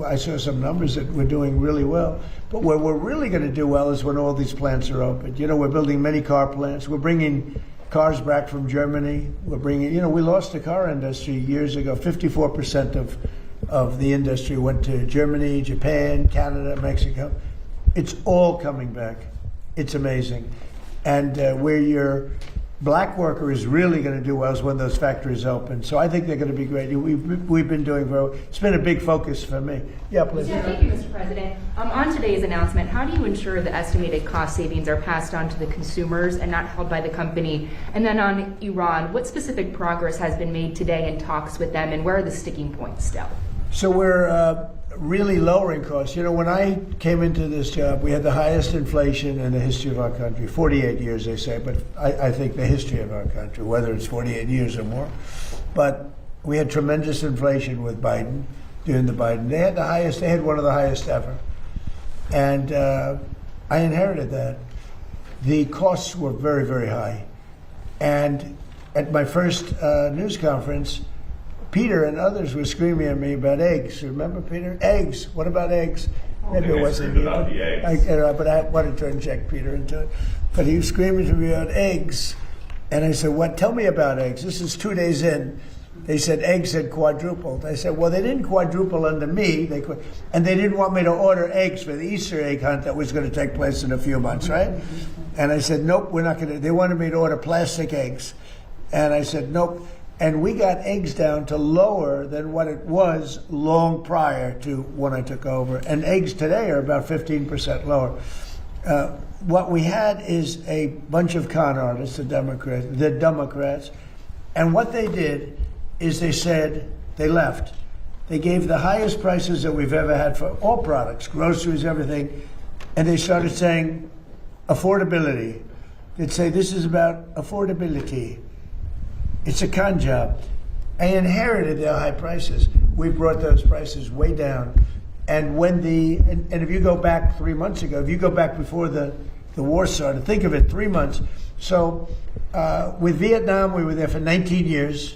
I saw some numbers that we're doing really well. But where we're really going to do well is when all these plants are open. We're building many car plants. We're bringing cars back from Germany. We're bringing, we lost the car industry years ago. 54% of of the industry went to Germany, Japan, Canada, Mexico. It's all coming back. It's amazing. And where your black worker is really going to do well is when those factories open. So I think they're going to be great. We've been doing very well. It's been a big focus for me. Yeah, please.
Yeah, thank you, Mr. President. On today's announcement, how do you ensure the estimated cost savings are passed on to the consumers and not held by the company? And then on Iran, what specific progress has been made today in talks with them, and where are the sticking points still?
So we're really lowering costs. You know, when I came into this job, we had the highest inflation in the history of our country. 48 years, they say, but I think the history of our country, whether it's 48 years or more. But we had tremendous inflation with Biden, during the Biden. They had one of the highest ever. And I inherited that. The costs were very, very high. And at my first news conference, Peter and others were screaming at me about eggs. Remember, Peter? Eggs. What about eggs? Maybe it wasn't you.
About the eggs.
But I wanted to inject Peter into it. But he was screaming to me about eggs. And I said, what? Tell me about eggs. This is 2 days in. They said eggs had quadrupled. I said, well, they didn't quadruple under me. And they didn't want me to order eggs for the Easter egg hunt that was going to take place in a few months, right? And I said, nope, we're not going to. They wanted me to order plastic eggs. And I said, nope. And we got eggs down to lower than what it was long prior to when I took over. And eggs today are about 15% lower. What we had is a bunch of con artists, the Democrats. And what they did is they said, they left. They gave the highest prices that we've ever had for all products, groceries, everything. And they started saying affordability. They'd say, this is about affordability. It's a con job. I inherited their high prices. We brought those prices way down. And when and if you go back 3 months ago, if you go back before the war started, think of it, 3 months. So with Vietnam, we were there for 19 years.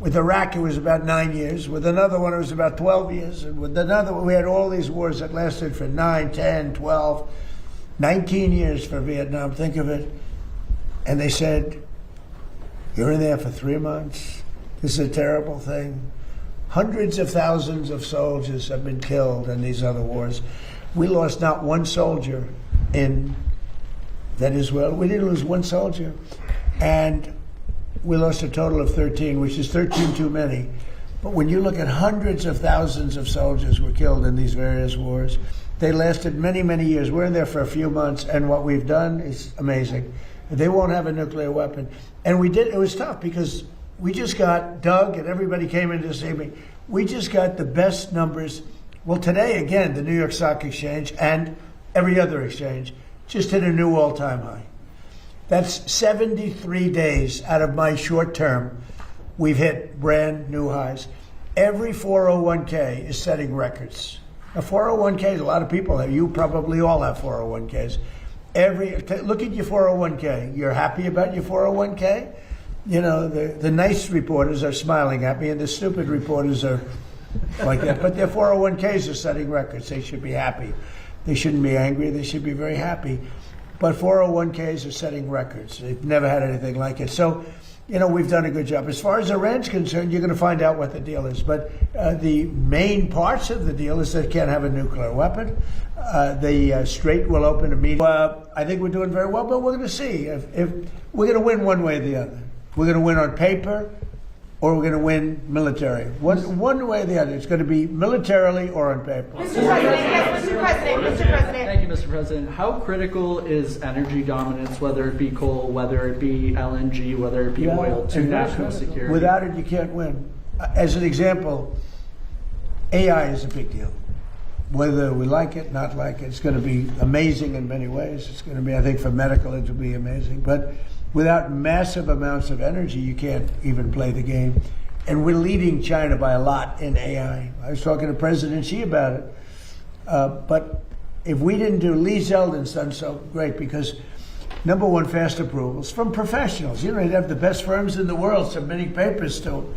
With Iraq, it was about 9 years. With another one, it was about 12 years. And with another one, we had all these wars that lasted for 9, 10, 12, 19 years for Vietnam. Think of it. And they said, you're in there for 3 months. This is a terrible thing. Hundreds of thousands of soldiers have been killed in these other wars. We lost not one soldier in Venezuela. We didn't lose one soldier. And we lost a total of 13, which is 13 too many. But when you look at hundreds of thousands of soldiers were killed in these various wars, they lasted many, many years. We're in there for a few months, and what we've done is amazing. They won't have a nuclear weapon. And we did, it was tough because we just got, Doug and everybody came in to see me, we just got the best numbers. Well, today, again, the New York Stock Exchange and every other exchange just hit a new all-time high. That's 73 days out of my short term, we've hit brand new highs. Every 401k is setting records. Now, 401ks, a lot of people have, you probably all have 401ks. Look at your 401k. You're happy about your 401k? You know, the nice reporters are smiling at me and the stupid reporters are like that. But their 401ks are setting records. They should be happy. They shouldn't be angry. They should be very happy. But 401ks are setting records. They've never had anything like it. So, you know, we've done a good job. As far as Iran's concerned, you're going to find out what the deal is. But the main parts of the deal is they can't have a nuclear weapon. The Strait will open immediately. I think we're doing very well, but we're going to see if we're going to win one way or the other. We're going to win on paper, or we're going to win military. One way or the other. It's going to be militarily or on paper.
Mr. President.
Thank you, Mr. President. How critical is energy dominance, whether it be coal, whether it be LNG, whether it be oil, to national security?
Without it, you can't win. As an example, AI is a big deal. Whether we like it, not like it, it's going to be amazing in many ways. It's going to be, I think, for medical, it will be amazing. But without massive amounts of energy, you can't even play the game. And we're leading China by a lot in AI. I was talking to President Xi about it. But if we didn't do, Lee Zeldin's done so great because, number one, fast approvals from professionals. You know, you'd have the best firms in the world submitting papers to them.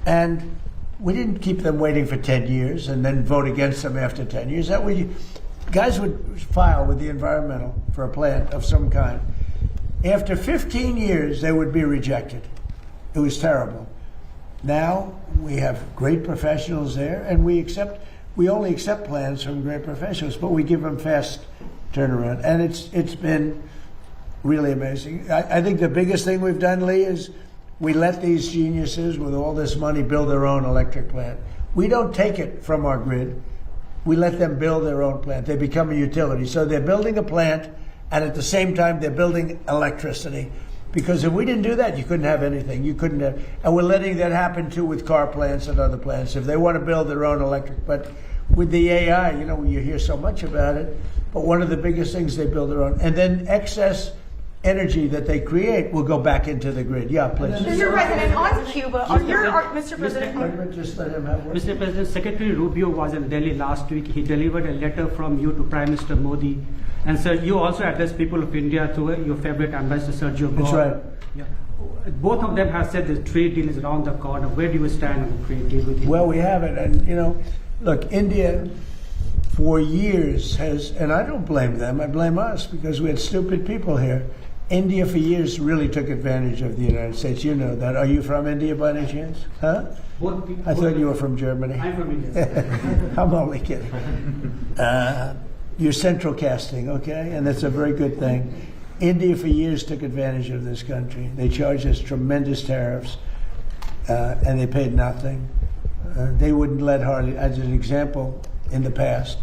And we didn't keep them waiting for 10 years and then vote against them after 10 years. Guys would file with the environmental for a plant of some kind. After 15 years, they would be rejected. It was terrible. now we have great professionals there, and we only accept plans from great professionals, but we give them fast turnaround, and it's been really amazing. I think the biggest thing we've done, Lee, is we let these geniuses with all this money build their own electric plant. We don't take it from our grid. We let them build their own plant. They become a utility. So they're building a plant, and at the same time, they're building electricity. Because if we didn't do that, you couldn't have anything. You couldn't have, and we're letting that happen too with car plants and other plants. If they want to build their own electric, but with the AI, you hear so much about it, but one of the biggest things, they build their own. And then excess energy that they create will go back into the grid. Yeah, please.
Mr. President, on Cuba, Mr. President.
Just let him have one.
Mr. President, Secretary Rubio was in Delhi last week. He delivered a letter from you to Prime Minister Modi. And sir, you also addressed people of India through your favorite ambassador, Sergio Gore.
That's right.
Yeah. Both of them have said the trade deal is around the corner. Where do you stand on the trade deal with India?
Well, we have it. And, look, India for years has, and I don't blame them, I blame us, because we had stupid people here. India for years really took advantage of the United States. You know that. Are you from India by any chance? Huh? I thought you were from Germany.
I'm from India.
I'm only kidding. You're central casting, okay? And that's a very good thing. India for years took advantage of this country. They charged us tremendous tariffs, and they paid nothing. They wouldn't let Harley, as an example, in the past,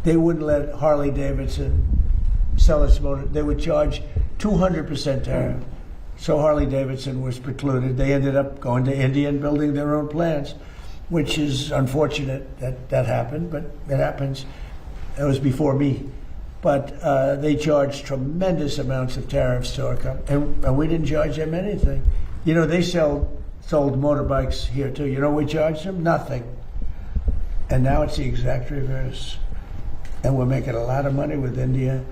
they wouldn't let Harley Davidson sell its motor. They would charge 200% tariff. So Harley Davidson was precluded. They ended up going to India and building their own plants, which is unfortunate that happened, but it happens. It was before me. But they charged tremendous amounts of tariffs to our company, and we didn't charge them anything. They sold motorbikes here too. You know what we charged them? Nothing. And now it's the exact reverse. And we're making a lot of money with India.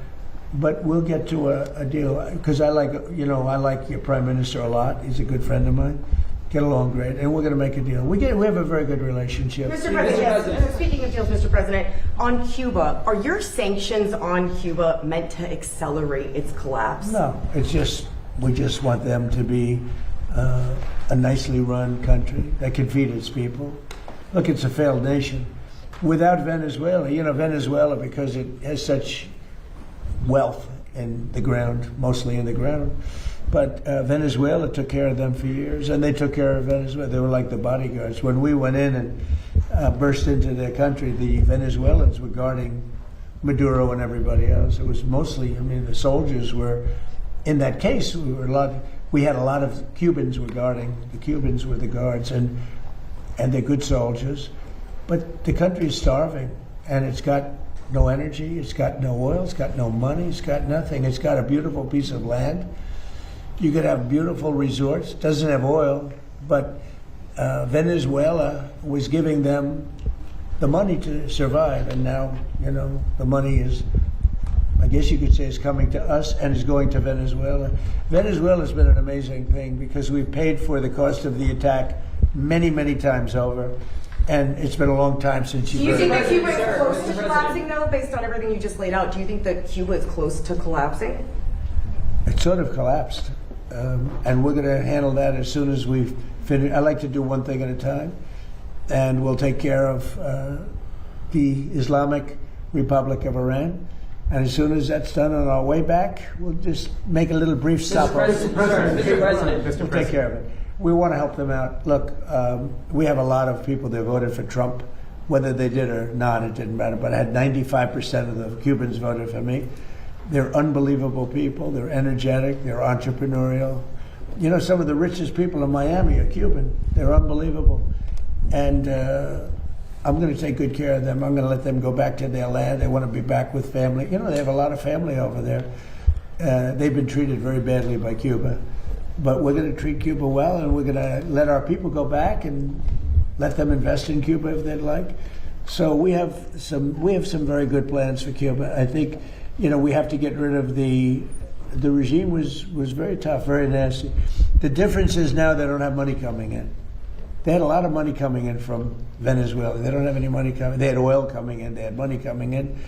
But we'll get to a deal, because I like your Prime Minister a lot. He's a good friend of mine. Get along great, and we're going to make a deal. We have a very good relationship.
Mr. President, yes. Speaking of deals, Mr. President, on Cuba, are your sanctions on Cuba meant to accelerate its collapse?
No, we just want them to be a nicely run country that can feed its people. Look, it's a failed nation. Without Venezuela, Venezuela, because it has such wealth in the ground, mostly in the ground. But Venezuela took care of them for years, and they took care of Venezuela. They were like the bodyguards. When we went in and burst into their country, the Venezuelans were guarding Maduro and everybody else. It was mostly, the soldiers were, in that case, we had a lot of Cubans were guarding. The Cubans were the guards, and they're good soldiers. But the country is starving, and it's got no energy, it's got no oil, it's got no money, it's got nothing. It's got a beautiful piece of land. You could have beautiful resorts. It doesn't have oil, but Venezuela was giving them the money to survive, and now, the money is, I guess you could say, is coming to us and is going to Venezuela. Venezuela's been an amazing thing because we've paid for the cost of the attack many, many times over. And it's been a long time since
Do you think that Cuba is close to collapsing, though, based on everything you just laid out? Do you think that Cuba is close to collapsing?
It sort of collapsed. And we're going to handle that as soon as we've finished. I like to do one thing at a time. And we'll take care of the Islamic Republic of Iran. And as soon as that's done on our way back, we'll just make a little brief stop.
Mr. President.
We'll take care of it. We want to help them out. Look, we have a lot of people that voted for Trump. Whether they did or not, it didn't matter. But I had 95% of the Cubans voted for me. They're unbelievable people. They're energetic. They're entrepreneurial. Some of the richest people in Miami are Cuban. They're unbelievable. And I'm going to take good care of them. I'm going to let them go back to their land. They want to be back with family. They have a lot of family over there. They've been treated very badly by Cuba. But we're going to treat Cuba well, and we're going to let our people go back and let them invest in Cuba if they'd like. So we have some very good plans for Cuba. I think, we have to get rid of the regime was very tough, very nasty. The difference is now they don't have money coming in. They had a lot of money coming in from Venezuela. They don't have any money coming. They had oil coming in. They had money coming in.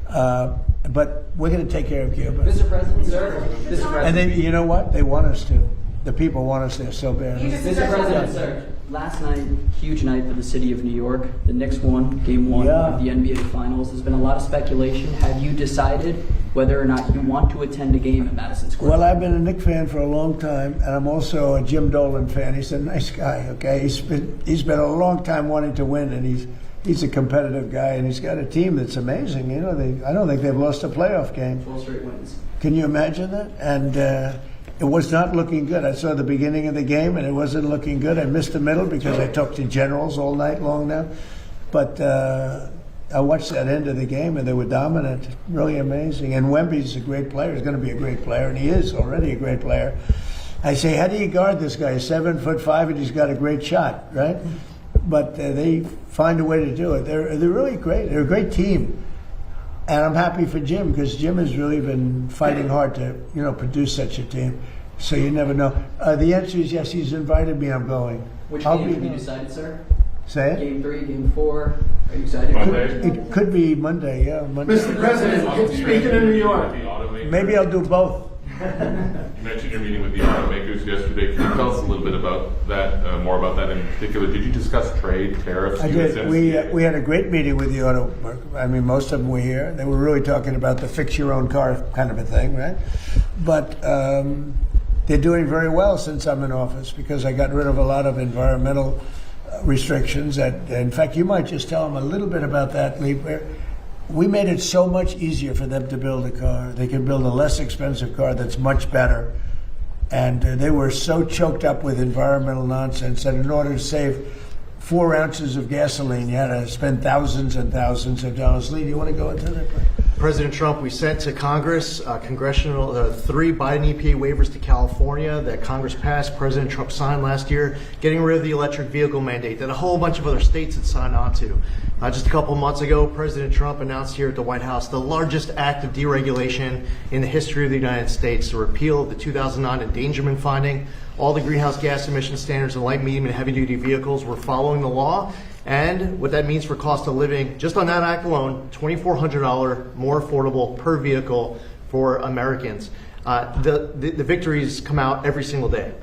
But we're going to take care of Cuba.
Mr. President, sir. Mr. President.
And then, you know what? They want us to. The people want us there so bad.
Mr. President, sir.
last night, huge night for the city of New York. The Knicks won Game 1 of the NBA Finals. There's been a lot of speculation. Have you decided whether or not you want to attend a game at Madison Square?
Well, I've been a Knicks fan for a long time, and I'm also a Jim Dolan fan. He's a nice guy, okay? He's been a long time wanting to win, and he's a competitive guy, and he's got a team that's amazing. You know, I don't think they've lost a playoff game.
12 straight wins.
Can you imagine that? And it was not looking good. I saw the beginning of the game, and it wasn't looking good. I missed the middle because I talked to generals all night long now. But I watched that end of the game, and they were dominant. Really amazing. And Wemby's a great player. He's going to be a great player, and he is already a great player. I say, how do you guard this guy? 7'5", and he's got a great shot, right? But they find a way to do it. They're really great. They're a great team. And I'm happy for Jim, because Jim has really been fighting hard to, produce such a team. So you never know. The answer is yes. He's invited me. I'm going.
Which game have you decided, sir?
Say it?
Game 3, Game 4. Are you excited?
It could be Monday, yeah. Monday.
Mr. President, speaking of New York.
Maybe I'll do both.
You mentioned your meeting with the automakers yesterday. Can you tell us a little bit about that, more about that in particular? Did you discuss trade, tariffs?
I did. We had a great meeting with the auto. I mean, most of them were here. They were really talking about the fix your own car kind of a thing, right? But they're doing very well since I'm in office, because I got rid of a lot of environmental restrictions. That, in fact, you might just tell them a little bit about that, Lee. We made it so much easier for them to build a car. They can build a less expensive car that's much better. And they were so choked up with environmental nonsense that in order to save 4 ounces of gasoline, you had to spend thousands and thousands of dollars. Lee, do you want to go into that?
President Trump, we sent to Congress 3 Biden EPA waivers to California that Congress passed, President Trump signed last year, getting rid of the electric vehicle mandate that a whole bunch of other states had signed on to. Just a couple of months ago, President Trump announced here at the White House the largest act of deregulation in the history of the United States, the repeal of the 2009 endangerment finding. All the greenhouse gas emission standards in light, medium, and heavy-duty vehicles were following the law. And what that means for cost of living, just on that act alone, $2,400 more affordable per vehicle for Americans. The victories come out every single day.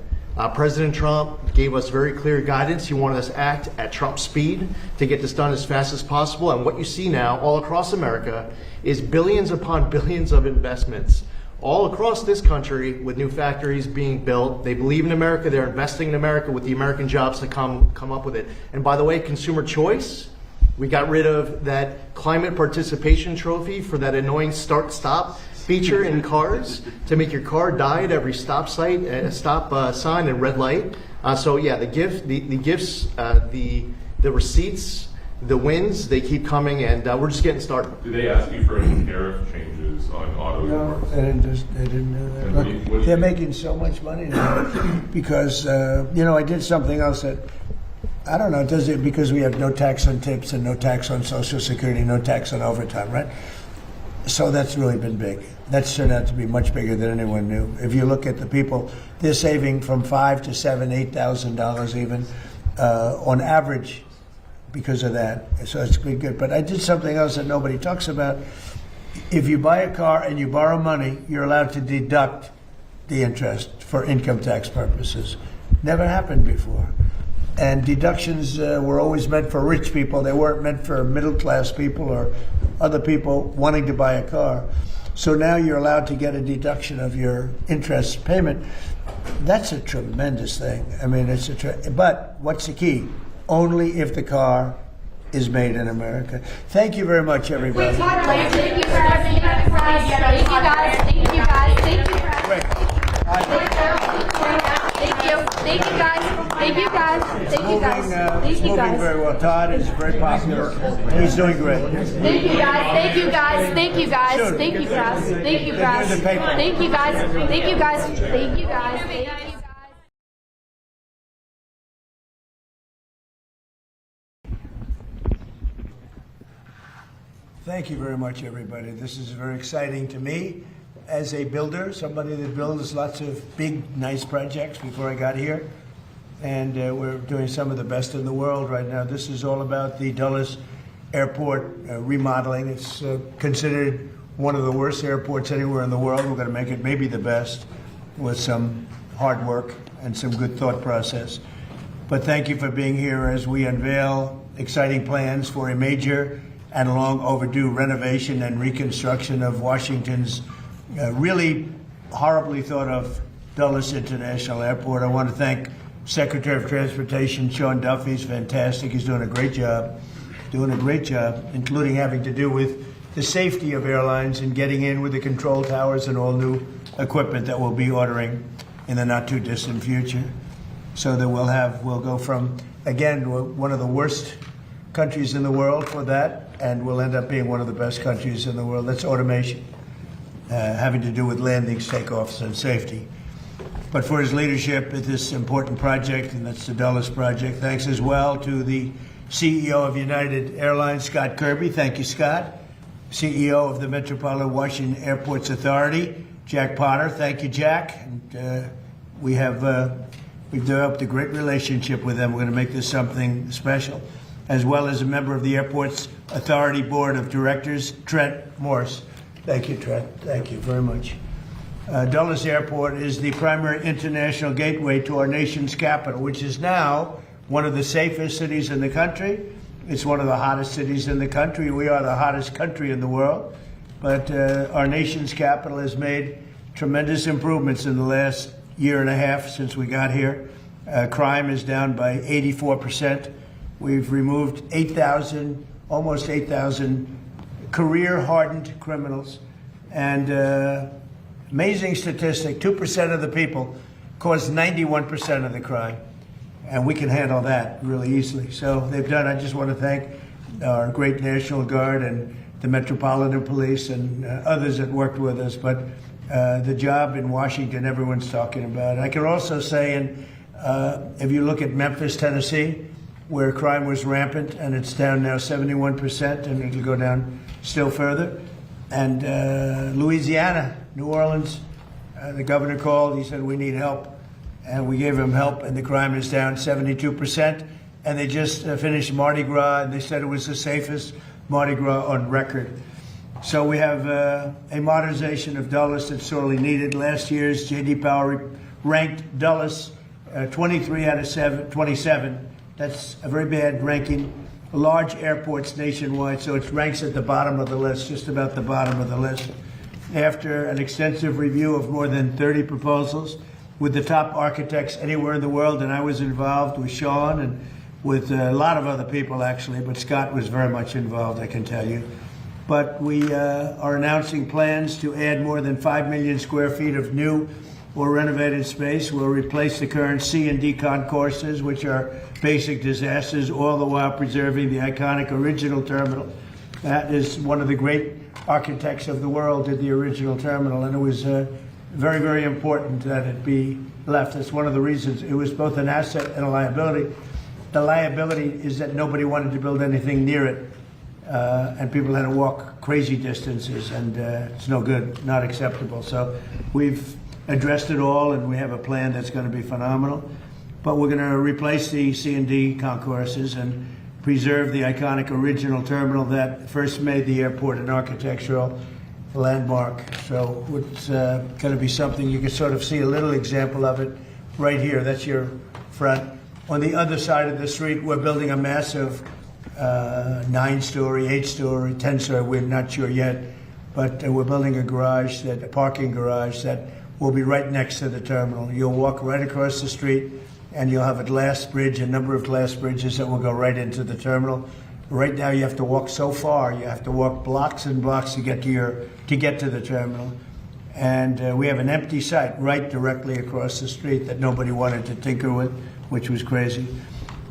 President Trump gave us very clear guidance. He wanted us to act at Trump speed to get this done as fast as possible. And what you see now all across America is billions upon billions of investments all across this country with new factories being built. They believe in America. They're investing in America with the American jobs to come up with it. And by the way, consumer choice, we got rid of that climate participation trophy for that annoying start-stop feature in cars to make your car die at every stop sign and red light. So yeah, the gifts, the receipts, the wins, they keep coming, and we're just getting started.
Did they ask you for any tariff changes on auto imports?
No, they didn't do that. Look, they're making so much money now because, I did something else that, I don't know, does it because we have no tax on tips and no tax on Social Security, no tax on overtime, right? So that's really been big. That's turned out to be much bigger than anyone knew. If you look at the people, they're saving from $5,000 to $7,000, $8,000 even on average because of that. So it's been good. But I did something else that nobody talks about. If you buy a car and you borrow money, you're allowed to deduct the interest for income tax purposes. Never happened before. And deductions were always meant for rich people. They weren't meant for middle-class people or other people wanting to buy a car. So now you're allowed to get a deduction of your interest payment. That's a tremendous thing. I mean, but what's the key? Only if the car is made in America. Thank you very much, everybody.
Thank you for having me. Thank you guys. Thank you guys. Thank you. Thank you. Thank you guys. Thank you guys. Thank you guys. Thank you guys.
Very well. Todd is very popular. He's doing great.
Thank you guys. Thank you guys. Thank you guys. Thank you guys. Thank you guys. Thank you guys. Thank you guys. Thank you guys. Thank you.
Thank you very much, everybody. This is very exciting to me as a builder, somebody that builds lots of big, nice projects before I got here. And we're doing some of the best in the world right now. This is all about the Dulles Airport remodeling. It's considered one of the worst airports anywhere in the world. We're going to make it maybe the best with some hard work and some good thought process. But thank you for being here as we unveil exciting plans for a major and long overdue renovation and reconstruction of Washington's really horribly thought of Dulles International Airport. I want to thank Secretary of Transportation Sean Duffy. He's fantastic. He's doing a great job, including having to do with the safety of airlines and getting in with the control towers and all new equipment that we'll be ordering in the not too distant future. So that we'll go from, again, one of the worst countries in the world for that, and we'll end up being one of the best countries in the world. That's automation, having to do with landings, takeoffs, and safety. But for his leadership at this important project, and that's the Dulles project, thanks as well to the CEO of United Airlines, Scott Kirby. Thank you, Scott. CEO of the Metropolitan Washington Airports Authority, Jack Potter. Thank you, Jack. And, we've developed a great relationship with them. We're going to make this something special. As well as a member of the Airports Authority Board of Directors, Trent Morse. Thank you, Trent. Thank you very much. Dulles Airport is the primary international gateway to our nation's capital, which is now one of the safest cities in the country. It's one of the hottest cities in the country. We are the hottest country in the world. But our nation's capital has made tremendous improvements in the last year and a half since we got here. Crime is down by 84%. We've removed almost 8,000 career-hardened criminals. And amazing statistic, 2% of the people cause 91% of the crime. And we can handle that really easily. So they've done, I just want to thank our great National Guard and the Metropolitan Police and others that worked with us. But the job in Washington, everyone's talking about. I can also say, if you look at Memphis, Tennessee, where crime was rampant, and it's down now 71%, and it'll go down still further. And Louisiana, New Orleans, the governor called, he said, we need help. And we gave him help, and the crime is down 72%. And they just finished Mardi Gras, and they said it was the safest Mardi Gras on record. So we have a modernization of Dulles that's sorely needed. Last year's J.D. Power ranked Dulles 23 out of 27. That's a very bad ranking. Large airports nationwide, so it ranks at the bottom of the list, just about the bottom of the list. After an extensive review of more than 30 proposals with the top architects anywhere in the world, and I was involved with Sean and with a lot of other people actually, but Scott was very much involved, I can tell you. But we are announcing plans to add more than 5 million square feet of new or renovated space. We'll replace the current C and D concourses, which are basic disasters, all the while preserving the iconic original terminal. That is one of the great architects of the world did the original terminal, and it was very, very important that it be left. That's one of the reasons. It was both an asset and a liability. The liability is that nobody wanted to build anything near it, and people had to walk crazy distances, and it's no good, not acceptable. So we've addressed it all, and we have a plan that's going to be phenomenal. But we're going to replace the C&D concourses and preserve the iconic original terminal that first made the airport an architectural landmark. So it's going to be something you can sort of see a little example of it right here. That's your front. On the other side of the street, we're building a massive 9-story, 8-story, 10-story, we're not sure yet, but we're building a parking garage that will be right next to the terminal. You'll walk right across the street, and you'll have a glass bridge, a number of glass bridges that will go right into the terminal. Right now, you have to walk so far. You have to walk blocks and blocks to get to the terminal. And we have an empty site right directly across the street that nobody wanted to tinker with, which was crazy.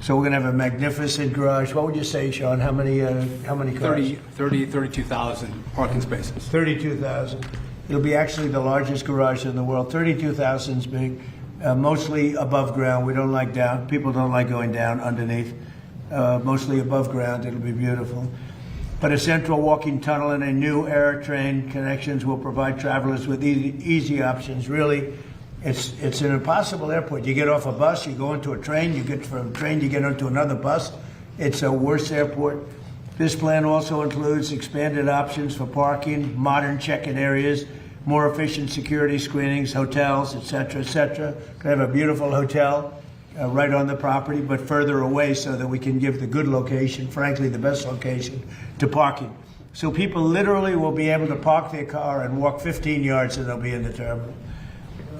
So we're going to have a magnificent garage. What would you say, Sean? How many cars?
32,000 parking spaces.
32,000. It'll be actually the largest garage in the world. 32,000 is big. Mostly above ground. We don't like down. People don't like going down underneath. Mostly above ground. It'll be beautiful. But a central walking tunnel and a new air train connections will provide travelers with easy options. Really, it's an impossible airport. You get off a bus, you go into a train, you get from a train, you get onto another bus. It's a worse airport. This plan also includes expanded options for parking, modern check-in areas, more efficient security screenings, hotels, et cetera, et cetera. We have a beautiful hotel right on the property, but further away so that we can give the good location, frankly, the best location to parking. So people literally will be able to park their car and walk 15 yards and they'll be in the terminal.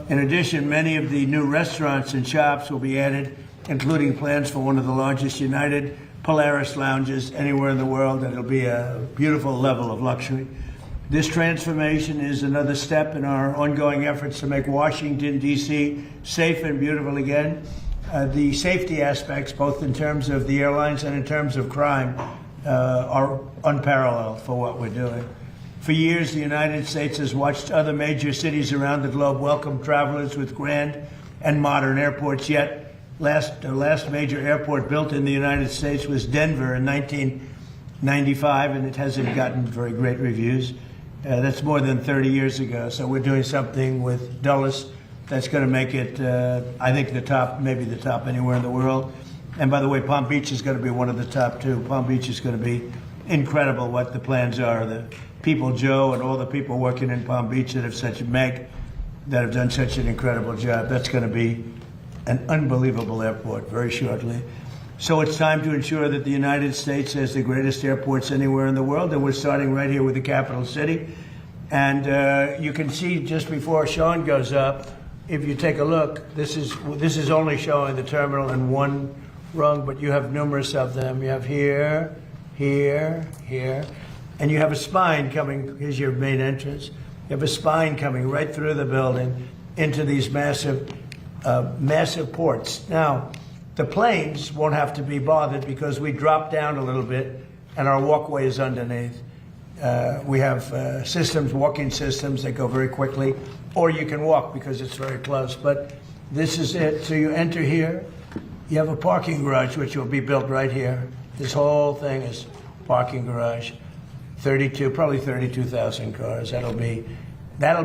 In addition, many of the new restaurants and shops will be added, including plans for one of the largest United Polaris lounges anywhere in the world, and it'll be a beautiful level of luxury. This transformation is another step in our ongoing efforts to make Washington, D.C. safe and beautiful again. The safety aspects, both in terms of the airlines and in terms of crime, are unparalleled for what we're doing. For years, the United States has watched other major cities around the globe welcome travelers with grand and modern airports, yet the last major airport built in the United States was Denver in 1995, and it hasn't gotten very great reviews. That's more than 30 years ago, so we're doing something with Dulles that's going to make it, I think, the top, maybe the top anywhere in the world. And by the way, Palm Beach is going to be one of the top too. Palm Beach is going to be incredible what the plans are. The people, Joe, and all the people working in Palm Beach that have that have done such an incredible job. That's going to be an unbelievable airport very shortly. So it's time to ensure that the United States has the greatest airports anywhere in the world, and we're starting right here with the capital city. And you can see just before Sean goes up, if you take a look, this is only showing the terminal in one rung, but you have numerous of them. You have here, here, here, and you have a spine coming. Here's your main entrance. You have a spine coming right through the building into these massive ports. Now, the planes won't have to be bothered because we drop down a little bit and our walkway is underneath. We have walking systems that go very quickly, or you can walk because it's very close. But this is it. So you enter here. You have a parking garage, which will be built right here. This whole thing is parking garage. Probably 32,000 cars. That'll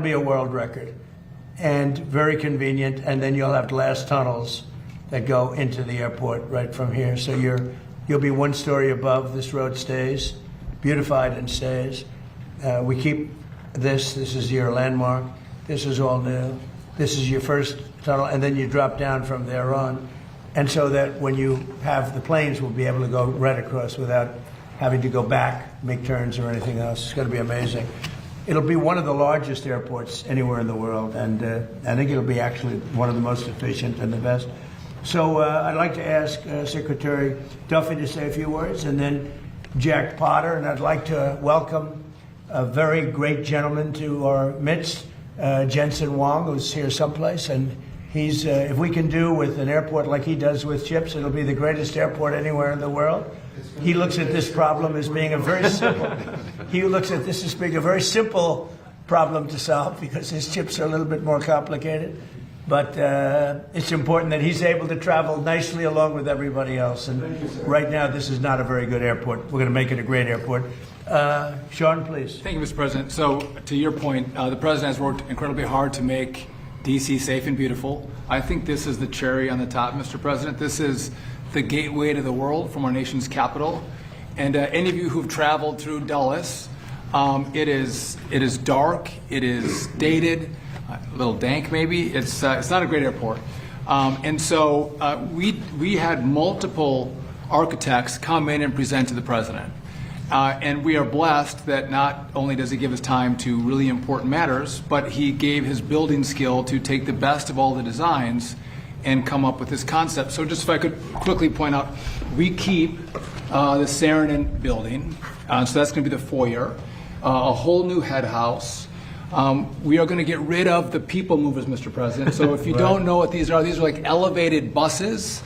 be a world record, and very convenient. And then you'll have glass tunnels that go into the airport right from here. So you'll be one story above. This road stays, beautified and stays. We keep this. This is your landmark. This is all new. This is your first tunnel, and then you drop down from there on. And so that when you have the planes, we'll be able to go right across without having to go back, make turns or anything else. It's going to be amazing. It'll be one of the largest airports anywhere in the world, and I think it'll be actually one of the most efficient and the best. So I'd like to ask Secretary Duffy to say a few words, and then Jack Potter, and I'd like to welcome a very great gentleman to our midst, Jensen Huang, who's here someplace, and he's, if we can do with an airport like he does with chips, it'll be the greatest airport anywhere in the world. He looks at this problem as being a very simple problem to solve because his chips are a little bit more complicated. But it's important that he's able to travel nicely along with everybody else. And right now, this is not a very good airport. We're going to make it a great airport. Sean, please.
Thank you, Mr. President. So to your point, the President has worked incredibly hard to make D.C. safe and beautiful. I think this is the cherry on the top, Mr. President. This is the gateway to the world from our nation's capital. And any of you who've traveled through Dulles, it is dark, it is dated, a little dank maybe. It's not a great airport. And so we had multiple architects come in and present to the President. And we are blessed that not only does he give us time to really important matters, but he gave his building skill to take the best of all the designs and come up with this concept. So just if I could quickly point out, we keep the Saarinen building, so that's going to be the foyer, a whole new head house. We are going to get rid of the people movers, Mr. President. So if you don't know what these are like elevated buses.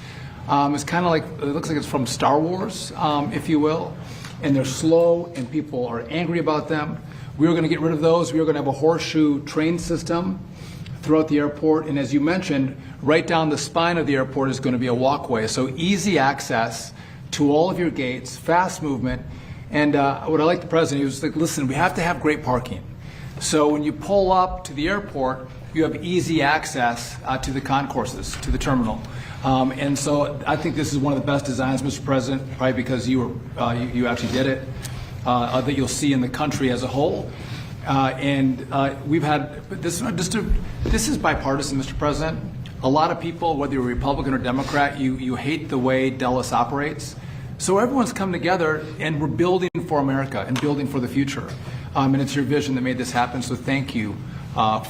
It's kind of like, it looks like it's from Star Wars, if you will. And they're slow and people are angry about them. We are going to get rid of those. We are going to have a horseshoe train system throughout the airport. And as you mentioned, right down the spine of the airport is going to be a walkway. So easy access to all of your gates, fast movement. And what I like the President, he was like, listen, we have to have great parking. So when you pull up to the airport, you have easy access to the concourses, to the terminal. And so I think this is one of the best designs, Mr. President, probably because you actually did it, that you'll see in the country as a whole. And we've had, this is bipartisan, Mr. President. a lot of people, whether you're Republican or Democrat, you hate the way Dulles operates. So everyone's come together, and we're building for America and building for the future. And it's your vision that made this happen. So thank you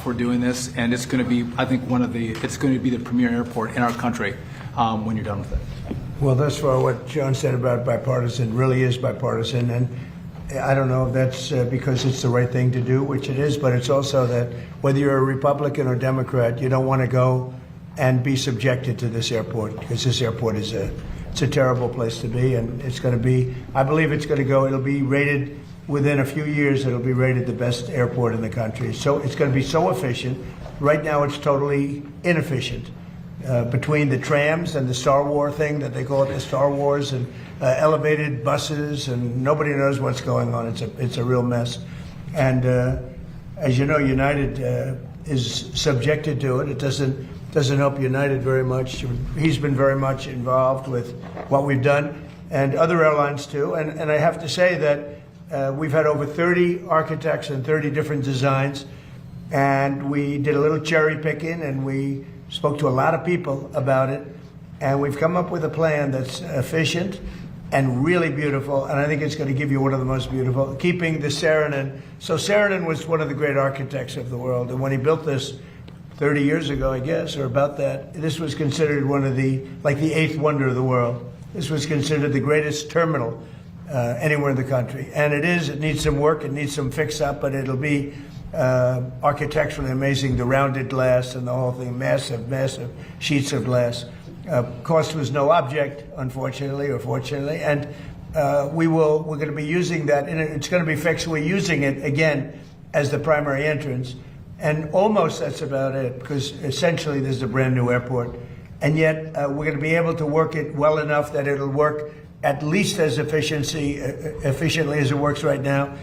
for doing this. And it's going to be, I think, it's going to be the premier airport in our country when you're done with it.
Well, thus far, what John said about bipartisan really is bipartisan, and I don't know if that's because it's the right thing to do, which it is, but it's also that whether you're a Republican or Democrat, you don't want to go and be subjected to this airport, because this airport is it's a terrible place to be, and it's going to be, I believe it's going to go, it'll be rated, within a few years, it'll be rated the best airport in the country. So it's going to be so efficient. Right now, it's totally inefficient. Between the trams and the Star Wars thing that they call it, the Star Wars, and elevated buses, and nobody knows what's going on. It's a real mess. And as you know, United is subjected to it. It doesn't help United very much. He's been very much involved with what we've done, and other airlines too. And I have to say that we've had over 30 architects and 30 different designs, and we did a little cherry picking, and we spoke to a lot of people about it, and we've come up with a plan that's efficient and really beautiful, and I think it's going to give you one of the most beautiful, keeping the Saarinen. So Saarinen was one of the great architects of the world, and when he built this 30 years ago, I guess, or about that, this was considered one of the eighth wonder of the world. This was considered the greatest terminal anywhere in the country, and it is. It needs some work, it needs some fix up, but it'll be architecturally amazing, the rounded glass and the whole thing, massive sheets of glass. Cost was no object, unfortunately or fortunately, and we're going to be using that, and it's going to be fixed. We're using it again as the primary entrance, and almost that's about it, because essentially this is a brand new airport, and yet we're going to be able to work it well enough that it'll work at least as efficiently as it works right now.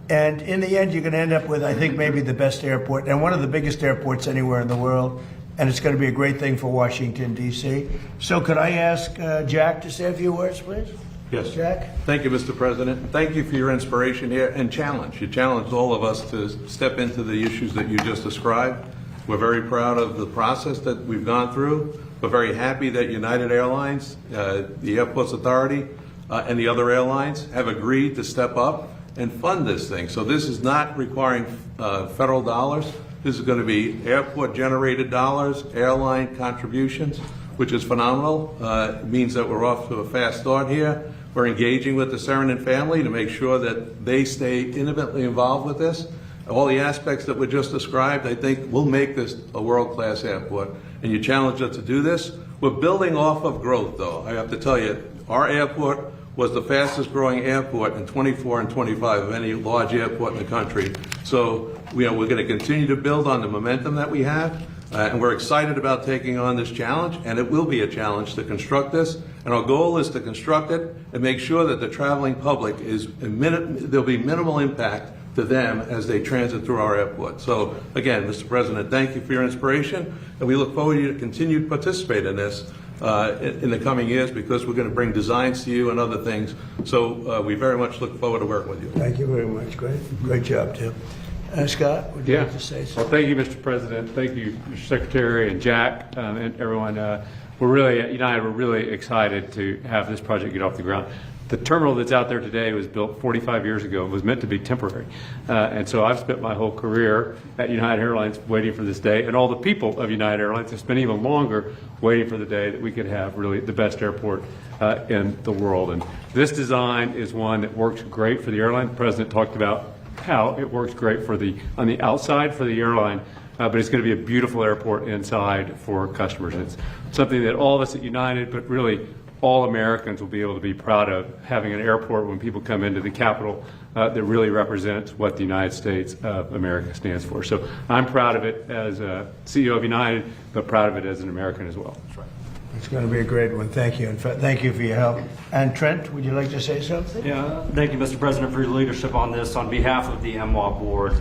And in the end, you're going to end up with, I think, maybe the best airport and one of the biggest airports anywhere in the world. And it's going to be a great thing for Washington, D.C. So could I ask Jack to say a few words, please?
Yes.
Jack?
Thank you, Mr. President. Thank you for your inspiration here and challenge. You challenged all of us to step into the issues that you just described. We're very proud of the process that we've gone through. We're very happy that United Airlines, the Airports Authority, and the other airlines have agreed to step up and fund this thing. So this is not requiring federal dollars. This is going to be airport-generated dollars, airline contributions, which is phenomenal. It means that we're off to a fast start here. We're engaging with the Saarinen family to make sure that they stay intimately involved with this. All the aspects that were just described, I think, will make this a world-class airport. And you challenged us to do this. We're building off of growth, though. I have to tell you, our airport was the fastest growing airport in 24 and 25 of any large airport in the country. So we're going to continue to build on the momentum that we have, and we're excited about taking on this challenge, and it will be a challenge to construct this. And our goal is to construct it and make sure that the traveling public there'll be minimal impact to them as they transit through our airport. So again, Mr. President, thank you for your inspiration, and we look forward to you to continue to participate in this in the coming years, because we're going to bring designs to you and other things. So we very much look forward to working with you.
Thank you very much. Great job, Tim. Scott, would you like to say something?
Well, thank you, Mr. President. Thank you, Mr. Secretary and Jack and everyone. We're really, United, we're really excited to have this project get off the ground. The terminal that's out there today was built 45 years ago and was meant to be temporary. And so I've spent my whole career at United Airlines waiting for this day, and all the people of United Airlines have spent even longer waiting for the day that we could have really the best airport in the world. And this design is one that works great for the airline. The President talked about how it works great for on the outside for the airline, but it's going to be a beautiful airport inside for customers. And it's something that all of us at United, but really all Americans will be able to be proud of, having an airport when people come into the capital that really represents what the United States of America stands for. So I'm proud of it as a CEO of United, but proud of it as an American as well. That's right.
It's going to be a great one. Thank you. Thank you for your help. And Trent, would you like to say something?
Yeah, thank you, Mr. President, for your leadership on this. On behalf of the MWA board,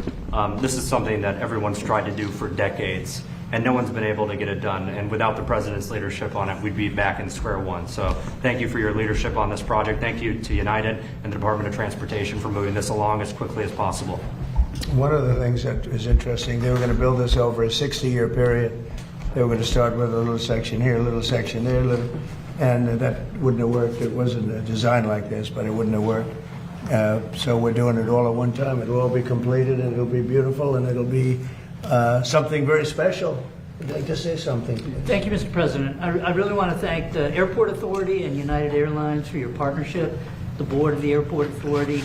this is something that everyone's tried to do for decades, and no one's been able to get it done. And without the President's leadership on it, we'd be back in square one. So thank you for your leadership on this project. Thank you to United and the Department of Transportation for moving this along as quickly as possible.
One of the things that is interesting, they were going to build this over a 60-year period. They were going to start with a little section here, a little section there, and that wouldn't have worked. It wasn't a design like this, but it wouldn't have worked. So we're doing it all at one time. It'll all be completed, and it'll be beautiful, and it'll be something very special. I'd like to say something.
Thank you, Mr. President. I really want to thank the Airport Authority and United Airlines for your partnership, the board of the Airport Authority.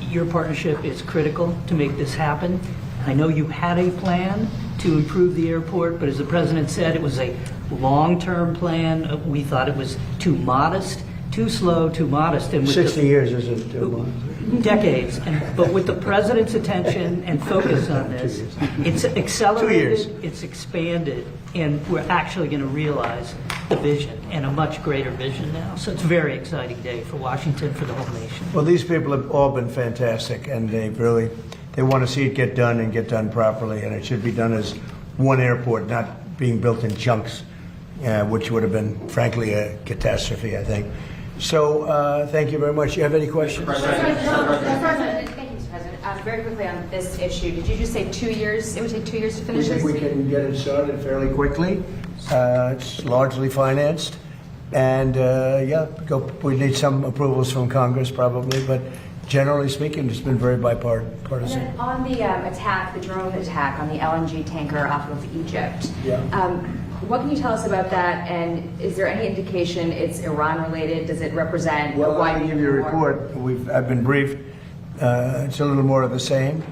Your partnership is critical to make this happen. I know you had a plan to improve the airport, but as the President said, it was a long-term plan. We thought it was too modest, too slow, too modest. And with
60 years isn't too long.
Decades. But with the President's attention and focus on this, it's accelerated, it's expanded, and we're actually going to realize the vision, and a much greater vision now. So it's a very exciting day for Washington, for the whole nation.
Well, these people have all been fantastic, and they want to see it get done and get done properly, and it should be done as one airport, not being built in chunks, which would have been, frankly, a catastrophe, I think. So, thank you very much. You have any questions?
Thank you, Mr. President. Very quickly on this issue, did you just say 2 years? It would take 2 years to finish this?
We think we can get it started fairly quickly. It's largely financed. And, we need some approvals from Congress probably, but generally speaking, it's been very bipartisan.
And then on the attack, the drone attack on the LNG tanker off of Egypt, what can you tell us about that? And is there any indication it's Iran related? Does it represent a
Well, I
wider
can give you a report. I've been briefed. It's a little more of the same,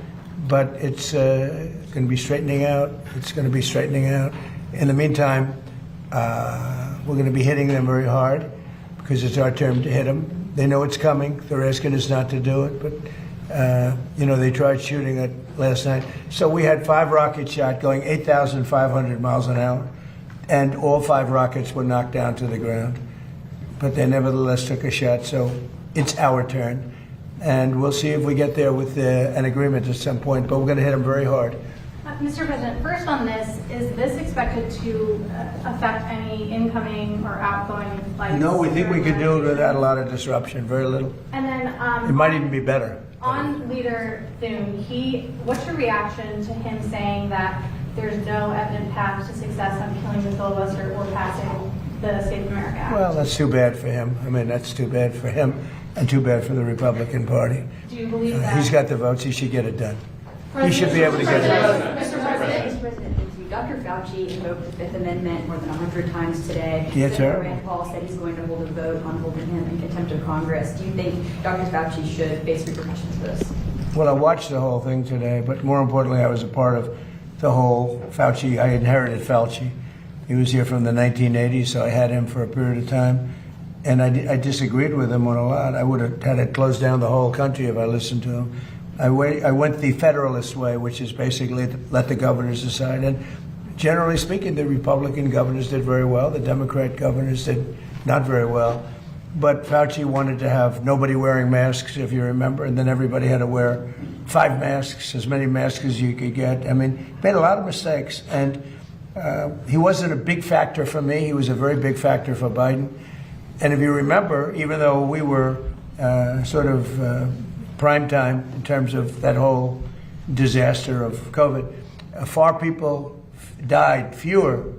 but it's going to be straightening out. It's going to be straightening out. In the meantime, we're going to be hitting them very hard because it's our turn to hit them. They know it's coming. They're asking us not to do it, but they tried shooting it last night. So we had 5 rockets shot going 8,500 miles an hour, and all 5 rockets were knocked down to the ground. But they nevertheless took a shot, so it's our turn. And we'll see if we get there with an agreement at some point, but we're going to hit them very hard.
Mr. President, first on this, is this expected to affect any incoming or outgoing flights?
No, we think we could do it without a lot of disruption, very little.
And then
It might even be better.
on Leader Thune, what's your reaction to him saying that there's no evident path to success on killing the filibuster or passing the State of America Act?
Well, that's too bad for him. I mean, that's too bad for him and too bad for the Republican Party.
Do you believe that?
He's got the votes. He should get it done. He should be able to get it done.
Mr. President, Dr. Fauci invoked the Fifth Amendment more than 100 times today.
Yes, sir.
Senator Rand Paul said he's going to hold a vote on holding him in contempt of Congress. Do you think Dr. Fauci should face repercussions for this?
Well, I watched the whole thing today, but more importantly, I was a part of the whole Fauci. I inherited Fauci. He was here from the 1980s, so I had him for a period of time. And I disagreed with him on a lot. I would have had to close down the whole country if I listened to him. I went the Federalist way, which is basically let the governors decide. And generally speaking, the Republican governors did very well. The Democrat governors did not very well. But Fauci wanted to have nobody wearing masks, if you remember, and then everybody had to wear 5 masks, as many masks as you could get. I mean, he made a lot of mistakes. And he wasn't a big factor for me. He was a very big factor for Biden. And if you remember, even though we were prime time in terms of that whole disaster of COVID, fewer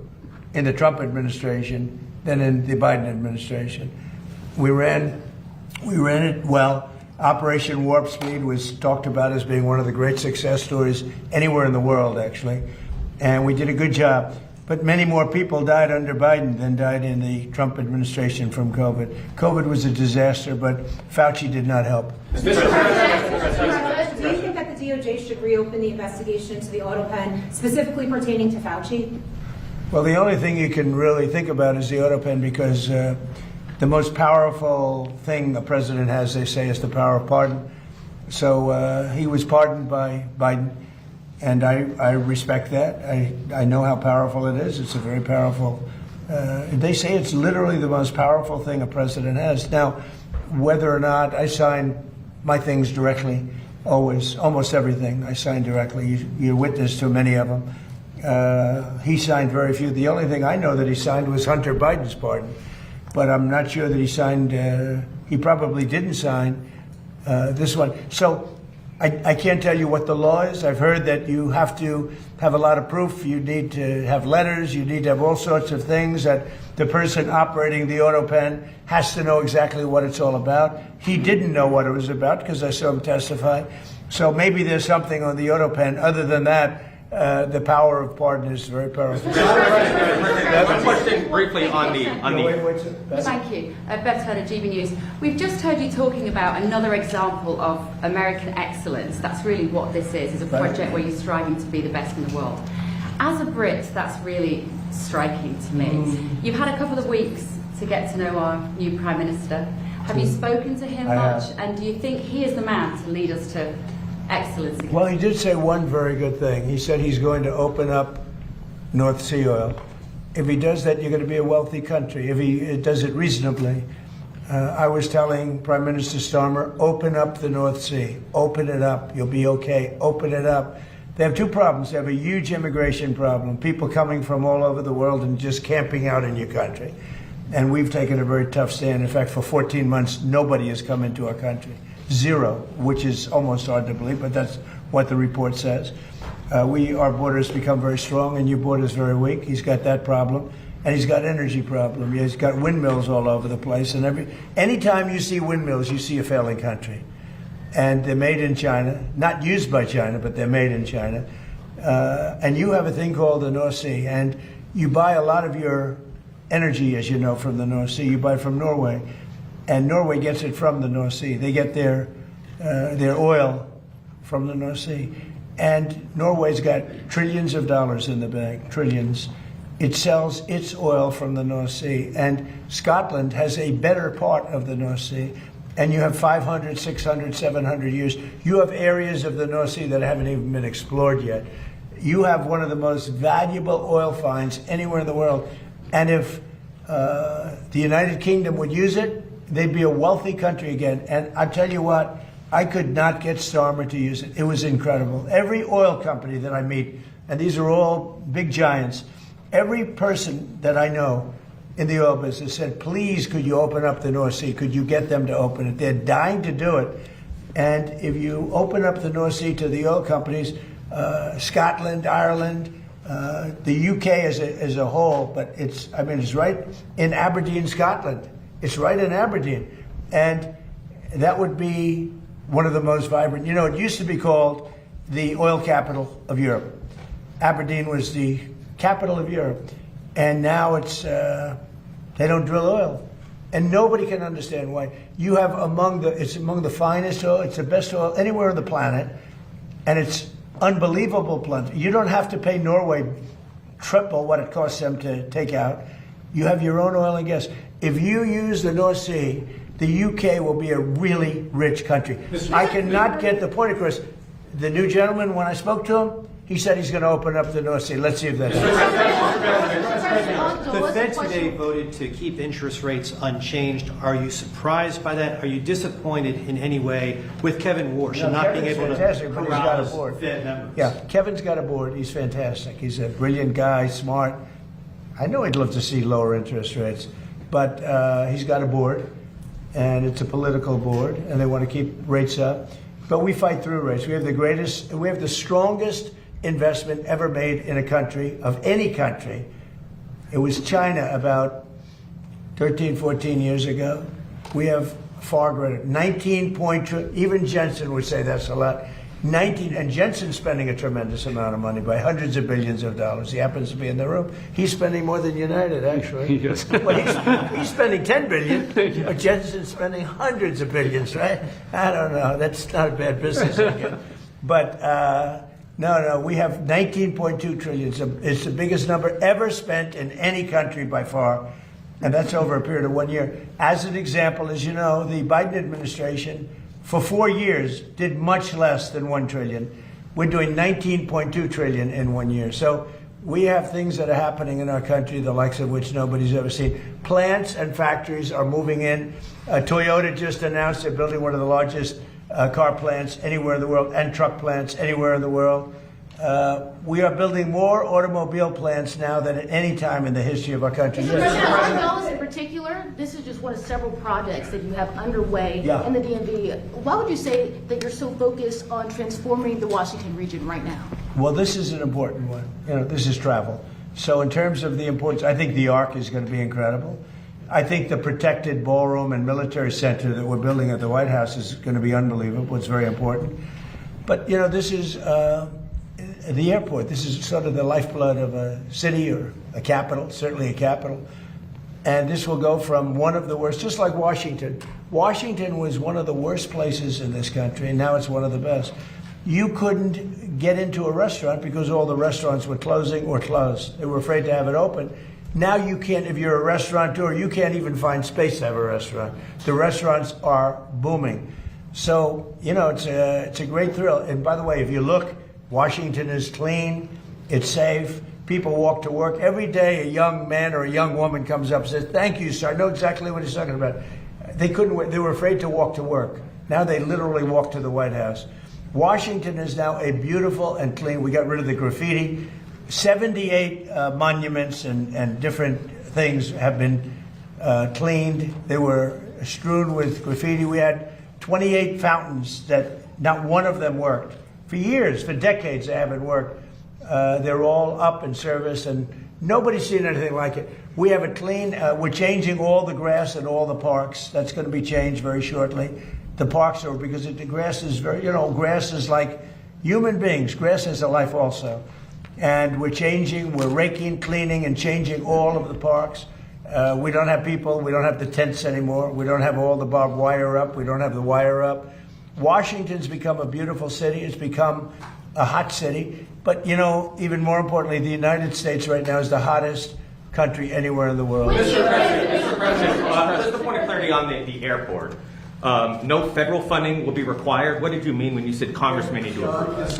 in the Trump administration than in the Biden administration. We ran it well. Operation Warp Speed was talked about as being one of the great success stories anywhere in the world, actually. And we did a good job. But many more people died under Biden than died in the Trump administration from COVID. COVID was a disaster, but Fauci did not help.
Do you think that the DOJ should reopen the investigation into the auto pen, specifically pertaining to Fauci?
Well, the only thing you can really think about is the auto pen, because the most powerful thing the president has, they say, is the power of pardon. So he was pardoned by Biden. And I respect that. I know how powerful it is. It's a very powerful, they say it's literally the most powerful thing a president has. Now, whether or not I sign my things directly, always, almost everything I sign directly. You're witness to many of them. He signed very few. The only thing I know that he signed was Hunter Biden's pardon. But I'm not sure that he signed, he probably didn't sign this one. So I can't tell you what the law is. I've heard that you have to have a lot of proof. You need to have letters. You need to have all sorts of things that the person operating the auto pen has to know exactly what it's all about. He didn't know what it was about because I saw him testify. So maybe there's something on the auto pen. Other than that, the power of pardon is very powerful.
One question briefly on the.
Thank you. Beth Turner, GB News. We've just heard you talking about another example of American excellence. That's really what this is a project where you're striving to be the best in the world. As a Brit, that's really striking to me. You've had a couple of weeks to get to know our new Prime Minister. Have you spoken to him much? And do you think he is the man to lead us to excellence?
Well, he did say one very good thing. He said he's going to open up North Sea oil. If he does that, you're going to be a wealthy country. If he does it reasonably. I was telling Prime Minister Starmer, open up the North Sea. Open it up. You'll be okay. Open it up. They have two problems. They have a huge immigration problem. People coming from all over the world and just camping out in your country. And we've taken a very tough stand. In fact, for 14 months, nobody has come into our country. Zero, which is almost hard to believe, but that's what the report says. Our borders become very strong, and your border is very weak. He's got that problem, and he's got energy problem. He's got windmills all over the place, and anytime you see windmills, you see a failing country. And they're made in China, not used by China, but they're made in China. And you have a thing called the North Sea, and you buy a lot of your energy, as you know, from the North Sea. You buy it from Norway. And Norway gets it from the North Sea. They get their oil from the North Sea. And Norway's got trillions of dollars in the bank, trillions. It sells its oil from the North Sea. And Scotland has a better part of the North Sea. And you have 500, 600, 700 years. You have areas of the North Sea that haven't even been explored yet. You have one of the most valuable oil finds anywhere in the world. And if the United Kingdom would use it, they'd be a wealthy country again. And I tell you what, I could not get Starmer to use it. It was incredible. Every oil company that I meet, and these are all big giants, every person that I know in the oil business said, please, could you open up the North Sea? Could you get them to open it? They're dying to do it. And if you open up the North Sea to the oil companies, Scotland, Ireland, the UK as a whole, but it's right in Aberdeen, Scotland. It's right in Aberdeen. And that would be one of the most vibrant. You know, it used to be called the oil capital of Europe. Aberdeen was the capital of Europe. And now it's, they don't drill oil. And nobody can understand why. You have it's among the finest oil, it's the best oil anywhere on the planet. And it's unbelievable plenty. You don't have to pay Norway triple what it costs them to take out. You have your own oil and gas. If you use the North Sea, the UK will be a really rich country. I cannot get the point across. The new gentleman, when I spoke to him, he said he's going to open up the North Sea. Let's see if that's
true. The Fed today voted to keep interest rates unchanged. Are you surprised by that? Are you disappointed in any way with Kevin Warsh and not being able to corral Fed members?
Yeah, Kevin's got a board. He's fantastic. He's a brilliant guy, smart. I know he'd love to see lower interest rates, but he's got a board, and it's a political board, and they want to keep rates up. But we fight through rates. We have the strongest investment ever made in a country, of any country. It was China about 13, 14 years ago. We have far greater, 19.2, even Jensen would say that's a lot. 19, and Jensen's spending a tremendous amount of money by hundreds of billions of dollars. He happens to be in the room. He's spending more than United, actually.
Yes.
Well, he's spending 10 billion, but Jensen's spending hundreds of billions, right? I don't know. That's not a bad business again. But no, we have 19.2 trillion. It's the biggest number ever spent in any country by far. And that's over a period of 1 year. As an example, as you know, the Biden administration for 4 years did much less than 1 trillion. We're doing 19.2 trillion in 1 year. So we have things that are happening in our country, the likes of which nobody's ever seen. Plants and factories are moving in. Toyota just announced they're building one of the largest car plants anywhere in the world, and truck plants anywhere in the world. We are building more automobile plants now than at any time in the history of our country.
Mr. President, on those in particular, this is just one of several projects that you have underway in the DMV. Why would you say that you're so focused on transforming the Washington region right now?
Well, this is an important one. This is travel. So in terms of the importance, I think the Arc is going to be incredible. I think the protected ballroom and military center that we're building at the White House is going to be unbelievable. It's very important. But, this is the airport. This is sort of the lifeblood of a city or a capital, certainly a capital. And this will go from one of the worst, just like Washington. Washington was one of the worst places in this country, and now it's one of the best. You couldn't get into a restaurant because all the restaurants were closing or closed. They were afraid to have it open. Now you can't, if you're a restaurateur, you can't even find space to have a restaurant. The restaurants are booming. So, it's a great thrill. And by the way, if you look, Washington is clean, it's safe, people walk to work. Every day a young man or a young woman comes up and says, "Thank you, sir." I know exactly what he's talking about. They were afraid to walk to work. Now they literally walk to the White House. Washington is now a beautiful and clean. We got rid of the graffiti. 78 monuments and different things have been cleaned. They were strewn with graffiti. We had 28 fountains that not one of them worked. For years, for decades, they haven't worked. They're all up in service, and nobody's seen anything like it. We have it clean. We're changing all the grass in all the parks. That's going to be changed very shortly. The parks are, because the grass is grass is like human beings. Grass has a life also. And we're raking, cleaning, and changing all of the parks. We don't have people, we don't have the tents anymore. We don't have all the barbed wire up. We don't have the wire up. Washington's become a beautiful city. It's become a hot city. But, even more importantly, the United States right now is the hottest country anywhere in the world.
Mr. President, just a point of clarity on the airport. No federal funding will be required. What did you mean when you said Congress may need to approve that?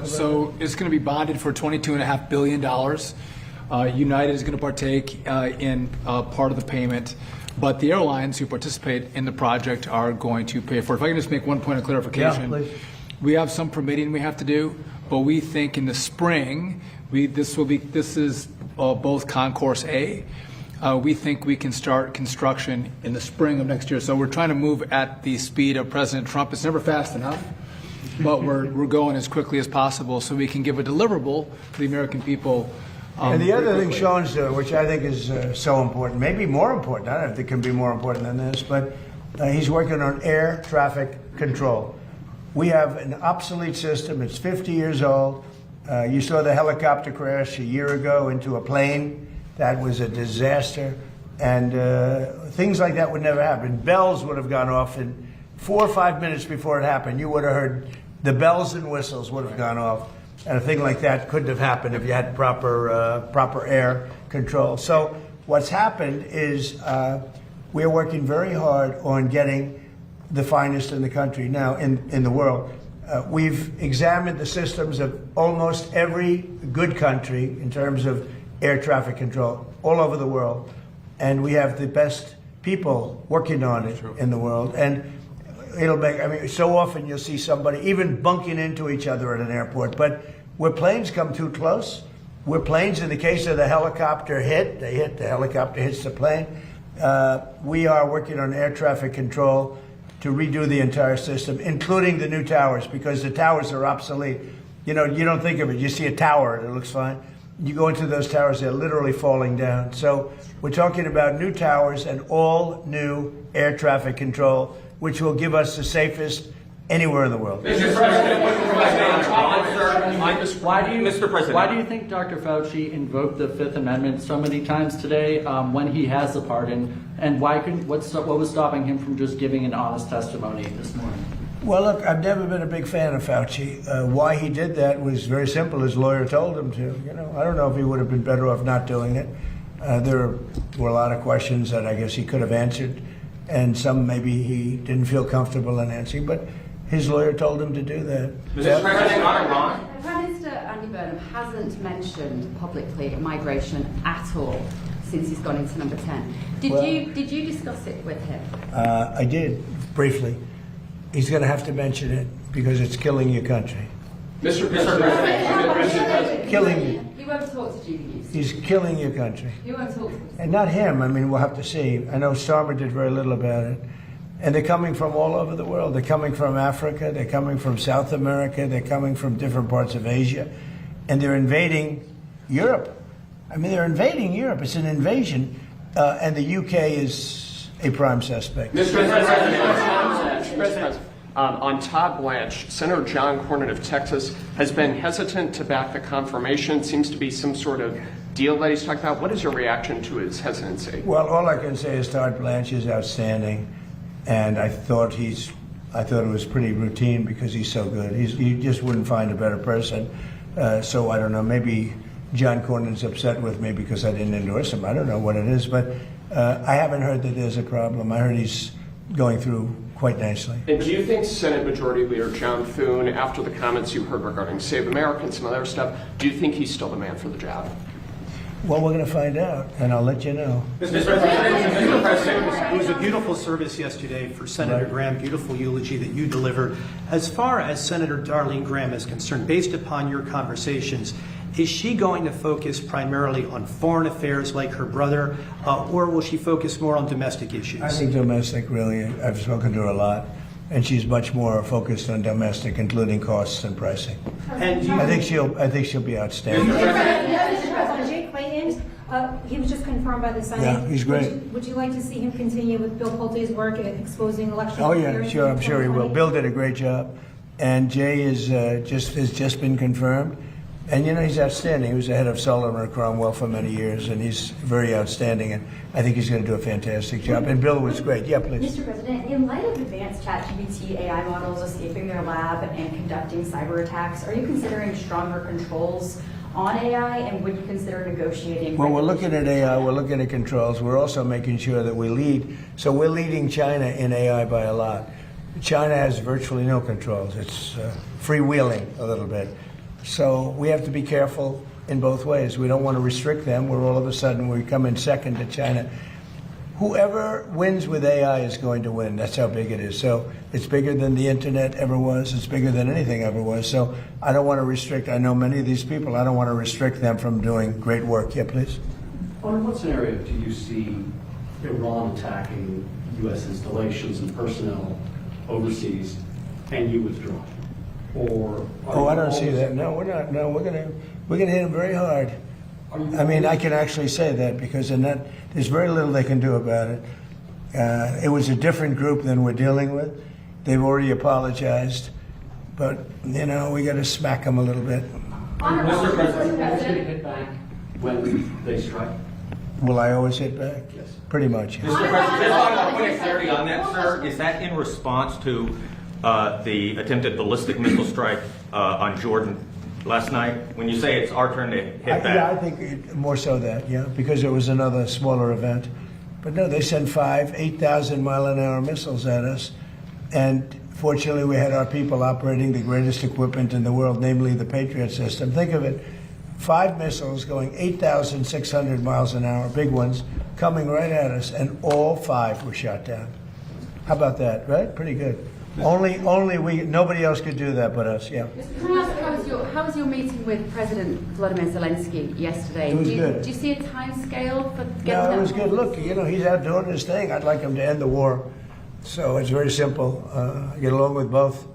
So it's going to be bonded for $22.5 billion. United is going to partake in part of the payment, but the airlines who participate in the project are going to pay for it. If I can just make one point of clarification.
Yeah, please.
We have some permitting we have to do, but we think in the spring, this is both Concourse A. We think we can start construction in the spring of next year. So we're trying to move at the speed of President Trump. It's never fast enough, but we're going as quickly as possible so we can give a deliverable to the American people.
And the other thing Sean's doing, which I think is so important, maybe more important, I don't know if it can be more important than this, but he's working on air traffic control. We have an obsolete system. It's 50 years old. You saw the helicopter crash a year ago into a plane. That was a disaster. And things like that would never happen. Bells would have gone off in 4 or 5 minutes before it happened. You would have heard the bells and whistles would have gone off. And a thing like that couldn't have happened if you had proper air control. So what's happened is we're working very hard on getting the finest in the country now, in the world. We've examined the systems of almost every good country in terms of air traffic control all over the world. And we have the best people working on it in the world. And it'll make, so often you'll see somebody even bunking into each other at an airport. But where planes come too close, where planes, in the case of the helicopter the helicopter hits the plane, we are working on air traffic control to redo the entire system, including the new towers, because the towers are obsolete. You don't think of it. You see a tower, it looks fine. You go into those towers, they're literally falling down. So we're talking about new towers and all new air traffic control, which will give us the safest anywhere in the world.
Mr. President, why do you think Dr. Fauci invoked the Fifth Amendment so many times today when he has the pardon? And what was stopping him from just giving an honest testimony this morning?
Well, look, I've never been a big fan of Fauci. Why he did that was very simple. His lawyer told him to. I don't know if he would have been better off not doing it. There were a lot of questions that I guess he could have answered, and some maybe he didn't feel comfortable in answering, but his lawyer told him to do that.
Mr. President, on Iran?
Prime Minister Andy Burnham hasn't mentioned publicly migration at all since he's gone into number 10. Did you discuss it with him?
I did, briefly. He's going to have to mention it because it's killing your country.
Mr. President.
Killing.
You won't talk to GB News.
He's killing your country.
You won't talk to us.
And not him. I mean, we'll have to see. I know Starmer did very little about it. And they're coming from all over the world. They're coming from Africa. They're coming from South America. They're coming from different parts of Asia. And they're invading Europe. I mean, they're invading Europe. It's an invasion. And the UK is a prime suspect.
Mr. President. On Todd Blanche, Senator John Cornyn of Texas has been hesitant to back the confirmation. Seems to be some sort of deal that he's talking about. What is your reaction to his hesitancy?
Well, all I can say is Todd Blanche is outstanding, and I thought it was pretty routine because he's so good. You just wouldn't find a better person. So I don't know. Maybe John Cornyn's upset with me because I didn't endorse him. I don't know what it is, but I haven't heard that there's a problem. I heard he's going through quite nicely.
And do you think Senate Majority Leader John Thune, after the comments you heard regarding Save America and some other stuff, do you think he's still the man for the job?
Well, we're going to find out, and I'll let you know.
Mr. President, it was a beautiful service yesterday for Senator Graham, beautiful eulogy that you delivered. As far as Senator Darlene Graham is concerned, based upon your conversations, is she going to focus primarily on foreign affairs like her brother, or will she focus more on domestic issues?
I think domestic, really. I've spoken to her a lot, and she's much more focused on domestic, including costs and pricing.
And
I think she'll be outstanding.
Mr. President, Jay Clayton, he was just confirmed by the Senate.
Yeah, he's great.
Would you like to see him continue with Bill Pulte's work at exposing election
Oh yeah,
interference
sure.
in
I'm sure he will.
2020?
Bill did a great job, and Jay has just been confirmed. And he's outstanding. He was the head of Sullivan and Cromwell for many years, and he's very outstanding. And I think he's going to do a fantastic job. And Bill was great. Yeah, please.
Mr. President, in light of advanced ChatGPT AI models escaping their lab and conducting cyber attacks, are you considering stronger controls on AI, and would you consider negotiating?
Well, we're looking at AI. We're looking at controls. We're also making sure that we lead. So we're leading China in AI by a lot. China has virtually no controls. It's freewheeling a little bit. So we have to be careful in both ways. We don't want to restrict them where all of a sudden we come in second to China. Whoever wins with AI is going to win. That's how big it is. So it's bigger than the internet ever was. It's bigger than anything ever was. So I don't want to restrict. I know many of these people. I don't want to restrict them from doing great work. Yeah, please.
In what scenario do you see Iran attacking U.S. installations and personnel overseas and you withdraw? Or
I don't see that. No, we're not. No, we're gonna hit them very hard. I mean, I can actually say that because there's very little they can do about it. It was a different group than we're dealing with. They've already apologized, but we got to smack them a little bit.
Mr. President, are you going to hit back when they strike?
Will I always hit back?
Yes.
Pretty much. Yes.
Mr. President, just a point of clarity on that, sir. Is that in response to the attempted ballistic missile strike on Jordan last night? When you say it's our turn to hit back.
Yeah, I think more so that, because it was another smaller event. But no, they sent 8,000 mile-an-hour missiles at us. And fortunately, we had our people operating the greatest equipment in the world, namely the Patriot system. Think of it, 5 missiles going 8,600 miles an hour, big ones, coming right at us, and all 5 were shot down. How about that, right? Pretty good. Nobody else could do that but us, yeah.
How was your meeting with President Volodymyr Zelensky yesterday?
It was good.
Do you see a time scale for getting
No,
that?
it was good. Look, he's out doing his thing. I'd like him to end the war. So it's very simple. I get along with both.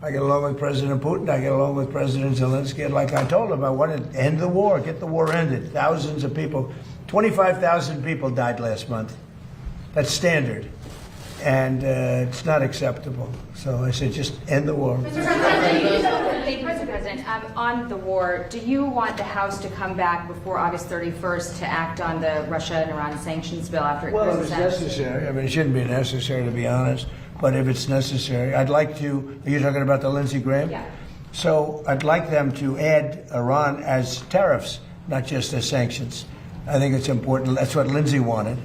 I get along with President Putin. I get along with President Zelensky. And like I told him, I want to end the war, get the war ended. Thousands of people, 25,000 people died last month. That's standard. And it's not acceptable. So I said, just end the war.
Mr. President, on the war, do you want the House to come back before August 31st to act on the Russia and Iran sanctions bill after it
Well,
goes
if
to
it's
Senate?
necessary. I mean, it shouldn't be necessary, to be honest. But if it's necessary, I'd like to. Are you talking about the Lindsey Graham?
Yeah.
So I'd like them to add Iran as tariffs, not just as sanctions. I think it's important. That's what Lindsey wanted.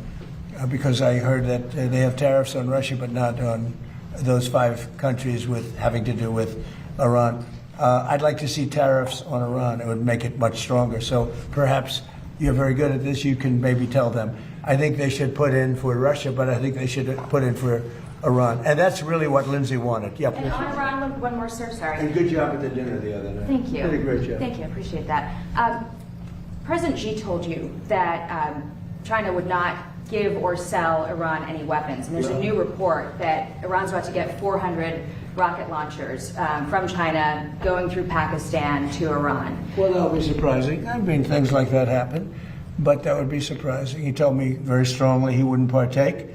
Because I heard that they have tariffs on Russia, but not on those 5 countries having to do with Iran. I'd like to see tariffs on Iran. It would make it much stronger. So perhaps you're very good at this. You can maybe tell them. I think they should put in for Russia, but I think they should put in for Iran. And that's really what Lindsay wanted. Yeah,
And on Iran, one more, sir, sorry.
And good job at the dinner the other night.
Thank you.
Did a great job.
Thank you, I appreciate that. President Xi told you that China would not give or sell Iran any weapons. And there's a new report that Iran's about to get 400 rocket launchers from China going through Pakistan to Iran.
Well, that would be surprising. I mean, things like that happen, but that would be surprising. He told me very strongly he wouldn't partake,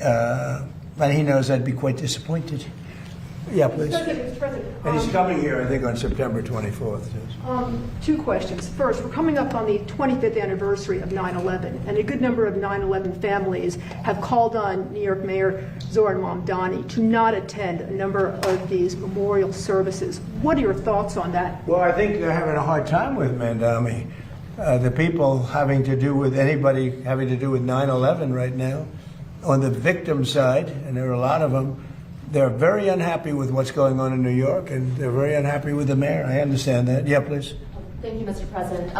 and he knows I'd be quite disappointed. Yeah, please.
Mr. President.
And he's coming here, I think, on September 24th.
Two questions. First, we're coming up on the 25th anniversary of 9/11, and a good number of 9/11 families have called on New York Mayor Zohran Mamdani to not attend a number of these memorial services. What are your thoughts on that?
Well, I think they're having a hard time with Mamdani. The people having to do with anybody having to do with 9/11 right now, on the victim side, and there are a lot of them, they're very unhappy with what's going on in New York, and they're very unhappy with the mayor. I understand that. Yeah, please.
Thank you, Mr. President.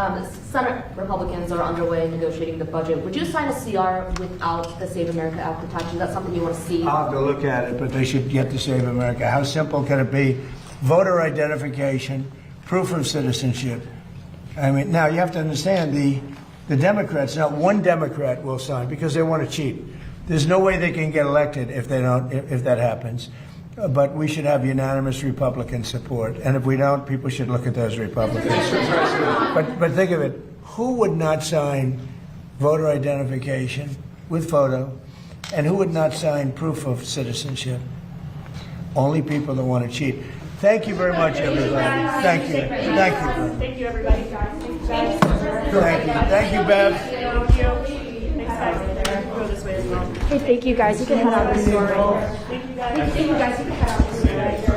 Senate Republicans are underway negotiating the budget. Would you sign a CR without the Save America Act protection? That's something you want to see?
I'll have to look at it, but they should get to Save America. How simple can it be? Voter identification, proof of citizenship. I mean, now you have to understand the Democrats, not one Democrat will sign because they want to cheat. There's no way they can get elected if they don't, if that happens. But we should have unanimous Republican support. And if we don't, people should look at those Republicans. But think of it. Who would not sign voter identification with photo? And who would not sign proof of citizenship? Only people that want to cheat. Thank you very much, everybody. Thank you. Thank you.
Thank you, everybody. Thank you, guys.
Thank you. Thank you, Bev.
Hey, thank you guys. You can head out this door right here.
Thank you guys. You can head out this way right here.